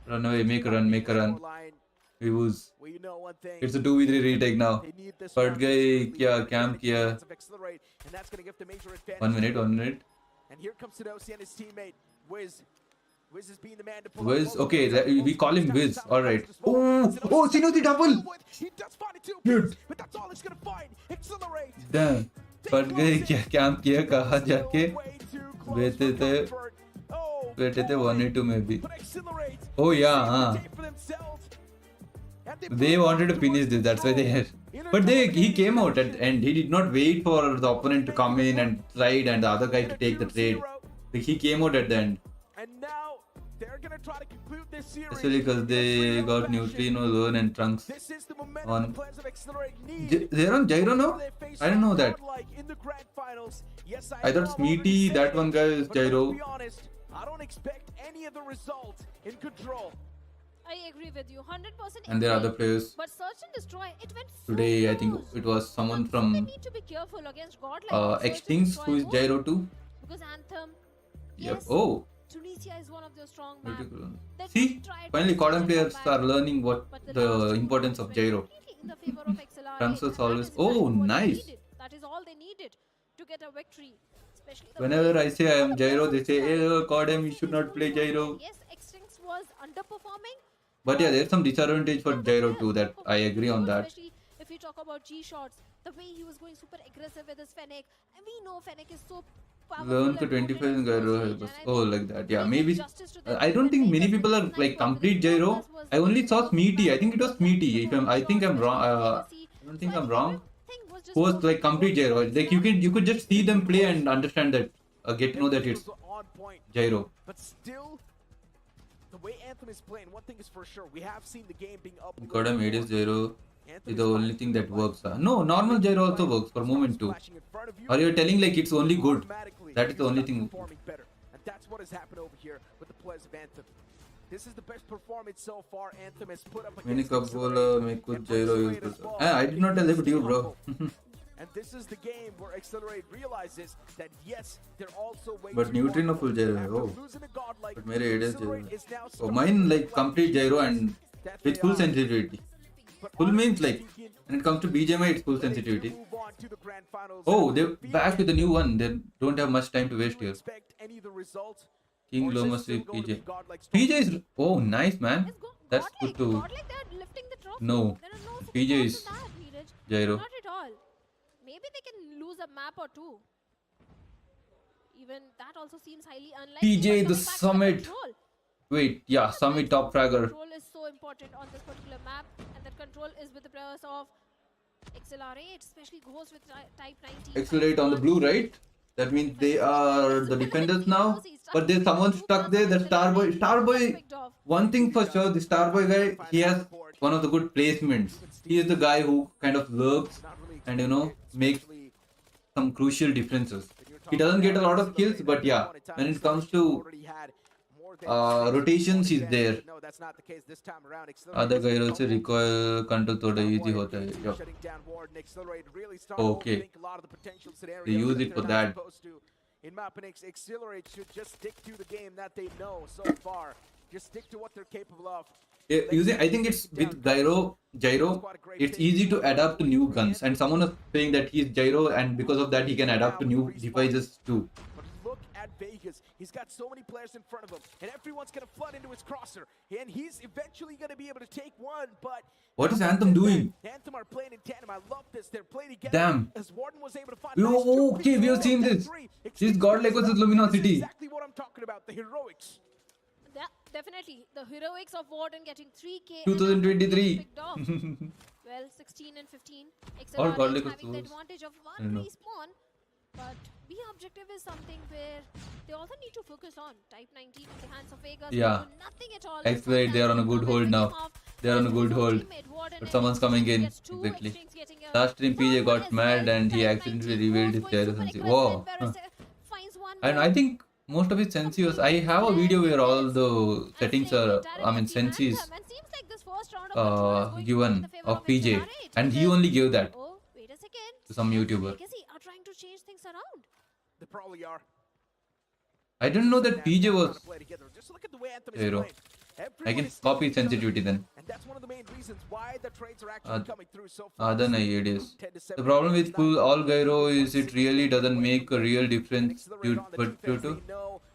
run away, make a run. We lose. It's a 2v3 retake now. But guy, camp kiya. 1 minute. And here comes Sinosi and his teammate, Wiz. Wiz is being the man to pull Wiz, okay, we call him Wiz. Alright. Oh, Sinosi double! He does find it too, but that's all he's gonna find. Accelerate! Damn. But guy, क्या camp किया कहाँ जाके बैठे थे 1v2 में भी. Oh yeah, They wanted to finish this, that's why they had. But he came out at the end. He did not wait for the opponent to come in and slide and the other guy to take the trade. Like, he came out at the end. And now they're gonna try to conclude this series. Especially because they got Neutrino, Learn and Trunks on. They're on Gyro now? I didn't know that. I thought Smeety, that one guy is Gyro. I don't expect any of the results in control. I agree with you, 100%. And there are other players. But Search and Destroy, it went so Today, close. I think it was someone from They need to be careful against God like Extinx, who is Gyro too. Because Anthem, Yep. yes, Oh. Tunisia is one of their strong maps. See, finally CODM players are learning what the importance of gyro. Transfers always. Oh, nice. That is all they needed to get a victory. Especially the Whenever way I say I am all the gyro, players they on say, this "Hey, side, CODM, you Kingston should is not play doing gyro." well. Yes, Xtinx was underperforming. But yeah, there's some disadvantage for gyro too. That I agree on that. Especially if you talk about G shots, the way he was going super aggressive with his Fennec, and we know Fennec is so powerful. Learn and to 25 in potent gyro close help range, us. and I Oh, think like that. Yeah, doing maybe. justice to them I don't think many Vegas people and are like Sniper, complete this gyro. Plus was I only saw so Smeety. I think it was powerful. Smeety. Lots of I think I'm shots, wrong. especially I don't think so I'm think wrong. everything was just Who was perfect. like complete Both gyro. sides Like were you could just see them play and understand that. Get to know that it's On point. gyro. But still, the way Anthem is playing, one thing is for sure, we have seen the game being up. CODM ADS gyro is the only thing that works. No, normal gyro also works for moment too. Or you're telling like it's only good. That is the only thing. Better. And that's what has happened over here with the players of Anthem. This is the best performance so far Anthem has put up Many against cup bola make good gyro use. I did not tell it to you, bro. And this is the game where Accelerate realizes that yes, they're also way But Neutrino full gyro hai. Oh. But mere ADS gyro hai. Oh, mine like complete gyro and with full sensitivity. Full means like when it comes to BGMI, it's full sensitivity. Oh, they're back with the new one. They don't have much time to waste here. King Lomas PJ. PJ is oh nice man. That's good to know. PJ is gyro. Not at all. Maybe they can lose a map or two. Even that also seems highly unlikely. PJ but the coming back to summit. control. Wait, yeah, summit top fragger. Control is so important on this particular map, and that control is with the players of XLR8, especially Ghost with Type 19. Accelerate on the blue, right? That means they are the defenders now. But there's someone stuck there. The Starboy. Starboy. One thing for sure, the Starboy guy, he has one of the good placements. He is the guy who kind of lurks and makes some crucial differences. He doesn't get a lot of kills, but yeah, when it comes to rotations, he's there. Other guy also recoil control thoda easy hota hai. Yup. Okay. They use it for that. In Mapinix, Accelerate should just stick to the game that they know so far. Just stick to what they're capable of. I think it's with gyro, it's easy to adapt to new guns. And someone was saying that he's gyro, and because of that, he can adapt to new devices too. But look at Vegas. He's got so many players in front of him, and everyone's going to flood into his crosser. And he's eventually going to be able to take one, but... What is Anthem doing? Anthem are playing in tandem. I love this. They're playing together. Damn. As Warden was able to find Okay, we have seen this. This godlike versus Luminosity. Exactly what I'm talking about. The heroics. Yeah, definitely. The heroics of Warden getting 3K. 2023. Well, 16 and 15. All XLR godlike having the versus- advantage of I one don't know. respawn. But B objective is something where they also need to focus on. Type 19 in the hands of Vegas. Yeah. Do nothing at all. Accelerate, they are on a good hold now. They are on a good hold. But someone's coming in. Exactly. Last stream PJ got mad and he accidentally revealed his gyro sensei. Whoa. And I think most of his senses, I have a video where all the settings are, senses given of PJ. And he only gave that Oh, wait a second. to some YouTuber. Legacy are trying to change things around. They probably are. I didn't know that PJ was Play together. Just look at the way Anthem is gyro. playing. I Everyone can is copy sticking together. sensitivity then. And that's one of the main reasons why the trades are actually coming through so far. Other ideas. The problem with full all gyro is it really doesn't make a real difference due to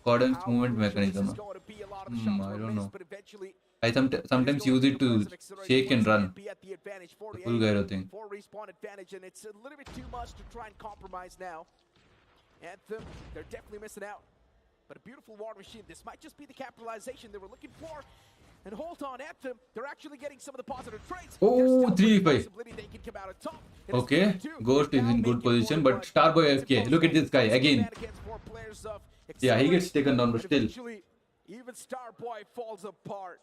CODM's movement mechanism. I don't know. I sometimes use it to shake and run. The full gyro thing. For respawn advantage, and it's a little bit too much to try and compromise now. Anthem, they're definitely missing out. But a beautiful war machine. This might just be the capitalization they were looking for. And hold on, Anthem, they're actually getting some of the positive trades. Oh, There's still 3-5. possibility they can come out on top. It is Okay, 3-2. Ghost is Now in good making position, forward, but Starboy it's FK. Look at this guy again. against four players of Yeah, he gets Accelerate, taken down, but still. eventually, even Starboy falls apart.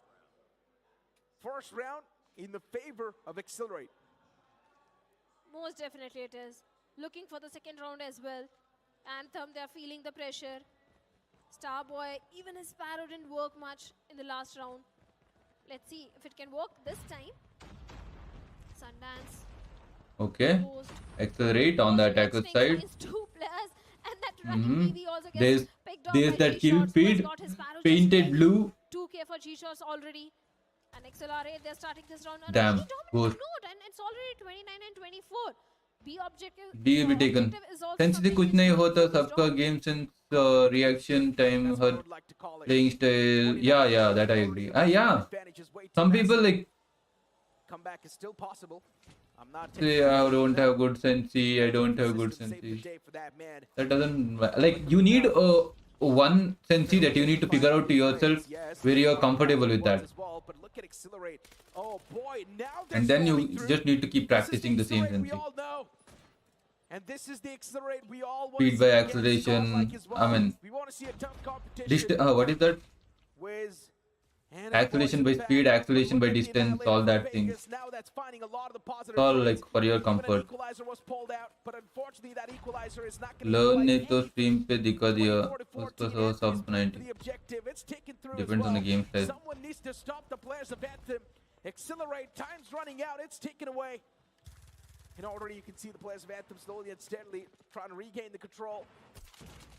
First round in the favor of Accelerate. Most definitely it is. Looking for the second round as well. Anthem, they're feeling the pressure. Starboy, even his Sparrow didn't work much in the last round. Let's see if it can work this time. Sundance. Okay. Ghost. Accelerate on the attacker side. Finds two players, and that running PV also gets There's picked off there's by that kill G-Shots, who has feed. got his Sparrow just Painted ready. blue. 2K for G-Shots already. And XLR8, they're starting this round on a Damn, very dominant Ghost. note, and it's already 29 and 24. B objective. D will be taken. objective is also Since something कुछ which नहीं is होता focused सबका on. game sense reaction time her playing style yeah that I agree yeah some people like Comeback is still possible. I'm not say I don't have good sensei I don't have good sensei that doesn't like you need one sensei that you need to figure out to yourself where you're comfortable with that But look at Accelerate. Oh boy, now and then you just need to keep practicing the same sensei. And this is the Accelerate we all want Speed to by see acceleration, against Godlike as well. I mean, We want to see a tough competition. What is that? Wiz and Acceleration by speed, acceleration by distance, all that thing. Now that's finding a lot of the positive It's all points. like for your Even an comfort. equalizer was pulled out, but unfortunately that equalizer is not going to Learn be ने तो stream पे दिखा दिया उसको सो सब 90 the objective. It's taken through depends as on well. the game style. Someone needs to stop the players of Anthem. Accelerate, time's running out, it's taken away. And already you can see the players of Anthem slowly and steadily trying to regain the control.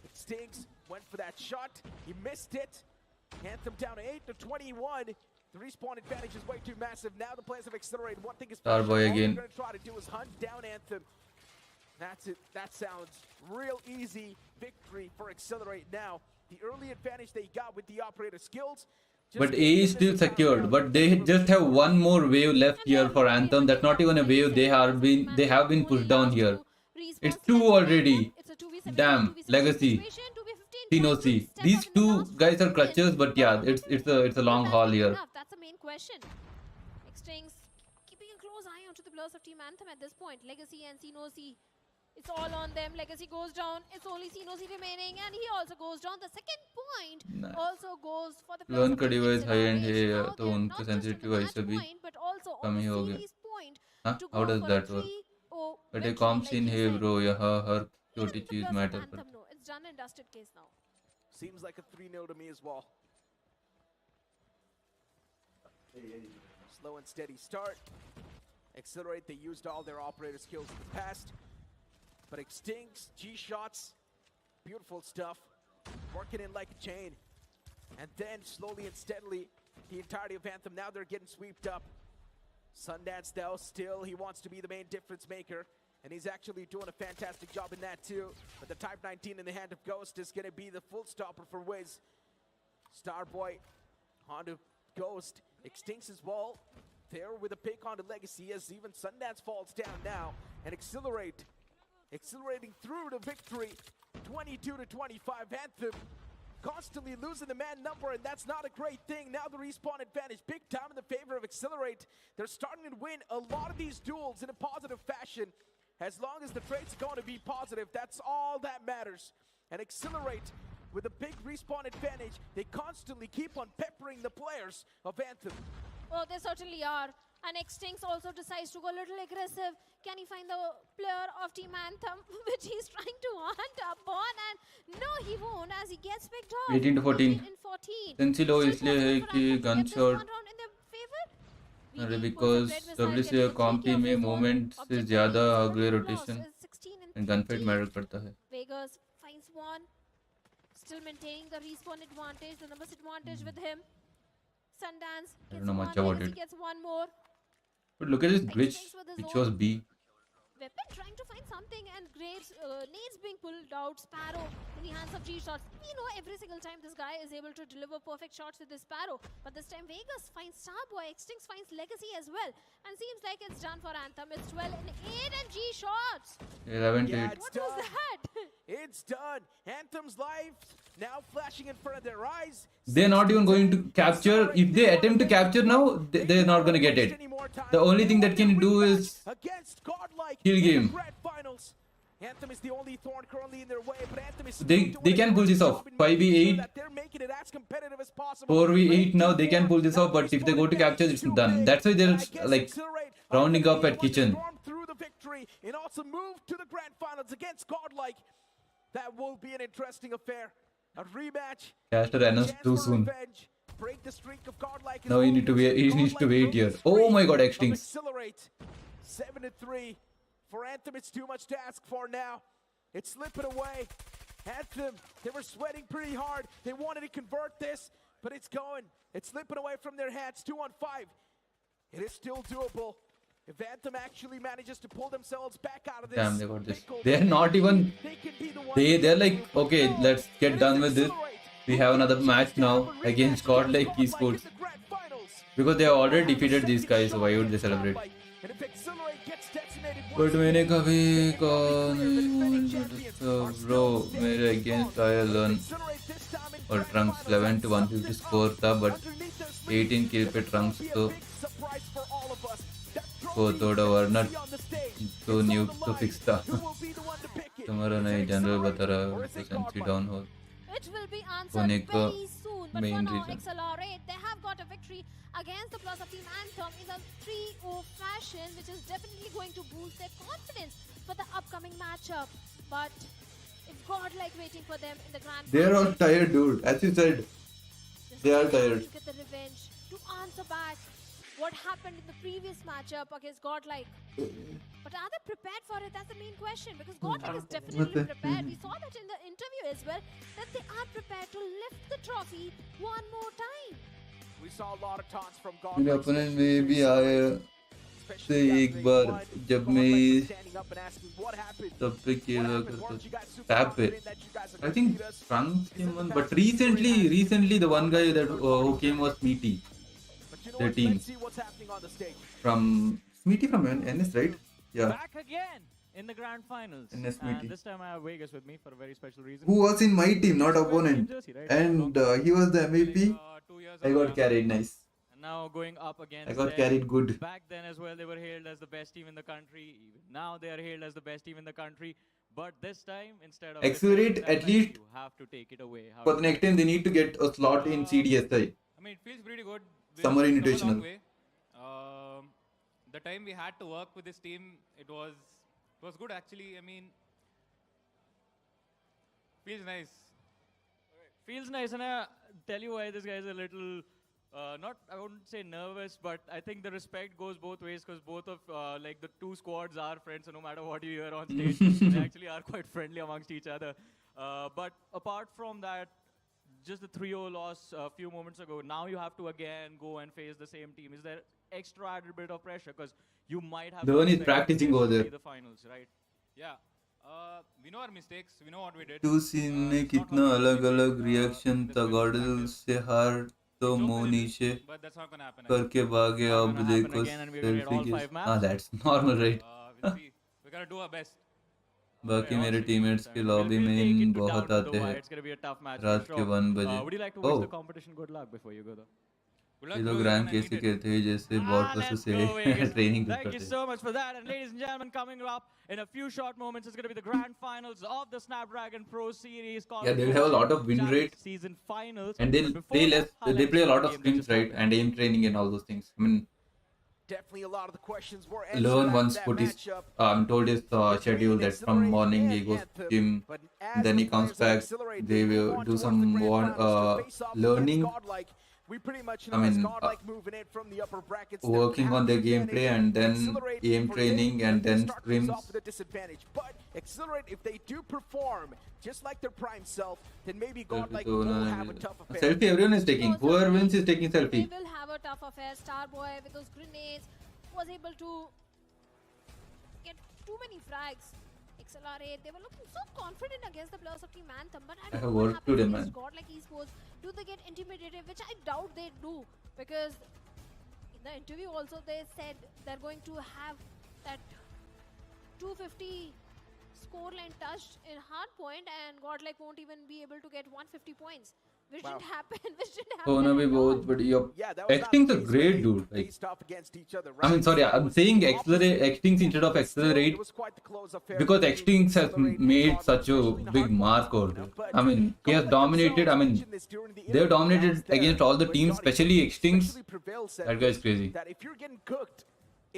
It stings, went for that shot, he missed it. Anthem down to 8 to 21. The respawn advantage is way too massive. Now the players have accelerated. One thing is Starboy all again. they're going to try to do is hunt down Anthem. That's it. That sounds real easy victory for Accelerate now. The early advantage they got with the operator skills. But A is still secured. But they just have one more wave left here for Anthem. That's not even a wave. They have been pushed down here. It's 2 already. Damn, Legacy, Tinosi. These 2 guys are clutches, but yeah, it's a long haul here. That's the main question. Xtrings keeping a close eye onto the players of Team Anthem at this point. Legacy and Sinosi, it's all on them. Legacy goes down. It's only Sinosi remaining, and he also goes down. The second point also goes for the players Learn of का Team device high end Insight. है Now तो they're उनका not just in the sensitive match ऐसे भी point, but also come on he the हो गया. series point हाँ, to how go does for that a work? 3-0 But a victory, calm like scene you है said. bro यहाँ हर Even छोटी the चीज players of matter Anthem करती know. It's done and dusted case now. Seems like a 3-0 to me as well. Slow and steady start. Accelerate, they used all their operator skills in the past. But Extincts, G-shots, beautiful stuff. Working in like a chain. And then slowly and steadily, the entirety of Anthem, now they're getting swept up. Sundance though, still he wants to be the main difference maker. And he's actually doing a fantastic job in that too. But the Type 19 in the hand of Ghost is going to be the full stopper for Wiz. Starboy onto Ghost. Extincts his wall. There with a pick onto Legacy as even Sundance falls down now. And Accelerate. Accelerating through to victory. 22 to 25. Anthem constantly losing the man number, and that's not a great thing. Now the respawn advantage big time in the favor of Accelerate. They're starting to win a lot of these duels in a positive fashion. As long as the trade's going to be positive, that's all that matters. And Accelerate, with a big respawn advantage, they constantly keep on peppering the players of Anthem. Oh, they certainly are. And Xtinx also decides to go a little aggressive. Can he find the player of Team Anthem, which he's trying to hunt upon? And no, he won't, as he gets picked off. 18 to 14. 18 in 14. Sensi low इसलिए है कि gun shot favor? अरे because WC कॉम्पी में movement से ज़्यादा अगले rotation and gunfight matter करता है. Vegas finds one. Still maintaining the respawn advantage, the numbers advantage with him. Sundance I gets don't know much one, about Legacy it. gets one more. But look at this glitch. It shows B. Weapon trying to find something, and Graves, nades being pulled out. Sparrow in the hands of G-shots. We know every single time this guy is able to deliver perfect shots with this Sparrow. But this time Vegas finds Starboy, Xtinx finds Legacy as well. And seems like it's done for Anthem. It's 12 and 8 and G-shots. 11 to 8. What was that? It's done. Anthem's life now flashing in front of their eyes. They're not even going to capture. If they attempt to capture now, they're not going to get it. The only thing that can do is kill game. Anthem is the only thorn currently in their way, but Anthem is They can pull this off. 5v8, they're making it as competitive as possible. 4v8 now, they can pull this off, but if they go to capture, it's done. That's why they're like rounding up at kitchen. Through the victory and also move to the grand finals against Godlike. That will be an interesting affair. A rematch. Caster announced too soon. Break the streak of Godlike. Now he needs to wait here. Oh my god, Xtinx. Accelerate. 7-3. For Anthem, it's too much to ask for now. It's slipping away. Anthem, they were sweating pretty hard. They wanted to convert this, but it's going. It's slipping away from their hands. 2-on-5. It is still doable. If Anthem actually manages to pull themselves back out of this, Damn, they got this. pickle, They're not even. they can be the one They're to like, do. okay, No, let's get it done is with this. Accelerate. We have another match now against God like Esports. Because they have already defeated these guys, so why would they celebrate? And if Accelerate gets decimated But once मैंने again, कभी defending कौन champions bro मेरे against Ireland Accelerate this time in और grand Trunks finals 11 to 150 score था but underneath their screen. 18 kill पे Trunks Be a तो big surprise for all of us. That को trophy थोड़ा वरना on the stage. तो It's on न्यूक the तो line. Fix था Who will be the one to pick it? तुम्हारा Is नहीं it जनरल Accelerate बता रहा or है is it century Godlike? Down हो It will be answered होने का very soon. But for main now, reason Accelerate, they have got a victory against the Plus of Team Anthem in a 3-0 fashion, which is definitely going to boost their confidence for the upcoming matchup. But it's godlike waiting for them in the grand they're all final. tired dude as you said Just they are trying to tired Get the revenge to answer back what happened in the previous matchup against Godlike. But are they prepared for it? That's the main question. Because Godlike is definitely prepared. We saw that in the interview as well, that they are prepared to lift the trophy one more time. We saw a lot of taunts from मेरे Godlike. Opponent में भी आया से एक बार जब मैं standing up and asking what happened. तब पे खेला Weren't करता you guys super टैप पे confident that you guys are I gonna think beat us? Trunks came on but recently the one guy that who came was Smeety But you know their what? team Let's see what's happening on the stage. from Smeety from NS right yeah Back again in the grand finals. NS Smeety. And this time I have Vegas with me for a very special reason. who was in my team not opponent Jersey, right? and he was the MVP 2 years I ago got now. carried nice And now going up against I got them. carried good Back then as well, they were hailed as the best team in the country. Even now, they are hailed as the best team in the country. But this time, instead of Accelerate defending that at least match, you have to take it away. How for to the next time they need to get a slot in CDSI I mean, it feels pretty good. We've Summer come a long Invitational. way. The time we had to work with this team, it was good actually. I mean, feels nice. Feels nice, and I tell you why this guy is a little, not, I wouldn't say nervous, but I think the respect goes both ways because both of, like, the two squads are friends, so no matter what you hear on stage, they actually are quite friendly amongst each other. But apart from that, just the 3-0 loss a few moments ago, now you have to again go and face the same team. Is there extra added bit of pressure? Because you might have The one is expect practicing this over to be there. the finals, right? Yeah. We know our mistakes. We know what we did. टू scene में कितना अलग अलग reaction था गॉडल से हार तो मुंह नीचे But that's not gonna happen. करके भागे Not अब gonna happen देखो again and we're gonna get all selfie five के maps. हाँ that's normal right We'll see. We gotta do our best. बाकी मेरे Honestly, टीममेट्स we'll के लॉबी take में it इन to बहुत down to आते the wire. हैं It's gonna be a tough match रात for के sure. 1 बजे Would you like to wish oh the competition good luck before you go though? Good luck, ये लोग bro. Rank I कैसे need it. कहते हैं जैसे बॉट वर्सेस Let's से go, Vegas. Training Thank you करते हैं so much for that. And ladies and gentlemen, coming up in a few short moments is going to be the grand finals of the Snapdragon Pro Series. Yeah, they will have a lot of win Champions rate. Season finals. and they'll But before play that, less they highlights play a from lot the of game that scrims just right happened. and aim training and all those things I mean Definitely a lot of the questions were Learn answered once at put that his matchup. told his schedule that from morning he goes to gym then he comes back they will do some more learning We pretty much I know mean, Godlike moving in from the upper brackets. working on their gameplay and then Accelerate aim for training them, and they then start things scrims off with a disadvantage. But Accelerate, if they do perform just like their prime self, then maybe Godlike तो will have a tough affair. selfie everyone is taking whoever wins is taking They selfie will have a tough affair. Starboy with those grenades was able to get too many frags. Accelerate, they were looking so confident against the players of Team Anthem, but I I don't have know what work happens today, against man. Godlike Esports. Do they get intimidated? Which I doubt they do, because in the interview also they said they're going to have that 250 scoreline touched in hardpoint, and Godlike won't even be able to get 150 points. Which didn't happen. Which didn't happen. होना भी at all. बहुत बढ़िया Yeah, that was not Xtings the are case great when they dude like faced off against each other, I mean right? sorry It I'm was saying the accelerate opposite. Xtings instead of But still, accelerate it was quite the close affair because between Xtings has Accelerate and made Godlike, such a especially in big hardpoint, mark over you know, there. but I mean, he has Godlike dominated. I themselves mean, mentioned this during the they have interview dominated last there, against all the when teams, Godlike especially Xtings. especially Prevail said That guy is crazy. that if you're getting cooked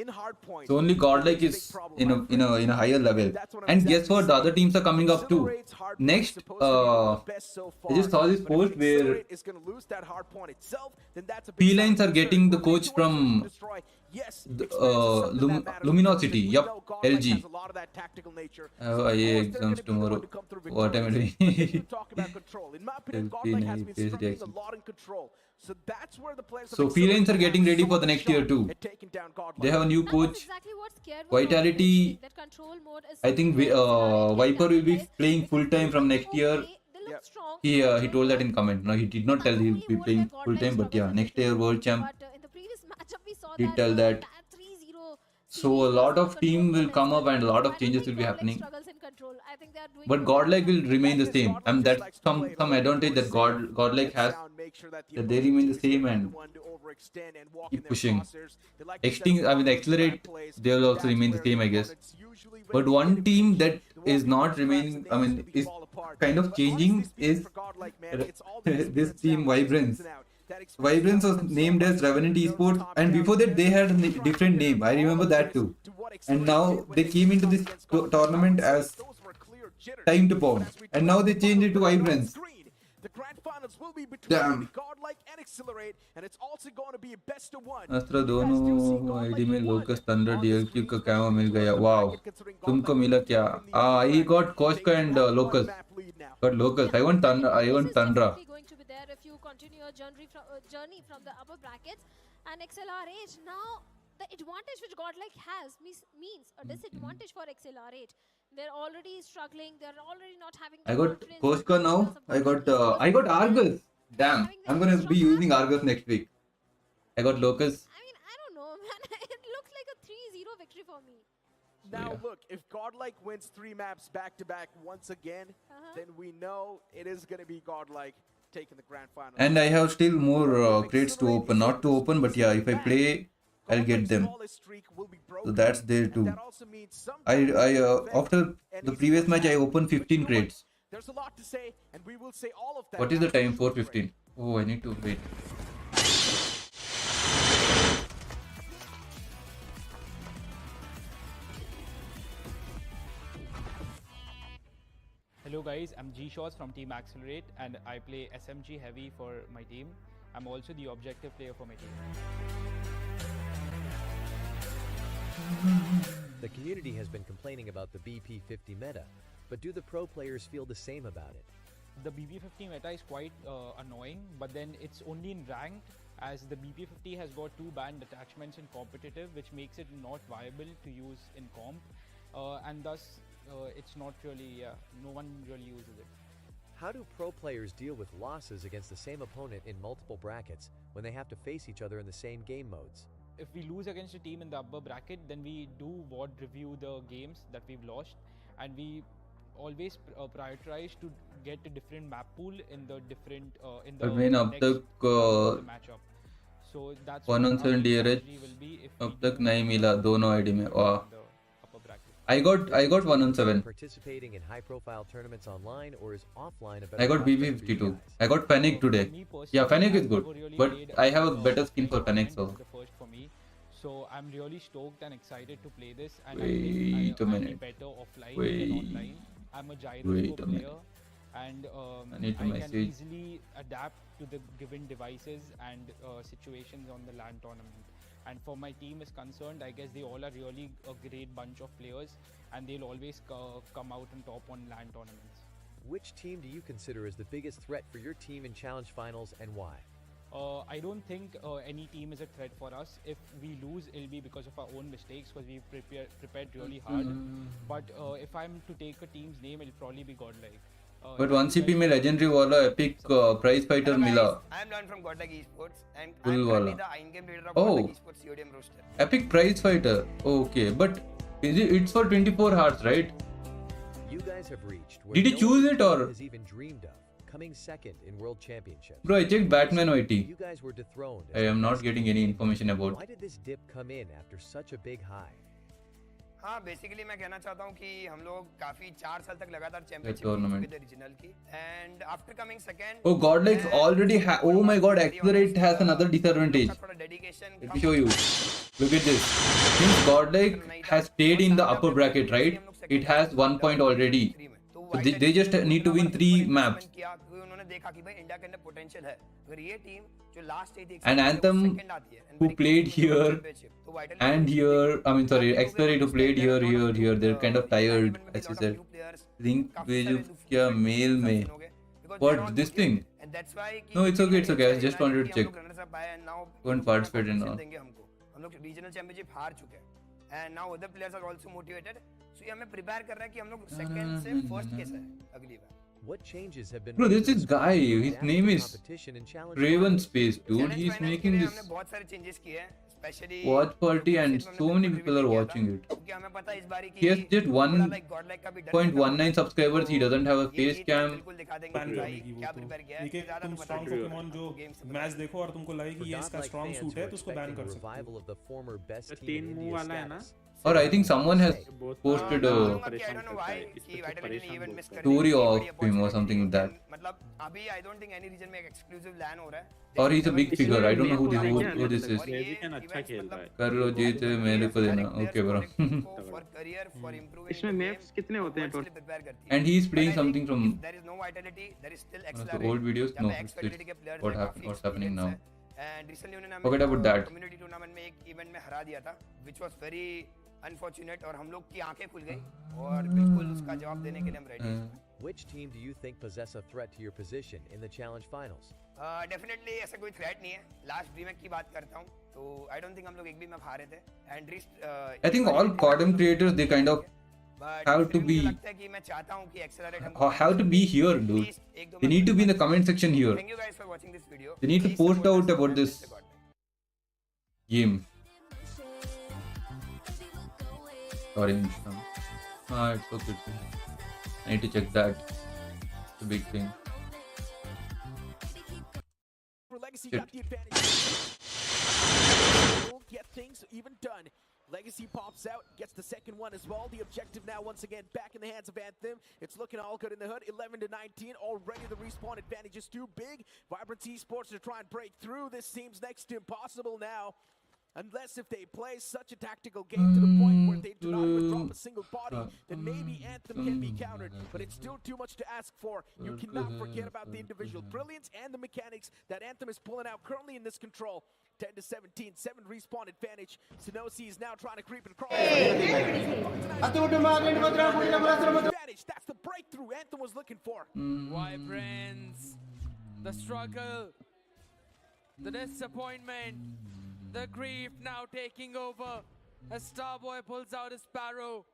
in hardpoint, So only Godlike it's a is big problem, in my a in a higher level. That's what I'm And guess exactly what? The other saying. teams are coming up too. Accelerate's hardpoint is Next, supposed to be one of the best so I just far, saw this but if post where Accelerate is going to lose that hardpoint itself, then that's a big P-Lines sign are of getting the concern. coach We're going from to destroy. Yes, the, experience is something that matters, Luminosity. because we Yup, know Godlike LG. has a lot of that tactical nature. I So have of course IA they're exams gonna be the one tomorrow. to come through What am I victorious. doing? But then you talk about control. In my opinion, Selfie Godlike has nahi, been face struggling a reaction. lot in control. So that's where the players of So Accelerate Felines are have getting ready so for the much next year shot too. at taking down Godlike. They have a new And coach. that's exactly what scared was Vitality. that control mode is I think something that XLR Viper will be capitalize. playing They full can time do from it. next year. Okay, they look Yep. strong. He Control told that mode. in comment. No, he did not tell he will be playing full time, but yeah, next year world champ. But in the previous matchup, we saw Did that tell that. 3-0 So a lot of team will come up and a lot of changes will be happening. But Godlike will remain the same. And that's some advantage that Godlike has, that they remain the same and keep pushing. Accelerate, they will also remain the same, I guess. But one team that is not remaining, is kind of changing is this team Vibrance. Vibrance was named as Revenant Esports, and before that they had a different name. I remember that too. And now they came into this tournament as Time to Pound, and now they changed it to Vibrance. The grand finals will be between Damn. Godlike and Accelerate, and it's also going to be a best of one. अस्त्रा दोनों ID में locus thunder डीएलक्यू का camo मिल गया. Wow, तुमको मिला क्या? I got Koshka and Locus. Got Locus. I want Tundra. Going to be there if you continue your journey from the upper brackets. And XLR8 now, the advantage which Godlike has means a disadvantage for XLR8. They're already struggling. They're already not having. I got Koshka now. I got Argus. Damn, I'm gonna be using Argus next week. I got Locus. I mean, I don't know, man. It looks like a 3-0 victory for me. Now Yeah. look, if Godlike wins 3 maps back to back once again, then we know it is going to be Godlike taking the grand final. And I have still more crates to open. Not to open, but yeah, if I play, I'll get them. So that's there too. I after the previous match, I opened 15 crates. There's a lot to say, and we will say all of that. What is the time? 4:15. Oh, I need to wait. Hello guys, I'm G-Shots from Team Accelerate and I play SMG Heavy for my team. I'm also the objective player for my team. The community has been complaining about the BP50 meta, but do the pro players feel the same about it? The BP50 meta is quite annoying, but then it's only in ranked, as the BP50 has got 2 banned attachments in competitive, which makes it not viable to use in comp, and thus it's not really, no one really uses it. How do pro players deal with losses against the same opponent in multiple brackets when they have to face each other in the same game modes? If we lose against a team in the upper bracket, then we do VOD review the games that we've lost, and we always prioritize to get a different map pool in the different in the अब तक matchup. So that's 117 DRH अब तक नहीं मिला दोनों ID में. वाह, I got 117. Participating in high profile tournaments online or is offline a better I got option for you BB52. guys? I got Fennec today. Yeah, Fennec is good, but I have a better skin for Fennec, so. The first for me, so I'm really stoked and excited to play this. And Wait a I'll be minute. better offline Wait. than online. I'm a Wait gyroscope a minute. player, and I need to can message. easily adapt to the given devices and situations on the LAN tournament. And for my team is concerned, I guess they all are really a great bunch of players, and they'll always come out on top on LAN tournaments. Which team do you consider as the biggest threat for your team in challenge finals and why? I don't think any team is a threat for us. If we lose, it'll be because of our own mistakes, because we prepared really hard. But if I'm to take a team's name, it'll probably be Godlike. But 1CP में legendary वाला epic prize fighter मिला. I am Don from Godlike Esports and I Full am currently वाला. the in-game leader of Oh. Godlike Esports CODM roster. Epic prize fighter. Okay, but it's for 24 hearts, right? You guys have reached where Did he no choose other it team or- has even dreamed of, coming second in World Championships. Bro, I checked Batman YT. You guys were dethroned. I as am the not best getting team. any information about. Why did this dip come in after such a big high? हाँ basically मैं कहना चाहता हूँ कि हम लोग काफी 4 साल तक लगातार चैंपियनशिप tournament. जीत चुके थे रीजनल की and after coming second Oh, Godlike already oh my god, Accelerate has another disadvantage. थोड़ा dedication Let me show you. Look at this. Since Godlike has stayed in the upper bracket, right? It has 1 point already. So they just need to win 3 maps. किया क्योंकि उन्होंने देखा कि भाई India के अंदर potential है अगर ये टीम जो लास्ट आई थी And Anthem, who played here and here, I mean sorry, Accelerate who played here, they're kind of tired, as you said. Think Veju kya mail mein. What this thing? that's why No, it's okay, it's okay. I just wanted to check. runners up आए and now Couldn't participate in all. देंगे हमको. हम लोग regional championship हार चुके हैं. And now other players are also motivated. So ये हमें प्रिपेयर कर रहा है कि हम लोग सेकंड से फर्स्ट कैसे है अगली बार. What changes have been Bro, there's this guy. His name is competition and challenge Raven Space, dude. He's making this हमने बहुत सारे चेंजेस किए हैं. Especially watch party and so many people are watching it. क्योंकि हमें पता है इस बारी की He has just 1.19 subscribers. He doesn't have a face cam. बिल्कुल दिखा देंगे बैन कि भाई करने की वो क्या तो प्रिपेयर किया है. एक एक तुम स्ट्रॉन्ग पोकेमॉन जो मैच देखो और तुमको लगे कि ये इसका godlike strong fans suit who है are तो उसको बैन expecting कर a सकते हो. revival of the former best team तीन in मुंह India's वाला है ना. status. Or I think someone has posted a I don't know why कि Vitality ने event miss कर story the. of him or something like that. मतलब अभी I don't think any region में एक exclusive LAN हो रहा है. Or he's a big figure. I don't know who this is. लेजिकन अच्छा खेल रहा है. कर लो जीत मेरे को देना. Okay, bro. For career, for improving इसमें मैप्स कितने होते हैं टोटल? prepare करती है. And he's playing something from There is no Vitality, there is still one of XLR. the old videos. No, it's what's happening now. And recently उन्होंने Forget about that. community tournament में एक event में हरा दिया था, which was very unfortunate और हम लोग की आंखें खुल गई और बिल्कुल उसका जवाब देने के लिए हम ready. Which team do you think possess a threat to your position in the challenge finals? Definitely ऐसा कोई threat नहीं है. Last BMAC की बात करता हूँ, तो I don't think हम लोग एक भी मैच हारे थे. And I think all CODM creators, they kind of have to be लगता है कि मैं चाहता हूँ कि accelerate हमको have to be here, dude. They need to be in the comment section here. Thank you guys for watching this video. They need to post out about this game. Sorry, Instam. It's okay. I need to check that. It's a big thing. Legacy Shit. got the advantage. Won't get things even done. Legacy pops out, gets the second one as well. The objective now once again back in the hands of Anthem. It's looking all good in the hood. 11-19. Already the respawn advantage is too big. Vibrant Esports to try and break through. This seems next to impossible now. Unless if they play such a tactical game to the point where they do not even drop a single body, then maybe Anthem can be countered. But it's still too much to ask for. You cannot forget about the individual brilliance and the mechanics that Anthem is pulling out currently in this control. 10-17, 7 respawn advantage. Sinosi is now trying to creep and crawl. Advantage. That's the breakthrough Anthem was looking for. Vibrance, the struggle, the disappointment, the grief now taking over as Starboy pulls out his Sparrow.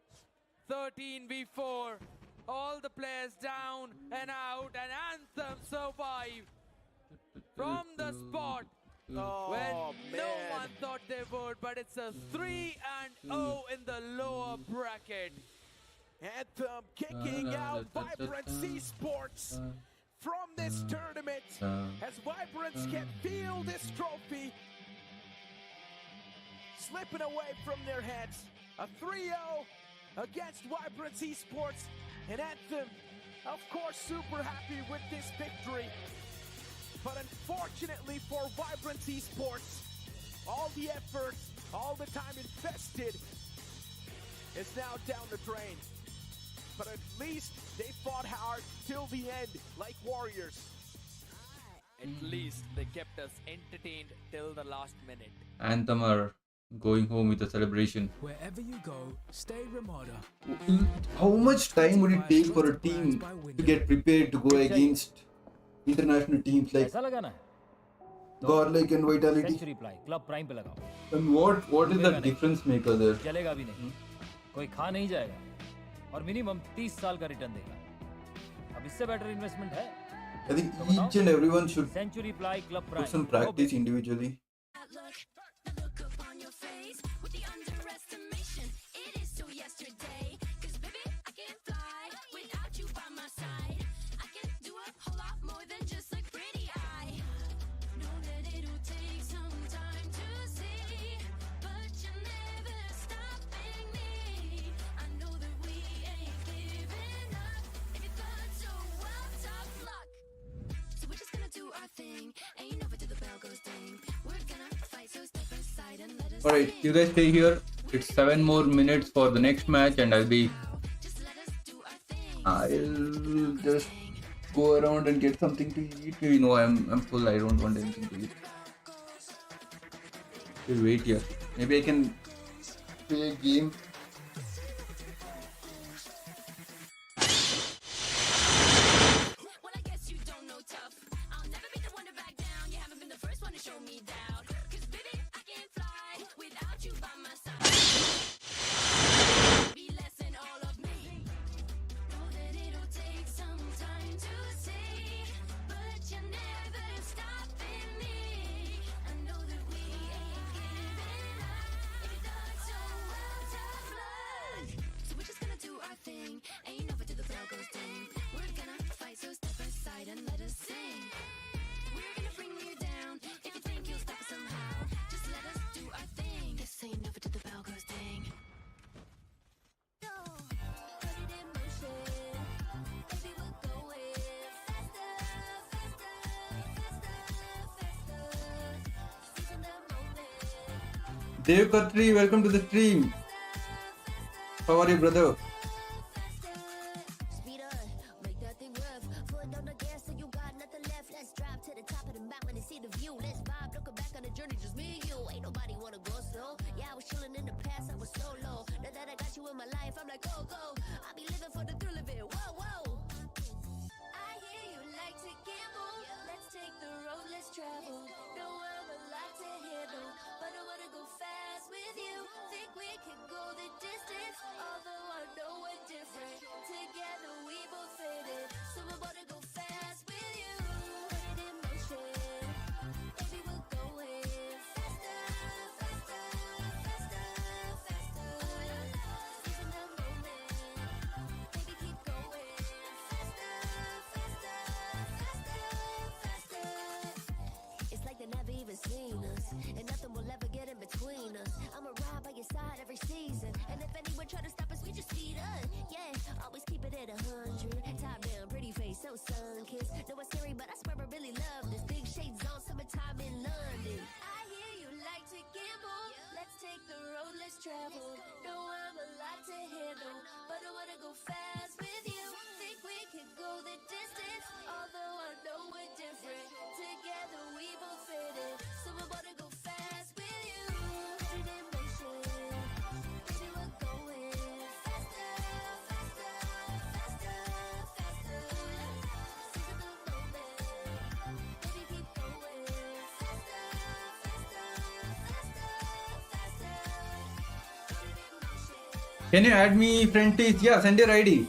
13v4, all the players down and out, and Anthem survive from the spot when no one thought they would, but it's a 3-0 in the lower bracket. Anthem kicking out Vibrance Esports from this tournament as Vibrance can feel this trophy slipping away from their hands. A 3-0 against Vibrance Esports, and Anthem, of course, super happy with this victory. But unfortunately for Vibrance Esports, all the effort, all the time invested is now down the drain. But at least they fought hard till the end, like warriors. At least they kept us entertained till the last minute. Anthem are going home with a celebration. Wherever you go, stay Ramada. How much time would it take for a team to get prepared to go against international teams like Godlike and Vitality? Club prime पे लगाओ. And what is the difference maker there? चलेगा भी नहीं. कोई खा नहीं जाएगा और मिनिमम 30 साल का रिटर्न देगा. अब इससे बेटर इन्वेस्टमेंट है. I think each and everyone should Century Ply Club put Prime. some practice individually. Alright, you guys stay here. It's 7 more minutes for the next match and I'll just go around and get something to eat. Maybe no, I'm full, I don't want anything to eat. We'll wait here. Maybe I can play a game. Dev Khatri, welcome to the stream. How are you, brother? Can you add me, friendies? Yeah, send your ID.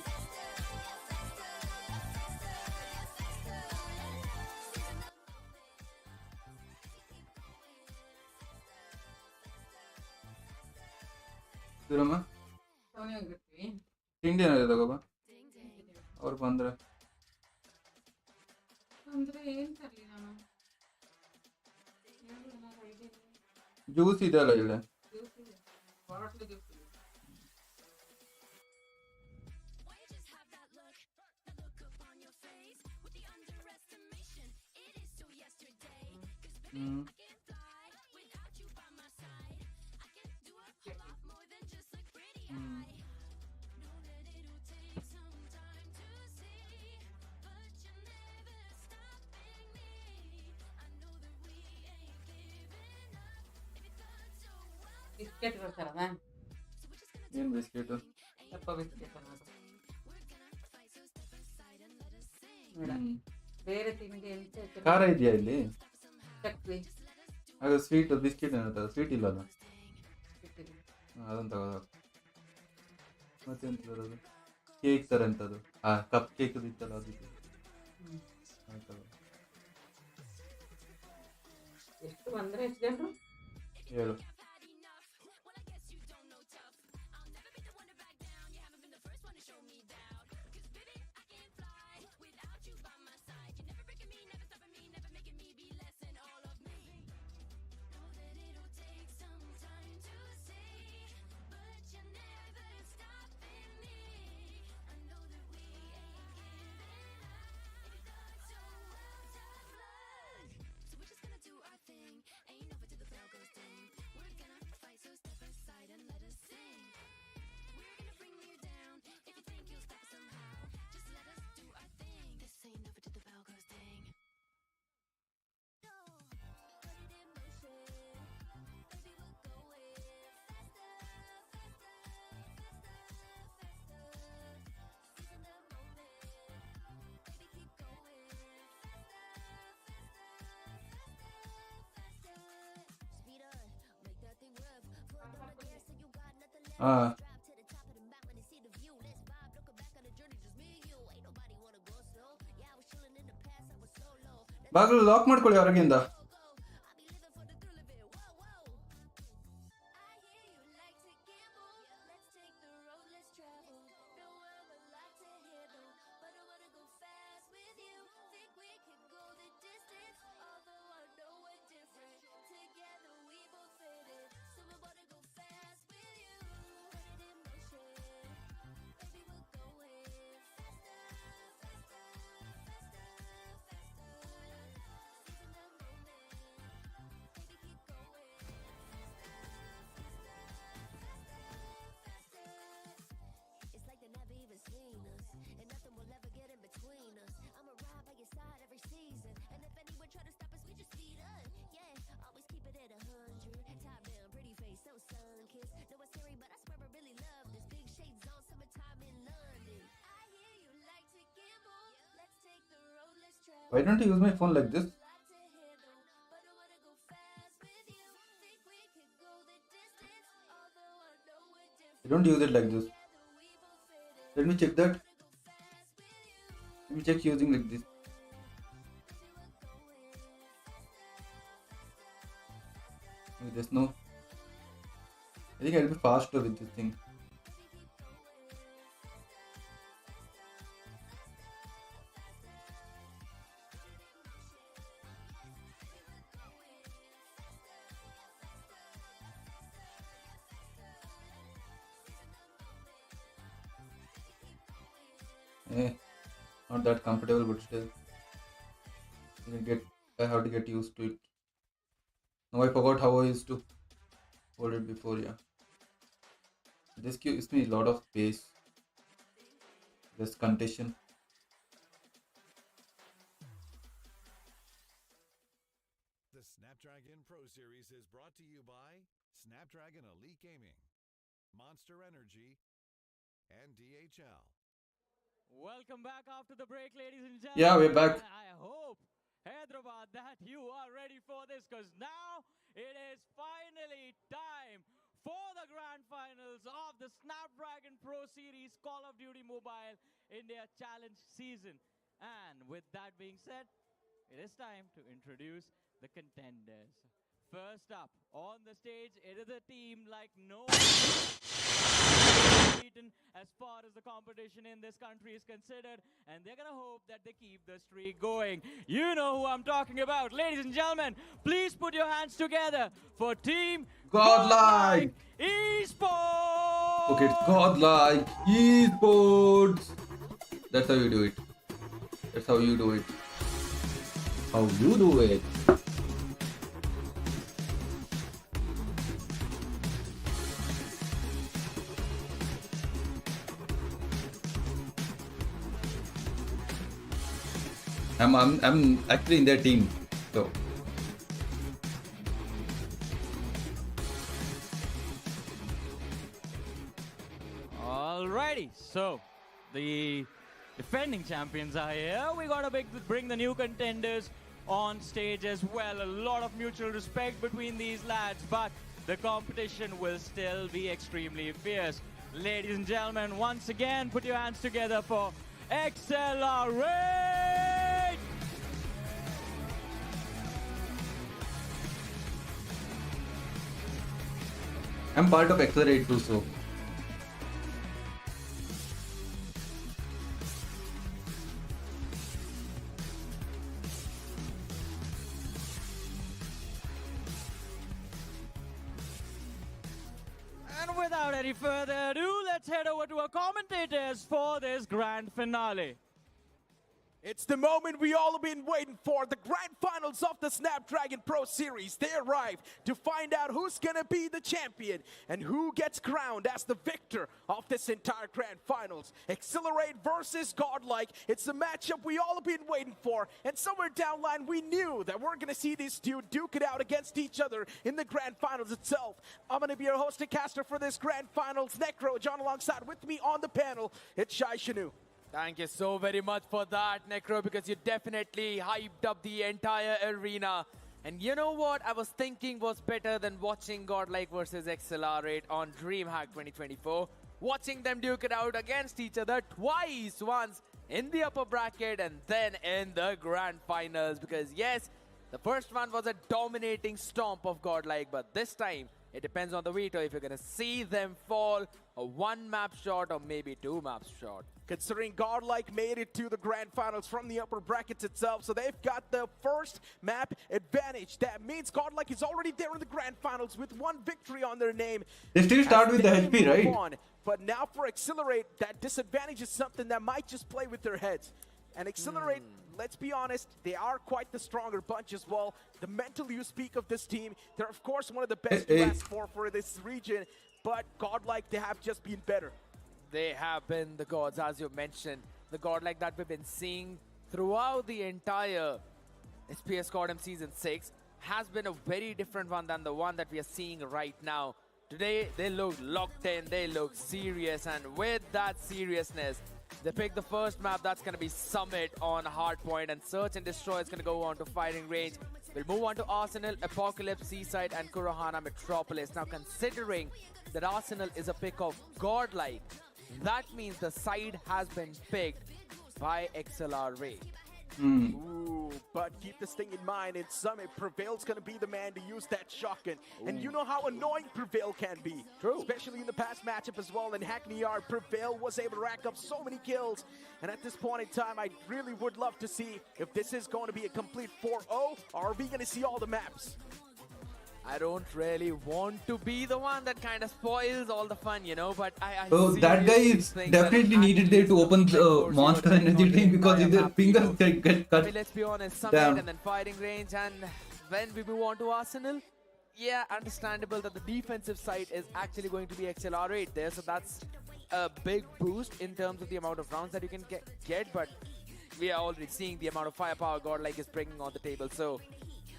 Durama? ತಿಂಡಿ ಏನಾದ್ರು ತಗೋಬಾ ಅವ್ರು ಬಂದ್ರೆ juice ಇದೆಯಲ್ಲ ಇಲ್ಲ biscuit ಬರ್ತಾರಲ್ಲ ಏನ್ biscuit ದಪ್ಪ biscuit ಬೇರೆ ತಿಂಡಿ ಎಂತ ಖಾರ ಇದೆಯಾ ಇಲ್ಲಿ ಚಕ್ಲಿ ಅದು ಸ್ವೀಟ್ ಬಿಸ್ಕೆಟ್ ಏನಂತ ಸ್ವೀಟ್ ಇಲ್ಲ ಅದು ಅದನ್ನು ತಗೋದು ಮತ್ತೆ ಎಂತ ಬರೋದು ಕೇಕ್ ಥರ ಎಂಥದ್ದು ಕಪ್ ಕೇಕ್ ಇತ್ತಲ್ಲ ಅದು ಎಷ್ಟು ಬಂದ್ರೆ ಎಷ್ಟು ಜನರು 7 ಬಾಗಿಲು ಲಾಕ್ ಮಾಡ್ಕೊಳ್ಳಿ ಹೊರಗಿಂದ. Why don't you use my phone like this? I don't use it like this. Let me check that. Let me check using like this. There's no. I think I'll be faster with this thing. Not that comfortable, but still, I have to get used to it. Now I forgot how I used to hold it before. Yeah, this gives me a lot of space. This condition. The Snapdragon Pro Series is brought to you by Snapdragon Elite Gaming, Monster Energy, and DHL. Welcome back after the break, ladies and gentlemen. Yeah, we're back. I hope, Hyderabad, that you are ready for this, because now it is finally time for the grand finals of the Snapdragon Pro Series Call of Duty Mobile India Challenge season. And with that being said, it is time to introduce the contenders. First up on the stage, it is a team like no beaten as far as the competition in this country is considered, and they're gonna hope that they keep the streak going. You know who I'm talking about. Ladies and gentlemen, please put your hands together for Team Godlike Esports. Okay, it's Godlike Esports. That's how you do it. That's how you do it. How you do it. I'm actually in their team, so. Alrighty, so the defending champions are here. We gotta bring the new contenders on stage as well. A lot of mutual respect between these lads, but the competition will still be extremely fierce. Ladies and gentlemen, once again, put your hands together for Accelerate! I'm part of Accelerate too, so. And without any further ado, let's head over to our commentators for this grand finale. It's the moment we all have been waiting for, the grand finals of the Snapdragon Pro Series. They arrived to find out who's gonna be the champion and who gets crowned as the victor of this entire grand finals. Accelerate versus Godlike. It's the matchup we all have been waiting for, and somewhere down the line we knew that we're gonna see these two duke it out against each other in the grand finals itself. I'm gonna be your host and caster for this grand finals. Necro, John alongside with me on the panel, it's Shai Shanu. Thank you so very much for that, Necro, because you definitely hyped up the entire arena. And you know what I was thinking was better than watching Godlike versus Accelerate on DreamHack 2024? Watching them duke it out against each other twice, once in the upper bracket and then in the grand finals. Because yes, the first one was a dominating stomp of Godlike, but this time it depends on the veto if you're gonna see them fall a one map shot or maybe two maps shot. Considering Godlike made it to the grand finals from the upper brackets itself, so they've got the first map advantage. That means Godlike is already there in the grand finals with one victory on their name. They still start with the HP, right? On. But now for Accelerate, that disadvantage is something that might just play with their heads. And Accelerate, let's be honest, they are quite the stronger bunch as well. The mental you speak of this team, they're of course one of the best US for this region, but Godlike, they have just been better. They have been the gods, as you mentioned. The godlike that we've been seeing throughout the entire SPS CODM Season 6 has been a very different one than the one that we are seeing right now. Today, they look locked in, they look serious, and with that seriousness, they pick the first map. That's going to be Summit on Hardpoint, and Search and Destroy is going to go on to Firing Range. We'll move on to Arsenal, Apocalypse, Seaside, and Kurahana Metropolis. Now, considering that Arsenal is a pick of Godlike, that means the side has been picked by XLR Ray. Ooh, but keep this thing in mind. In Summit, Prevail's going to be the man to use that shotgun. And you know how annoying Prevail can be. True. Especially in the past matchup as well. In Hackney Yard, Prevail was able to rack up so many kills. And at this point in time, I really would love to see if this is going to be a complete 4-0, or are we going to see all the maps? I don't really want to be the one that kind of spoils all the fun, you know, but I So that guy is definitely needed there to open Monster Energy drink, because if their fingers get cut. I mean, let's be honest, Summit and then Firing Range, and when we move on to Arsenal, yeah, understandable that the defensive side is actually going to be XLR8 there, so that's a big boost in terms of the amount of rounds that you can get, but we are already seeing the amount of firepower Godlike is bringing on the table, so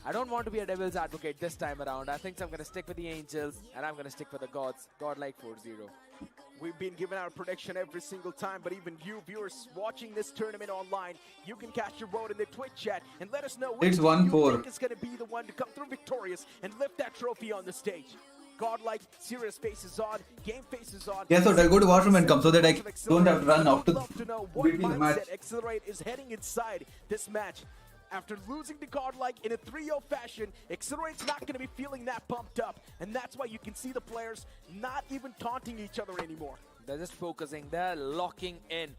I don't want to be a devil's advocate this time around. I think I'm going to stick with the Angels, and I'm going to stick with the Gods. Godlike 4-0. We've been giving out a prediction every single time, but even you viewers watching this tournament online, you can cast your vote in the Twitch chat and let us know which It's one you 1-4. think is going to be the one to come through victorious and lift that trophy on the stage. Godlike, serious faces on, game faces on. Yeah, so I'll go to washroom and come so that I don't have to run after Love to know what between the match. mindset Accelerate is heading inside this match. After losing to Godlike in a 3-0 fashion, Accelerate's not going to be feeling that pumped up. And that's why you can see the players not even taunting each other anymore. They're just focusing. They're locking in.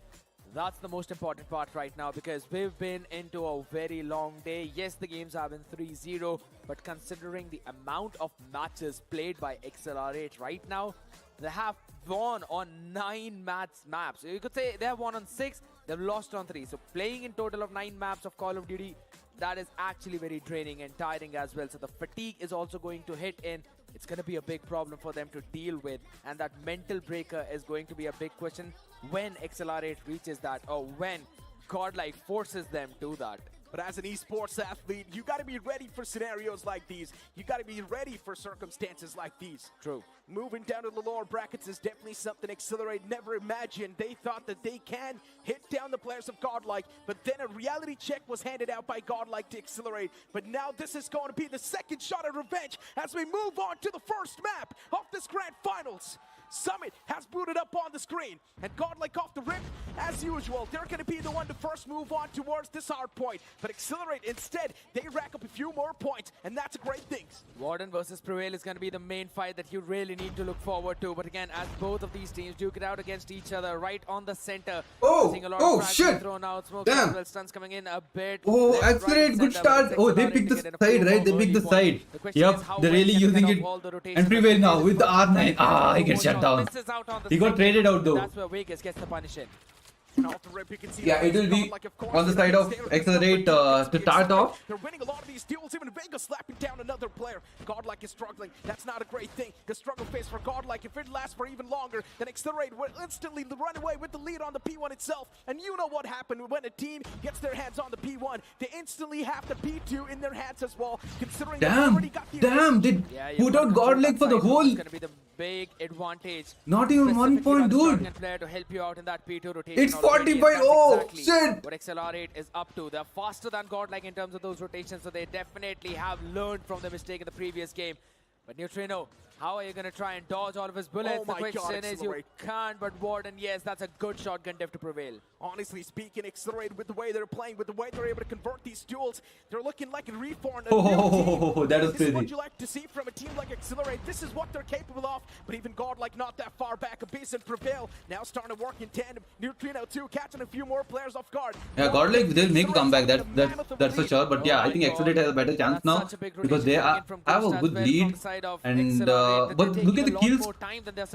That's the most important part right now, because we've been into a very long day. Yes, the games have been 3-0, but considering the amount of matches played by XLR8 right now, they have won on 9 maps. You could say they have won on 6, they've lost on 3. So playing in total of 9 maps of Call of Duty, that is actually very draining and tiring as well. So the fatigue is also going to hit in. It's going to be a big problem for them to deal with. And that mental breaker is going to be a big question when XLR8 reaches that, or when Godlike forces them to that. But as an esports athlete, you got to be ready for scenarios like these. You got to be ready for circumstances like these. True. Moving down to the lower brackets is definitely something Accelerate never imagined. They thought that they can hit down the players of Godlike, but then a reality check was handed out by Godlike to Accelerate. But now this is going to be the second shot at revenge as we move on to the first map of this grand finals. Summit has booted up on the screen, and Godlike off the rip, as usual, they're going to be the one to first move on towards this hard point. But Accelerate, instead, they rack up a few more points, and that's a great thing. Warden versus Prevail is going to be the main fight that you really need to look forward to. But again, as both of these teams duke it out against each other right on the center. Seeing a lot of shit! thrown out, smoke, Damn! well, stuns coming in a bit. Oh, left, Accelerate, right, good center, start. but Oh, they Accelerate picked to the get a side, few right? They more picked the early side. points. The question Yup, is how they're well really can they using get it. off all the rotations. And Prevail now with the R9. Ah, he gets shut down. Misses out on the He got second. traded out though. That's where Vegas gets the punish in. Off the rip, you can see Yeah, it will be on the side of Accelerate to start off. They're winning a lot of these duels, even Vegas slapping down another player. Godlike is struggling. That's not a great thing. The struggle phase for Godlike, if it lasts for even longer, then Accelerate will instantly run away with the lead on the P1 itself. And you know what happened when a team gets their hands on the P1. They instantly have the P2 in their hands as well, considering they already got the They put out Godlike for the whole. It's going to be the big advantage. Not even 1 point, dude. Player to help you out in that P2 rotation. It's already, 45. and that's Oh, exactly shit. what XLR8 is up to. They're faster than Godlike in terms of those rotations, so they definitely have learned from the mistake in the previous game. But Neutrino, how are you going to try and dodge all of his bullets? Oh the my question God, is you Accelerate. can't, but Warden, yes, that's a good shotgun diff to Prevail. Honestly speaking, Accelerate with the way they're playing, with the way they're able to convert these duels, they're looking like a reformed. Oh, that was This is what crazy. you like to see from a team like Accelerate. This is what they're capable of. But even Godlike not that far back. Abyss and Prevail now starting to work in tandem. Neutrino too, catching a few more players off guard. Yeah, Godlike, they'll make a comeback. That's for sure. But yeah, I think Accelerate has a better chance now because they have a good lead. And but look at the kills.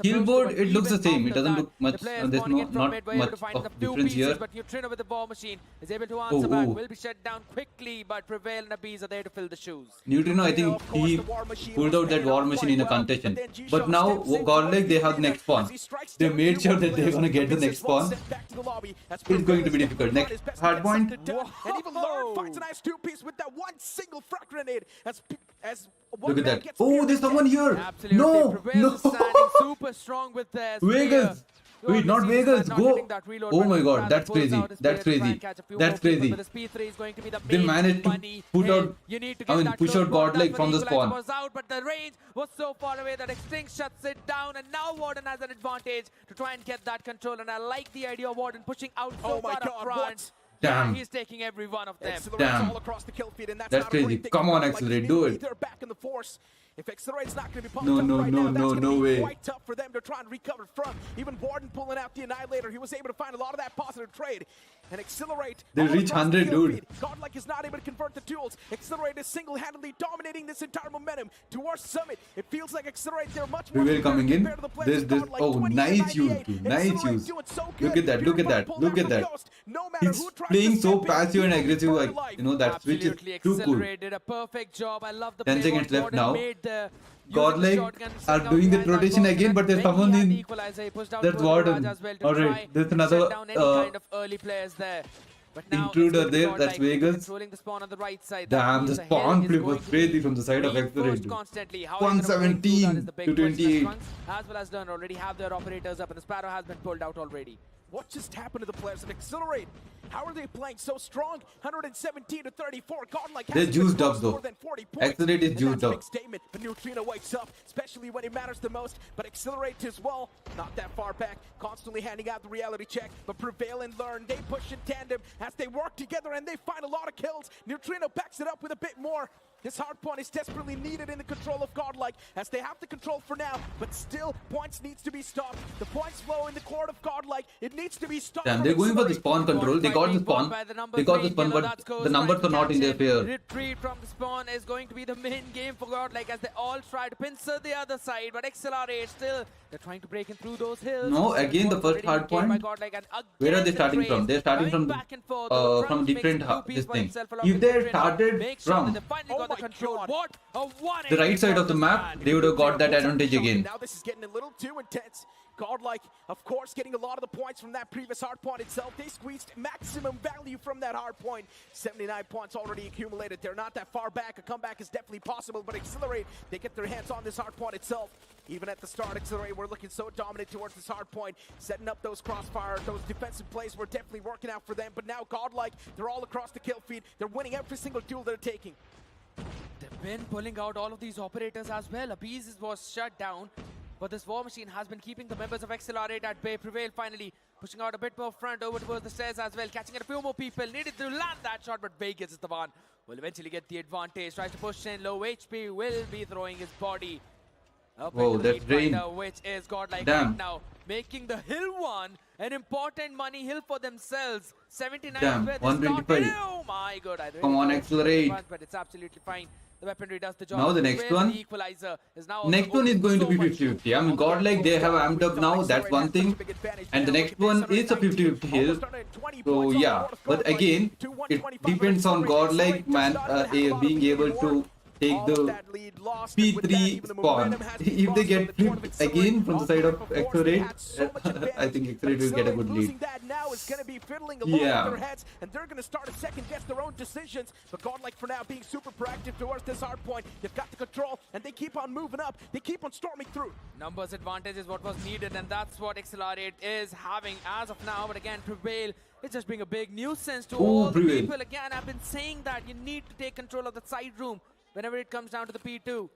Kill board, it looks the same. It doesn't look much. There's not much of difference here. But Neutrino with the war machine is able to answer back. Oh. Will be shut down quickly, but Prevail and Abyss are there to fill the shoes. Neutrino, I think he pulled out that war machine in a contention. But now Godlike, they have the next spawn. They made sure that they're gonna get the next spawn. It's going to be difficult. Next hard point. And even Lord finds a nice two-piece with that one single frag grenade. As Look at that. Oh, there's someone here. Absolutely. No, Prevail is no. standing super strong with their spear. Vegas. Wait, not Vegas. Not Go. getting that reload, Oh but my god, Brad that's pulls crazy. out his That's spear to try crazy. and catch a few That's more people, crazy. but the P3 is going to be the They main managed to money. put Hey, out. you need to I get mean, that push third out one. Godlike That's from when the Equalizer spawn. was out, but the range was so far away that Extinct shuts it down, and now Warden has an advantage to try and get that control. And I like the idea of Warden pushing out so far up front. Damn. Yeah, he's taking every one of them. Damn. all across the kill feed, and That's not a great crazy. thing. Come on, Like, Accelerate, they do need it. They're back in the force. If Accelerate's not going to be pumped No, up no, right no, now, no, that's no gonna be way. quite tough for them to try and recover from. Even Warden pulling out the Annihilator, he was able to find a lot of that positive trade. And Accelerate, They all reach across the 100, kill dude. feed. Godlike is not able to convert the duels. Accelerate is single-handedly dominating this entire momentum towards Summit. It feels like Accelerate, they're much more Prevail coming in. compared to the players This. of Godlike. Oh, 28 nice use, 98. dude. Nice Accelerate use. doing so Look good. at that. Look at that. Beautiful Look pull at there that. from Ghost. No matter He's who tries playing to so step in, passive and he aggressive. will Like, life. you know, that switch is Absolutely. too cool. Accelerate did a perfect job. I love the 10 play. seconds what left Gordon now. made there. Godlike Shotgun, are setting out doing the behind that rotation box, again, and but there's Becky someone had the in. equalizer. He pushed out That's Gordon Warden. Raj as well to Alright, try there's and another shut down any kind of early players there. But now intruder it's going to there, be that's Godlike Vegas. controlling the spawn on the right side. Damn, the spawn flip was crazy from the side of Reinforced Accelerate. constantly. How are you gonna break through that is the 117 big to question. 28. Trunks, as well as Dern, already have their operators up, and the Sparrow has been pulled out already. What just happened to the players of Accelerate? How are they playing so strong? 117 to 34. Godlike They're has juiced up, more though. than 40 points. Accelerate is And juiced that's a up. big statement. But Neutrino wakes up, especially when it matters the most. But Accelerate as well, not that far back, constantly handing out the reality check. But Prevail and Learn, they push in tandem as they work together and they find a lot of kills. Neutrino backs it up with a bit more. This hard point is desperately needed in the control of Godlike, as they have the control for now, but still, points needs to be stopped. The points flow in the court of Godlike. It needs to be stopped. Damn, they're going for the spawn control. They got the spawn. They got the spawn, but the numbers are not in their favor. Retreat from the spawn is going to be the main game for Godlike as they all try to pincer the other side, but Accelerate still, they're trying to break in through those hills. No, again the first hard point. Where are they starting from? They're starting from different this thing. If they started from the control. What a one the right side of the map, they would have got that advantage again. Now this is getting a little too intense. Godlike, of course, getting a lot of the points from that previous hard point itself. They squeezed maximum value from that hard point. 79 points already accumulated. They're not that far back. A comeback is definitely possible, but Accelerate, they get their hands on this hard point itself. Even at the start, Accelerate were looking so dominant towards this hard point, setting up those crossfire, those defensive plays were definitely working out for them. But now Godlike, they're all across the kill feed. They're winning every single duel they're taking. They've been pulling out all of these operators as well. Abyss was shut down, but this War Machine has been keeping the members of Accelerate at bay. Prevail finally pushing out a bit more front over towards the stairs as well, catching a few more people. Needed to land that shot, but Vegas is the one will eventually get the advantage. Tries to push in, low HP, will be throwing his body up Whoa, into the that drain. fighter, which is Godlike Damn. right now, making the hill one an important money hill for themselves. 79 Damn, where they 125. started. Oh my god, I really Come on, don't Accelerate. want, but it's absolutely fine. The weaponry does the job. Now the next Will one. the equalizer is now Next one is going to be 50-50. I mean, Godlike, they have amped up now, that's one thing. And the next one is a 50-50 hill. So yeah, but again, it depends on Godlike man being able to take the P3 spawn. If they get flipped again from the side of Accelerate, I think Accelerate will get a good lead. Now is going to be fiddling along Yeah. with their heads, and they're going to start to second guess their own decisions. But Godlike for now being super proactive towards this hard point. They've got the control, and they keep on moving up. They keep on storming through. Numbers advantage is what was needed, and that's what Accelerate is having as of now. But again, Prevail is just being a big nuisance to all the Prevail. people. Again, I've been saying that you need to take control of the side room whenever it comes down to the P2.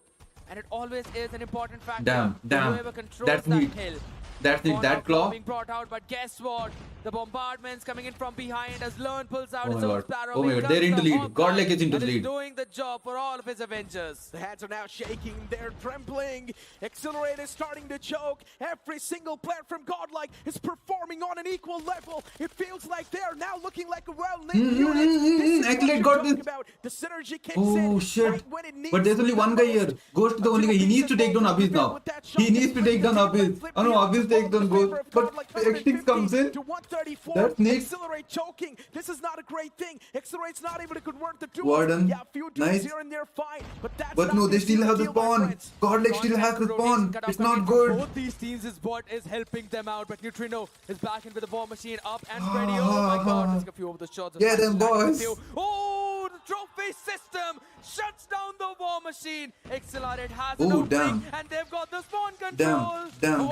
And it always is an important factor. Damn, for damn. Whoever controls That's that neat. hill. That's it, that claw. Being brought out, but guess what? The bombardment's coming in from behind as Learn pulls out Oh his my own god. Sparrow. Oh my god, they're into lead. Godlike is into and the is lead. doing the job for all of his Avengers. The hands are now shaking. They're trembling. Accelerate is starting to choke. Every single player from Godlike is performing on an equal level. It feels like they're now looking like a well-named unit. This is what Accelerate you're got talking this. about. The synergy kicks Oh in shit. right when it needs But there's only the one guy here. most. Ghost is the only guy. He needs to take down Abyss now. He needs to take down Abyss. Oh no, Abyss takes down Ghost. But X6 comes in. To 134. That's neat. Accelerate choking. This is not a great thing. Accelerate's not able to convert the duels. Warden. Yeah, a few duels Nice. here and there, fine. But that's But not no, they gonna still seal have the deal, my spawn. friends. Godlike still has the spawn. It's not good. Both these teams, his bot is helping them out, but Neutrino is back in with the War Machine up and ready. Oh my god, let's get a few of the shots. Get them, boys. Oh, the trophy! PCIe system shuts down the war machine. Accelerate has an Oh, opening, damn. and they've got the spawn control. Damn.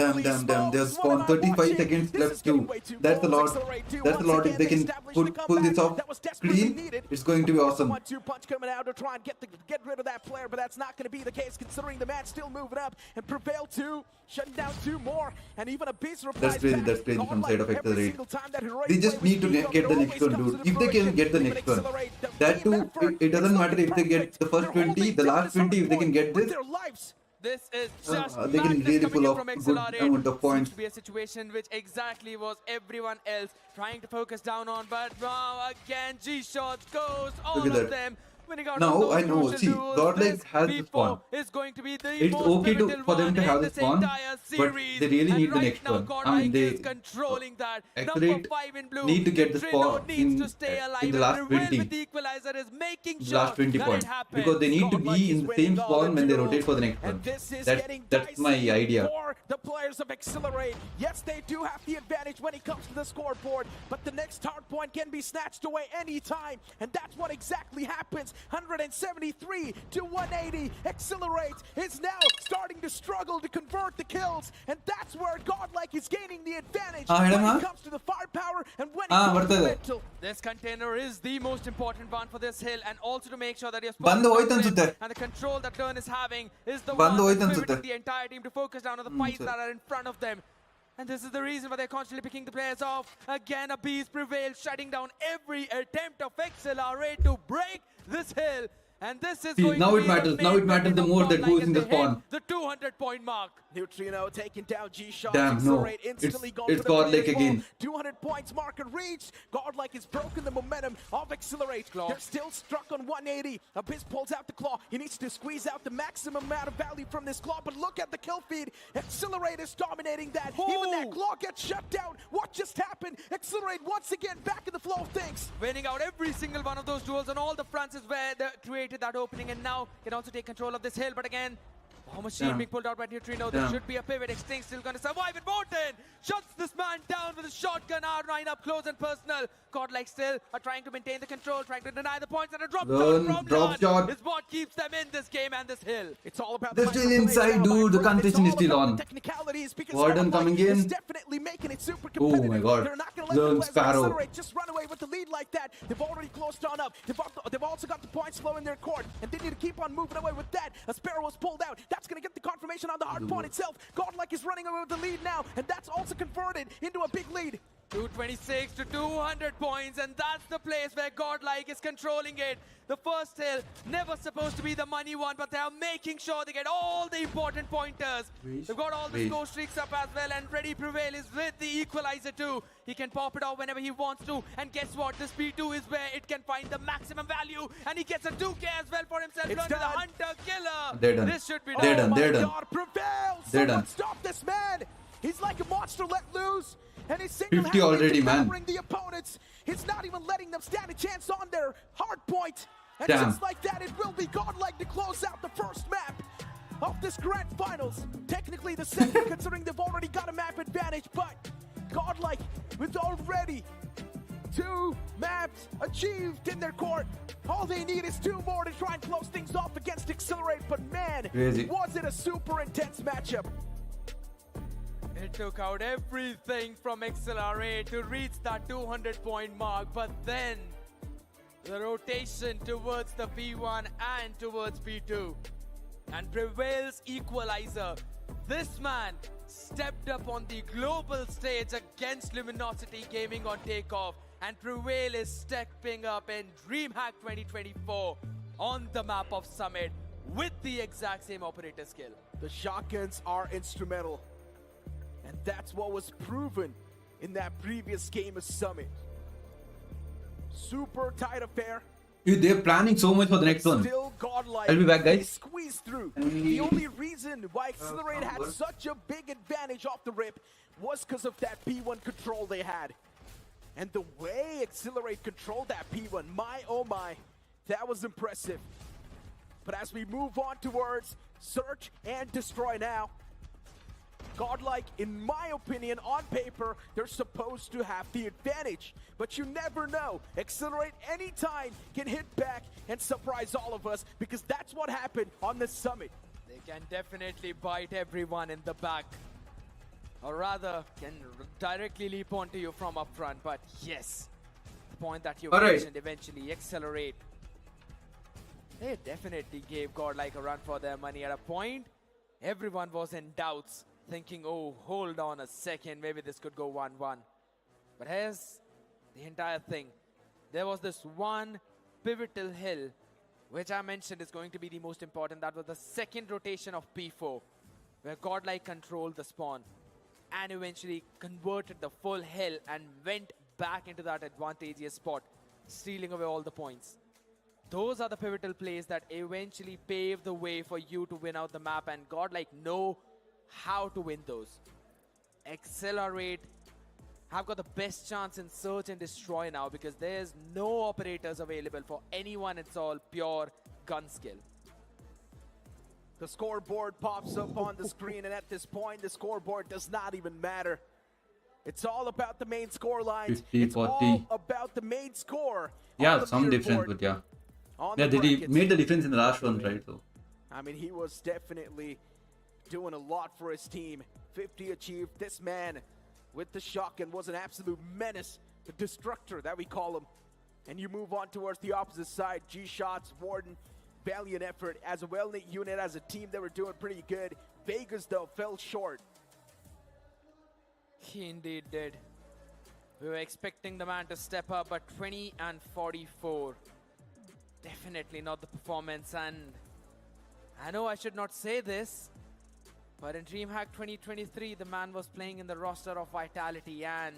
They have spawned 35 seconds left too. That's a lot. That's a lot. If they can pull this off clean, it's going to be awesome. 1-2 punch coming out to try and get rid of that player, but that's not going to be the case considering the man still moving up and Prevail 2 shutting down 2 more, and even a beast replies That's crazy from side of Accelerate. They just need to get the next one, dude. If they can get the next one, that too, it doesn't matter if they get the first 20, the last 20, if they can get this, This is just they can madness really coming pull in off from a good Accelerate. amount of points. Seems to be a situation which exactly was everyone else trying to focus down on, but wow, again, G-Shots goes, all Look at of that. them. Winning out Now, on those I know, crucial see, duels. Godlike This has the V4 spawn. is going to be the It's most okay pivotal for them one to have in the this spawn, entire but series. they really And need the right next now, one. Godlike They is controlling that. actually Number 5 in blue. need to get the Neutrino spawn needs to in stay alive, the and last Prevail 20. with the equalizer is making the sure last 20 that points it happens. because they need to be in the same spawn when they rotate for the next one. That's my idea. For the players of Accelerate, yes, they do have the advantage when it comes to the scoreboard, but the next hard point can be snatched away anytime, and that's what exactly happens. 173 to 180. Accelerate is now starting to struggle to convert the kills, and that's where Godlike is gaining the advantage when it comes to the firepower and when it comes to mental. This container is the most important one for this hill, and also to make sure that your ಬಂದು ಹೋಯ್ತು ಅನ್ಸುತ್ತೆ. and the control that Turn is having is the ಬಂದು one ಹೋಯ್ತು that's ಅನ್ಸುತ್ತೆ. pivoting the entire team to focus down on the fights that are in front of them. And this is the reason why they're constantly picking the players off. Again, a beast prevails, shutting down every attempt of Accelerate to break this hill. And this is See, going now to it be matters. the Now main it matters the weapon of more that Godlike goes in as the they hit spawn. the 200-point mark. Neutrino taking down G-Shot. Damn, no. It's Godlike again. 200 points marker reached. Godlike has broken the momentum of Accelerate. They're still struck on 180. Abyss pulls out the claw. He needs to squeeze out the maximum amount of value from this claw, but look at the kill feed. Accelerate is dominating that. Even that claw gets shut down. What just happened? Accelerate once again back in the flow of things. Winning out every single one of those duels on all the fronts is where they created that opening, and now can also take control of this hill. But again, War Machine being pulled out by Neutrino. There should be a pivot. Extinct still going to survive it. Morton shuts this man down with a shotgun. R9 up close and personal. Godlike still are trying to maintain the control, trying to deny the points, and a drop shot from drop Lund shot. is what keeps them in this game and this hill. It's all about They're still inside, dude. The contestation is still on. Technicalities because Warden coming in. is definitely making it super competitive. Oh my God. They're not going to let Learn the players Sparrow. Accelerate just run away with the lead like that. They've already closed on up. They've also got the points flow in their court, and they need to keep on moving away with that. A Sparrow was pulled out. That's going to get the confirmation on the hard point itself. Godlike is running away with the lead now, and that's also converted into a big lead. 226 to 200 points, and that's the place where Godlike is controlling it. The first hill, never supposed to be the money one, but they are making sure they get all the important pointers. They've got all the score streaks up as well, and Ready Prevail is with the equalizer too. He can pop it off whenever he wants to, and guess what? This P2 is where it can find the maximum value, and he gets a 2K as well for himself. Run to the Hunter Killer. They're done. This should be They're done. They're done. God, Prevail! They're Someone done. stop this man! He's like a monster let loose, and he's 50 already, man. devouring the opponents. He's not even letting them stand a chance on their hard point. And Damn. just like that, it will be Godlike to close out the first map of this grand finals. Technically the second, considering they've already got a map advantage, but Godlike with already 2 maps achieved in their court. All they need is 2 more to try and close things off against Accelerate, but man, Crazy. was it a super intense matchup. It took out everything from Accelerate to reach that 200-point mark, but then the rotation towards the P1 and towards P2. And Prevail's equalizer. This man stepped up on the global stage against Luminosity Gaming on takeoff, and Prevail is stepping up in DreamHack 2024 on the map of Summit with the exact same operator skill. The shotguns are instrumental, and that's what was proven in that previous game of Summit. Super tight affair. Dude, they're planning so much for the next one. Still Godlike. I'll be back, guys. They squeezed through. The only reason why Accelerate had such a big advantage off the rip was because of that P1 control they had. And the way Accelerate controlled that P1, my oh my, that was impressive. But as we move on towards Search and Destroy now, Godlike, in my opinion, on paper, they're supposed to have the advantage. But you never know. Accelerate anytime can hit back and surprise all of us, because that's what happened on the summit. They can definitely bite everyone in the back. Or rather, can directly leap onto you from up front. But yes, the point that you mentioned, eventually accelerate. They definitely gave Godlike a run for their money at a point. Everyone was in doubts, thinking, oh, hold on a second, maybe this could go 1-1. But here's the entire thing. There was this one pivotal hill, which I mentioned is going to be the most important. That was the second rotation of P4, where Godlike controlled the spawn and eventually converted the full hill and went back into that advantageous spot, stealing away all the points. Those are the pivotal plays that eventually pave the way for you to win out the map, and Godlike know how to win those. Accelerate have got the best chance in search and destroy now, because there's no operators available for anyone. It's all pure gun skill. The scoreboard pops up on the screen, and at this point, the scoreboard does not even matter. It's all about the main score lines. 50, it's 40. all about the main score. Yeah, some difference, but yeah. They made the difference in the last one, right? So. I mean, he was definitely doing a lot for his team. 50 achieved. This man with the shotgun was an absolute menace. The destructor that we call him. And you move on towards the opposite side. G-Shots, Warden, valiant effort. As a well-knit unit, as a team, they were doing pretty good. Vegas, though, fell short. He indeed did. We were expecting the man to step up, but 20 and 44. Definitely not the performance, and I know I should not say this, but in DreamHack 2023, the man was playing in the roster of Vitality, and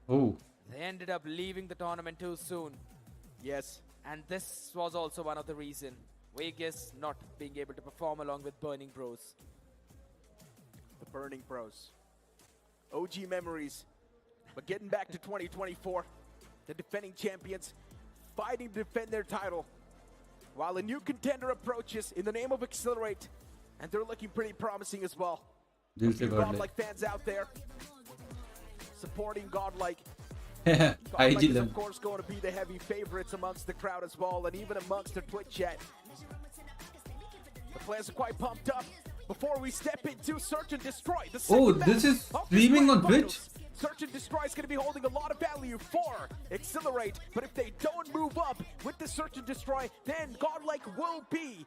they ended up leaving the tournament too soon. Yes. And this was also one of the reasons. Vegas not being able to perform along with Burning Bros. The Burning Bros. OG memories. But getting back to 2024, the defending champions fighting to defend their title, while a new contender approaches in the name of Accelerate, and they're looking pretty promising as well. Godlike fans out there supporting Godlike. Godlike is of course going to be the heavy favorites amongst the crowd as well, and even amongst the Twitch chat. The players are quite pumped up. Before we step into Search and Destroy, this is streaming on Twitch? Search and Destroy is going to be holding a lot of value for Accelerate, but if they don't move up with the Search and Destroy, then Godlike will be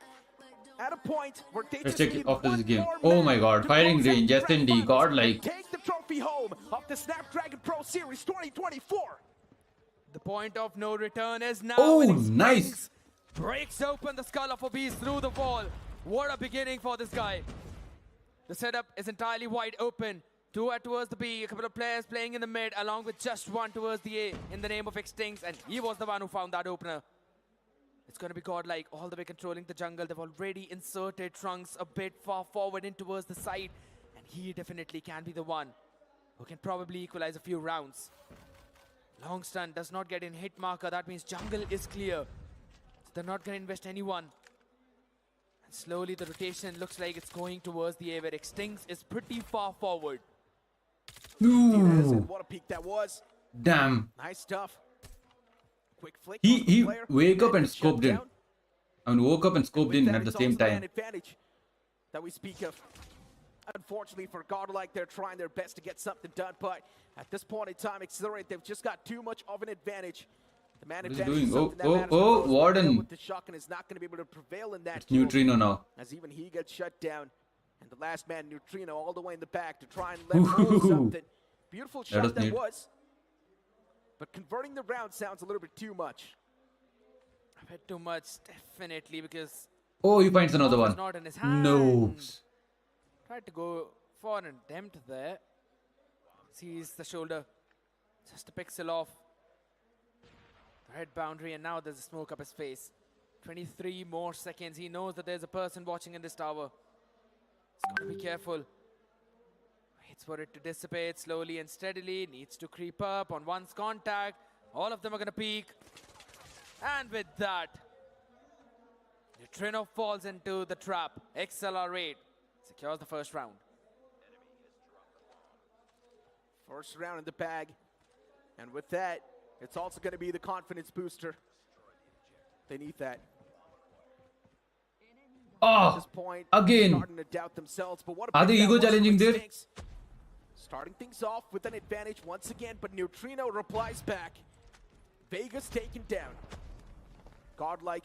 at a point where they Let's just check need after one this game. more Oh my man god, to firing close out range, the yes grand indeed, finals Godlike. and take the trophy home of the Snapdragon Pro Series 2024. The point of no return is now. Oh, when nice. Breaks open the skull of a beast through the wall. What a beginning for this guy. The setup is entirely wide open. Two are towards the B, a couple of players playing in the mid, along with just one towards the A in the name of Extinct, and he was the one who found that opener. It's going to be Godlike all the way controlling the jungle. They've already inserted Trunks a bit far forward in towards the side, and he definitely can be the one who can probably equalize a few rounds. Long stun does not get in hit marker. That means jungle is clear. So they're not going to invest anyone. And slowly the rotation looks like it's going towards the A, where Extinct is pretty far forward. Ooh. What a peek that was. Damn. Nice stuff. Quick flick. He wake up and scoped in. I mean, woke up and scoped in at the same time. Advantage that we speak of. Unfortunately for Godlike, they're trying their best to get something done, but at this point in time, Accelerate, they've just got too much of an advantage. The man advantage is something that matters most. Warden. With the shotgun is not going to be able to prevail in that. It's Neutrino now. As even he gets shut down. And the last man, Neutrino, all the way in the back to try and let go something. Beautiful shot that was. But converting the round sounds a little bit too much. A bit too much, definitely, because... Oh, he finds another one. Not in his hand. No. Tried to go for an attempt there. Sees the shoulder. Just a pixel off. The red boundary, and now there's a smoke up his face. 23 more seconds. He knows that there's a person watching in this tower. He's got to be careful. Waits for it to dissipate slowly and steadily. Needs to creep up on one's contact. All of them are going to peek. And with that, Neutrino falls into the trap. Accelerate secures the first round. First round in the bag. And with that, it's also going to be the confidence booster. They need that. At this point, again. starting to doubt themselves, but what a Are they pick that ego was from challenging there? Extinct. Starting things off with an advantage once again, but Neutrino replies back. Vegas taken down. Godlike,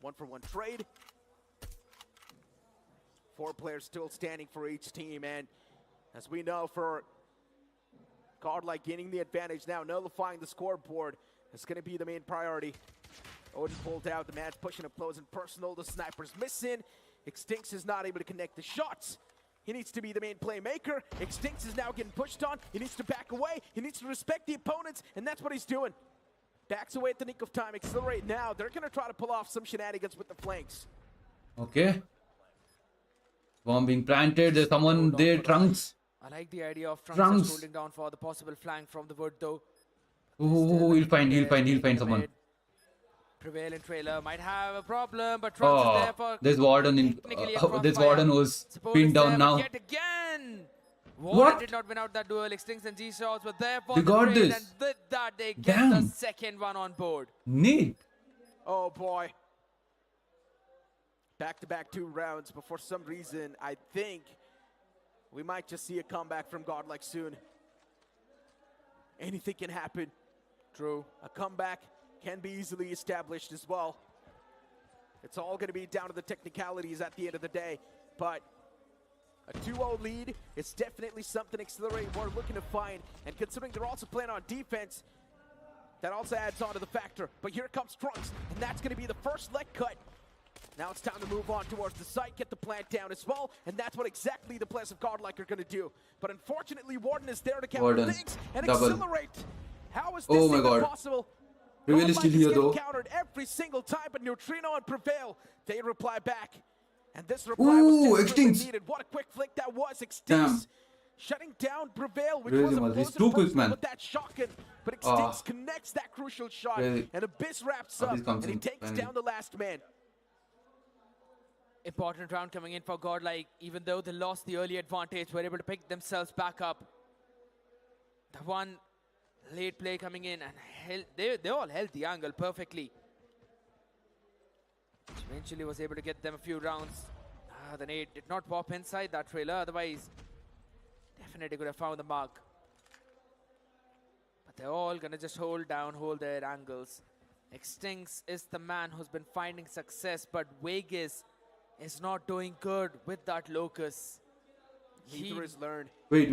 1-for-1 trade. 4 players still standing for each team, and as we know, for Godlike gaining the advantage now, nullifying the scoreboard is going to be the main priority. Odin pulled out, the man's pushing up close and personal, the sniper's missing. Extinct is not able to connect the shots. He needs to be the main playmaker. Extinct is now getting pushed on. He needs to back away. He needs to respect the opponents, and that's what he's doing. Backs away at the nick of time. Accelerate now. They're going to try to pull off some shenanigans with the flanks. Okay. Bomb being planted. There's someone there. Trunks. I like the idea of Trunks just holding down for the possible flank from the wood, though. Oh, he'll find someone. Prevail and Trailer might have a problem, but Trunks is there for There's Warden in. There's Warden who's pinned down now. Yet again. What? Warden did not win out that duel. Extincts and G-Shots were there for They the got trade, this. and with that they get the second one on board. Neat. Oh boy. Back-to-back 2 rounds, but for some reason, I think we might just see a comeback from Godlike soon. Anything can happen. True. A comeback can be easily established as well. It's all going to be down to the technicalities at the end of the day, but a 2-0 lead is definitely something Accelerate we're looking to find, and considering they're also playing on defense, that also adds on to the factor. But here comes Trunks, and that's going to be the first leg cut. Now it's time to move on towards the site, get the plant down as well, and that's what exactly the players of Godlike are going to do. But unfortunately, Warden is there to counter things and Accelerate. How is this even possible? Prevail is still here though. Countered every single time, but Neutrino and Prevail, they reply back. And this reply was desperately needed. What a quick flick that was. Extinct shutting down Prevail, which was He's too quick, man. with that shocking. But Extinct connects that crucial shot, and Abyss wraps up, and he takes down the last man. Important round coming in for Godlike. Even though they lost the early advantage, were able to pick themselves back up. The one late play coming in, and they all held the angle perfectly. Eventually was able to get them a few rounds. The nade did not pop inside that trailer, otherwise definitely could have found the mark. But they're all gonna just hold their angles. Extincts is the man who's been finding success, but Vegas is not doing good with that locus. Neither is Learn. Wait.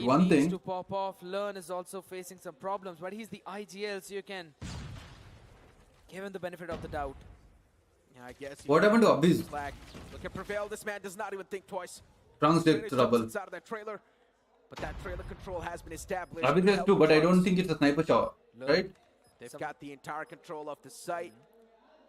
One thing. To pop off. Learn is also facing some problems, but he's the IGL, so you can give him the benefit of the doubt. Yeah, I guess. What happened to Abyss? Look at Prevail. This man does not even think twice. Trunks did trouble. Out of that trailer, but that trailer control has been established. Abyss has too, but I don't think it's a sniper shot, right? They've got the entire control of the site.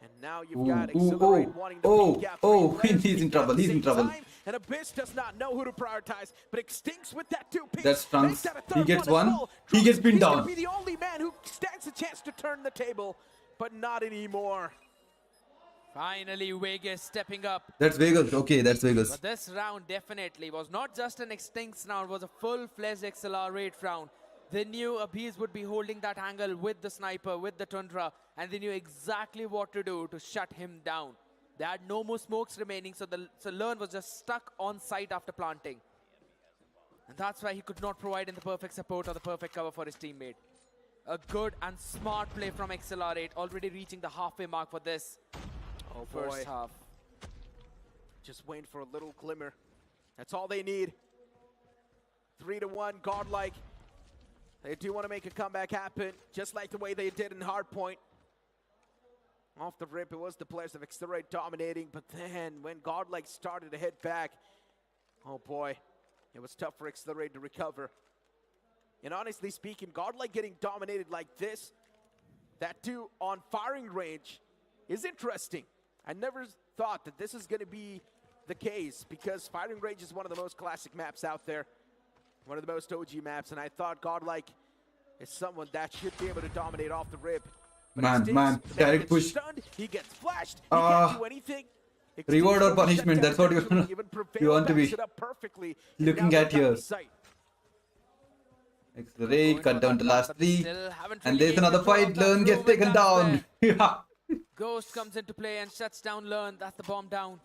And now you've got Accelerate wanting to peek out. He's in trouble. He's in trouble. And Abyss does not know who to prioritize, but Extincts with that 2-piece. That's Trunks. He gets one. He gets pinned down. He's going to be the only man who stands a chance to turn the table, but not anymore. Finally, Vegas stepping up. That's Vegas. Okay, that's Vegas. But this round definitely was not just an Extincts round, it was a full-fledged Accelerate round. They knew Abyss would be holding that angle with the sniper, with the Tundra, and they knew exactly what to do to shut him down. They had no more smokes remaining, so Learn was just stuck on site after planting. And that's why he could not provide in the perfect support or the perfect cover for his teammate. A good and smart play from Accelerate, already reaching the halfway mark for this first half. Just waiting for a little glimmer. That's all they need. 3-1, Godlike. They do want to make a comeback happen, just like the way they did in Hardpoint. Off the rip, it was the players of Accelerate dominating, but then when Godlike started to head back, oh boy, it was tough for Accelerate to recover. And honestly speaking, Godlike getting dominated like this, that too on firing range, is interesting. I never thought that this is going to be the case, because firing range is one of the most classic maps out there. One of the most OG maps, and I thought Godlike is someone that should be able to dominate off the rip. But Man, direct push. Stunned, he gets flashed, he can't do anything. Reward or punishment, that's what you want to be Perfectly, looking at here. Accelerate, cut down to last But 3. still haven't And really there's another control of fight. that Learn gets movement taken that's down. Yeah. there. Ghost comes into play and shuts down Learn. That's the bomb down.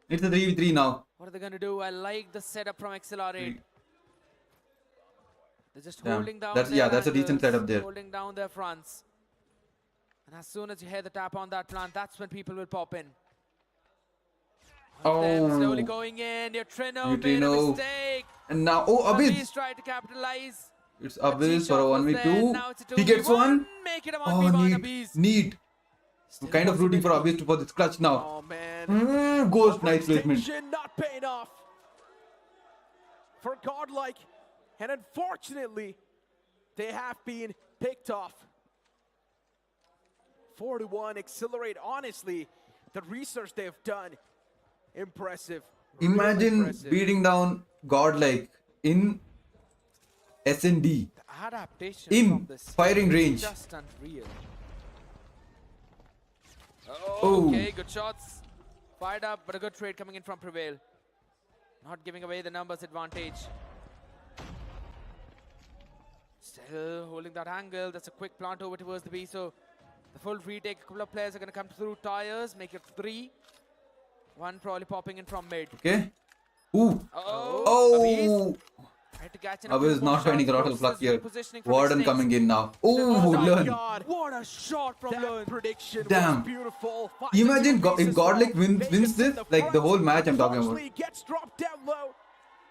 It's a 3v3 now. What are they going to do? I like the setup from Accelerate. They're just Damn. holding down That's- their yeah, that's a decent angles, setup there. Holding down their fronts. And as soon as you hear the tap on that plant, that's when people will pop in. Then slowly going in. Neutrino made a Neutrino. mistake. And now, oh, Abyss. Abyss tried to capitalize. It's Abyss for a G-Shock was there, 1v2. now it's a He gets 2v1. one. Make it a Oh, 1v1 neat. Abyss. Neat. I'm kind of rooting for Abyss for this clutch now. Oh man. Ghost, nice placement. Overextension not paying off for Godlike, and unfortunately, they have been picked off. 4-1, Accelerate. Honestly, the research they've done, impressive. Real Imagine impressive. beating down Godlike in S&D. The adaptation In from this firing is range. just unreal. Oh. Okay, good shots. Fired up, but a good trade coming in from Prevail. Not giving away the numbers advantage. Still holding that angle. That's a quick plant over towards the B. So the full retake. A couple of players are going to come through tires, make it 3. One probably popping in from mid. Okay. Ooh. Oh. Oh. Tried to catch in Abyss not finding a lot of luck here. Warden coming in now. Oh, Learn. What a shot from Learn. Prediction Damn. was beautiful. Imagine if Godlike wins this, like the whole match I'm talking about. Gets dropped down low.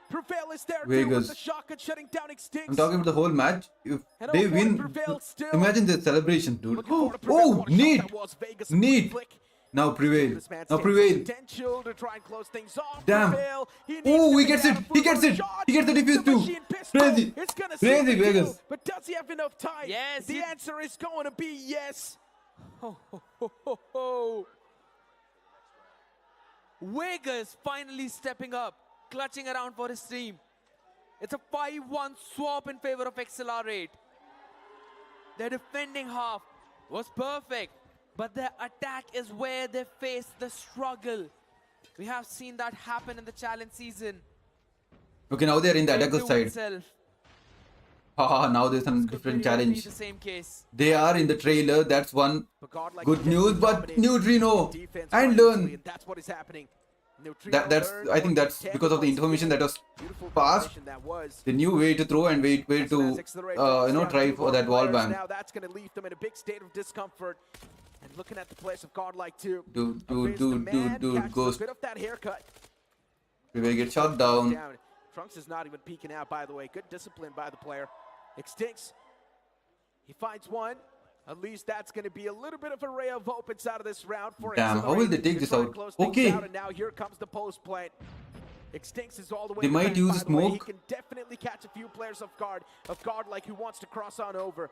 Prevail is there too Vegas. with the shotgun shutting down Extinct. I'm talking about the whole match. If And they oh, win, Prevail still. imagine the celebration, dude. Looking forward to Prevail. Oh, What a shot neat. that was. Vegas, Neat. flick. Now Prevail. This man Now stands Prevail. potential to try and close things off. Damn. Prevail. He needs Oh, to he be gets it. out He for gets the it. shot. He gets the defuse The too. machine pistol. Crazy. It's gonna seal Crazy the deal, Vegas. but does he have enough time? Yes, The answer is going to be yes. Vegas finally stepping up, clutching around for his team. It's a 5-1 swap in favor of Accelerate. Their defending half was perfect, but their attack is where they face the struggle. We have seen that happen in the challenge season. Okay, now they're in the attacker Into side. itself. Haha, now there's some Could different very well be challenge. the same case. They are in the trailer. That's one Godlike good news. But dominating Neutrino defense and quite Learn. easily, and that's what is happening. Neutrino That's Learn I think for that's 10 because of the points. information that was Beautiful passed. combination that was. They knew way to throw and way to try for that wall bang. Now that's going to leave them in a big state of discomfort. And looking at the players of Godlike too. Dude, Catches Ghost. a bit of that haircut. Prevail get shot down. Trunks is not even peeking out, by the way. Good discipline by the player. Extincts. He finds one. At least that's going to be a little bit of a ray of hope inside of this round for Damn, how will they take this out? Okay. And now here comes the post play. Extincts is all the way. They to the might back, use by the way. He smoke. can definitely catch a few players off guard. Like who wants to cross on over.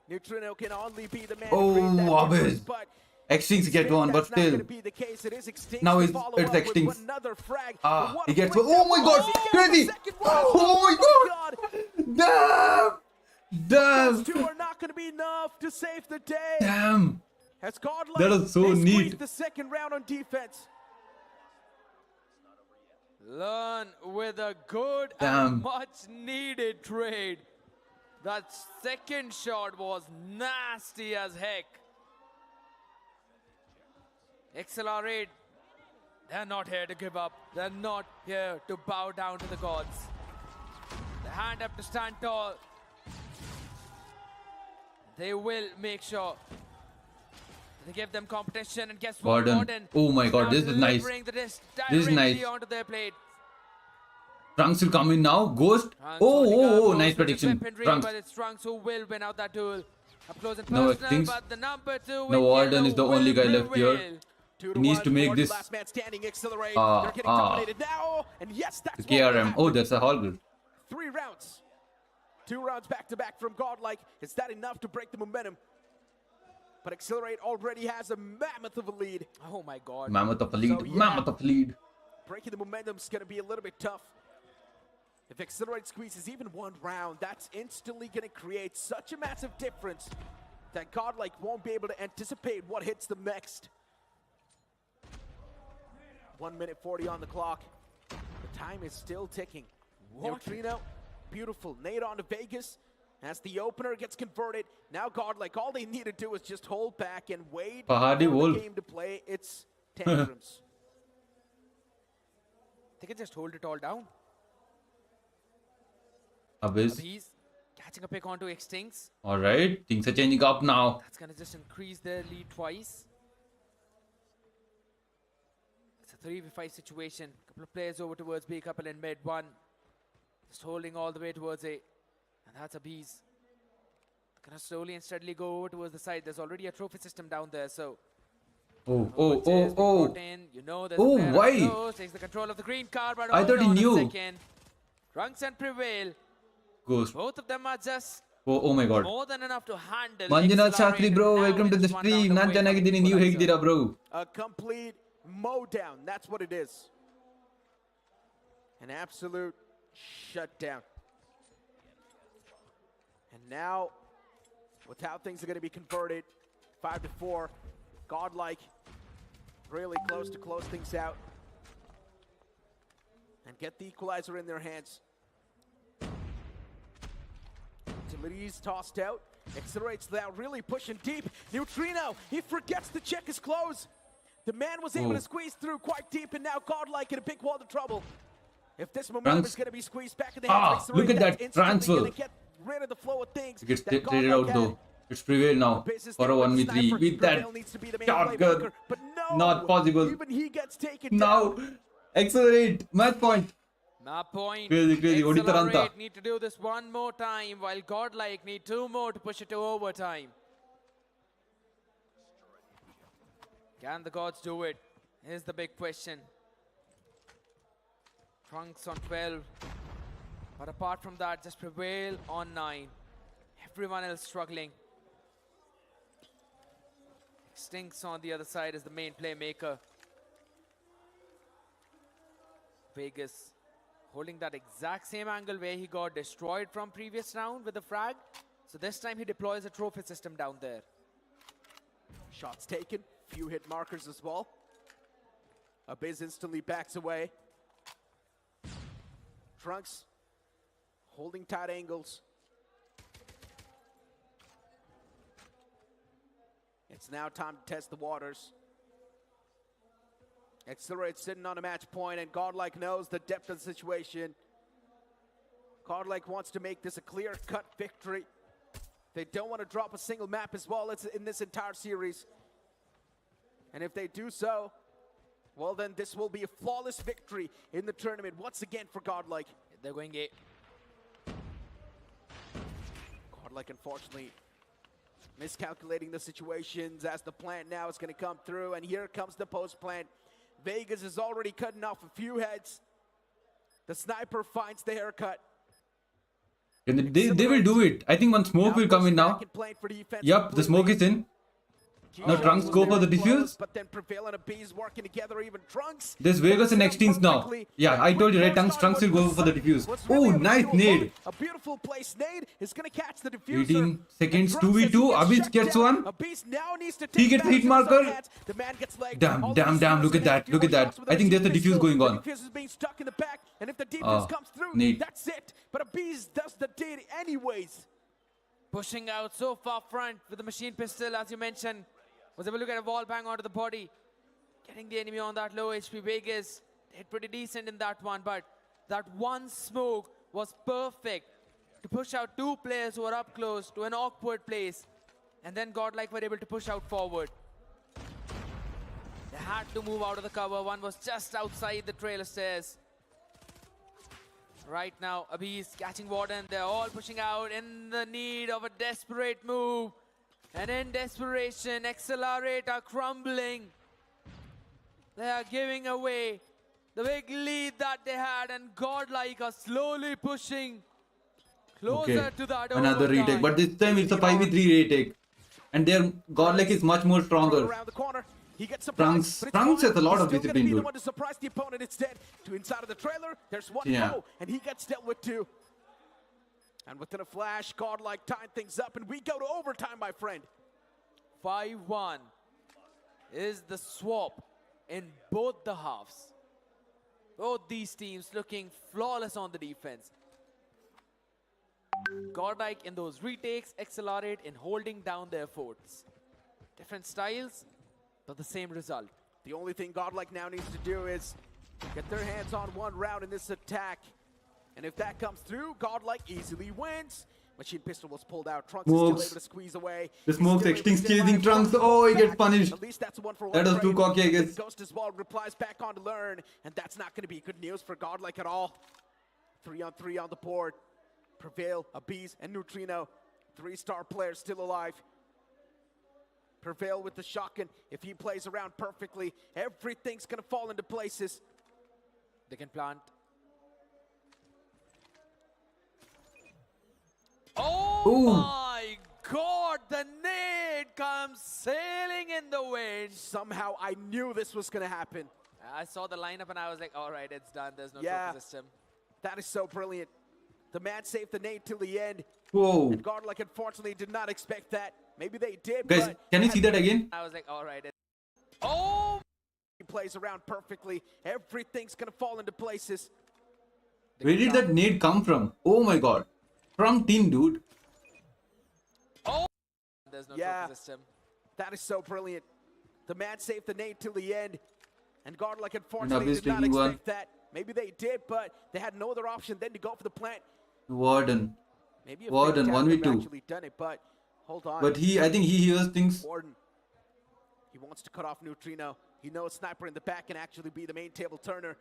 Neutrino can only be the man. to create that Oh, difference, Abyss. but Extinct get one, but that's not still. gonna be the case. It is Extinct Now to it's follow up with Extinct. another frag. Ah, But what he a gets quick one. Oh my down. god, He gets crazy! the second one. Oh my god! Damn! Those two Damn! are not going to be enough to save the day. Damn! Has Godlike That is so they squeezed neat. the second round on defense. Learn with a good Damn. and much needed trade. That second shot was nasty as heck. Accelerate. They're not here to give up. They're not here to bow down to the gods. The hand up to stand tall. They will make sure they give them competition, and guess what? Warden. Oh my god, now this is nice. delivering the disc This is directly nice. onto their plate. Trunks will come in now. Ghost. Trunks Oh, holding up, oh, Ghost nice with his prediction. weaponry, Trunks. but it's Trunks who will win out that duel. Up close and No, personal, Extincts. but the number 2 No, with Warden yellow is the only will guy left here. prevail. He needs to make this. Last man standing, Accelerate. Ah, They're getting ah. dominated now. And yes, The that's what will KRM. happen. Oh, that's a Hallgrid. 3 rounds. 2 rounds back to back from Godlike. Is that enough to break the momentum? But Accelerate already has a mammoth of a lead. Oh my god. Mammoth of a lead. So, yeah. Mammoth of a lead. Breaking the momentum is going to be a little bit tough. If Accelerate squeezes even 1 round, that's instantly going to create such a massive difference that Godlike won't be able to anticipate what hits them next. 1 minute 40 on the clock. The time is still ticking. What? Neutrino Beautiful nade onto Vegas as the opener gets converted. Now Godlike, all they need to do is just hold back and wait Pahadi for wall. the game to play its tantrums. They can just hold it all down. Abyss. He's catching a pick onto Extincts. Alright, things are changing up now. That's going to just increase their lead twice. It's a 3v5 situation. Couple of players over towards B, couple in mid, one just holding all the way towards A. And that's a bees. Gonna slowly and steadily go over towards the side. There's already a trophy system down there, so. Oh. You know there's Oh, a player up why? close, takes the control of the green card, but I hold thought he on a knew. second. Trunks and Prevail. Ghost. Both of them are just Oh my god. more than enough to handle. Manjunath Accelerate, Shastri bro, and now welcome to the it's one down stream. the Nan way from ಚೆನ್ನಾಗಿದ್ದೀನಿ ನೀವು equalizer. ಹೇಗಿದ್ದೀರಾ bro? A complete mowdown, that's what it is. An absolute shutdown. And now, with how things are going to be converted, 5-4, Godlike really close to close things out and get the equalizer in their hands. Utilities tossed out, accelerates now, really pushing deep. Neutrino, he forgets to check his clothes. The man was able to squeeze through quite deep, and now Godlike in a big world of trouble. If this momentum is going to be squeezed back in the hands of Look at that transfer. get rid of the flow of things. It gets traded out though. It's Prevail now for a 1v3 with that shotgun. Not possible. Even he gets taken Now, down. accelerate. Match point. Map point. Crazy. ಹೊಡಿತಾರಂತ. Accelerate, need to do this one more time, while Godlike need two more to push it to overtime. Can the gods do it? Here's the big question. Trunks on 12. But apart from that, just Prevail on 9. Everyone else struggling. Stinks on the other side as the main playmaker. Vegas holding that exact same angle where he got destroyed from previous round with the frag. So this time he deploys a trophy system down there. Shots taken, few hit markers as well. Abyss instantly backs away. Trunks holding tight angles. It's now time to test the waters. Accelerate sitting on a match point, and Godlike knows the depth of the situation. Godlike wants to make this a clear-cut victory. They don't want to drop a single map as well as in this entire series. And if they do so, well then this will be a flawless victory in the tournament once again for Godlike. They're going A. Godlike unfortunately miscalculating the situations as the plant now is going to come through, and here comes the post plant. Vegas is already cutting off a few heads. The sniper finds the haircut. And they will do it. I think one smoke will come in now. Yup, the smoke is in. Now Trunks go for the defuse. But then Prevail and Abyss working together, even Trunks. There's Vegas and Extincts now. Yeah, I told you right, Trunks will go for the defuse. Oh, nice nade. A beautiful place nade is going to catch the diffuser. 18 seconds, 2v2. Abyss gets one. Abyss now needs to He gets hit marker. The man gets legged. Damn, look at that. Look at that. I think there's the diffuse going on. The diffuse is being stuck in the back, and if the defuse comes through, that's it. But Abyss does the deed anyways. Pushing out so far front with the machine pistol, as you mentioned. Was able to get a wall bang onto the body. Getting the enemy on that low HP. Vegas hit pretty decent in that one, but that one smoke was perfect to push out two players who are up close to an awkward place. And then Godlike were able to push out forward. They had to move out of the cover. One was just outside the trailer stairs. Right now, Abyss catching Warden. They're all pushing out in the need of a desperate move. And in desperation, Accelerate are crumbling. They are giving away the big lead that they had, and Godlike are slowly pushing closer to that Another overtime. retake, but this time it's a 5v3 retake. And their Godlike is much more stronger. Around the corner. He gets surprised, Trunks has a lot of He's still discipline, gonna be the dude. one to surprise the opponent instead. To inside of the trailer, there's one Yeah. go, and he gets dealt with two. And within a flash, Godlike tying things up, and we go to overtime, my friend. 5-1 is the swap in both the halves. Both these teams looking flawless on the defense. Godlike in those retakes, accelerate in holding down their forts. Different styles, but the same result. The only thing Godlike now needs to do is get their hands on one round in this attack. And if that comes through, Godlike easily wins. Machine pistol was pulled out. Trunks is still able to squeeze away. The smoke's Extinct chasing Trunks. Oh, he gets punished. At least that's one for one. That was too cocky, I guess. Ghost as well replies back on to learn, and that's not going to be good news for Godlike at all. 3-on-3 on the board. Prevail, Abyss, and Neutrino. 3-star players still alive. Prevail with the shotgun. If he plays around perfectly, everything's going to fall into places. They can plant. Oh Ooh. my God, the nade comes sailing in the wind. Somehow I knew this was going to happen. I saw the lineup and I was like, all right, it's done. There's no Yeah. trophy system. That is so brilliant. The man saved the nade till the end. Whoa. And Godlike unfortunately did not expect that. Maybe they did, Guys, but can you see that again? I was like, all right. Oh! he plays around perfectly. Everything's going to fall into places. Where did that nade come from? Oh my God. From Tin, dude. Oh! There's no Yeah. trophy system. That is so brilliant. The man saved the nade till the end. And Godlike And unfortunately Abyss did not taking one. expect that. Maybe they did, but they had no other option than to go for the plant. Warden. Maybe a Warden, fake down would have 1v2. actually done it, but hold on. But I think he hears things. Warden. He wants to cut off Neutrino. He knows Sniper in the back can actually be the main table turner.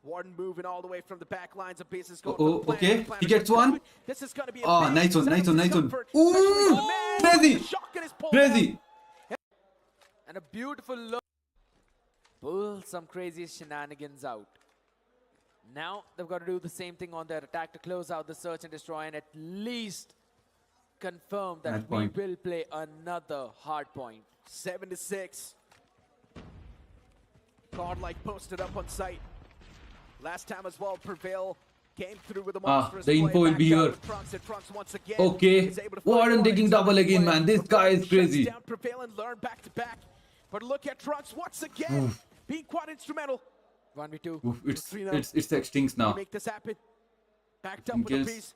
Warden moving all the way from the back lines of bases. Oh, okay. He gets one. This is going to be a Oh, big nice one, nice one, nice one. comfort, Ooh, especially for the man. crazy. The shotgun is pulled Crazy. And a beautiful look. Pull some crazy shenanigans out. Now they've got to do the same thing on their attack to close out the search and destroy and at least confirm that Hard we point. will play another hard point. 7-6. Godlike posted up on site. Last time as well, Prevail came through with a monstrous the play info will back be down here. with Trunks, and Trunks once again Okay. is able to find Warden one. taking double again, man. This guy is Shuts crazy. down Prevail and learn back to back. But look at Trunks once again, being quite instrumental. 1v2. Oof, Neutrino. it's Extincts Can now. you make this happen? Backed up In with a case- piece.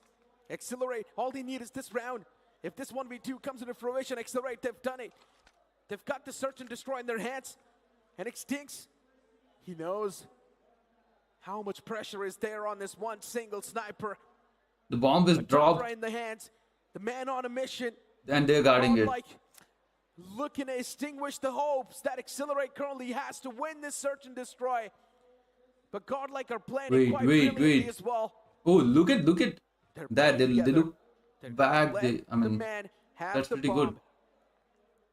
Accelerate. All they need is this round. If this 1v2 comes into fruition, Accelerate, they've done it. They've got the search and destroy in their hands. And Extincts, he knows how much pressure is there on this one single sniper. The bomb is dropped Right in the hands. The man on a mission. and they're guarding it. Godlike looking to extinguish the hopes that Accelerate currently has to win this search and destroy. But Godlike are playing it quite brilliantly as well. Oh, look at that. They look They're back. let I mean, the man have that's the pretty bomb. good.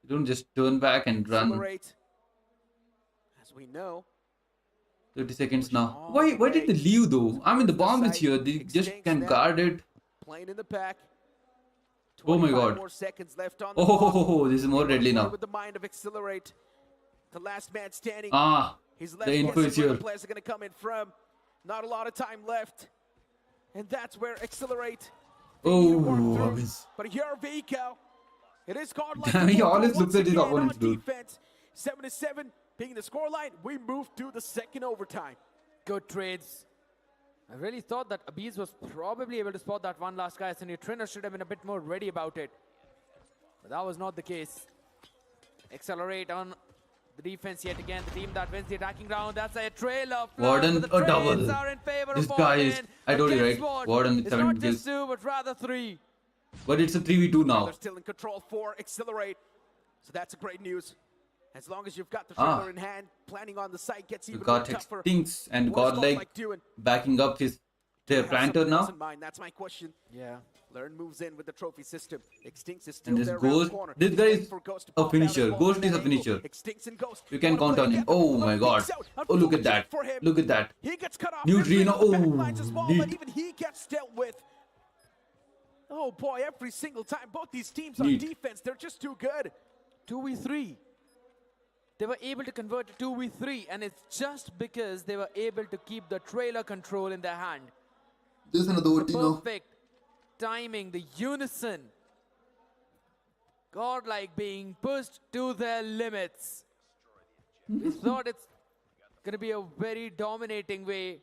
You don't just turn back and run. Accelerate. As we know, 30 seconds now. Why did they leave though? I mean, the bomb is here. They just can guard it. playing in the pack. Oh my 25 God. more seconds left on the Oh, clock. this is more deadly now. With the mind of Accelerate. The last man standing. Ah, He's the left info is guessing where here. the players are going to come in from. Not a lot of time left. And that's where Accelerate. Oh, Abyss. But here, Vico. It is Godlike. Damn, he to always once looks at his again opponents, on dude. defense. 7-7 being the scoreline. We move to the second overtime. Good trades. I really thought that Abyss was probably able to spot that one last guy, so Neutrino should have been a bit more ready about it. But that was not the case. Accelerate on the defense yet again. The team that wins the attacking round. That's a trailer. Warden The a trades double. are in favor This of guy is. Warden. I told you But right. guess what? Warden with It's 7 not kills. just 2, but rather 3. But it's a 3v2 now. They're still in control for Accelerate. So that's a great news. As long as you've got the Ah. trailer in hand, planning on the site gets You even got more tougher. Extincts and What is Godlike doing? backing up their Do they have planter something else now. in mind? That's my question. Yeah. Learn moves in with the trophy system. Extincts is still And this there around the Ghost, corner. this He's guy waiting is for Ghost to a pop out finisher. and fall Ghost from is a that angle. finisher. Extincts and Ghost. You can wanna count play on him. together. Oh my One God. peeks out. Oh, look at that. Unfortunate for him. Look at that. He gets cut off. Neutrino. Every Oh, backlines as well, neat. but even he gets dealt with. Oh boy, every single time. Both these teams on Neat. defense, they're just too good. 2v3. They were able to convert to 2v3, and it's just because they were able to keep the trailer control in their hand. There's another The OT now. perfect timing, the unison. Godlike being pushed to their limits. We thought it's going to be a very dominating way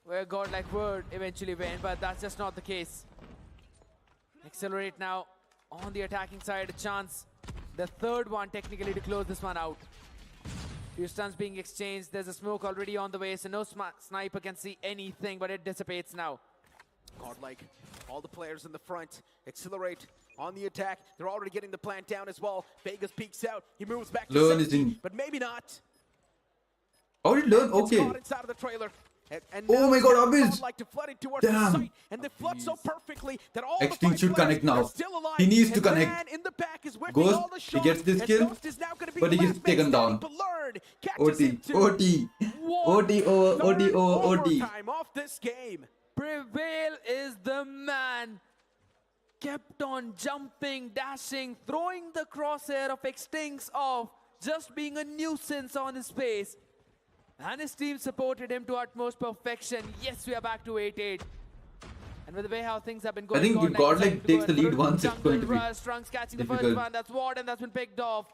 where Godlike would eventually win, but that's just not the case. Accelerate now on the attacking side, a chance. The third one technically to close this one out. Few stuns being exchanged. There's a smoke already on the way, so no sniper can see anything, but it dissipates now. Godlike, all the players in the front, Accelerate on the attack. They're already getting the plant down as well. Vegas peeks out. He moves back to Learn safety, is in. but maybe not. How did Learn? It's Okay. caught inside of the trailer. And Oh now my it's God, got Abiz. Godlike to flood it towards the Damn. site, and they flood so perfectly that all the Extinct five should players connect now. are still alive. He needs to And connect. man in the back is whipping Ghost, all the he shots, gets this and kill, Ghost is now gonna be but the he last gets man taken standing, down. but Learn catches OT, him to OT, OT, OT, OT. overtime off this game. Prevail is the man. Kept on jumping, dashing, throwing the crosshair of Extincts off, just being a nuisance on his face. And his team supported him to utmost perfection. Yes, we are back to 8-8. And with the way how things have been going, I think if Godlike takes the lead once, it's going to be Strunks catching the first difficult. one. That's Warden that's been picked off.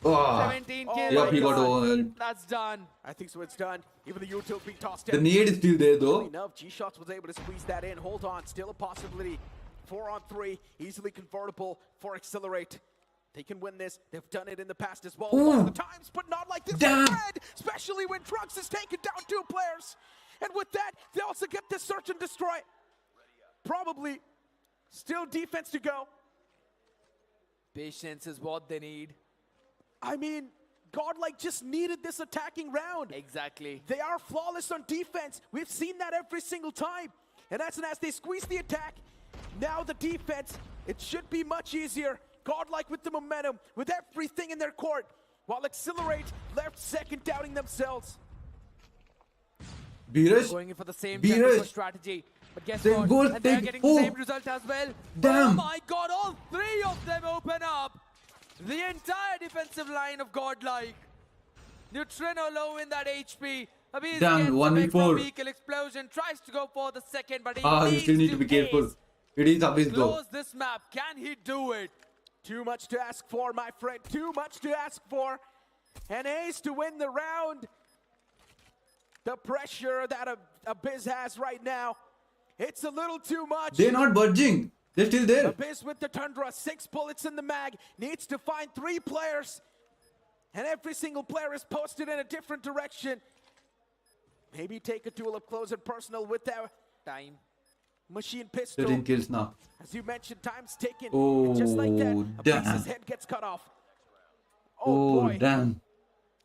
Oh. 17 kills. Yep, he got overwhelmed. That's done. I think so. It's done. Even the util being tossed The in. nade is still there though. Enough. G-Shots was able to squeeze that in. Hold on. Still a possibility. 4-on-3. Easily convertible for Accelerate. They can win this. They've done it in the past as well. A lot of the times, but not like this. Damn. Red, especially when Trunks has taken down 2 players. And with that, they also get this search and destroy. Probably still defense to go. Patience is what they need. I mean, Godlike just needed this attacking round. Exactly. They are flawless on defense. We've seen that every single time. And as they squeeze the attack, now the defense, it should be much easier. Godlike with the momentum, with everything in their court, while Accelerate left second, doubting themselves. Beerus, Going in for the same Beerus. tempo strategy. But guess Same what? goal, And they're take- getting oh. the same result as well. Damn. Oh my god, all 3 of them open up. The entire defensive line of Godlike. Neutrino low in that HP. Abiz Damn, gets 1v4. away from vehicle explosion, tries to go for the second, but he You needs still need to be ace. careful. It is Abyss though. Close this map. Can he do it? Too much to ask for, my friend. Too much to ask for. An ace to win the round. The pressure that Abyss has right now, it's a little too much. They're not budging. They're still there. Abyss with the Tundra, 6 bullets in the mag, needs to find 3 players. And every single player is posted in a different direction. Maybe take a duel up close and personal with that time. Machine pistol. 13 kills now. As you mentioned, time's ticking. Oh, And just like that, damn. Abyss's head gets cut off. Oh, boy. damn.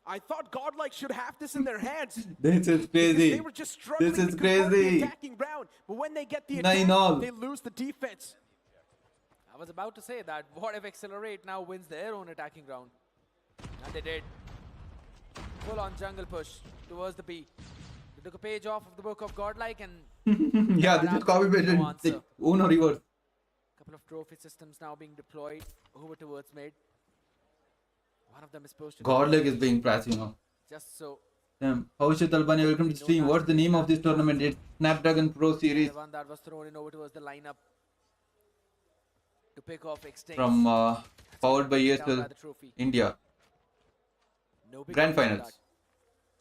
I thought Godlike should have this in their hands. This is crazy. They were just struggling This is to convert the crazy. attacking round. But when they get the 9-all. attack, they lose the defense. I was about to say that. What if Accelerate now wins their own attacking round? And they did. Full on jungle push towards the B. They took a page off of the book of Godlike and Yeah, this is copy pasted. No answer. Like, oh no, reverse. couple of trophy systems now being deployed over towards mid. One of them is supposed to Godlike is being pressed, you know. just so Damn. Howshit Albania, welcome to stream. What's the name of this tournament? It's Snapdragon Pro Series the one that was thrown in over towards the lineup to pick off Extinct. from powered by Down by ESL the trophy. India. No big Grand deal about finals.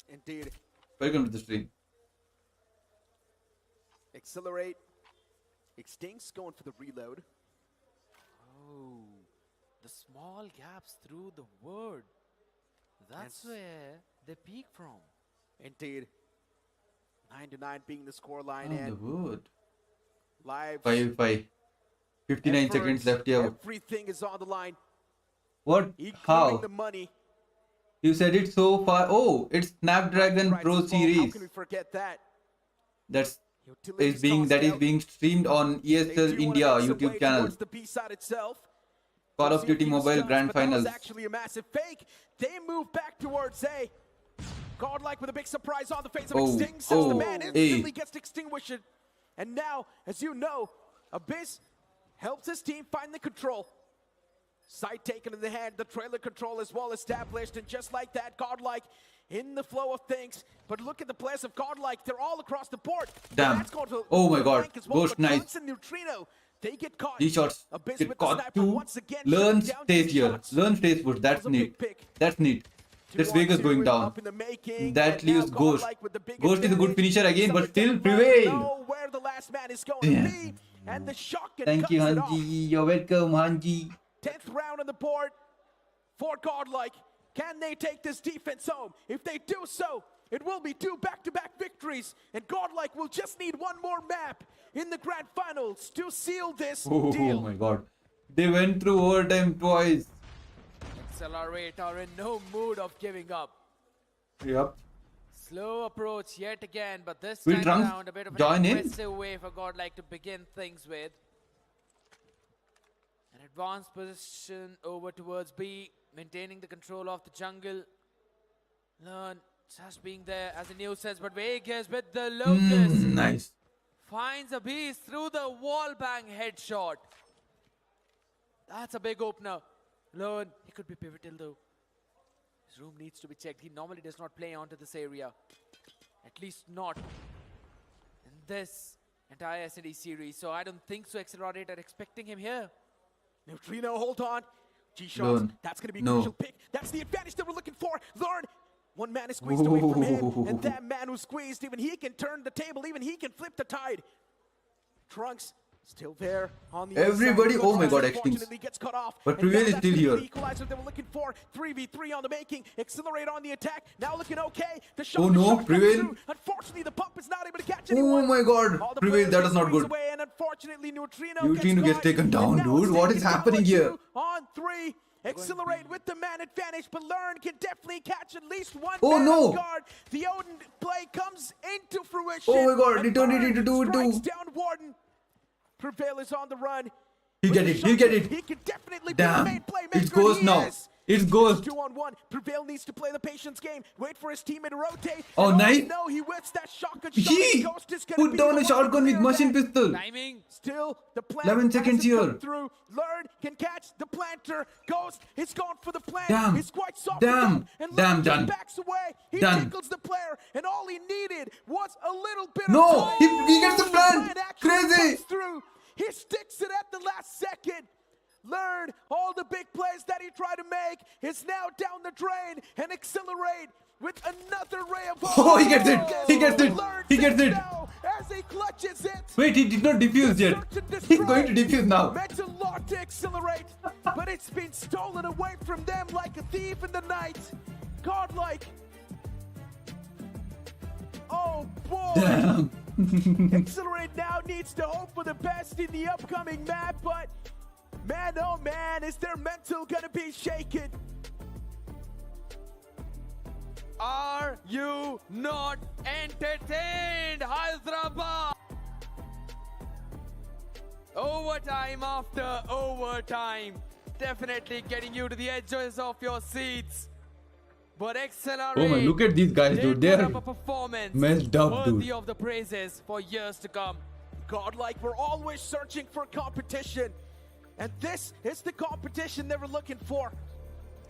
that. Indeed. Welcome to the stream. Accelerate. Extinct's going for the reload. Oh, the small gaps through the word. That's where they peak from. Indeed. 9-9 being the scoreline, Oh, the and wood. live 5-5. 59 seconds efforts, left here. everything is on the line, What? including How? the money. You said it so far. Oh, it's Snapdragon Right, Pro so, well, how Series. can we forget that? That's Utilities is being tossed that is out. being streamed on They ESL do wanna India make some YouTube way channel. towards the B side itself. Call We'll of see if Duty he Mobile stuns, Grand but that was Finals. actually a massive fake. They move back towards A. Godlike with a big surprise on the face of Oh, Extinct. Says the oh, man A. instantly gets extinguished. And now, as you know, Abyss helps his team find the control. Sight taken in the hand, the trailer control is well established, and just like that, Godlike in the flow of things. But look at the players of Godlike, they're all across the board. Damn. That's going to Oh my the God. flank as well, Ghost but nice. Trunks and Neutrino, they get caught. These shots Abyss get with the caught sniper too. once again Learn shutting down stays these here. shots. Learn stays put. That's That was a big neat. pick. That's neat. That's Vegas going down. That leaves Ghost. Ghost is a good finisher again, but still prevail. Where the last man is going Damn. to be, and the shotgun Thank you, cuts it off. Hanji. You're welcome, Hanji. 10th round on the board for Godlike. Can they take this defense home? If they do so, it will be 2 back-to-back victories, and Godlike will just need one more map in the grand finals to seal this deal. Oh my god. They went through overtime twice. Accelerate are in no mood of giving up. Yep. Slow approach yet again, but this Will time Trunks around a bit of join an in? aggressive way for Godlike to begin things with. An advanced position over towards B, maintaining the control of the jungle. Learn just being there as the news says, but Vegas with the locust. Nice. Finds a beast through the wall bang headshot. That's a big opener. Learn, he could be pivotal though. His room needs to be checked. He normally does not play onto this area. At least not in this entire S&D series. So I don't think so Accelerate are expecting him here. Neutrino, hold on. G-shots, Learn. that's going to be a No. crucial pick. That's the advantage that we're looking for. Learn. One man is squeezed away from him, and that man who's squeezed, even he can turn the table, even he can flip the tide. Trunks still there on the Everybody, inside. oh my god, Unfortunately Extinct. gets cut off. But And Prevail now is that's still gonna be here. the equalizer they were looking for. 3v3 on the making. Accelerate on the attack. Now looking okay. The shot, Oh the no, shot comes Prevail. through. Unfortunately, the pump is not able to catch Oh anyone. my god. All the Prevail, players that get is not squeezed good. away, and unfortunately, Neutrino Gets taken down, dude. What is happening here? On 3. Accelerate with the man advantage, but Learn can definitely catch at least one Oh, man no. off guard. The Odin play comes into fruition. Oh my god, and he turned it Learn into 2-2. strikes down Warden. Prevail is on the run. He'll With get the it, he'll get it. He can definitely be the main Damn. playmaker. It's Ghost He now. is. It's Ghost. 2-on-1. Prevail needs to play the patience game. Wait for his teammate to rotate. Oh, and nice. no, he whips that shotgun shot. He Ghost is gonna put be down the a one shotgun to with clear machine that. pistol. Timing. Still, the plant 11 seconds hasn't come here. through. Learn can catch the planter. Ghost is gone for the plant. Damn. He's quite soft. Damn. And Damn, Learn done. backs away. He Done. tickles the player, and all he needed was a little bit No, of time. he gets the plant. actually Crazy. comes through. He sticks it at the last second. Learn all the big plays that he tried to make is now down the drain, and Accelerate with another ray of hope. Oh, he gets it. He gets it. Learn He gets this it. now as he clutches it. Wait, he did not defuse yet. He's going to defuse now. Meant to lock to Accelerate, but it's been stolen away from them like a thief in the night. Godlike. Oh boy. Damn. Accelerate now needs to hope for the best in the upcoming map, but man, oh man, is their mental gonna be shaken? Are you not entertained, Hyderabad? Overtime after overtime. Definitely getting you to the edges of your seats. But Accelerate. Oh man, look at these guys, dude. They They're put up a performance messed up, worthy dude. of the praises for years to come. Godlike, we're always searching for competition. And this is the competition they were looking for.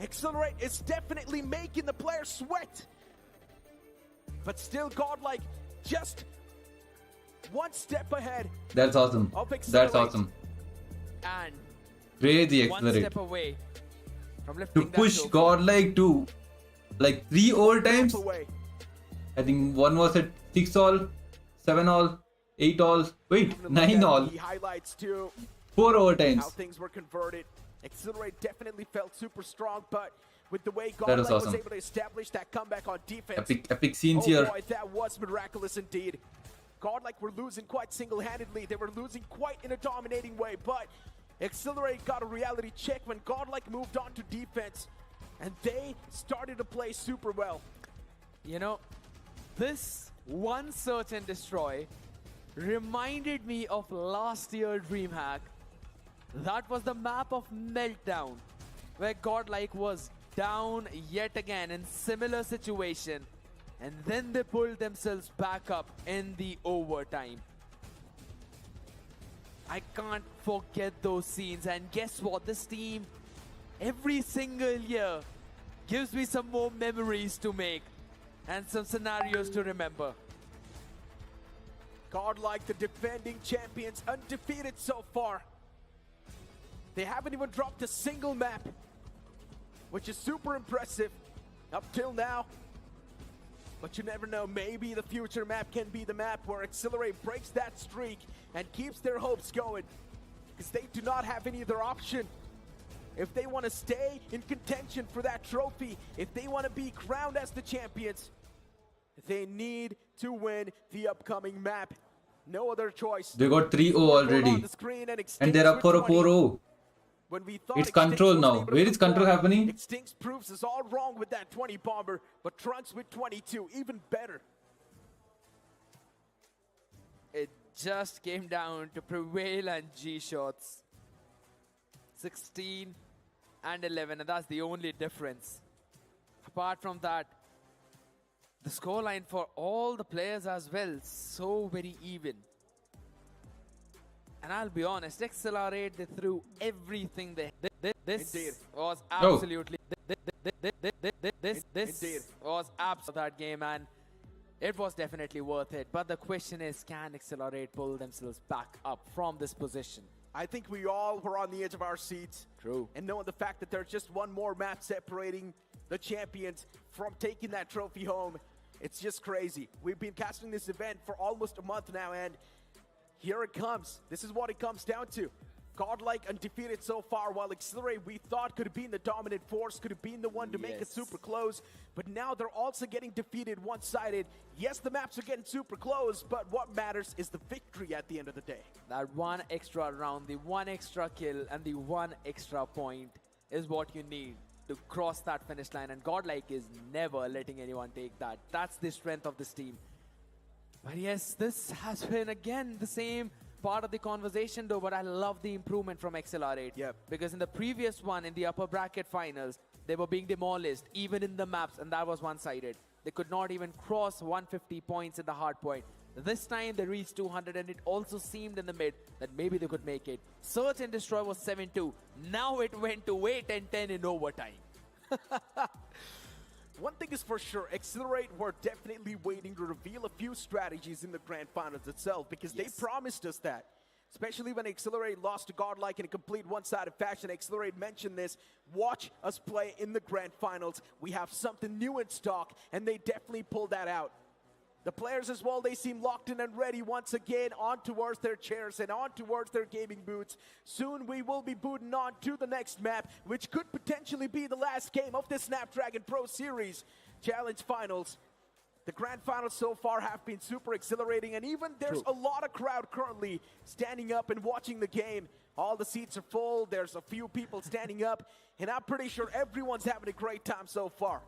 Accelerate is definitely making the players sweat. But still, Godlike just one step ahead. That's awesome. Of That's Accelerate. awesome. And Crazy one Accelerate. step away from To lifting that push trophy. Godlike to like 3 overtimes. Away. I think one was at 6-all, 7-all, 8-all. Wait, 9-all. He highlights too 4 how overtimes. things were converted. Accelerate definitely felt super strong, but with the way That was Godlike awesome. was able to establish that comeback on defense. Epic scenes oh here. boy, that was miraculous indeed. Godlike were losing quite single-handedly. They were losing quite in a dominating way, but Accelerate got a reality check when Godlike moved on to defense, and they started to play super well. You know, this one search and destroy reminded me of last year DreamHack. That was the map of Meltdown, where Godlike was down yet again in similar situation, and then they pulled themselves back up in the overtime. I can't forget those scenes, and guess what? This team, every single year, gives me some more memories to make and some scenarios to remember. Godlike, the defending champions, undefeated so far. They haven't even dropped a single map, which is super impressive. up till now. But you never know, maybe the future map can be the map where Accelerate breaks that streak and keeps their hopes going. Because they do not have any other option. If they want to stay in contention for that trophy, if they want to be crowned as the champions, they need to win the upcoming map. No other choice. They got 3-0 already. And they're up for a 4-0. When we thought It's control now. Where is control happening? Extinct proves us all wrong with that 20 bomber, but Trunks with 22, even better. It just came down to Prevail and G-Shots. 16 and 11, and that's the only difference. Apart from that, the scoreline for all the players as well, so very even. And I'll be honest, Accelerate, they threw everything they. This was absolutely. This was absolutely that game, and it was definitely worth it. But the question is, can Accelerate pull themselves back up from this position? I think we all were on the edge of our seats. True. And knowing the fact that there's just one more map separating the champions from taking that trophy home, it's just crazy. We've been casting this event for almost a month now, and here it comes. This is what it comes down to. Godlike undefeated so far, while Accelerate we thought could have been the dominant force, could have been the one to make it super close, but now they're also getting defeated one-sided. Yes, the maps are getting super close, but what matters is the victory at the end of the day. That one extra round, the one extra kill, and the one extra point is what you need to cross that finish line, and Godlike is never letting anyone take that. That's the strength of this team. But yes, this has been again the same part of the conversation though, but I love the improvement from Accelerate. Yep. Because in the previous one, in the upper bracket finals, they were being demolished, even in the maps, and that was one-sided. They could not even cross 150 points in the hard point. This time they reached 200, and it also seemed in the mid that maybe they could make it. Search and Destroy was 7-2. Now it went to 8-10 in overtime. One thing is for sure, Accelerate were definitely waiting to reveal a few strategies in the Grand Finals itself, because they promised us that. Especially when Accelerate lost to Godlike in a complete one-sided fashion. Accelerate mentioned this. Watch us play in the Grand Finals. We have something new in stock, and they definitely pulled that out. The players as well, they seem locked in and ready once again, on towards their chairs and on towards their gaming boots. Soon we will be booting on to the next map, which could potentially be the last game of the Snapdragon Pro Series Challenge Finals. The Grand Finals so far have been super exhilarating, and even there's a lot of crowd currently standing up and watching the game. All the seats are full, there's a few people standing up, and I'm pretty sure everyone's having a great time so far.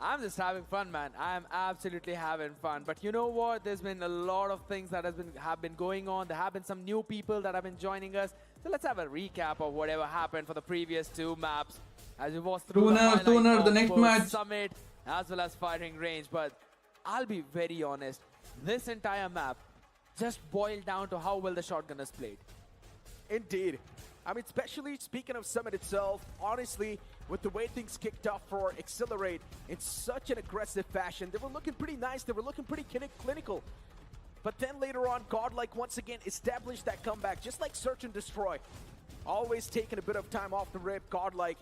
I'm just having fun, man. I'm absolutely having fun. But you know what? There's been a lot of things that have been going on. There have been some new people that have been joining us. So let's have a recap of whatever happened for the previous two maps. As we was through the next match. Summit, as well as Firing Range. But I'll be very honest. This entire map just boiled down to how well the shotgunners played. Indeed. I mean, especially speaking of Summit itself, honestly, with the way things kicked off for Accelerate in such an aggressive fashion, they were looking pretty nice, they were looking pretty clinical. But then later on, Godlike once again established that comeback, just like Search and Destroy. Always taking a bit of time off the rip, Godlike,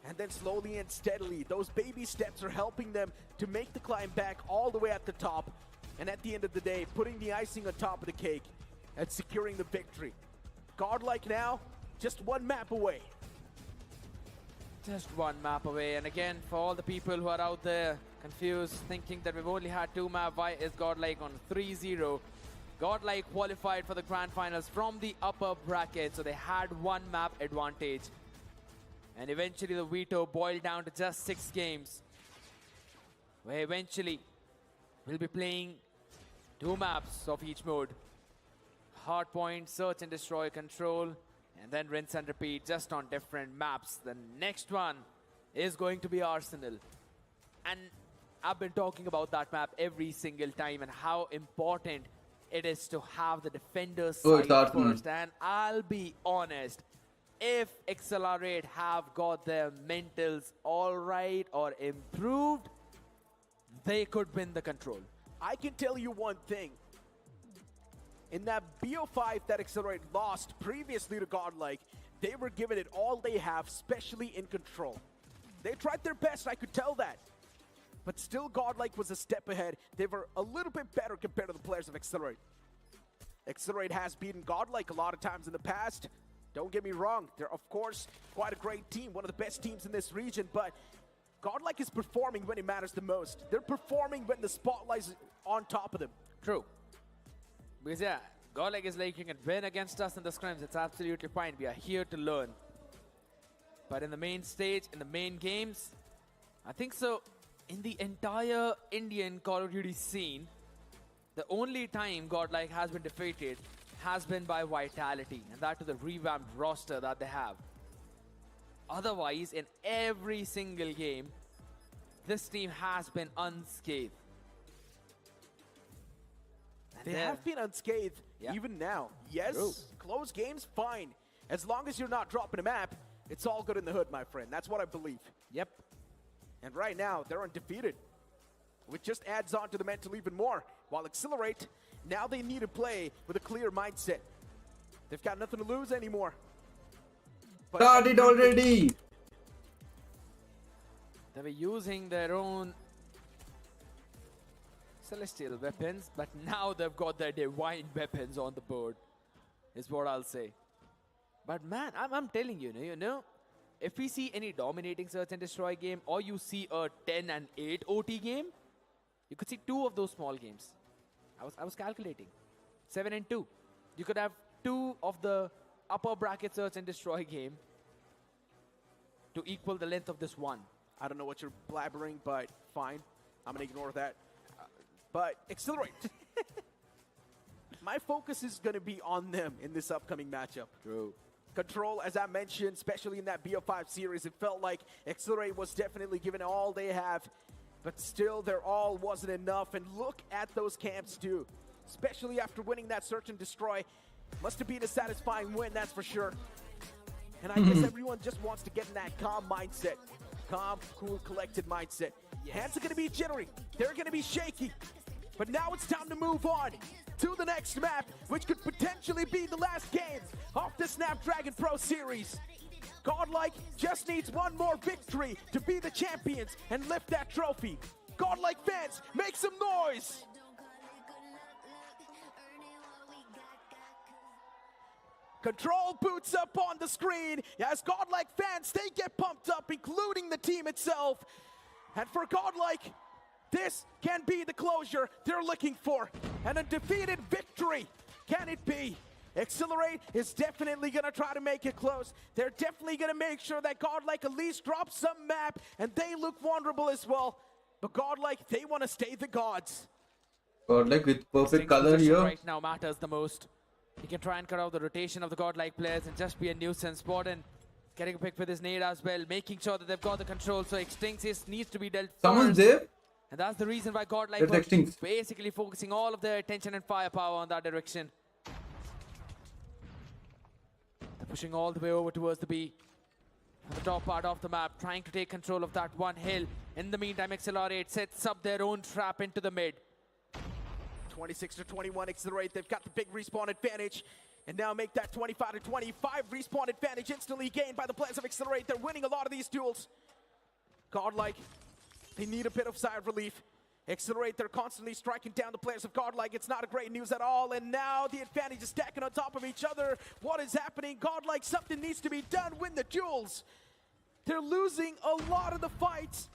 and then slowly and steadily, those baby steps are helping them to make the climb back all the way at the top. And at the end of the day, putting the icing on top of the cake and securing the victory. Godlike now, just one map away. Just one map away. And again, for all the people who are out there confused, thinking that we've only had two maps, why is Godlike on 3-0? Godlike qualified for the Grand Finals from the upper bracket, so they had one map advantage. And eventually the veto boiled down to just 6 games, where eventually we'll be playing 2 maps of each mode. Hardpoint, Search and Destroy, Control, and then rinse and repeat just on different maps. The next one is going to be Arsenal. And I've been talking about that map every single time and how important it is to have the defenders side first. And I'll be honest, if Accelerate have got their mentals all right or improved, they could win the Control. I can tell you one thing. In that BO5 that Accelerate lost previously to Godlike, they were giving it all they have, especially in Control. They tried their best, I could tell that. but still Godlike was a step ahead. They were a little bit better compared to the players of Accelerate. Accelerate has beaten Godlike a lot of times in the past. Don't get me wrong, they're of course quite a great team, one of the best teams in this region, but Godlike is performing when it matters the most. They're performing when the spotlight is on top of them. True. Because yeah, Godlike is like, you can win against us in the scrims, it's absolutely fine. We are here to learn. But in the main stage, in the main games, I think so, in the entire Indian Call of Duty scene, the only time Godlike has been defeated has been by Vitality, and that to the revamped roster that they have. Otherwise, in every single game, this team has been unscathed. They have been unscathed even now. Yes, True. close games, fine. As long as you're not dropping a map, it's all good in the hood, my friend. That's what I believe. Yep. And right now, they're undefeated, which just adds on to the mental even more. While Accelerate, now they need to play with a clear mindset. They've got nothing to lose anymore. But Started already. They were using their own celestial weapons, but now they've got their divine weapons on the board, is what I'll say. But man, I'm telling you, you know, if we see any dominating search and destroy game, or you see a 10 and 8 OT game, you could see 2 of those small games. I was calculating. 7 and 2. You could have 2 of the upper bracket search and destroy game to equal the length of this one. I don't know what you're blabbering, but fine. I'm going to ignore that. But Accelerate. My focus is going to be on them in this upcoming matchup. True. Control, as I mentioned, especially in that BO5 series, it felt like Accelerate was definitely given all they have, but still their all wasn't enough. And look at those camps too, especially after winning that search and destroy. Must have been a satisfying win, that's for sure. And I guess everyone just wants to get in that calm mindset. Calm, cool, collected mindset. Hands are going to be jittery. They're going to be shaky. But now it's time to move on to the next map, which could potentially be the last game of the Snapdragon Pro Series. Godlike just needs one more victory to be the champions and lift that trophy. Godlike fans, make some noise! Control boots up on the screen as Godlike fans, they get pumped up, including the team itself. And for Godlike, this can be the closure they're looking for. An undefeated victory. Can it be? Accelerate is definitely going to try to make it close. They're definitely going to make sure that Godlike at least drops some map, and they look vulnerable as well. But Godlike, they want to stay the gods. Godlike with perfect color here. Right now matters the most. He can try and cut off the rotation of the Godlike players and just be a nuisance. Borden getting a pick with his nade as well, making sure that they've got the control, so Extinctus needs to be dealt Someone's first. there. And that's the reason why Godlike There's were Extinct. basically focusing all of their attention and firepower on that direction. They're pushing all the way over towards the B. On the top part of the map, trying to take control of that one hill. In the meantime, Accelerate sets up their own trap into the mid. 26 to 21, Accelerate. They've got the big respawn advantage. And now make that 25 to 25 respawn advantage instantly gained by the players of Accelerate. They're winning a lot of these duels. Godlike, they need a bit of sigh of relief. Accelerate, they're constantly striking down the players of Godlike. It's not a great news at all. And now the advantage is stacking on top of each other. What is happening? Godlike, something needs to be done. Win the duels. They're losing a lot of the fights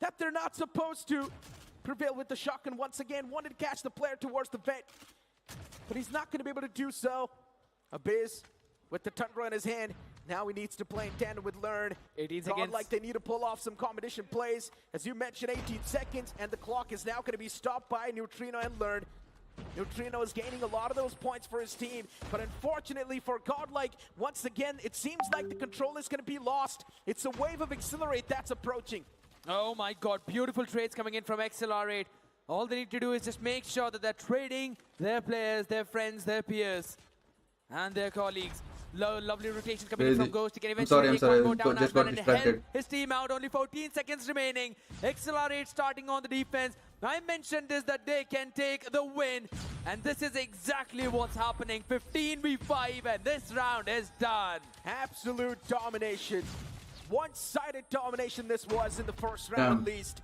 that they're not supposed to. Prevail with the shotgun once again. Wanted to catch the player towards the vent, but he's not going to be able to do so. Abiz with the Tundra in his hand. Now he needs to play in tandem with Learn. 18 seconds. Like they need to pull off some combination plays. As you mentioned, 18 seconds, and the clock is now going to be stopped by Neutrino and Learn. Neutrino is gaining a lot of those points for his team, but unfortunately for Godlike, once again, it seems like the control is going to be lost. It's a wave of Accelerate that's approaching. Oh my god, beautiful trades coming in from Accelerate. All they need to do is just make sure that they're trading their players, their friends, their peers, and their colleagues. Lovely rotation coming in from Ghost. He can eventually take one more down as well and help his team out. Only 14 seconds remaining. Accelerate starting on the defense. I mentioned this, that they can take the win, and this is exactly what's happening. 15v5, and this round is done. Absolute domination. One-sided domination this was in the first round at least.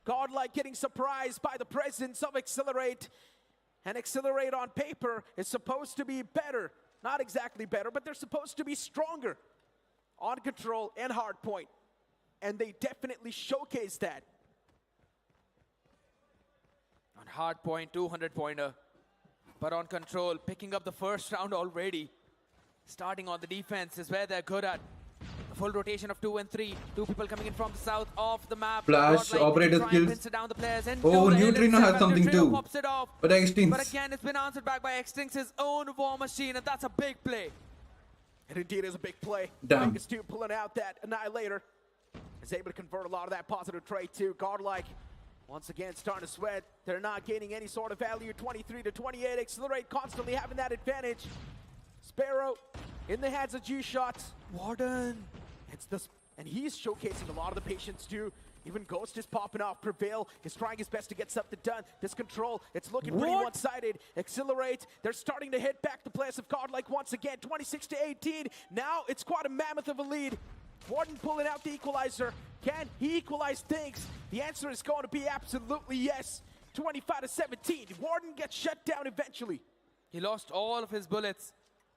Godlike getting surprised by the presence of Accelerate. And Accelerate on paper is supposed to be better. Not exactly better, but they're supposed to be stronger on control and hardpoint. And they definitely showcase that. On hard point, 200-pointer. But on control, picking up the first round already. Starting on the defense is where they're good at. A full rotation of 2 and 3. Two people coming in from the south off the map. Flash, Godlike operator try and skills. pincer down the players and Oh, do the Neutrino hit has something Neutrino too. pops it off. But Extinct. But again, it's been answered back by Extinct's own war machine, and that's a big play. It indeed is a big play. Damn. Vegas 2 pulling out that Annihilator. Is able to convert a lot of that positive trade too. Godlike, once again, starting to sweat. They're not gaining any sort of value. 23 to 28. Accelerate constantly having that advantage. Sparrow in the hands of G-Shots. Warden. And he's showcasing a lot of the patience too. Even Ghost is popping off. Prevail is trying his best to get something done. This control, it's looking pretty one-sided. Accelerate, they're starting to hit back the players of Godlike once again. 26 to 18. Now it's quite a mammoth of a lead. Warden pulling out the equalizer. Can he equalize things? The answer is going to be absolutely yes. 25 to 17. Warden gets shut down eventually. He lost all of his bullets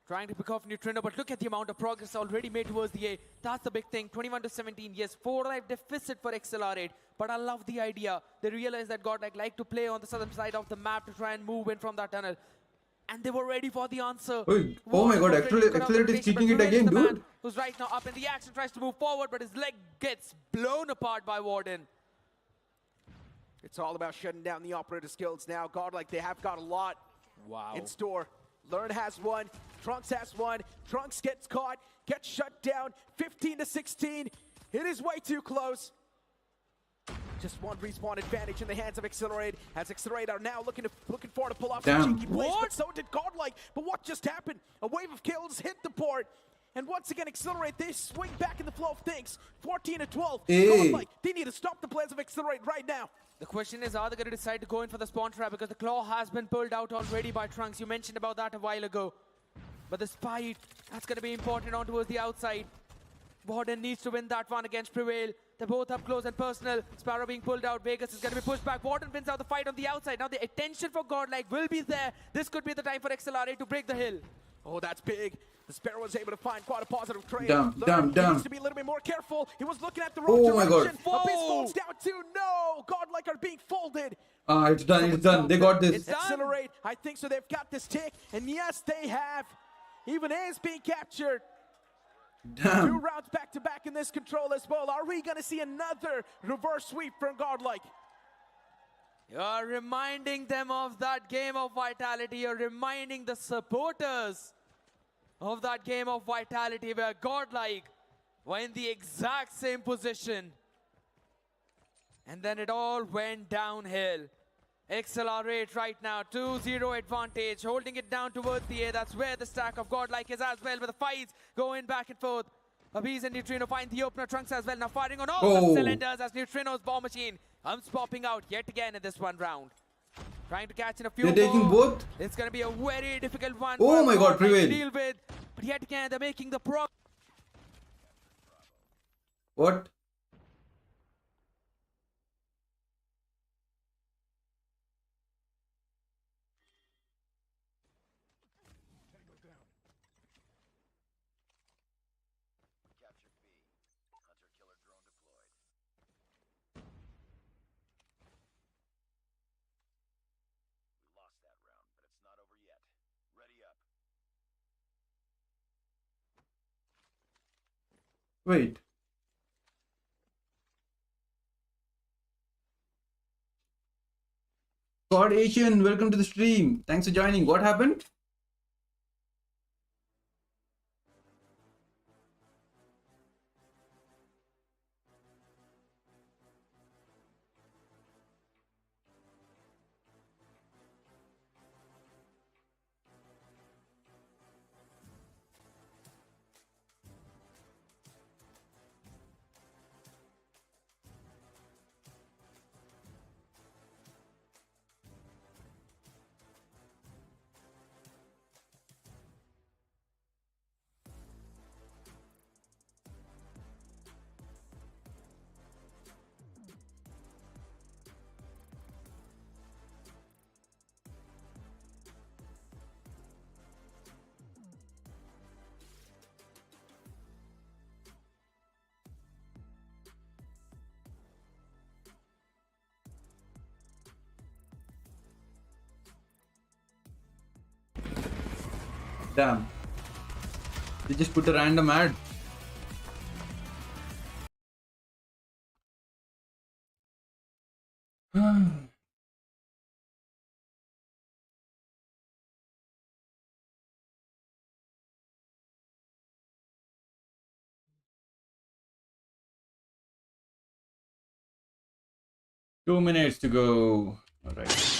trying to pick off Neutrino, but look at the amount of progress already made towards the A. That's the big thing. 21 to 17. Yes, 4-life deficit for Accelerate, but I love the idea. They realized that Godlike like to play on the southern side of the map to try and move in from that tunnel. And they were ready for the answer. Oh my god, Accelerate is cheating it again, dude. Who's right now up in the action, tries to move forward, but his leg gets blown apart by Warden. It's all about shutting down the operator skills now. Godlike, they have got a lot in store. Learn has one. Trunks has one. Trunks gets caught, gets shut down. 15 to 16. It is way too close. Just one respawn advantage in the hands of Accelerate, as Accelerate are now looking forward to pull off some cheeky plays, but so did Godlike. But what just happened? A wave of kills hit the board, and once again Accelerate, they swing back in the flow of things. 14 to 12. Godlike, they need to stop the plans of Accelerate right now. The question is, are they going to decide to go in for the spawn trap? Because the claw has been pulled out already by Trunks. You mentioned about that a while ago. But the spite, that's going to be important on towards the outside. Warden needs to win that one against Prevail. They're both up close and personal. Sparrow being pulled out. Vegas is going to be pushed back. Warden wins out the fight on the outside. Now the attention for Godlike will be there. This could be the time for Accelerate to break the hill. Oh, that's big. The Sparrow was able to find quite a positive trade. Damn. He needs to be a little bit more careful. He was looking at the wrong direction. My god. Abyss falls down too. No! Godlike are being folded. It's done. They got this. Accelerate. I think so. They've got this tick. And yes, they have. Even A is being captured. Damn. 2 rounds back to back in this control as well. Are we going to see another reverse sweep from Godlike? You're reminding them of that game of vitality. You're reminding the supporters of that game of vitality where Godlike were in the exact same position. And then it all went downhill. Accelerate right now, 2-0 advantage, holding it down towards the A. That's where the stack of Godlike is as well, with the fights going back and forth. Abiz and Neutrino find the opener. Trunks as well, now firing on all the cylinders as Neutrino's bomb machine comes popping out yet again in this one round. Trying to catch in a few more. They're taking both. It's going to be a very difficult one. Oh my god, Prevail. To deal with. But yet again, they're making the progress. What? Wait. God Asian, welcome to the stream. Thanks for joining. What happened? Damn. They just put a random ad. Two minutes to go. All right.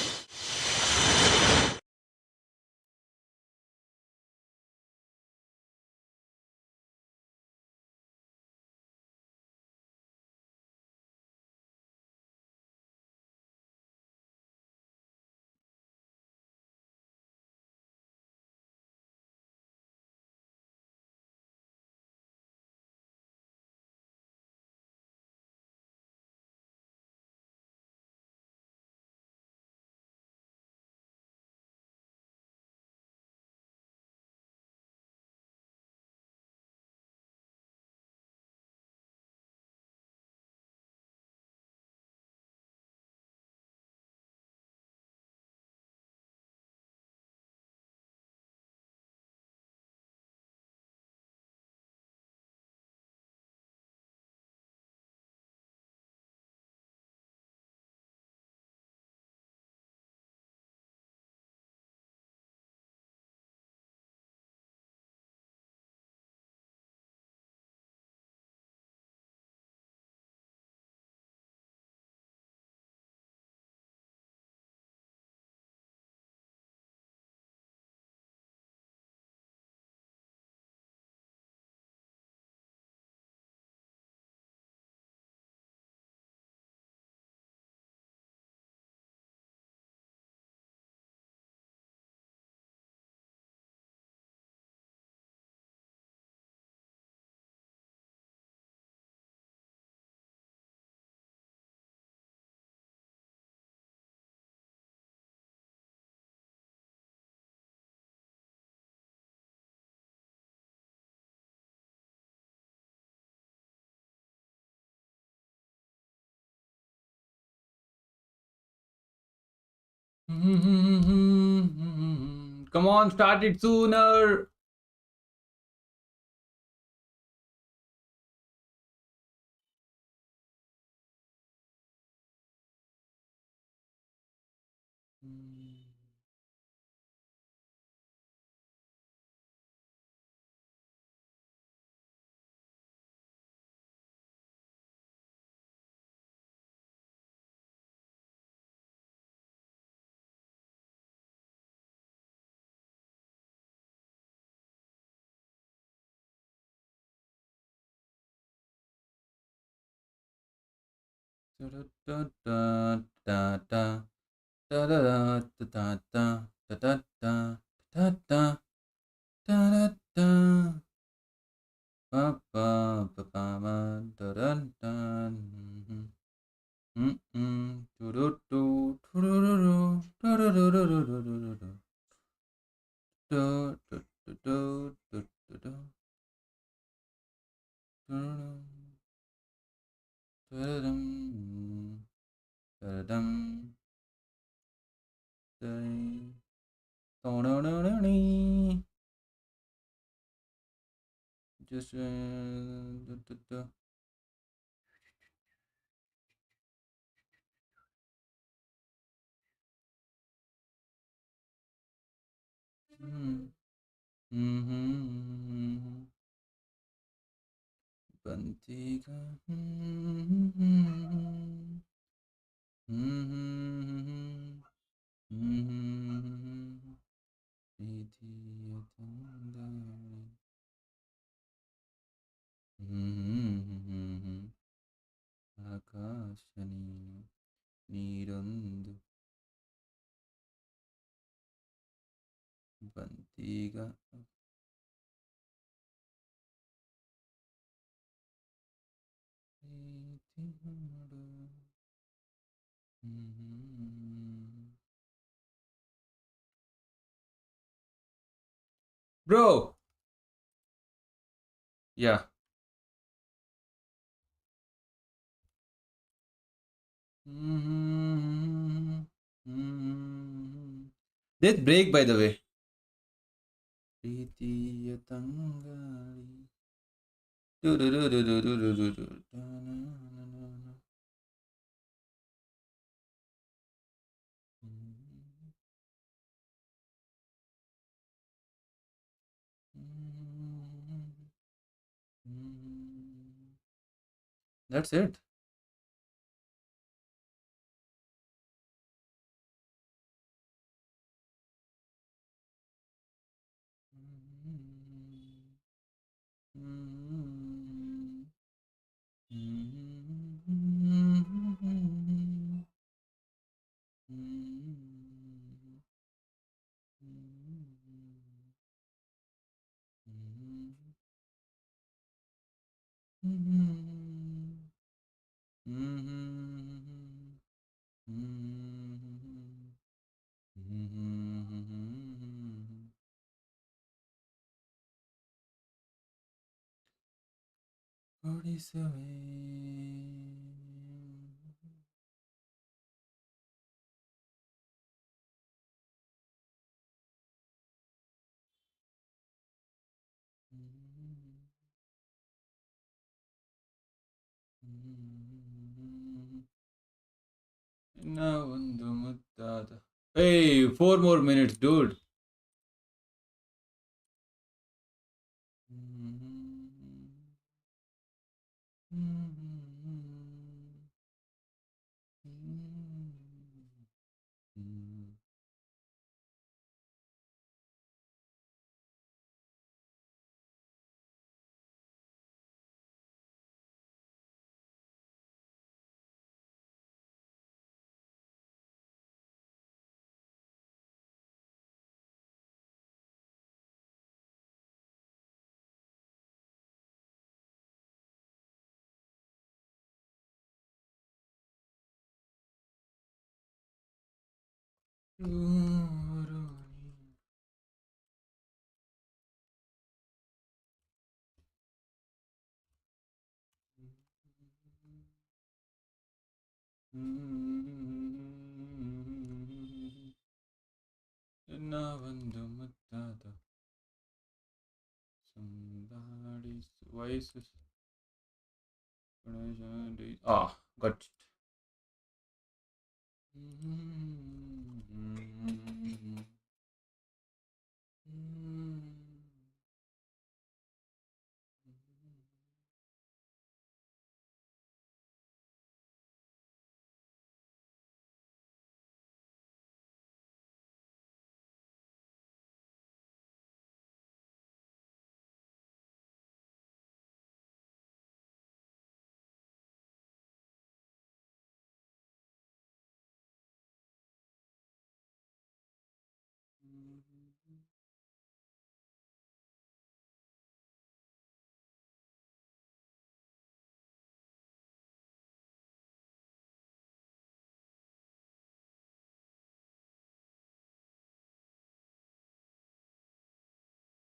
Come on, start it sooner. Just बनती का ಆಕಾಶನಿ ನೀರೊಂದು ಬಂತೀಗ ಪ್ರೀತಿ ಮಾಡು. Bro, yeah. This break, by the way. ಪ್ರೀತಿಯ ತಂಗಾಳಿ That's it. ಇನ್ನ ಒಂದು ಮುದ್ದಾದ. Hey, 4 more minutes, dude. ಇನ್ನ ಒಂದು ಮುದ್ದಾದ somebody voices. Got it.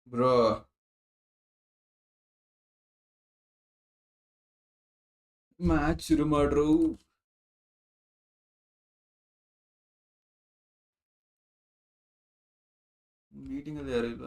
Bro, match ಶುರು ಮಾಡ್ರು. ಮೀಟಿಂಗ್ ಅಲ್ಲಿ ಯಾರು ಇಲ್ಲ.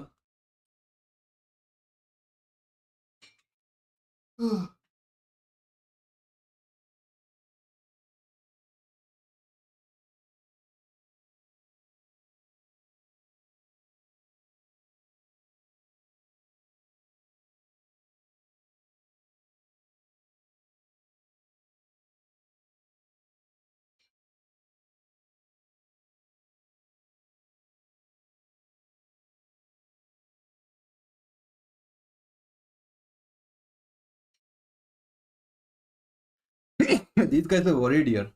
These guys are worried here.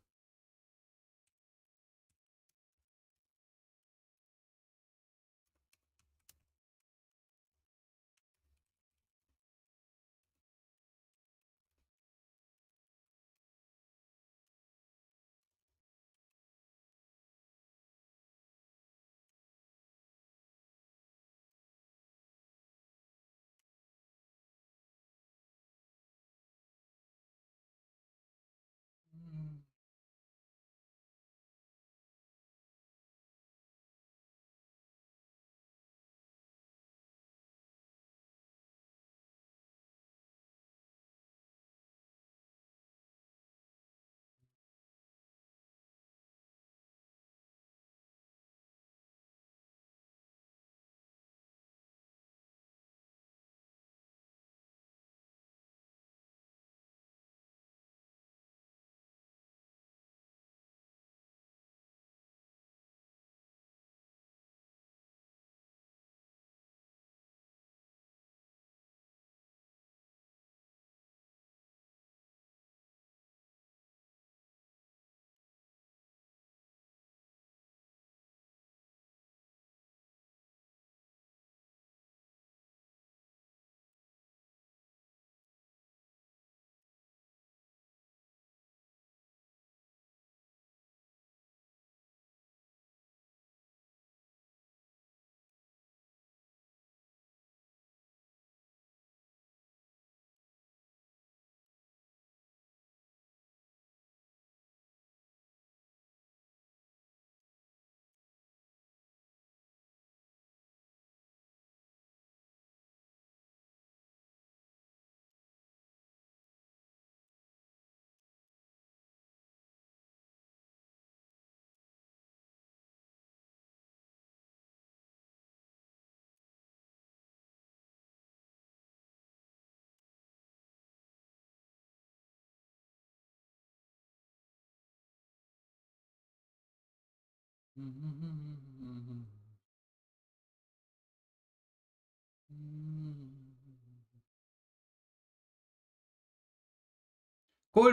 Cool,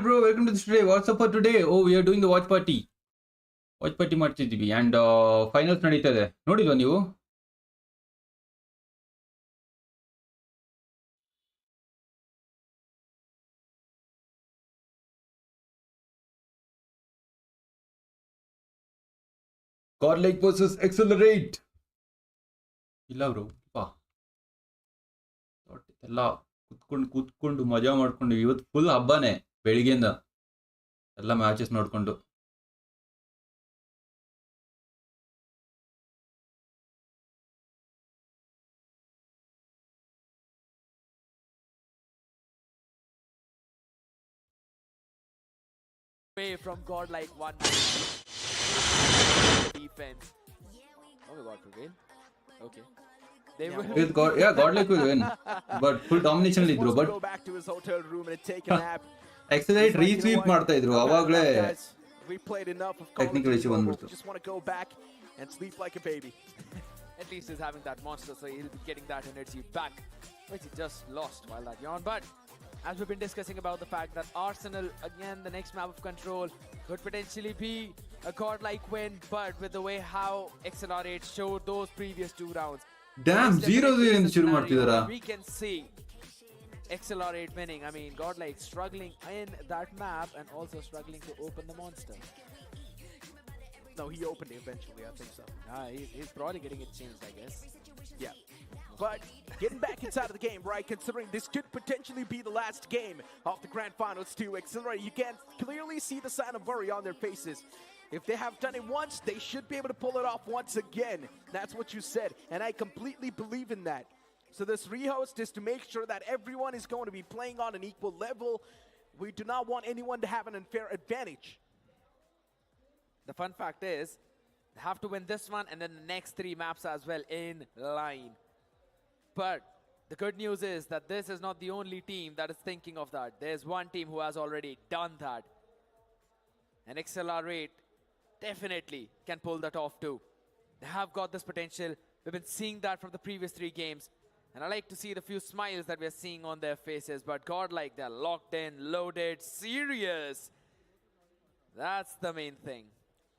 bro. Welcome to the studio. What's up for today? Oh, we are doing the watch party. Watch party ಮಾಡ್ತಿದ್ದೀವಿ and finals ನಡೀತಾ ಇದೆ. ನೋಡಿಲ್ವಾ ನೀವು? Godlike versus Accelerate. ಇಲ್ಲ ಬ್ರೋ ಪಾ ಎಲ್ಲ ಕೂತ್ಕೊಂಡು ಮಜಾ ಮಾಡ್ಕೊಂಡು ಇವತ್ತು ಫುಲ್ ಹಬ್ಬನೇ ಬೆಳಿಗ್ಗೆಯಿಂದ ಎಲ್ಲ ಮ್ಯಾಚಸ್ ನೋಡ್ಕೊಂಡು. Away from Godlike one defense. Oh my God, prevail. Okay. They will. Godlike will win, but full domination ಅಲ್ಲಿ ಇದ್ರು. But go back to his hotel room and take a nap. Accelerate re-sweep ಮಾಡ್ತಾ ಇದ್ರು ಅವಾಗಲೇ we played enough of technical issue ಬಂದ್ಬಿಡ್ತು. Just want to go back and sleep like a baby. At least he's having that monster, so he'll be getting that energy back, which he just lost while that yawn. But as we've been discussing about the fact that Arsenal, again, the next map of control, could potentially be a godlike win, but with the way how Accelerate showed those previous 2 rounds. Damn, 0-0 ಎಂದು ಶುರು ಮಾಡ್ತಿದಾರಾ? We can see Accelerate winning. I mean, godlike struggling in that map and also struggling to open the monster. No, he opened it eventually, I think so. He's probably getting it changed, I guess. Yeah. But getting back inside of the game, right, considering this could potentially be the last game of the Grand Finals too. Accelerate, you can clearly see the sign of worry on their faces. If they have done it once, they should be able to pull it off once again. That's what you said, and I completely believe in that. So this rehost is to make sure that everyone is going to be playing on an equal level. We do not want anyone to have an unfair advantage. The fun fact is, they have to win this one and then the next 3 maps as well in line. But the good news is that this is not the only team that is thinking of that. There's one team who has already done that. And Accelerate definitely can pull that off too. They have got this potential. We've been seeing that from the previous 3 games. And I like to see the few smiles that we're seeing on their faces. But godlike, they're locked in, loaded, serious. That's the main thing.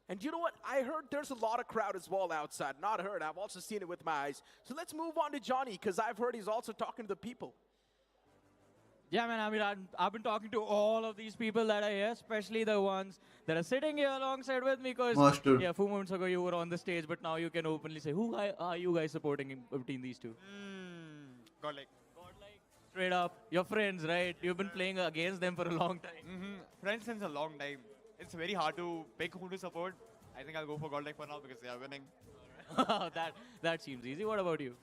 And you know what? I heard there's a lot of crowd as well outside. Not heard, I've also seen it with my eyes. So let's move on to Johnny, because I've heard he's also talking to the people. Yeah, man, I mean, I've been talking to all of these people that are here, especially the ones that are sitting here alongside with me, because yeah, a few moments ago you were on the stage, but now you can openly say, who are you guys supporting in between these two? Godlike. Straight up, your friends, right? You've been playing against them for a long time. Friends since a long time. It's very hard to pick who to support. I think I'll go for Godlike for now because they are winning. that seems easy. What about you?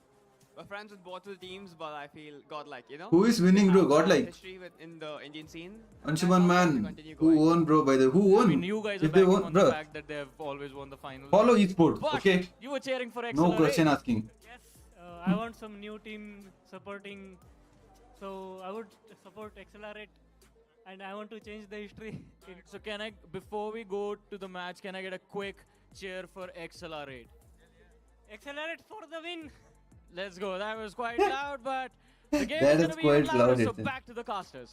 We're friends with both the teams, but I feel godlike, you know? Who is winning, bro? Godlike? History in the Indian scene. Anshuman man, who won, bro? By the who won? I mean, you guys are if they banking won, on bro, the fact that they've always won the finals. follow Esports, But okay? You were cheering for No Accelerate. question asking. Yes, I want some new team supporting. So I would support Accelerate, and I want to change the history. So can I, before we go to the match, can I get a quick cheer for Accelerate? Accelerate for the win. Let's go. That was quite loud, but the game That is is going to be quite even louder, loud, so isn't it? back to the casters.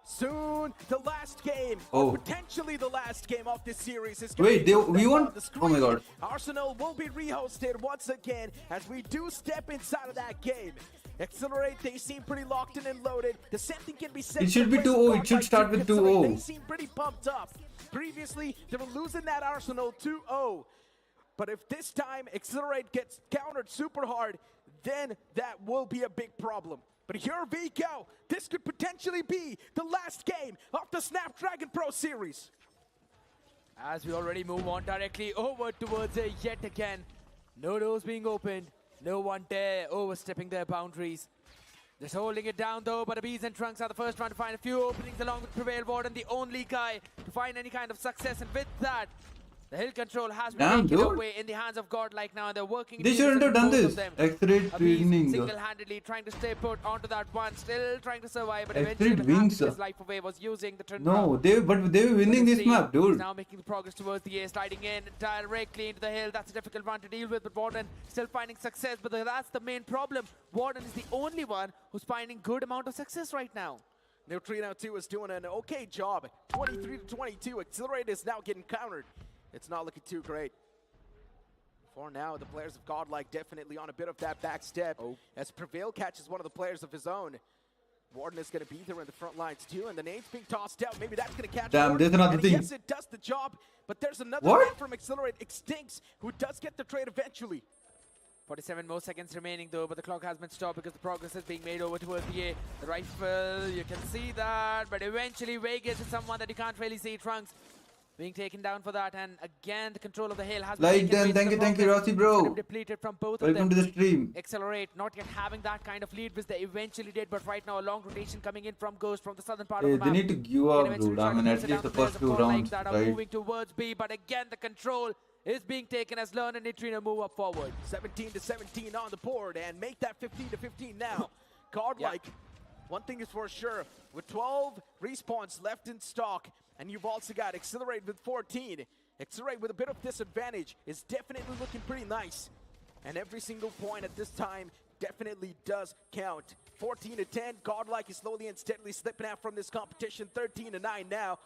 Soon, the last game, Oh. or potentially the last game of this series is Wait, we won? on the Oh my screen. God. Arsenal will be rehosted once again as we do step inside of that game. Accelerate, they seem pretty locked in and loaded. The same thing can be said. It should be 2-0. It should start with 2-0. They seem pretty pumped up. Previously, they were losing that Arsenal 2-0. But if this time Accelerate gets countered super hard, then that will be a big problem. But here we go. This could potentially be the last game of the Snapdragon Pro Series. As we already move on directly over towards it yet again. No doors being opened. No one dare overstepping their boundaries. Just holding it down though, but Abiz and Trunks are the first one to find a few openings along with Prevail Ward and the only guy to find any kind of success. And with that, The hill control has been Damn, taken dude. away in the hands of Godlike now. They're working. They shouldn't have done this. X-ray training. Single-handedly trying to stay put onto that one, still trying to survive, but X-ray eventually wings. his life away was using the turn. No, they were winning this map, dude. Now making the progress towards the A, sliding in directly into the hill. That's a difficult one to deal with, but Warden still finding success. But that's the main problem. Warden is the only one who's finding good amount of success right now. Neutrino 2 is doing an okay job. 23 to 22. Accelerate is now getting countered. It's not looking too great. For now, the players of Godlike definitely on a bit of that back step. As Prevail catches one of the players of his own. Warden is going to be there in the front lines too, and the nade's being tossed out. Maybe that's going to catch Damn, Warden. there's another And thing. yes, it does the job, but there's another What? man from Accelerate, Extincts, who does get the trade eventually. 47 more seconds remaining though, but the clock has been stopped because the progress is being made over towards the A. The rifle, you can see that, but eventually Vegas is someone that you can't really see. Trunks being taken down for that, and again the control of the hill has been Like taken away. them, The thank you, progress Rossi, is bro. kind of depleted from both of Welcome them. to the stream. Accelerate, not yet having that kind of lead which they eventually did, but right now a long rotation coming in from Ghost from the southern part of Hey, the they map. need to give up, dude. I mean, at least the first two rounds, that are right? moving towards B, but again the control is being taken as Learn and Neutrino move up forward. 17 to 17 on the board, and make that 15 to 15 now. Godlike, one thing is for sure, with 12 respawns left in stock, and you've also got Accelerate with 14. Accelerate with a bit of disadvantage is definitely looking pretty nice. And every single point at this time definitely does count. 14 to 10, Godlike is slowly and steadily slipping out from this competition. 13 to 9 now.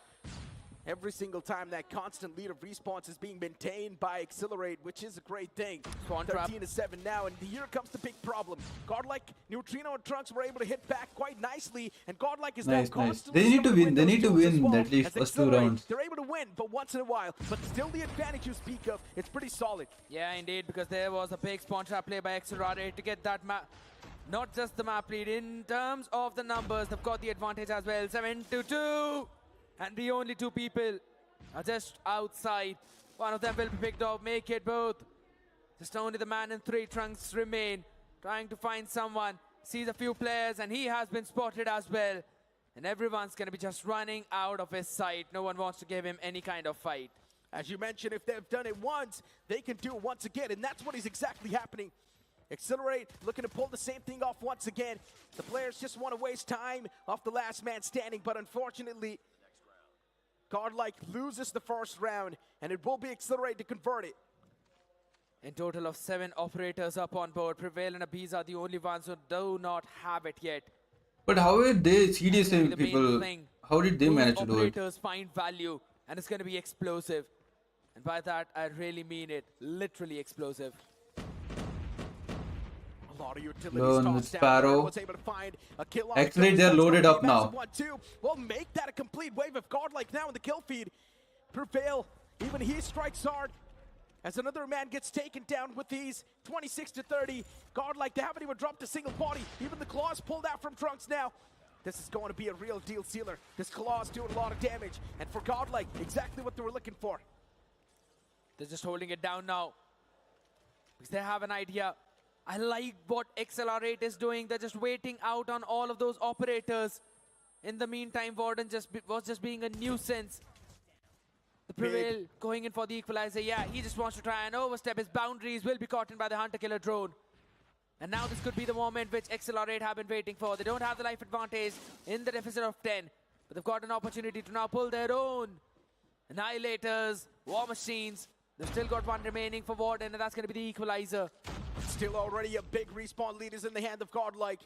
Every single time that constant lead of respawns is being maintained by Accelerate, which is a great thing. 13 to 7 now, and here comes the big problem. Godlike, Neutrino, and Trunks were able to hit back quite nicely, and Godlike is now Nice, nice. constantly They need to stuck win. They those need to kills as win well. at least As first two Accelerate, rounds. they're able to win, but once in a while. But still the advantage you speak of, it's pretty solid. Yeah, indeed, because there was a big spawn trap play by Accelerate to get that map. Not just the map lead, in terms of the numbers, they've got the advantage as well. 7 to 2, and the only two people are just outside. One of them will be picked up, make it both. Just only the man in 3 Trunks remain, trying to find someone. Sees a few players, and he has been spotted as well. And everyone's going to be just running out of his sight. No one wants to give him any kind of fight. As you mentioned, if they've done it once, they can do it once again, and that's what is exactly happening. Accelerate, looking to pull the same thing off once again. The players just want to waste time off the last man standing, but unfortunately, Godlike loses the first round, and it will be Accelerate to convert it. In total of 7 operators up on board. Prevail and Abiz are the only ones who do not have it yet. But how did they CDS The main people? thing, How did they those manage to do it? operators find value, and it's going to be explosive. And by that, I really mean it. Literally explosive. A lot of utilities Learn tossed with out. Sparrow. Was able to find a kill on Accelerate, the they're kills. loaded That's up gonna be a now. massive 1-2. Well, make that a complete wave of Godlike now in the kill feed. Prevail, even he strikes hard. As another man gets taken down with these 26 to 30. Godlike, they haven't even dropped a single body. Even the claws pulled out from Trunks now. This is going to be a real deal sealer. This claw's doing a lot of damage. And for Godlike, exactly what they were looking for. They're just holding it down now, because they have an idea. I like what Accelerate is doing. They're just waiting out on all of those operators. In the meantime, Warden was just being a nuisance. The Prevail going in for the equalizer. Yeah, he just wants to try and overstep his boundaries. Will be caught in by the hunter-killer drone. And now this could be the moment which Accelerate have been waiting for. They don't have the life advantage in the deficit of 10. But they've got an opportunity to now pull their own. Annihilators, War Machines. They've still got one remaining for Warden, and that's going to be the equalizer. Still already a big respawn lead is in the hand of Godlike.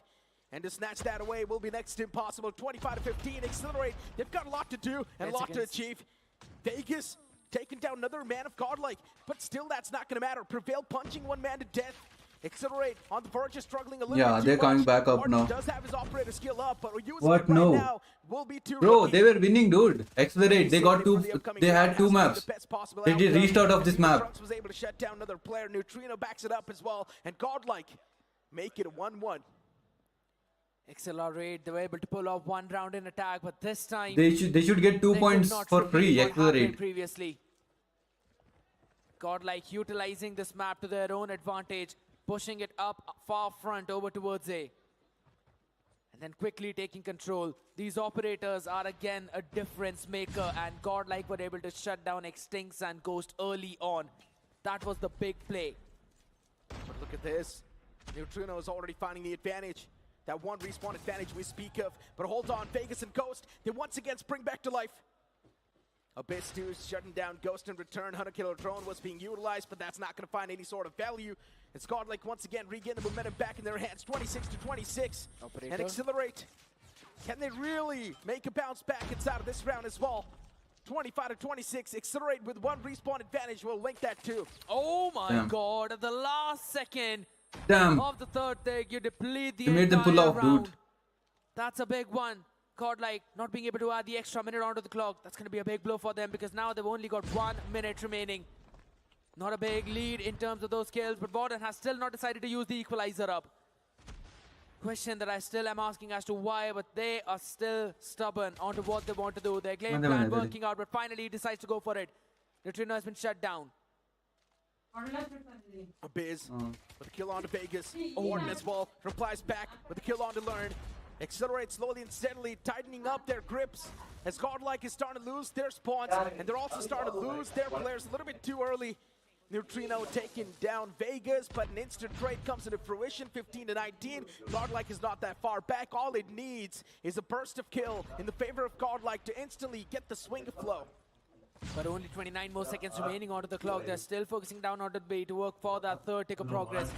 And to snatch that away will be next to impossible. 25 to 15, Accelerate. They've got a lot to do and a lot to achieve. Vegas taking down another man of Godlike, but still that's not going to matter. Prevail punching one man to death. Accelerate on the verge of struggling a little bit Yeah, too they're coming much. back up Martin now. does have his operator skill up, but using What? it right No. now will be too Bro, risky. they were winning, dude. Accelerate. They got two. They had 2 maps. They did restart of this map. Trunks was able to shut down another player. Neutrino backs it up as well, and Godlike make it a 1-1. Accelerate, they were able to pull off 1 round in attack, but this time They should get 2 they points could not for repeat free. what happened Accelerate. previously. Godlike utilizing this map to their own advantage, pushing it up far front over towards A. And And then quickly taking control. These operators are again a difference maker, and Godlike were able to shut down Extincts and Ghost early on. That was the big play. But look at this. Neutrino is already finding the advantage. That one respawn advantage we speak of. But hold on, Vegas and Ghost, they once again spring back to life. Abyss 2 is shutting down Ghost in return. 100 kilo drone was being utilized, but that's not going to find any sort of value. It's Godlike once again regain the momentum back in their hands. 26-26. Operator. And Accelerate. Can they really make a bounce back inside of this round as well? 25-26. Accelerate with one respawn advantage. We'll link that too. Oh my Damn. god, at the last second Damn. of the third thing, you deplete the You made them pull entire off, round. dude. That's a big one. Godlike not being able to add the extra minute onto the clock. That's going to be a big blow for them because now they've only got 1 minute remaining. Not a big lead in terms of those kills, but Borden has still not decided to use the equalizer up. Question that I still am asking as to why, but they are still stubborn onto what they want to do. Their game plan working out, but finally he decides to go for it. Neutrino has been shut down. Abyss with a kill on to Vegas. Warden as well replies back with a kill on to Learn. Accelerate slowly and steadily, tightening up their grips as Godlike is starting to lose their spawns, and they're also starting to lose their players a little bit too early. Neutrino taking down Vegas, but an instant trade comes into fruition, 15-19. Godlike is not that far back. All it needs is a burst of kill in the favor of Godlike to instantly get the swing flow. But only 29 more seconds remaining onto the clock. They're still focusing down onto the B to work for that third tick of progress.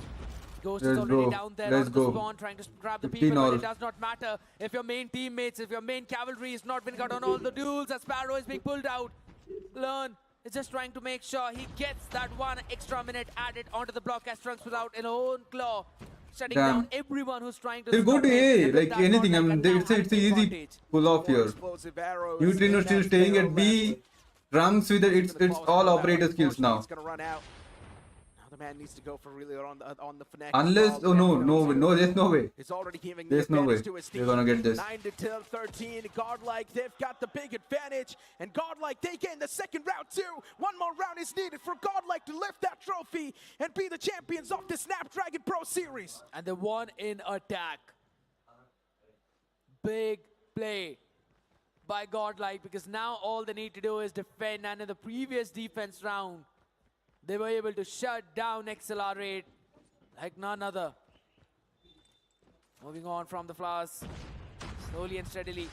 Ghost is already down there on the spawn, trying to grab the people, but it does not matter if your main teammates, if your main cavalry is not been got on all the duels, as Sparrow is being pulled out. Learn is just trying to make sure he gets that 1 extra minute added onto the block as Trunks was out in own claw, shutting down everyone who's trying to They'll go to A, like anything. I mean, it's an easy pull off here. Neutrino still staying at B. Trunks with it's all operator skills now. The man needs to go for really on the Fnatic. Unless, oh no, there's no way. It's already giving There's no way they're gonna get this. 9-13, Godlike, they've got the big advantage, and Godlike, they gain the second round too. One more round is needed for Godlike to lift that trophy and be the champions of the Snapdragon Pro Series. And they won in attack. Big play by Godlike, because now all they need to do is defend, and in the previous defense round, they were able to shut down Accelerate like none other. Moving on from the Flowers, slowly and steadily.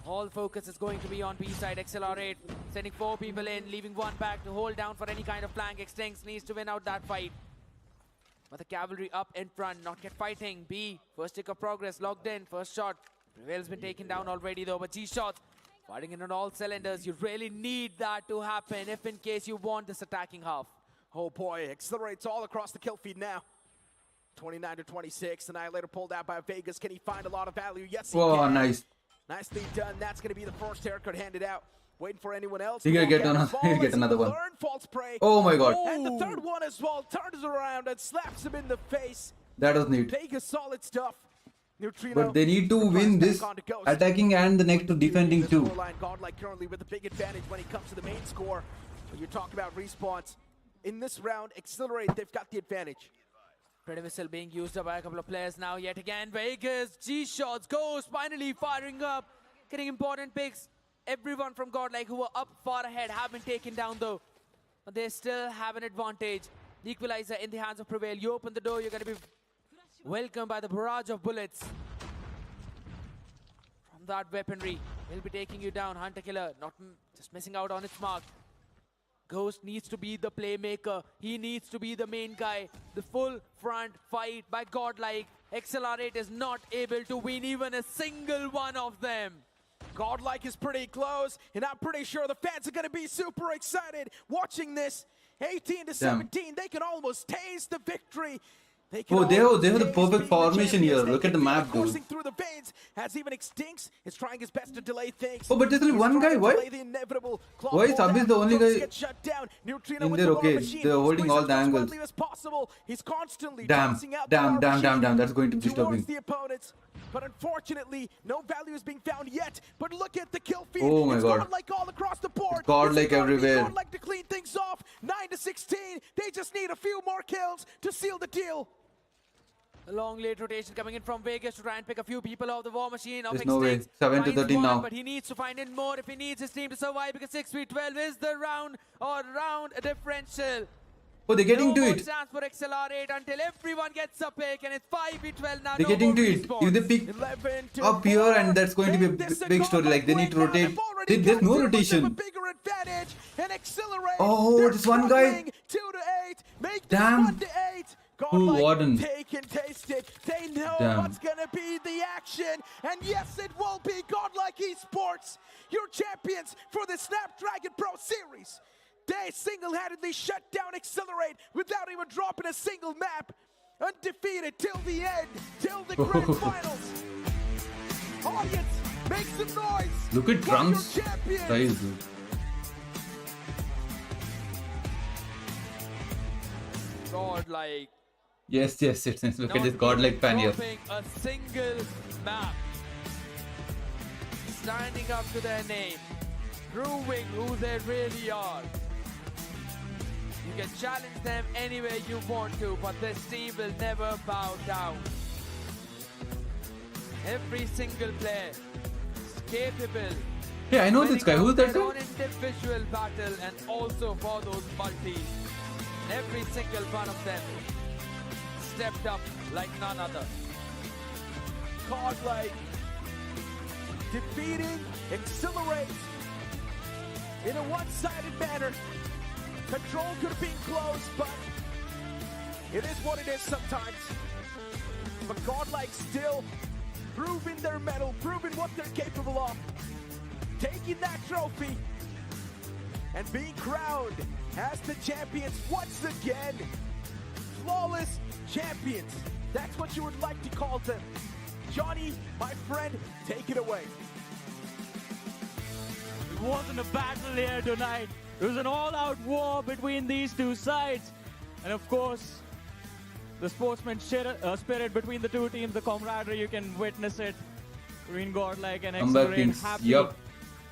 All focus is going to be on B side. Accelerate, sending 4 people in, leaving 1 back to hold down for any kind of flank. Extincts needs to win out that fight. But the cavalry up in front, not yet fighting. B, first tick of progress, logged in, first shot. Prevail's been taken down already though, but G-Shots fighting in on all cylinders. You really need that to happen if in case you want this attacking half. Oh boy, Accelerates all across the kill feed now. 29-26, Annihilator pulled out by Vegas. Can he find a lot of value? Yes, he can. Nice. Nicely done. That's going to be the first haircut handed out. Waiting for anyone else. He'll get another one. Oh my god. And the third one as well turns around and slaps him in the face. That was neat. Vegas solid stuff. Neutrino, but they need to win this attacking and the next defending too. Godlike currently with a big advantage when it comes to the main score. When you talk about respawns in this round, Accelerate, they've got the advantage. Predator missile being used up by a couple of players now yet again. Vegas, G-Shots, Ghost finally firing up, getting important picks. Everyone from Godlike who were up far ahead have been taken down though. But they still have an advantage. The equalizer in the hands of Prevail. You open the door, you're going to be welcomed by the barrage of bullets from that weaponry. Will be taking you down. Hunter Killer not just missing out on its mark. Ghost needs to be the playmaker. He needs to be the main guy. The full front fight by Godlike. Accelerate is not able to win even a single one of them. Godlike is pretty close, and I'm pretty sure the fans are going to be super excited watching this. 18-17, they can almost taste the victory. They have the perfect formation here. Look at the map, dude. Through the veins, as even Extincts is trying his best to delay things. Oh, but there's only one guy. Why? Why is Abyss the only guy in there? Okay, they're holding all the angles. He's constantly Damn. That's going to be disturbing. But unfortunately, no value is being found yet. But look at the kill feed. Oh my god. Godlike all across the board. It's Godlike everywhere. Godlike to clean things off. 9-16. They just need a few more kills to seal the deal. A long late rotation coming in from Vegas to try and pick a few people off the war machine. There's no way. 7 to 13 now. But he needs to find in more if he needs his team to survive, because 6v12 is the round differential. Oh, they're getting no to more it. chance for Accelerate until everyone gets a pick, and it's 5v12 now. They're getting to it. If they pick up here, and that's going to be a big story. Like they need to rotate. There's no rotation. Oh, this one guy. 2 to 8. Make Damn. 1 to 8. Ooh, Warden. They can taste it. They know Damn. what's gonna be the action, and yes, it will be Godlike Esports, your champions for the Snapdragon Pro Series. They single-handedly shut down Accelerate without even dropping a single map, undefeated till the end, till the grand finals. Audience, make some noise. Look at for your Drums. champions. Size, dude. Godlike. Yes, it's look at this godlike fan here. Dropping a single map. Standing up to their name. Proving who they really are. You can challenge them anywhere you want to, but this team will never bow down. Every single player is capable. Hey, I know this guy. Who's that their guy? own individual battle and also for those multis. Every single one of them stepped up like none other. Godlike defeating Accelerate in a one-sided manner. Control could have been close, but it is what it is sometimes. But Godlike still proving their mettle, proving what they're capable of. Taking that trophy and being crowned as the champions once again. Flawless champions. That's what you would like to call them. Johnny, my friend, take it away. It wasn't a battle here tonight. It was an all-out war between these two sides. And of course, the spirit between the two teams, the camaraderie, you can witness it between Godlike and Comeback Accelerate. Kings. Happy Yup.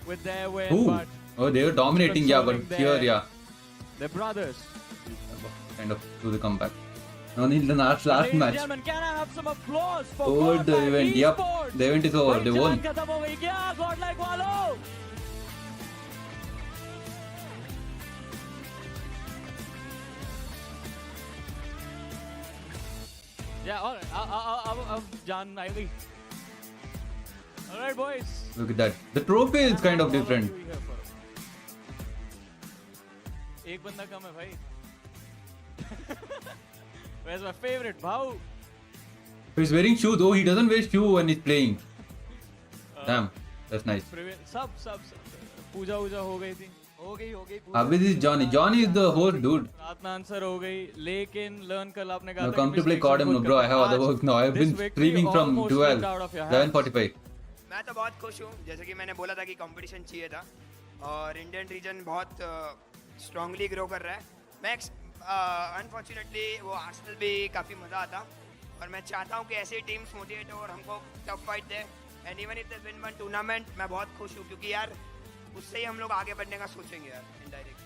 with their win, Ooh. but Oh, they were dominating, yeah, but here, yeah. they're brothers. Kind of do the comeback. Only the last Ladies and match. gentlemen, can I have some applause for Over the Godlike event, yep. Esports? The event is over, they won. खत्म हो गई क्या Godlike वालों? Yeah, all right. I'll John Ivy. All right, boys. Look at that. The trophy is kind of different. एक बंदा कम है भाई. Where's my favorite Bhau? He's wearing shoes. Oh, he doesn't wear shoes when he's playing. Damn, that's nice. सब पूजा हो गई थी. हो गई. Abhi is Johnny. Johnny is the host, dude. रात में आंसर हो गई, लेकिन लर्न कल आपने कहा Now था come to play CODM, no, bro. I have other work now. I've been streaming from 12, 11:45. मैं तो बहुत खुश हूँ, जैसे कि मैंने बोला था कि कंपटीशन चाहिए था और इंडियन रीजन बहुत स्ट्रांगली ग्रो कर रहा है. मैं अनफॉर्चुनेटली वो आर्सेनल भी काफ़ी मज़ा आता और मैं चाहता हूँ कि ऐसे ही टीम्स मोटिवेट हो और हमको tough fight they. And even if they win one tournament मैं बहुत खुश हूँ क्योंकि यार उससे ही हम लोग आगे बढ़ने का सोचेंगे यार इनडायरेक्ट.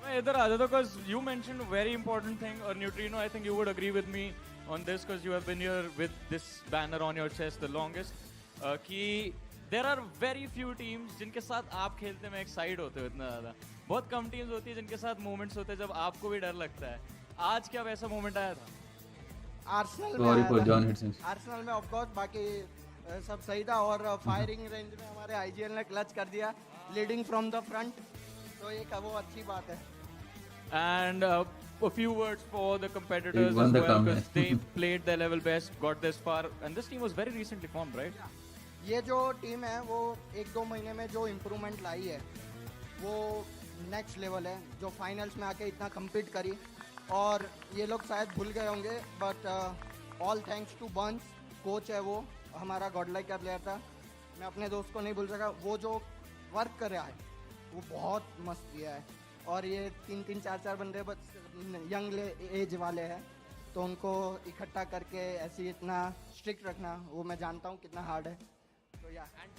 मैं इधर आ जाता because you mentioned a very important thing और Neutrino, I think you would agree with me on this because you have been here with this banner on your chest the longest. कि there are very few teams जिनके साथ आप खेलते में excite होते हो इतना ज़्यादा. बहुत कम टीम्स होती है जिनके साथ मोमेंट्स होते हैं जब आपको भी डर लगता है. आज क्या वैसा मोमेंट आया था? आर्सेनल में ऑफ कोर्स बाकी सब सही था और फायरिंग रेंज में हमारे आईजीएल ने क्लच कर दिया, लीडिंग फ्रॉम द फ्रंट, तो एक वो अच्छी बात है. And a few words for the competitors as well because they played their level best, got this far, and this team was very recently formed, right? ये जो टीम है वो 1-2 महीने में जो इम्प्रूवमेंट लाई है वो नेक्स्ट लेवल है. जो फाइनल्स में आके इतना कम्पीट करी और ये लोग शायद भूल गए होंगे बट ऑल थैंक्स टू बंस, कोच है वो हमारा गॉडलाइक का प्लेयर था. मैं अपने दोस्त को नहीं भूल सका. वो जो वर्क कर रहा है वो बहुत मस्त किया है और ये 3-3, 4-4 बंदे यंग एज वाले हैं तो उनको इकट्ठा करके ऐसे इतना स्ट्रिक्ट रखना वो मैं जानता हूँ कितना हार्ड है. तो या And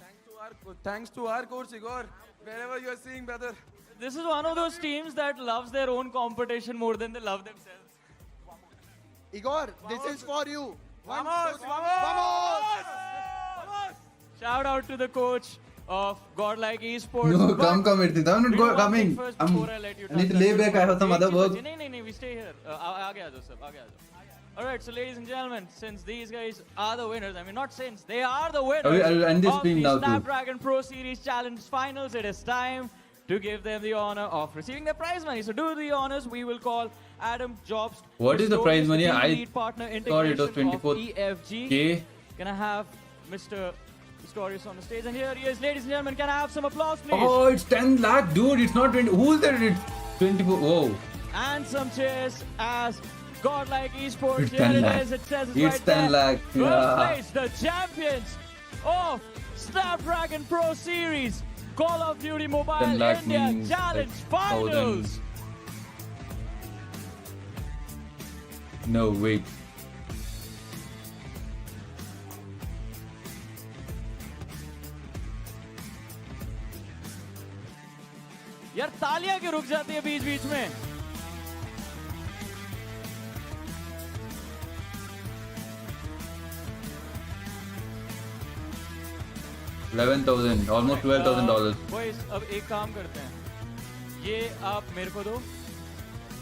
thanks to our coach Igor, wherever you are seeing brother. This is one of those teams that loves their own competition more than they love themselves. Igor, this is for you. Vamos! Vamos! Shout out to the coach of Godlike Esports. No, But come, I'm not we'll coming. first I'm, before I let you I need to touch lay that back. I have some other work. No, we stay here. आगे आ जाओ सब, आगे आ जाओ. All right, so ladies and gentlemen, since these guys are the winners, I mean not since, they are the winners I'll end this of stream the now too. Snapdragon Pro Series Challenge Finals. It is time to give them the honor of receiving their prize money. So do the honors. We will call Adam Jobst. What is the prize money? I partner thought it was integration of 24K. EFG. Can I have Mr. Pistorius on the stage? And here he is, ladies and gentlemen. Can I have some applause, please? Oh, it's 10 lakh, dude. It's not 20. Who's that? It's 24. Whoa. And some cheers as Godlike Esports. It's Here 10 it lakh. is. It says it It's right 10 there. lakh. First Yeah. place, the champions of Snapdragon Pro Series Call of Duty Mobile 10 lakh India means Challenge like Finals. No, wait. यार तालियां क्यों रुक जाती है बीच बीच में? $11,000, almost $12,000. Boys, अब एक काम करते हैं. ये आप मेरे को दो.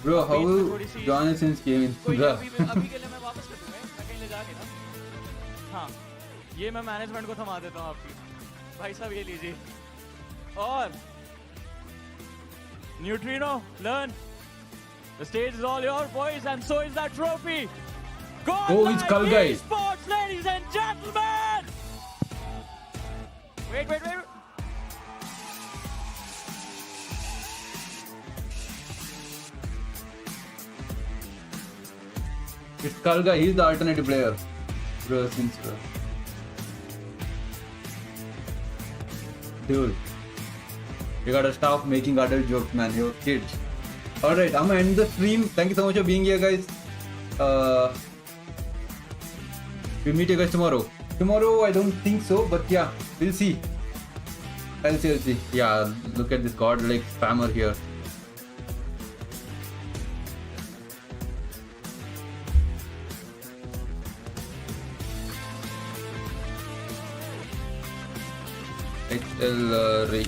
Bro, how you join since came in? कोई Bruh. अभी के लिए मैं वापस कर दूंगा. मैं कहीं ले जाके ना. हाँ, ये मैं मैनेजमेंट को थमा देता हूँ आपकी. भाई साहब ये लीजिए. और Neutrino, learn. The stage is all yours, boys, and so is that trophy. Oh, it's Skull Guy. Esports, ladies and gentlemen. Wait. It's Skull Guy. He's the alternative player. Bro, since bro. Dude. You gotta stop making adult jokes, man. You're kids. Alright, I'm gonna end the stream. Thank you so much for being here, guys. We'll meet you guys tomorrow. Tomorrow, I don't think so, but yeah, we'll see. I'll see. Yeah, look at this godlike spammer here. XL Ray.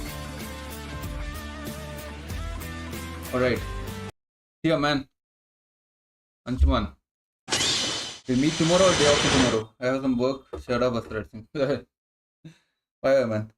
Alright. See ya, man. Anchuman. We'll meet tomorrow or day after tomorrow. I have some work. Shut up, Asthra. Bye, man.